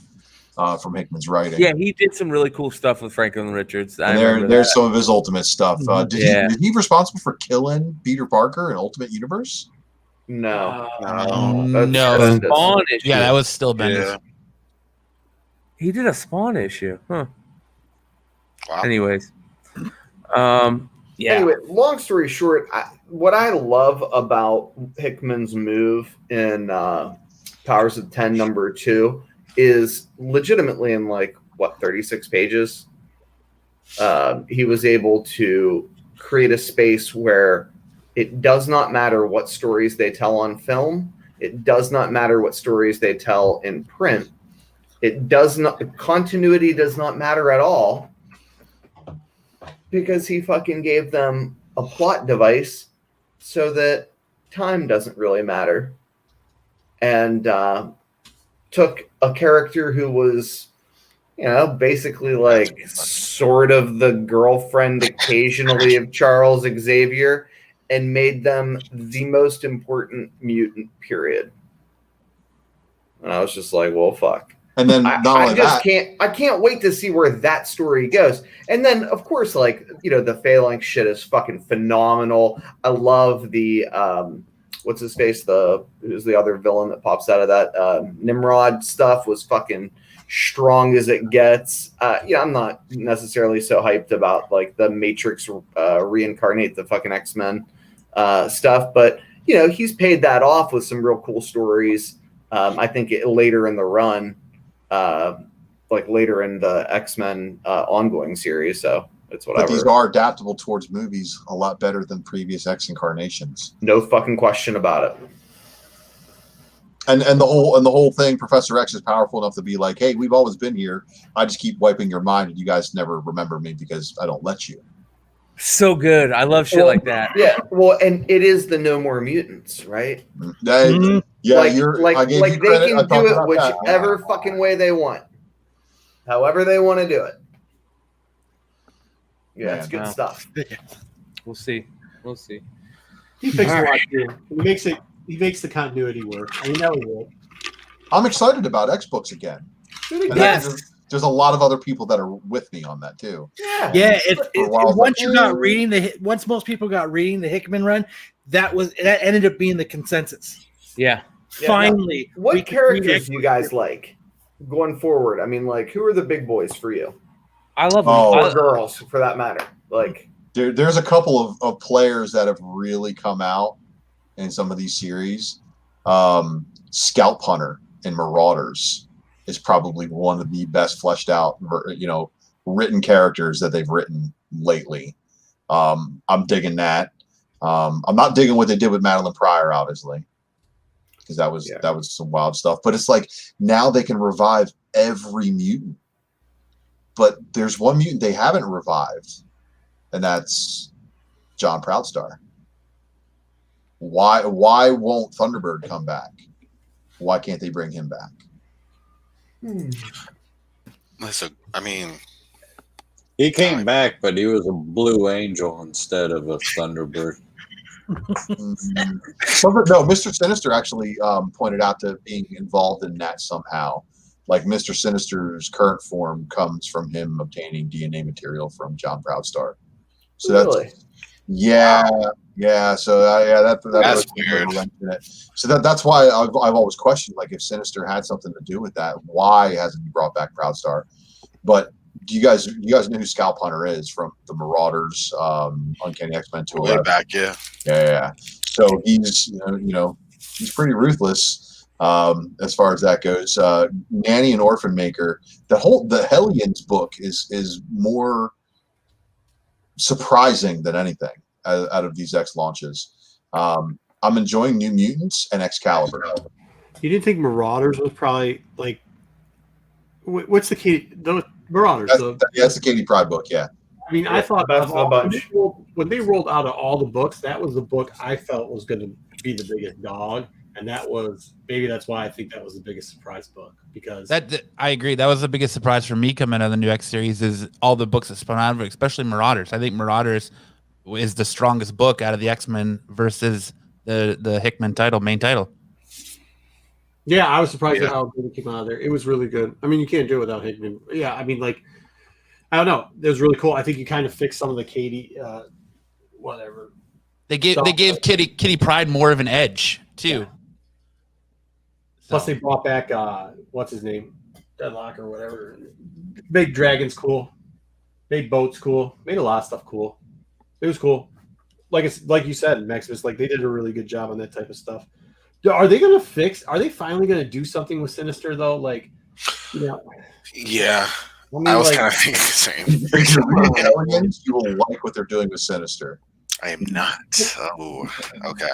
from Hickman's writing. Yeah, he did some really cool stuff with Franklin Richards. And there's some of his Ultimate stuff. Did he responsible for killing Peter Parker in Ultimate Universe? No. No. Spawn issue. Yeah, that was still Bendis. Yeah. He did a Spawn issue, huh? Wow. Anyways, yeah. Anyway, long story short, what I love about Hickman's move in Powers of 10 #2 is legitimately in 36 pages. He was able to create a space where it does not matter what stories they tell on film. It does not matter what stories they tell in print. Continuity does not matter at all, because he fucking gave them a plot device so that time doesn't really matter. And took a character who was, basically sort of the girlfriend occasionally of Charles Xavier and made them the most important mutant, period. And I was just like, well, fuck. And then I can't wait to see where that story goes. And then, of course, the Phalanx shit is fucking phenomenal. I love the what's his face? Who's the other villain that pops out of that? Nimrod stuff was fucking strong as it gets. I'm not necessarily so hyped about like the Matrix reincarnate the fucking X-Men stuff, but he's paid that off with some real cool stories. I think later in the run, like later in the X-Men ongoing series. So it's whatever. But these are adaptable towards movies a lot better than previous X incarnations. No fucking question about it. And the whole thing, Professor X is powerful enough to be like, hey, we've always been here. I just keep wiping your mind, and you guys never remember me because I don't let you. So good. I love shit like that. Yeah. Well, and it is the No More Mutants, right? Yeah, like, you're like they can do it whichever fucking way they want, however they want to do it. Yeah, it's good stuff. We'll see. We'll see. He fixed a lot too. He makes the continuity work. I mean, that would work. I'm excited about X books again. Yes. There's a lot of other people that are with me on that too. Yeah. Once most people got reading the Hickman run, that ended up being the consensus. Yeah. Finally. What characters do you guys like going forward? I mean, like, who are the big boys for you? I love them. Or girls, for that matter. Like, there's a couple of players that have really come out in some of these series. Scalp Hunter and Marauders is probably one of the best fleshed out, written characters that they've written lately. I'm digging that. I'm not digging what they did with Madeline Pryor, obviously, because that was some wild stuff. But it's like now they can revive every mutant, but there's one mutant they haven't revived, and that's John Proudstar. Why won't Thunderbird come back? Why can't they bring him back? Listen, I mean, he came back, but he was a Blue Angel instead of a Thunderbird. No, Mr. Sinister actually pointed out to being involved in that somehow. Like Mr. Sinister's current form comes from him obtaining DNA material from John Proudstar. So really? That's weird. So that's why I've always questioned, like, if Sinister had something to do with that, why hasn't he brought back Proudstar? But do you guys know who Scalp Hunter is from the Marauders, Uncanny X-Men 2? Way back, yeah. Yeah. So he's he's pretty ruthless as far as that goes. Nanny and Orphan Maker, the Hellions book is more surprising than anything out of these X launches. I'm enjoying New Mutants and Excalibur. You didn't think Marauders was probably like what's the key? Those Marauders. That's the Katie Pride book. Yeah. I mean, I thought that's a bunch. When they rolled out of all the books, that was the book I felt was going to be the biggest dog, and that's why I think that was the biggest surprise book, because I agree. That was the biggest surprise for me coming out of the new X series is all the books that spun out of it, especially Marauders. I think Marauders is the strongest book out of the X-Men versus the Hickman main title. Yeah, I was surprised at how good it came out of there. It was really good. I mean, you can't do it without Hickman. Yeah, I mean, like, I don't know. It was really cool. I think you kind of fixed some of the Katie, whatever. They gave Kitty Pryde more of an edge too. Yeah. Plus, they brought back what's his name, Deadlock or whatever. Big Dragon's cool. Made Boat's cool. Made a lot of stuff cool. It was cool. Like you said, Maximus, like they did a really good job on that type of stuff. Are they finally gonna do something with Sinister though? Like, yeah. I mean, I was like, kind of thinking the same. If you're reading Hellions, you will like what they're doing with Sinister. I am not. Oh, okay.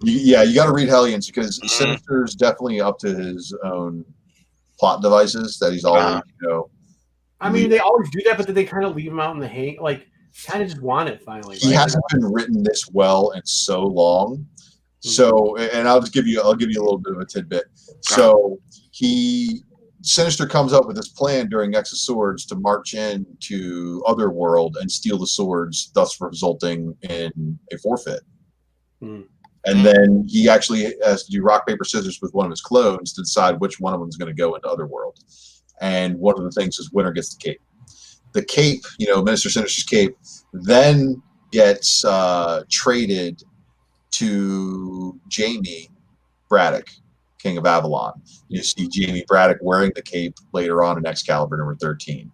You got to read Hellions because Sinister's definitely up to his own plot devices that he's always, I mean, they always do that, but then they kind of leave him out in the hang. Like, kind of just want it finally. He hasn't been written this well in so long. So, and I'll give you a little bit of a tidbit. So Sinister comes up with this plan during X of Swords to march into Otherworld and steal the swords, thus resulting in a forfeit. And then he actually has to do rock, paper, scissors with one of his clones to decide which one of them is going to go into Otherworld. And one of the things is winner gets the cape. The cape, Minister Sinister's cape, then gets traded to Jamie Braddock King of Avalon. You see Jamie Braddock wearing the cape later on in Excalibur number 13.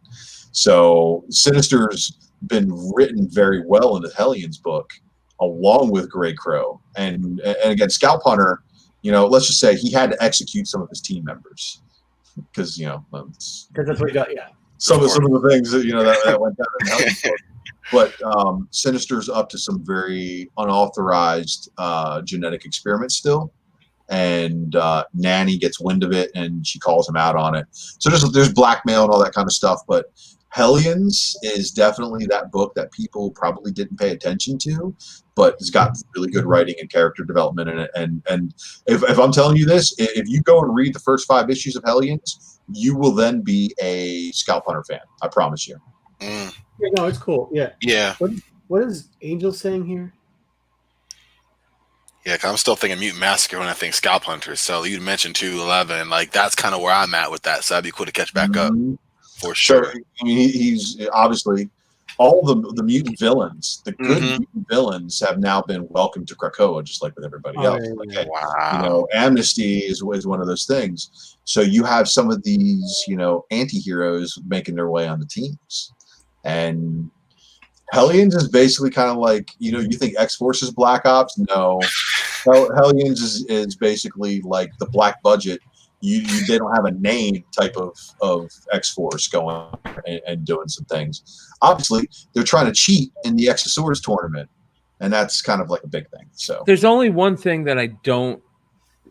So Sinister's been written very well in the Hellions book, along with Grey Crow. And again, Scalp Hunter, let's just say he had to execute some of his team members because because that's what he got. Yeah. Some of the things that that went down in Hellions book. But Sinister's up to some very unauthorized genetic experiments still, and Nanny gets wind of it and she calls him out on it. So there's blackmail and all that kind of stuff. But Hellions is definitely that book that people probably didn't pay attention to, but it's got really good writing and character development in it. And if I'm telling you this, if you go and read the first 5 issues of Hellions, you will then be a Scalp Hunter fan. I promise you. Yeah, no, it's cool. Yeah. Yeah. What is Angel saying here? Yeah, cause I'm still thinking Mutant Massacre when I think Scalp Hunters. So you mentioned 211, like that's kind of where I'm at with that. So that'd be cool to catch back up for sure. So, I mean, he's obviously all the mutant villains, the good mutant villains have now been welcomed to Krakoa, just like with everybody else. Wow. Amnesty is one of those things. So you have some of these, anti-heroes making their way on the teams. And Hellions is basically kind of like, you think X-Force is Black Ops? No. Hellions is basically like the black budget. They don't have a name type of X-Force going and doing some things. Obviously, they're trying to cheat in the X of Swords tournament, and that's kind of like a big thing. So there's only one thing that I don't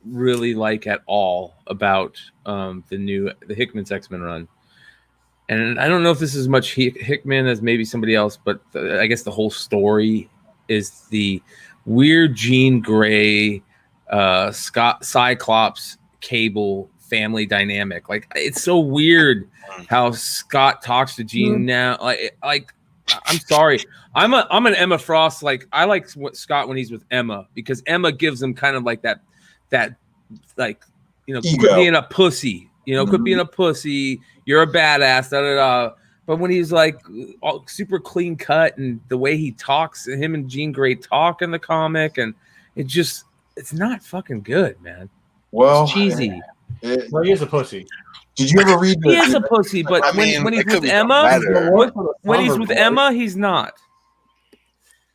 really like at all about the Hickman's X-Men run. And I don't know if this is much Hickman as maybe somebody else, but I guess the whole story is the weird Jean Grey, Cyclops, Cable family dynamic. Like, it's so weird how Scott talks to Jean now. Like I'm sorry, I'm an Emma Frost. Like, I like Scott when he's with Emma because Emma gives him kind of like that like quit being a pussy. Quit being a pussy. You're a badass. Da, da, da. But when he's like all super clean cut and the way he talks, him and Jean Grey talk in the comic, and it's not fucking good, man. Well, it's cheesy. Well, he is a pussy. Did you ever read? He is a pussy, but when he's with Emma, he's not.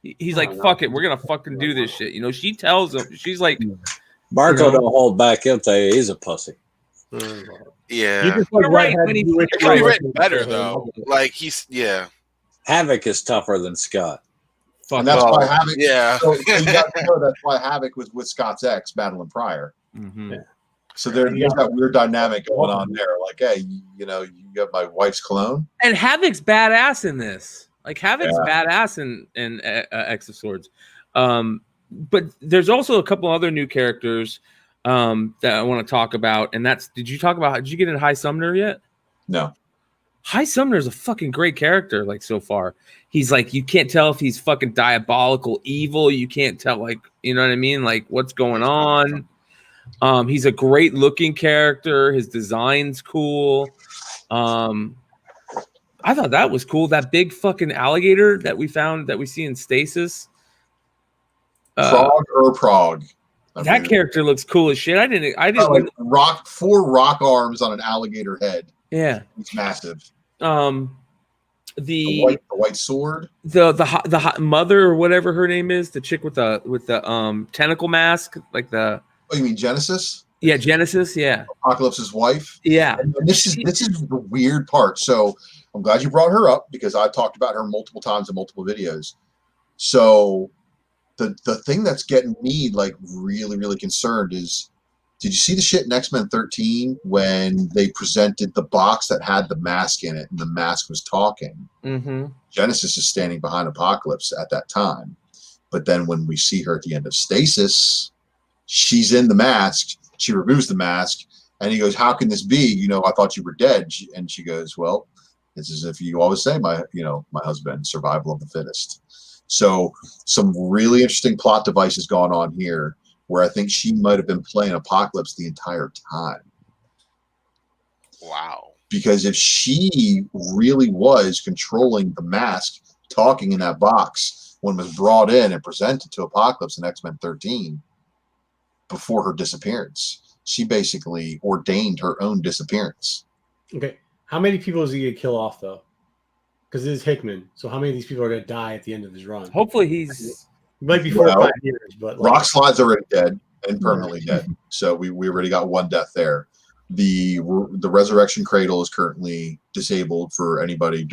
He's like, fuck it, we're gonna fucking do this shit. She tells him, she's like, Marco don't hold back. He'll tell you he's a pussy. Yeah, you're right. It could be written better though. Like Havoc is tougher than Scott. And that's why Havoc. Yeah, so you got to know that's why Havoc was with Scott's ex, Madeline Pryor. Mm-hmm. Yeah. So there's that weird dynamic going on there. Like, hey, you got my wife's clone. And Havoc's badass in this. Like, Havoc's badass in X of Swords. But there's also a couple other new characters that I want to talk about, and did you get into High Sumner yet? No. High Sumner is a fucking great character, like, so far. He's like, you can't tell if he's fucking diabolical evil. You can't tell, like, you know what I mean? Like, what's going on. He's a great looking character. His design's cool. I thought that was cool. That big fucking alligator that we see in Stasis. Prague. That character looks cool as shit. I didn't like 4 rock arms on an alligator head. Yeah, it's massive. The white sword. The hot mother or whatever her name is, the chick with the tentacle mask, like the. Oh, you mean Genesis? Yeah, Genesis. Yeah, Apocalypse's wife. Yeah, and this is the weird part. So I'm glad you brought her up because I've talked about her multiple times in multiple videos. So. The thing that's getting me like really, really concerned is, did you see the shit in X-Men 13 when they presented the box that had the mask in it and the mask was talking? Mm-hmm. Genesis is standing behind Apocalypse at that time. But then when we see her at the end of Stasis, she's in the mask. She removes the mask and he goes, how can this be? I thought you were dead. And she goes, well, it's as if you always say, my husband, survival of the fittest. So some really interesting plot devices going on here where I think she might have been playing Apocalypse the entire time. Wow. Because if she really was controlling the mask, talking in that box when it was brought in and presented to Apocalypse in X-Men 13 before her disappearance, she basically ordained her own disappearance. Okay. How many people is he going to kill off, though? Because it is Hickman. So how many of these people are going to die at the end of his run? Hopefully he's... It might be 4 or 5 years, but... Rock Slide's already dead and permanently dead. So we already got one death there. The Resurrection Cradle is currently disabled for anybody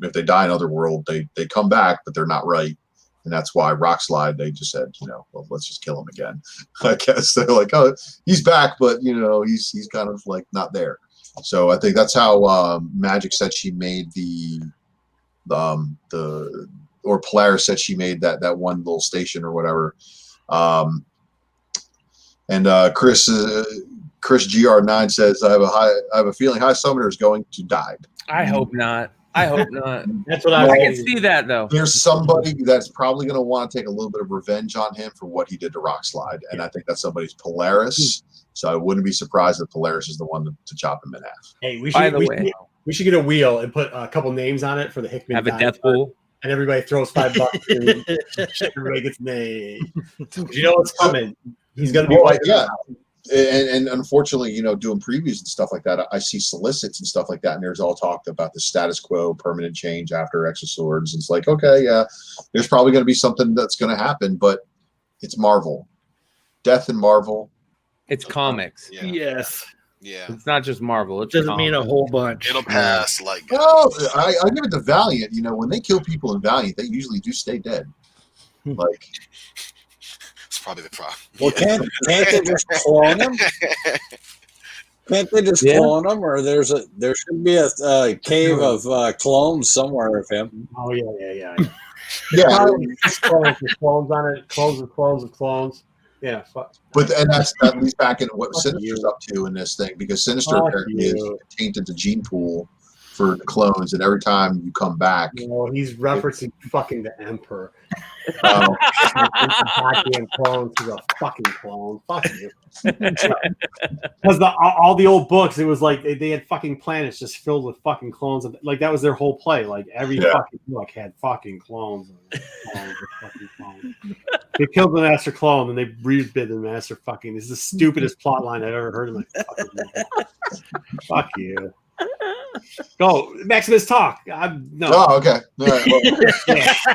if they die in Otherworld, they come back, but they're not right. And that's why Rock Slide, they just said, well, let's just kill him again. I guess they're like, oh, he's back, but he's kind of like not there. So I think that's how Magic said she made or Polaris said she made that one little station or whatever. And Chris GR9 says, I have a feeling High Summoner is going to die. I hope not. That's what I can see that, though. There's somebody that's probably going to want to take a little bit of revenge on him for what he did to Rock Slide, and I think that somebody's Polaris. So I wouldn't be surprised if Polaris is the one to chop him in half. Hey, we should get a wheel and put a couple names on it for the Hickman. Have a death pool, and everybody throws $5. And everybody gets name. You know what's coming? He's going to be white. Yeah. And unfortunately, doing previews and stuff like that, I see solicits and stuff like that, and there's all talk about the status quo, permanent change after X of Swords. It's like, okay, yeah, there's probably going to be something that's going to happen, but it's Marvel. Death in Marvel. It's comics. Yeah. Yes. Yeah. It's not just Marvel. It doesn't mean a whole bunch. It'll pass. I give it to Valiant. When they kill people in Valiant, they usually do stay dead. Like. It's probably the problem. Well, can't they just clone him? Can't they just clone him? Or there should be a cave of clones somewhere of him. Oh yeah. Yeah. Clones on it. Clones. Yeah. But that leads back into what Sinister's up to in this thing, because Sinister apparently is tainted the gene pool for the clones, and every time you come back, he's referencing fucking the Emperor. Oh. Clones, he's a fucking clone. Fuck you. Because all the old books, it was like they had fucking planets just filled with fucking clones. Like that was their whole play. Like every fucking book had fucking clones. They killed the master clone and they rebid the master fucking. This is the stupidest plot line I've ever heard in my fucking life. Fuck you. Go, Maximus, talk. No. Oh, okay. All right. Well,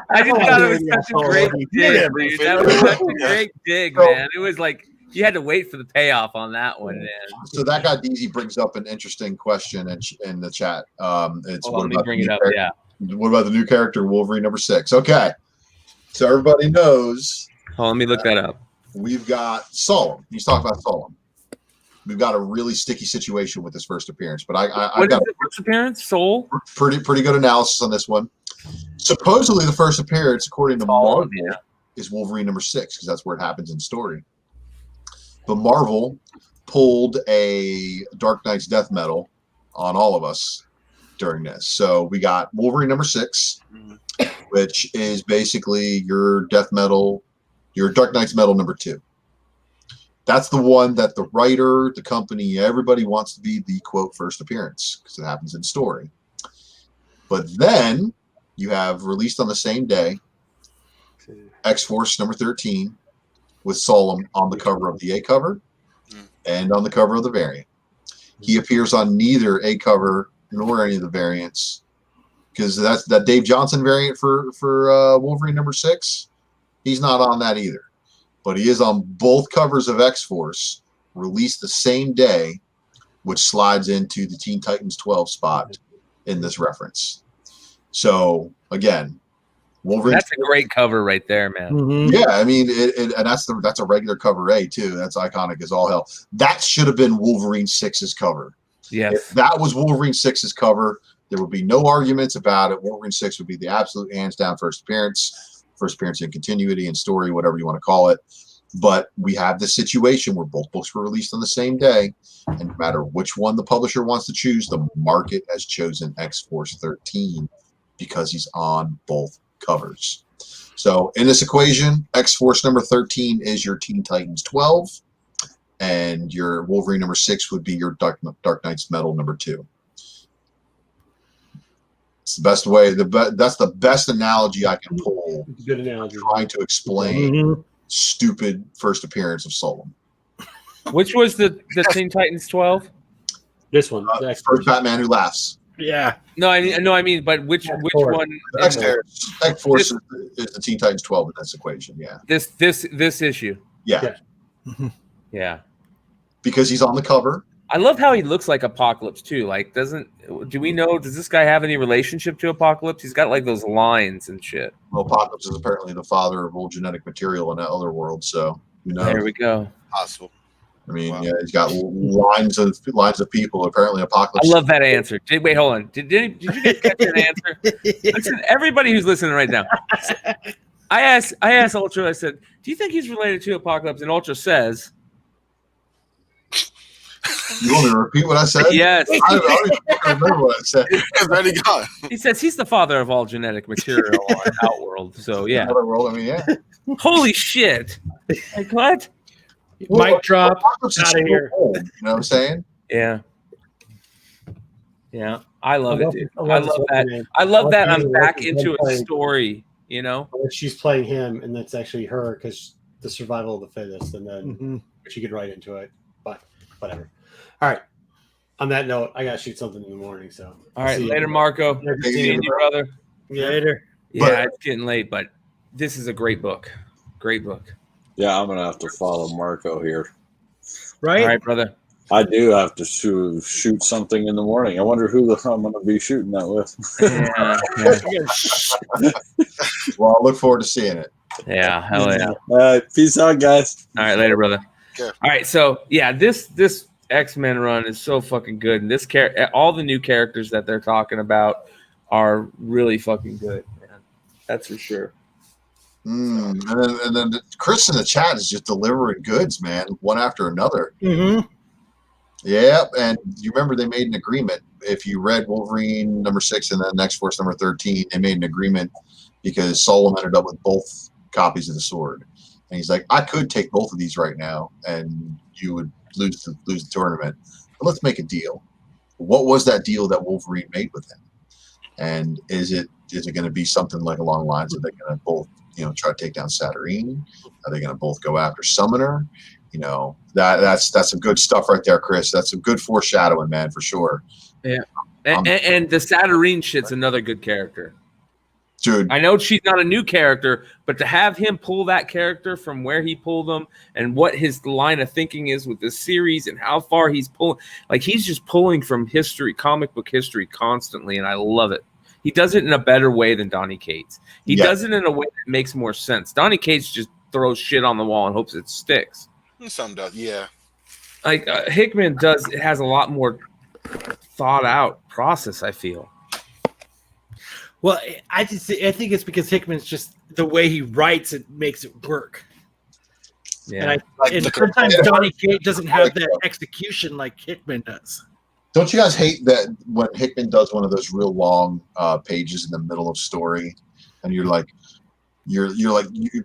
I just thought it was such a great dig, dude. That was such a great dig, man. It was like you had to wait for the payoff on that one, man. So that guy DZ brings up an interesting question in the chat. Let me bring it up. Yeah. What about the new character Wolverine #6? Okay. So everybody knows. Let me look that up. We've got Solemn. He's talking about Solemn. We've got a really sticky situation with his first appearance, but I've got the first appearance. Soul. Pretty good analysis on this one. Supposedly, the first appearance, according to Marvel, is Wolverine #6 because that's where it happens in story. But Marvel pulled a Dark Knight's death metal on all of us during this, so we got Wolverine #6, which is basically your death metal, your Dark Knight's metal #2. That's the one that the writer, the company, everybody wants to be the quote first appearance because it happens in story. But then you have released on the same day X-Force #13 with Solemn on the cover of the A cover and on the cover of the variant. He appears on neither A cover nor any of the variants because that's that Dave Johnson variant for Wolverine #6. He's not on that either. But he is on both covers of X-Force, released the same day, which slides into the Teen Titans 12 spot in this reference. So, again, Wolverine. That's a great cover right there, man. Mm-hmm. Yeah, I mean, and that's a regular cover A, too. That's iconic as all hell. That should have been Wolverine 6's cover. Yes. If that was Wolverine 6's cover, there would be no arguments about it. Wolverine 6 would be the absolute hands-down first appearance in continuity and story, whatever you want to call it. But we have this situation where both books were released on the same day, and no matter which one the publisher wants to choose, the market has chosen X-Force 13 because he's on both covers. So in this equation, X-Force #13 is your Teen Titans 12, and your Wolverine #6 would be your Dark Knight's Metal #2. It's the best way. That's the best analogy I can pull. Good analogy. Trying to explain stupid first appearance of Solemn. Which was the Teen Titans 12? This one, First Batman Who Laughs. Yeah. No, I mean, but which one? X-Force is the Teen Titans 12 in this equation. Yeah. This issue. Yeah. Yeah. Because he's on the cover. I love how he looks like Apocalypse too. Like, does this guy have any relationship to Apocalypse? He's got like those lines and shit. Well, Apocalypse is apparently the father of old genetic material in that other world, so There we go. Possible. I mean, yeah, he's got lines of people. Apparently, Apocalypse. I love that answer. Wait, hold on. Did you get catch that answer? Listen, everybody who's listening right now. I asked Ultra. I said, "Do you think he's related to Apocalypse?" And Ultra says, "You want me to repeat what I said?" Yes. I don't remember what I said. Already gone. He says he's the father of all genetic material on Outworld. So yeah. Outworld. I mean, yeah. Holy shit! Like what? Mic drop. Apocalypse Out is of here. old, you know what I'm saying? Yeah. Yeah, I love it, dude. I love this that. one, man. I love that. Really I'm back like into a playing- story. You know, she's playing him, and that's actually her because the survival of the fittest, and then she could write into it. But whatever. All right. On that note, I gotta shoot something in the morning. So all right, later, Marco. Seeing you, brother. Later. Yeah, it's getting late, but this is a great book. Great book. Yeah, I'm gonna have to follow Marco here. Right. All right, brother. I do have to shoot something in the morning. I wonder who I'm going to be shooting that with. Well, I look forward to seeing it. Yeah, hell yeah. All right, peace out, guys. All right, later, brother. Okay. All right, so yeah, this X-Men run is so fucking good, and all the new characters that they're talking about are really fucking good, man. That's for sure. And then Chris in the chat is just delivering goods, man, one after another. Mm-hmm. Yeah, and you remember they made an agreement. If you read Wolverine #6 and then X-Force #13, they made an agreement because Solomon ended up with both copies of the sword, and he's like, "I could take both of these right now, and you would lose the tournament. But let's make a deal." What was that deal that Wolverine made with him? And is it going to be something like along the lines of they're going to both try to take down Saturnine? Are they going to both go after Summoner? That's some good stuff right there, Chris. That's some good foreshadowing, man, for sure. Yeah, and the Saturnine shit's another good character, dude. I know she's not a new character, but to have him pull that character from where he pulled them and what his line of thinking is with this series and how far he's pulling, like he's just pulling from history, comic book history constantly, and I love it. He does it in a better way than Donny Cates. He does it in a way that makes more sense. Donny Cates just throws shit on the wall and hopes it sticks. Some does, yeah. Like Hickman does, it has a lot more thought out process, I feel. Well, I think it's because Hickman's just the way he writes it makes it work. Yeah, and sometimes Donny Cates doesn't have that execution like Hickman does. Don't you guys hate that when Hickman does one of those real long pages in the middle of story, and you're like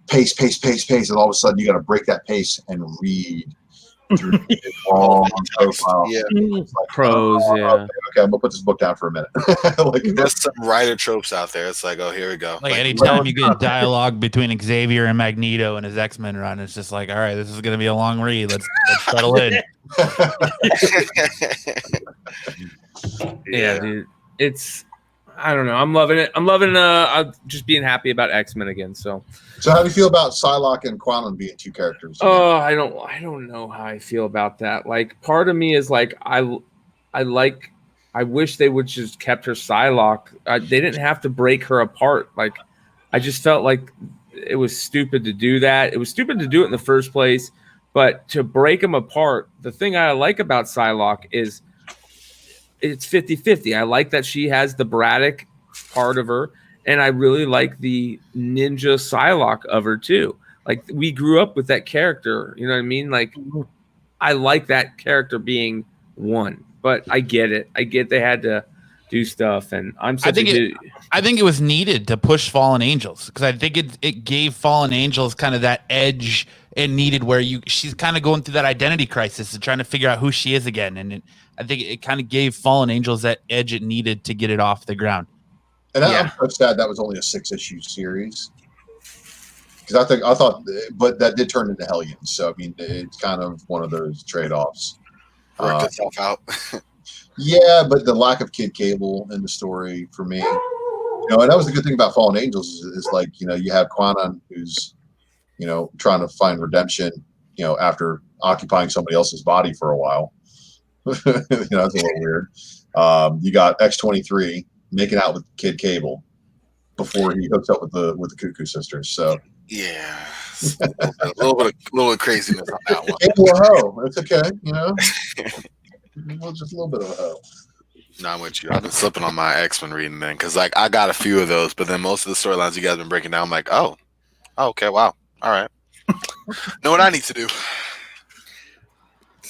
pace, and all of a sudden you got to break that pace and read through the long profile. Yeah, like, prose. Okay, I'm gonna put this book down for a minute. There's some writer tropes out there. It's like, oh, here we go. Like anytime you get dialogue between Xavier and Magneto and his X-Men run, it's just like, all right, this is gonna be a long read. Let's settle in. Yeah, dude. It's, I don't know. I'm loving it. I'm just being happy about X-Men again. So how do you feel about Psylocke and Quantum being two characters? Oh, I don't know how I feel about that. Like, part of me is like, I wish they would just kept her Psylocke. They didn't have to break her apart. Like, I just felt like it was stupid to do that. It was stupid to do it in the first place, but to break them apart. The thing I like about Psylocke is it's 50-50. I like that she has the Braddock part of her, and I really like the ninja Psylocke of her too. Like, we grew up with that character, you know what I mean? Like, I like that character being one, but I get it. I get they had to do stuff, and I think it was needed to push Fallen Angels, because I think it gave Fallen Angels kind of that edge it needed, where she's kind of going through that identity crisis and trying to figure out who she is again, and I think it kind of gave Fallen Angels that edge it needed to get it off the ground. And I'm so sad that was only a 6-issue series. because I thought, but that did turn into Hellions. So I mean, it's kind of one of those trade-offs. Worked itself out. Yeah, but the lack of Kid Cable in the story for me, and that was the good thing about Fallen Angels is like, you have Quanon who's, trying to find redemption, after occupying somebody else's body for a while. That's a little weird. You got X-23 making out with Kid Cable before he hooks up with the Cuckoo Sisters. So yeah, a little bit of craziness on that one. Cable a hoe. That's okay, Well, just a little bit of a hoe. No, I'm with you. I've been slipping on my X-Men reading then, because like I got a few of those, but then most of the storylines you guys have been breaking down, I'm like, oh, okay, wow, all right, know what I need to do.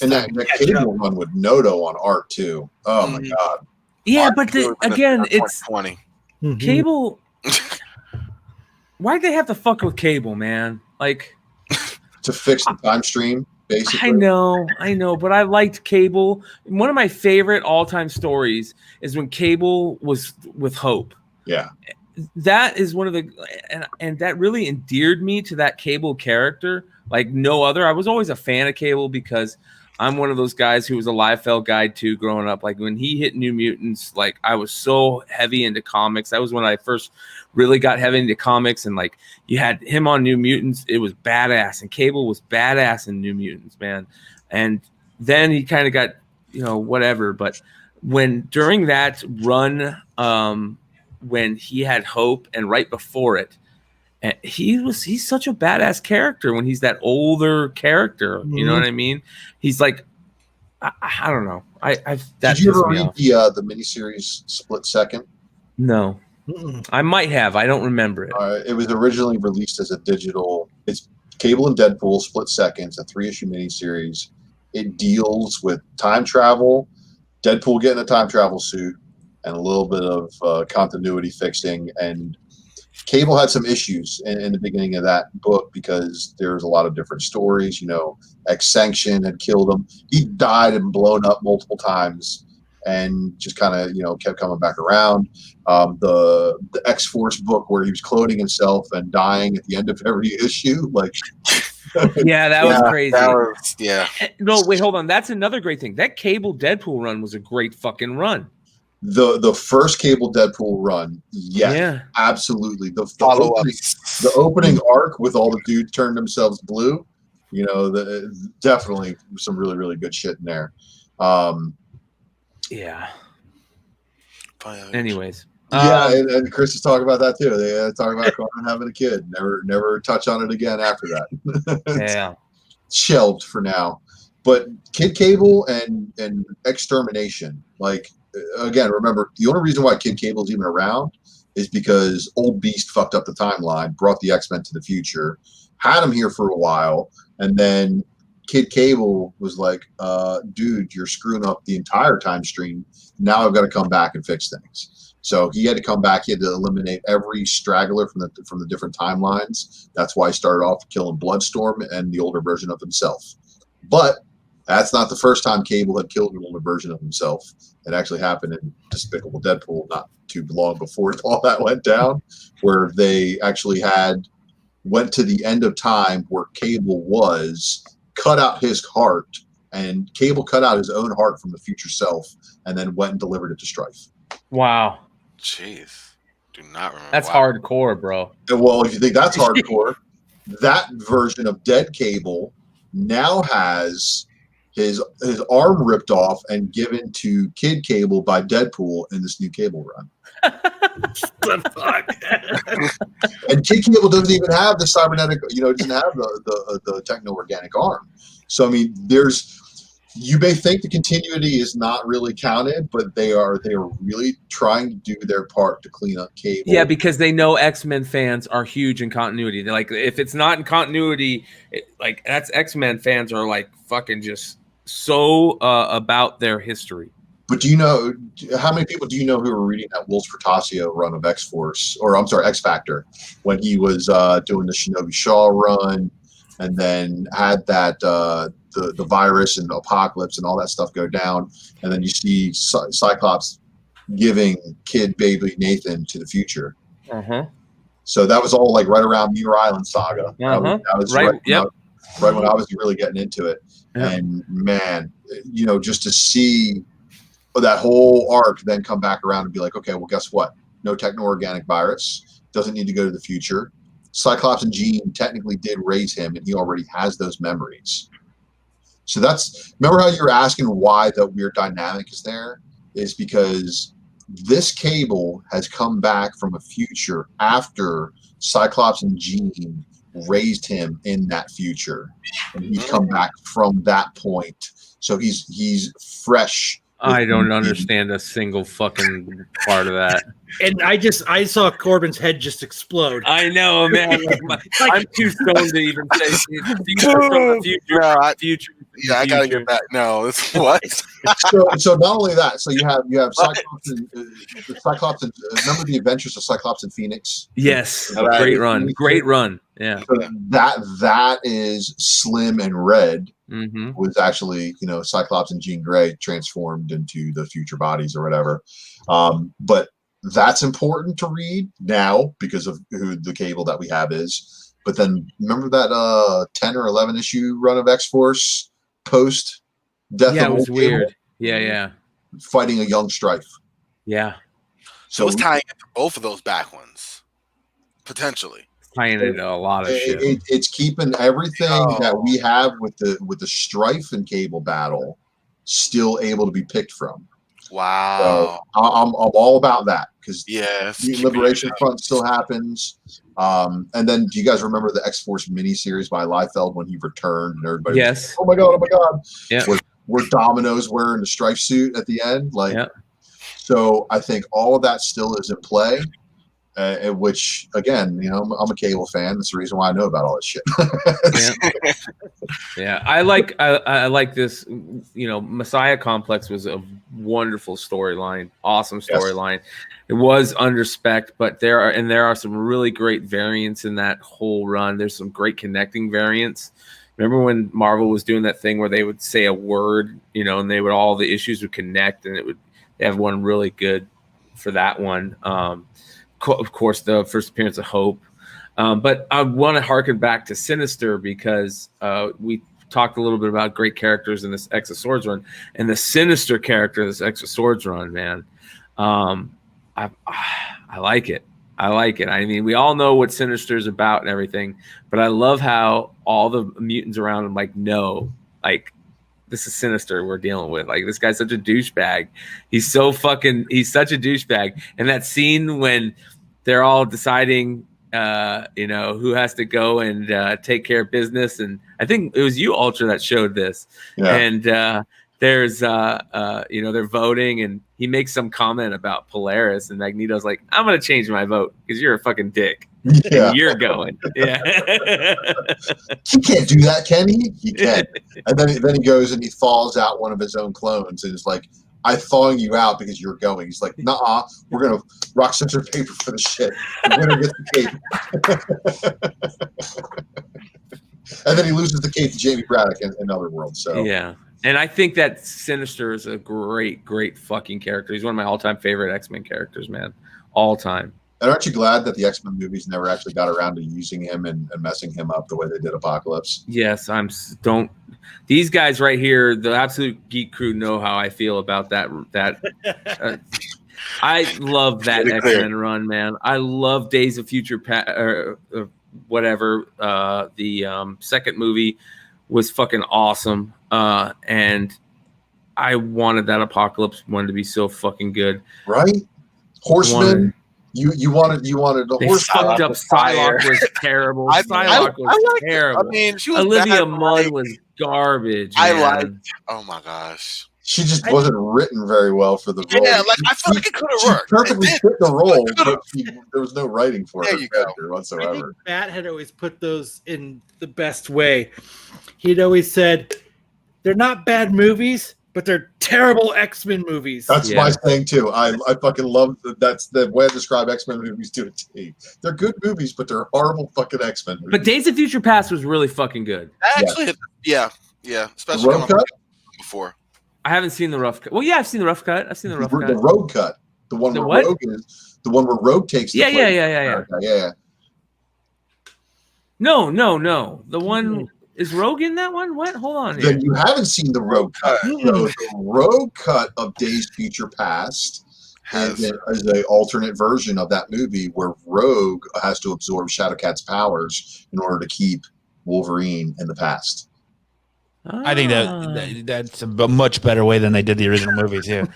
And that Cable one with Noto on art too. Oh my god. Yeah, Art but again, it's 20. Cable. Why'd they have to fuck with Cable, man? Like to fix the time stream. Basically. I know, but I liked Cable. One of my favorite all-time stories is when Cable was with Hope. Yeah. That is one of the and that really endeared me to that Cable character like no other. I was always a fan of Cable because I'm one of those guys who was a Liefeld guy too growing up. Like when he hit New Mutants, like I was so heavy into comics. That was when I first really got heavy into comics, and like you had him on New Mutants, it was badass, and Cable was badass in New Mutants, man. And then he kind of got, whatever. But during that run, when he had Hope and right before it, he's such a badass character when he's that older character. You know what I mean? He's like, I don't know. Did you ever read the miniseries Split Second? No. I might have. I don't remember it. It was originally released as a digital. It's Cable and Deadpool Split Second. It's a 3-issue miniseries. It deals with time travel, Deadpool getting a time travel suit, and a little bit of continuity fixing. And Cable had some issues in the beginning of that book because there's a lot of different stories. X-Sanction had killed him. He died and blown up multiple times, and just kind of kept coming back around. The X-Force book where he was cloning himself and dying at the end of every issue, like yeah, that was crazy. Yeah. No, wait, hold on. That's another great thing. That Cable Deadpool run was a great fucking run. The first Cable Deadpool run, yeah, absolutely. The opening arc with all the dudes turned themselves blue, definitely some really, really good shit in there. Yeah. Anyways. And Chris is talking about that too. They talk about Conan having a kid. Never touch on it again after that. Yeah. Shelved for now. But Kid Cable and Extermination, like, again, remember, the only reason why Kid Cable's even around is because Old Beast fucked up the timeline, brought the X-Men to the future, had him here for a while, and then Kid Cable was like, dude, you're screwing up the entire time stream. Now I've got to come back and fix things. So he had to come back. He had to eliminate every straggler from the different timelines. That's why he started off killing Bloodstorm and the older version of himself. But that's not the first time Cable had killed an older version of himself. It actually happened in Despicable Deadpool not too long before all that went down, where they actually went to the end of time where Cable was, cut out his heart, and Cable cut out his own heart from the future self, and then went and delivered it to Strife. Wow. Jeez. Do not remember. That's hardcore, bro. Well, if you think that's hardcore, that version of Dead Cable now has his arm ripped off and given to Kid Cable by Deadpool in this new Cable run. The fuck? And Kid Cable doesn't even have the cybernetic, doesn't have the techno-organic arm. So I mean, you may think the continuity is not really counted, but they are really trying to do their part to clean up Cable. Yeah, because they know X-Men fans are huge in continuity. They're like, if it's not in continuity, that's X-Men fans are like fucking just so about their history. But do you know how many people do you know who were reading that Wolves Portasio run of X-Force, or I'm sorry, X-Factor, when he was doing the Shinobi Shaw run, and then had that the virus and the apocalypse and all that stuff go down, and then you see Cyclops giving kid baby Nathan to the future. Uh-huh. So that was all like right around Muir Island Saga. That was right. Right when I was really getting into it. And man, just to see that whole arc then come back around and be like, okay, well, guess what? No techno-organic virus. Doesn't need to go to the future. Cyclops and Jean technically did raise him, and he already has those memories. So remember how you were asking why the weird dynamic is there? Is because this Cable has come back from a future after Cyclops and Jean raised him in that future, and he's come back from that point. So he's fresh. I don't understand a single fucking part of that. And I saw Corbin's head just explode. I know, man. I'm too stoned to even say future. Yeah, I gotta get back. No, it's what? so not only that, so you have Cyclops and remember the Adventures of Cyclops and Phoenix? Yes, great run. Yeah, so that is Slim and Red. Was actually Cyclops and Jean Grey transformed into the future bodies or whatever. But that's important to read now because of who the Cable that we have is. But then remember that 10 or 11 issue run of X-Force post death. Yeah, it was weird. Yeah. Fighting a young Strife. Yeah. So it's tying into both of those back ones, potentially. Tying into a lot of shit. It's keeping everything that we have with the Strife and Cable battle still able to be picked from. Wow. So I'm all about that because the Liberation Front still happens. And then do you guys remember the X-Force miniseries by Liefeld when he returned and everybody was like, oh my god. Yeah. Where Domino's wearing the Strife suit at the end. So I think all of that still is in play. Which again, I'm a Cable fan. That's the reason why I know about all this shit. Yeah, I like this. Messiah Complex was a wonderful storyline, awesome storyline. It was under-spec'd, but there are some really great variants in that whole run. There's some great connecting variants. Remember when Marvel was doing that thing where they would say a word, and all the issues would connect, and they have one really good for that one. Of course, the first appearance of Hope. But I want to harken back to Sinister because we talked a little bit about great characters in this X of Swords run. And the Sinister character in this X of Swords run, man, I like it. I like it. I mean, we all know what Sinister is about and everything, but I love how all the mutants around him, this is Sinister we're dealing with. This guy's such a douchebag. He's such a douchebag. And that scene when they're all deciding, who has to go and take care of business. And I think it was you, Ultra, that showed this. Yeah. And there's, they're voting and he makes some comment about Polaris and Magneto's like, I'm going to change my vote because you're a fucking dick. Yeah. And you're going. Yeah. He can't do that, can he? He can. And then he goes and he thaws out one of his own clones and is like, I'm thawing you out because you're going. He's like, nah, we're going to rock, scissors, paper for the shit. The winner gets the cape. And then he loses the cape to Jamie Braddock in Otherworld. So yeah. And I think that Sinister is a great, great fucking character. He's one of my all-time favorite X-Men characters, man. All time. And aren't you glad that the X-Men movies never actually got around to using him and messing him up the way they did Apocalypse? Yes, these guys right here, the Absolute Geek Crew, know how I feel about that. I love that X-Men run, man. I love Days of Future whatever. The second movie was fucking awesome. And I wanted that Apocalypse one to be so fucking good. Right? Horseman. You wanted the horse. Fucked up. Psylocke was terrible. Psylocke was terrible. I mean, Olivia Munn was garbage. Oh my gosh. She just wasn't written very well for the role. Yeah, I feel like it could have worked. Perfectly fit the role, but there was no writing for her whatsoever. I think Matt had always put those in the best way. He'd always said, "They're not bad movies, but they're terrible X-Men movies." That's my thing too. I fucking love that's the way I describe X-Men movies to a T. They're good movies, but they're horrible fucking X-Men movies. But Days of Future Past was really fucking good. Actually, yeah. Especially Road Cut? Before. I haven't seen the rough cut. Well, yeah, I've seen the rough cut. The Road Cut. The one where Rogue is the one where Rogue takes. Yeah. No. The one is Rogue in that one? What? Hold on here. Then you haven't seen the Rogue Cut. So the Rogue Cut of Days Future Past is an alternate version of that movie where Rogue has to absorb Shadowcat's powers in order to keep Wolverine in the past. I think that's a much better way than they did the original movie too.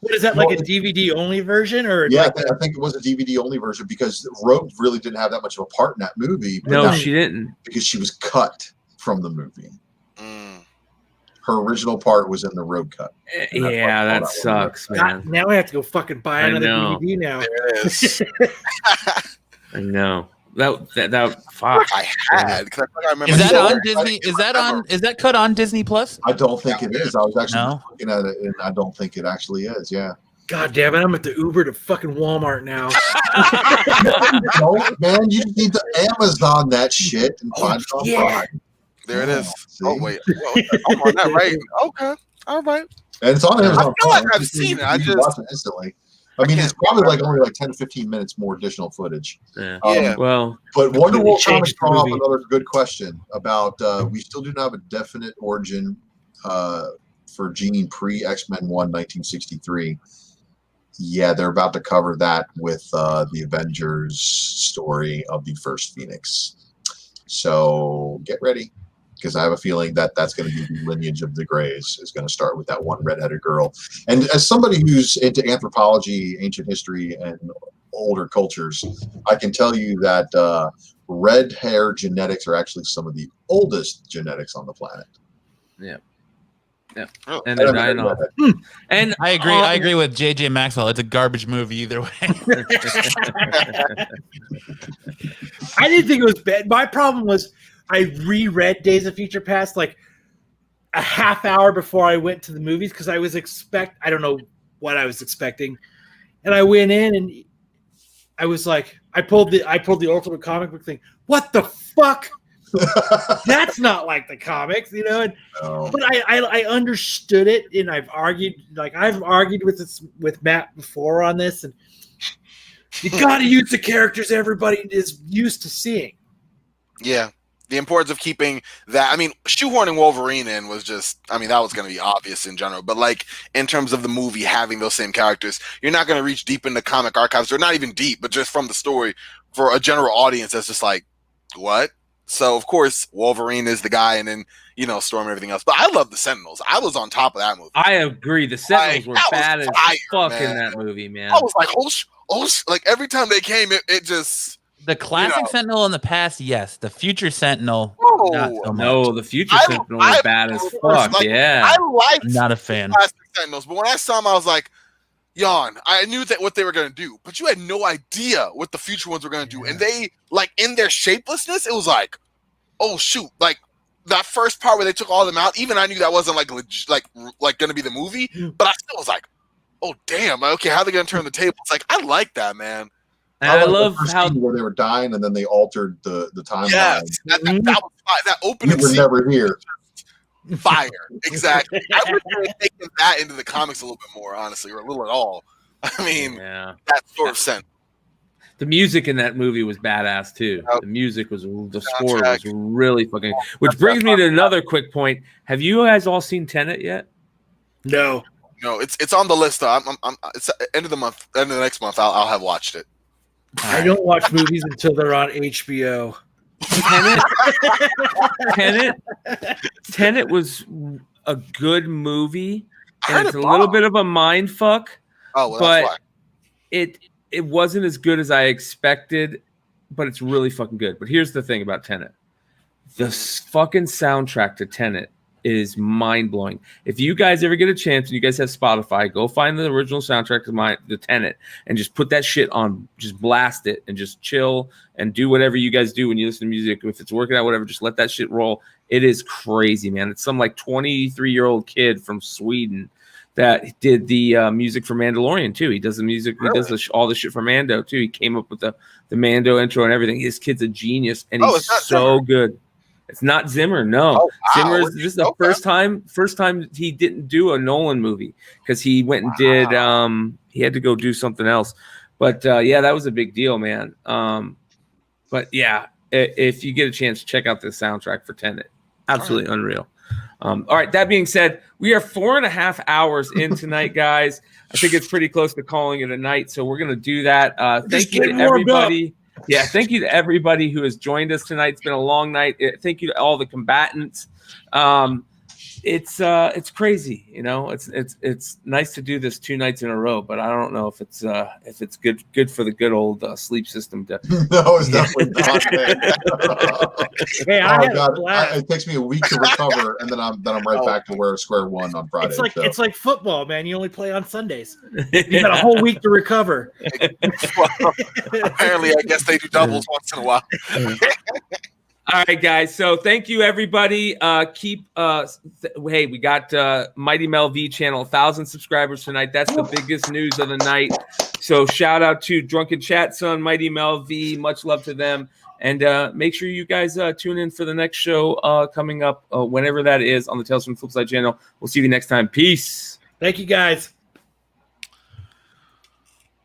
What is that, like a DVD only version, or? Yeah, like I think it was a DVD only version because Rogue really didn't have that much of a part in that movie. No, she didn't, because she was cut from the movie. Her original part was in the Rogue Cut. Yeah, that sucks, man. Now I have to go fucking buy another DVD now. There it is. I know. That fuck. I had. Cause I remember Is that on Disney? Is that cut on Disney Plus? I don't think it is. I was actually looking at it, and I don't think it actually is. Yeah. God damn it! I'm at the Uber to fucking Walmart now. No, man, you need to Amazon that shit and find it on Prime. There it is. Oh wait, I'm on that right. Okay, all right. And it's on Amazon. I feel like I've seen it. I just watch it instantly. I mean, it's probably only 10 to 15 minutes more additional footage. Yeah. Well, but Wonder Woman Comics brought up another good question about we still do not have a definite origin for Jean pre X-Men 1 1963. Yeah, they're about to cover that with the Avengers story of the first Phoenix. So get ready, because I have a feeling that that's going to be the lineage of the Greys is going to start with that one redheaded girl. And as somebody who's into anthropology, ancient history, and older cultures, I can tell you that red hair genetics are actually some of the oldest genetics on the planet. Yeah. Yeah, and they're dying off. And I agree with JJ Maxwell. It's a garbage movie either way. I didn't think it was bad. My problem was I reread Days of Future Past like a half hour before I went to the movies because I was I don't know what I was expecting, and I went in and I was like, I pulled the Ultimate Comic Book thing. What the fuck? That's not like the comics, you know. But I understood it, and I've argued with Matt before on this, and you got to use the characters everybody is used to seeing. Yeah, the importance of keeping that. I mean, shoehorning Wolverine in was just. I mean, that was going to be obvious in general, but like in terms of the movie having those same characters, you're not going to reach deep into comic archives, or not even deep, but just from the story for a general audience that's just like, what? So of course Wolverine is the guy, and then Storm and everything else. But I love the Sentinels. I was on top of that movie. I agree. The Sentinels were bad as fuck in that movie, man. I was like, like every time they came, it just the classic Sentinel in the past, yes. The future Sentinel, not so much. No, the future Sentinel was bad as fuck. Like, yeah, I liked not a fan. Classic Sentinels, but when I saw them, I was like, yawn. I knew that what they were going to do, but you had no idea what the future ones were going to do. And they, like, in their shapelessness, it was like, oh shoot, like that first part where they took all of them out, even I knew that wasn't like going to be the movie, but I still was like, oh damn, okay, how are they going to turn the table? It's like, I like that, man. And I love how where they were dying and then they altered the timeline. Yes, that was fine. That opening we were never here. Fire, exactly. I wish they had taken that into the comics a little bit more, honestly, or a little at all. I mean, that sort of sense. The music in that movie was badass too. The music was, the score was really fucking. Which brings me to another quick point. Have you guys all seen Tenet yet? No, it's on the list. It's end of the month, end of the next month. I'll have watched it. I don't watch movies until they're on HBO. Tenet was a good movie, and it's a little bit of a mind fuck. Oh, well, but that's why. It wasn't as good as I expected, but it's really fucking good. But here's the thing about Tenet. The fucking soundtrack to Tenet is mind-blowing. If you guys ever get a chance and you guys have Spotify, go find the original soundtrack to the Tenet and just put that shit on, just blast it and just chill and do whatever you guys do when you listen to music. If it's working out, whatever, just let that shit roll. It is crazy, man. It's some like 23-year-old kid from Sweden that did the music for Mandalorian too. He does the music. Really? He does all the shit for Mando too. He came up with the Mando intro and everything. His kid's a genius, and he's so good. It's not Zimmer. No, wow. Zimmer. This is the first time he didn't do a Nolan movie because he went and did. He had to go do something else. But yeah, that was a big deal, man. But yeah, if you get a chance, check out the soundtrack for Tenet. Absolutely unreal. All right. That being said, we are 4.5 hours in tonight, guys. I think it's pretty close to calling it a night, so we're going to do that. Thank you to everybody. Yeah, thank you to everybody who has joined us tonight. It's been a long night. Thank you to all the combatants. It's crazy, you know. It's nice to do this 2 nights in a row, but I don't know if it's good for the good old sleep system. No, it's definitely not. Hey, I had a blast. It takes me a week to recover, and then I'm right back to square one on Friday. It's like football, man. You only play on Sundays. You got a whole week to recover. Well, apparently, I guess they do doubles once in a while. All right, guys. So thank you, everybody. Hey, we got Mighty Mel V channel, 1,000 subscribers tonight. That's the biggest news of the night. So shout out to Drunken Chat Son, Mighty Mel V. Much love to them. And make sure you guys tune in for the next show coming up, whenever that is, on the Tales from the Flipside channel. We'll see you next time. Peace. Thank you, guys.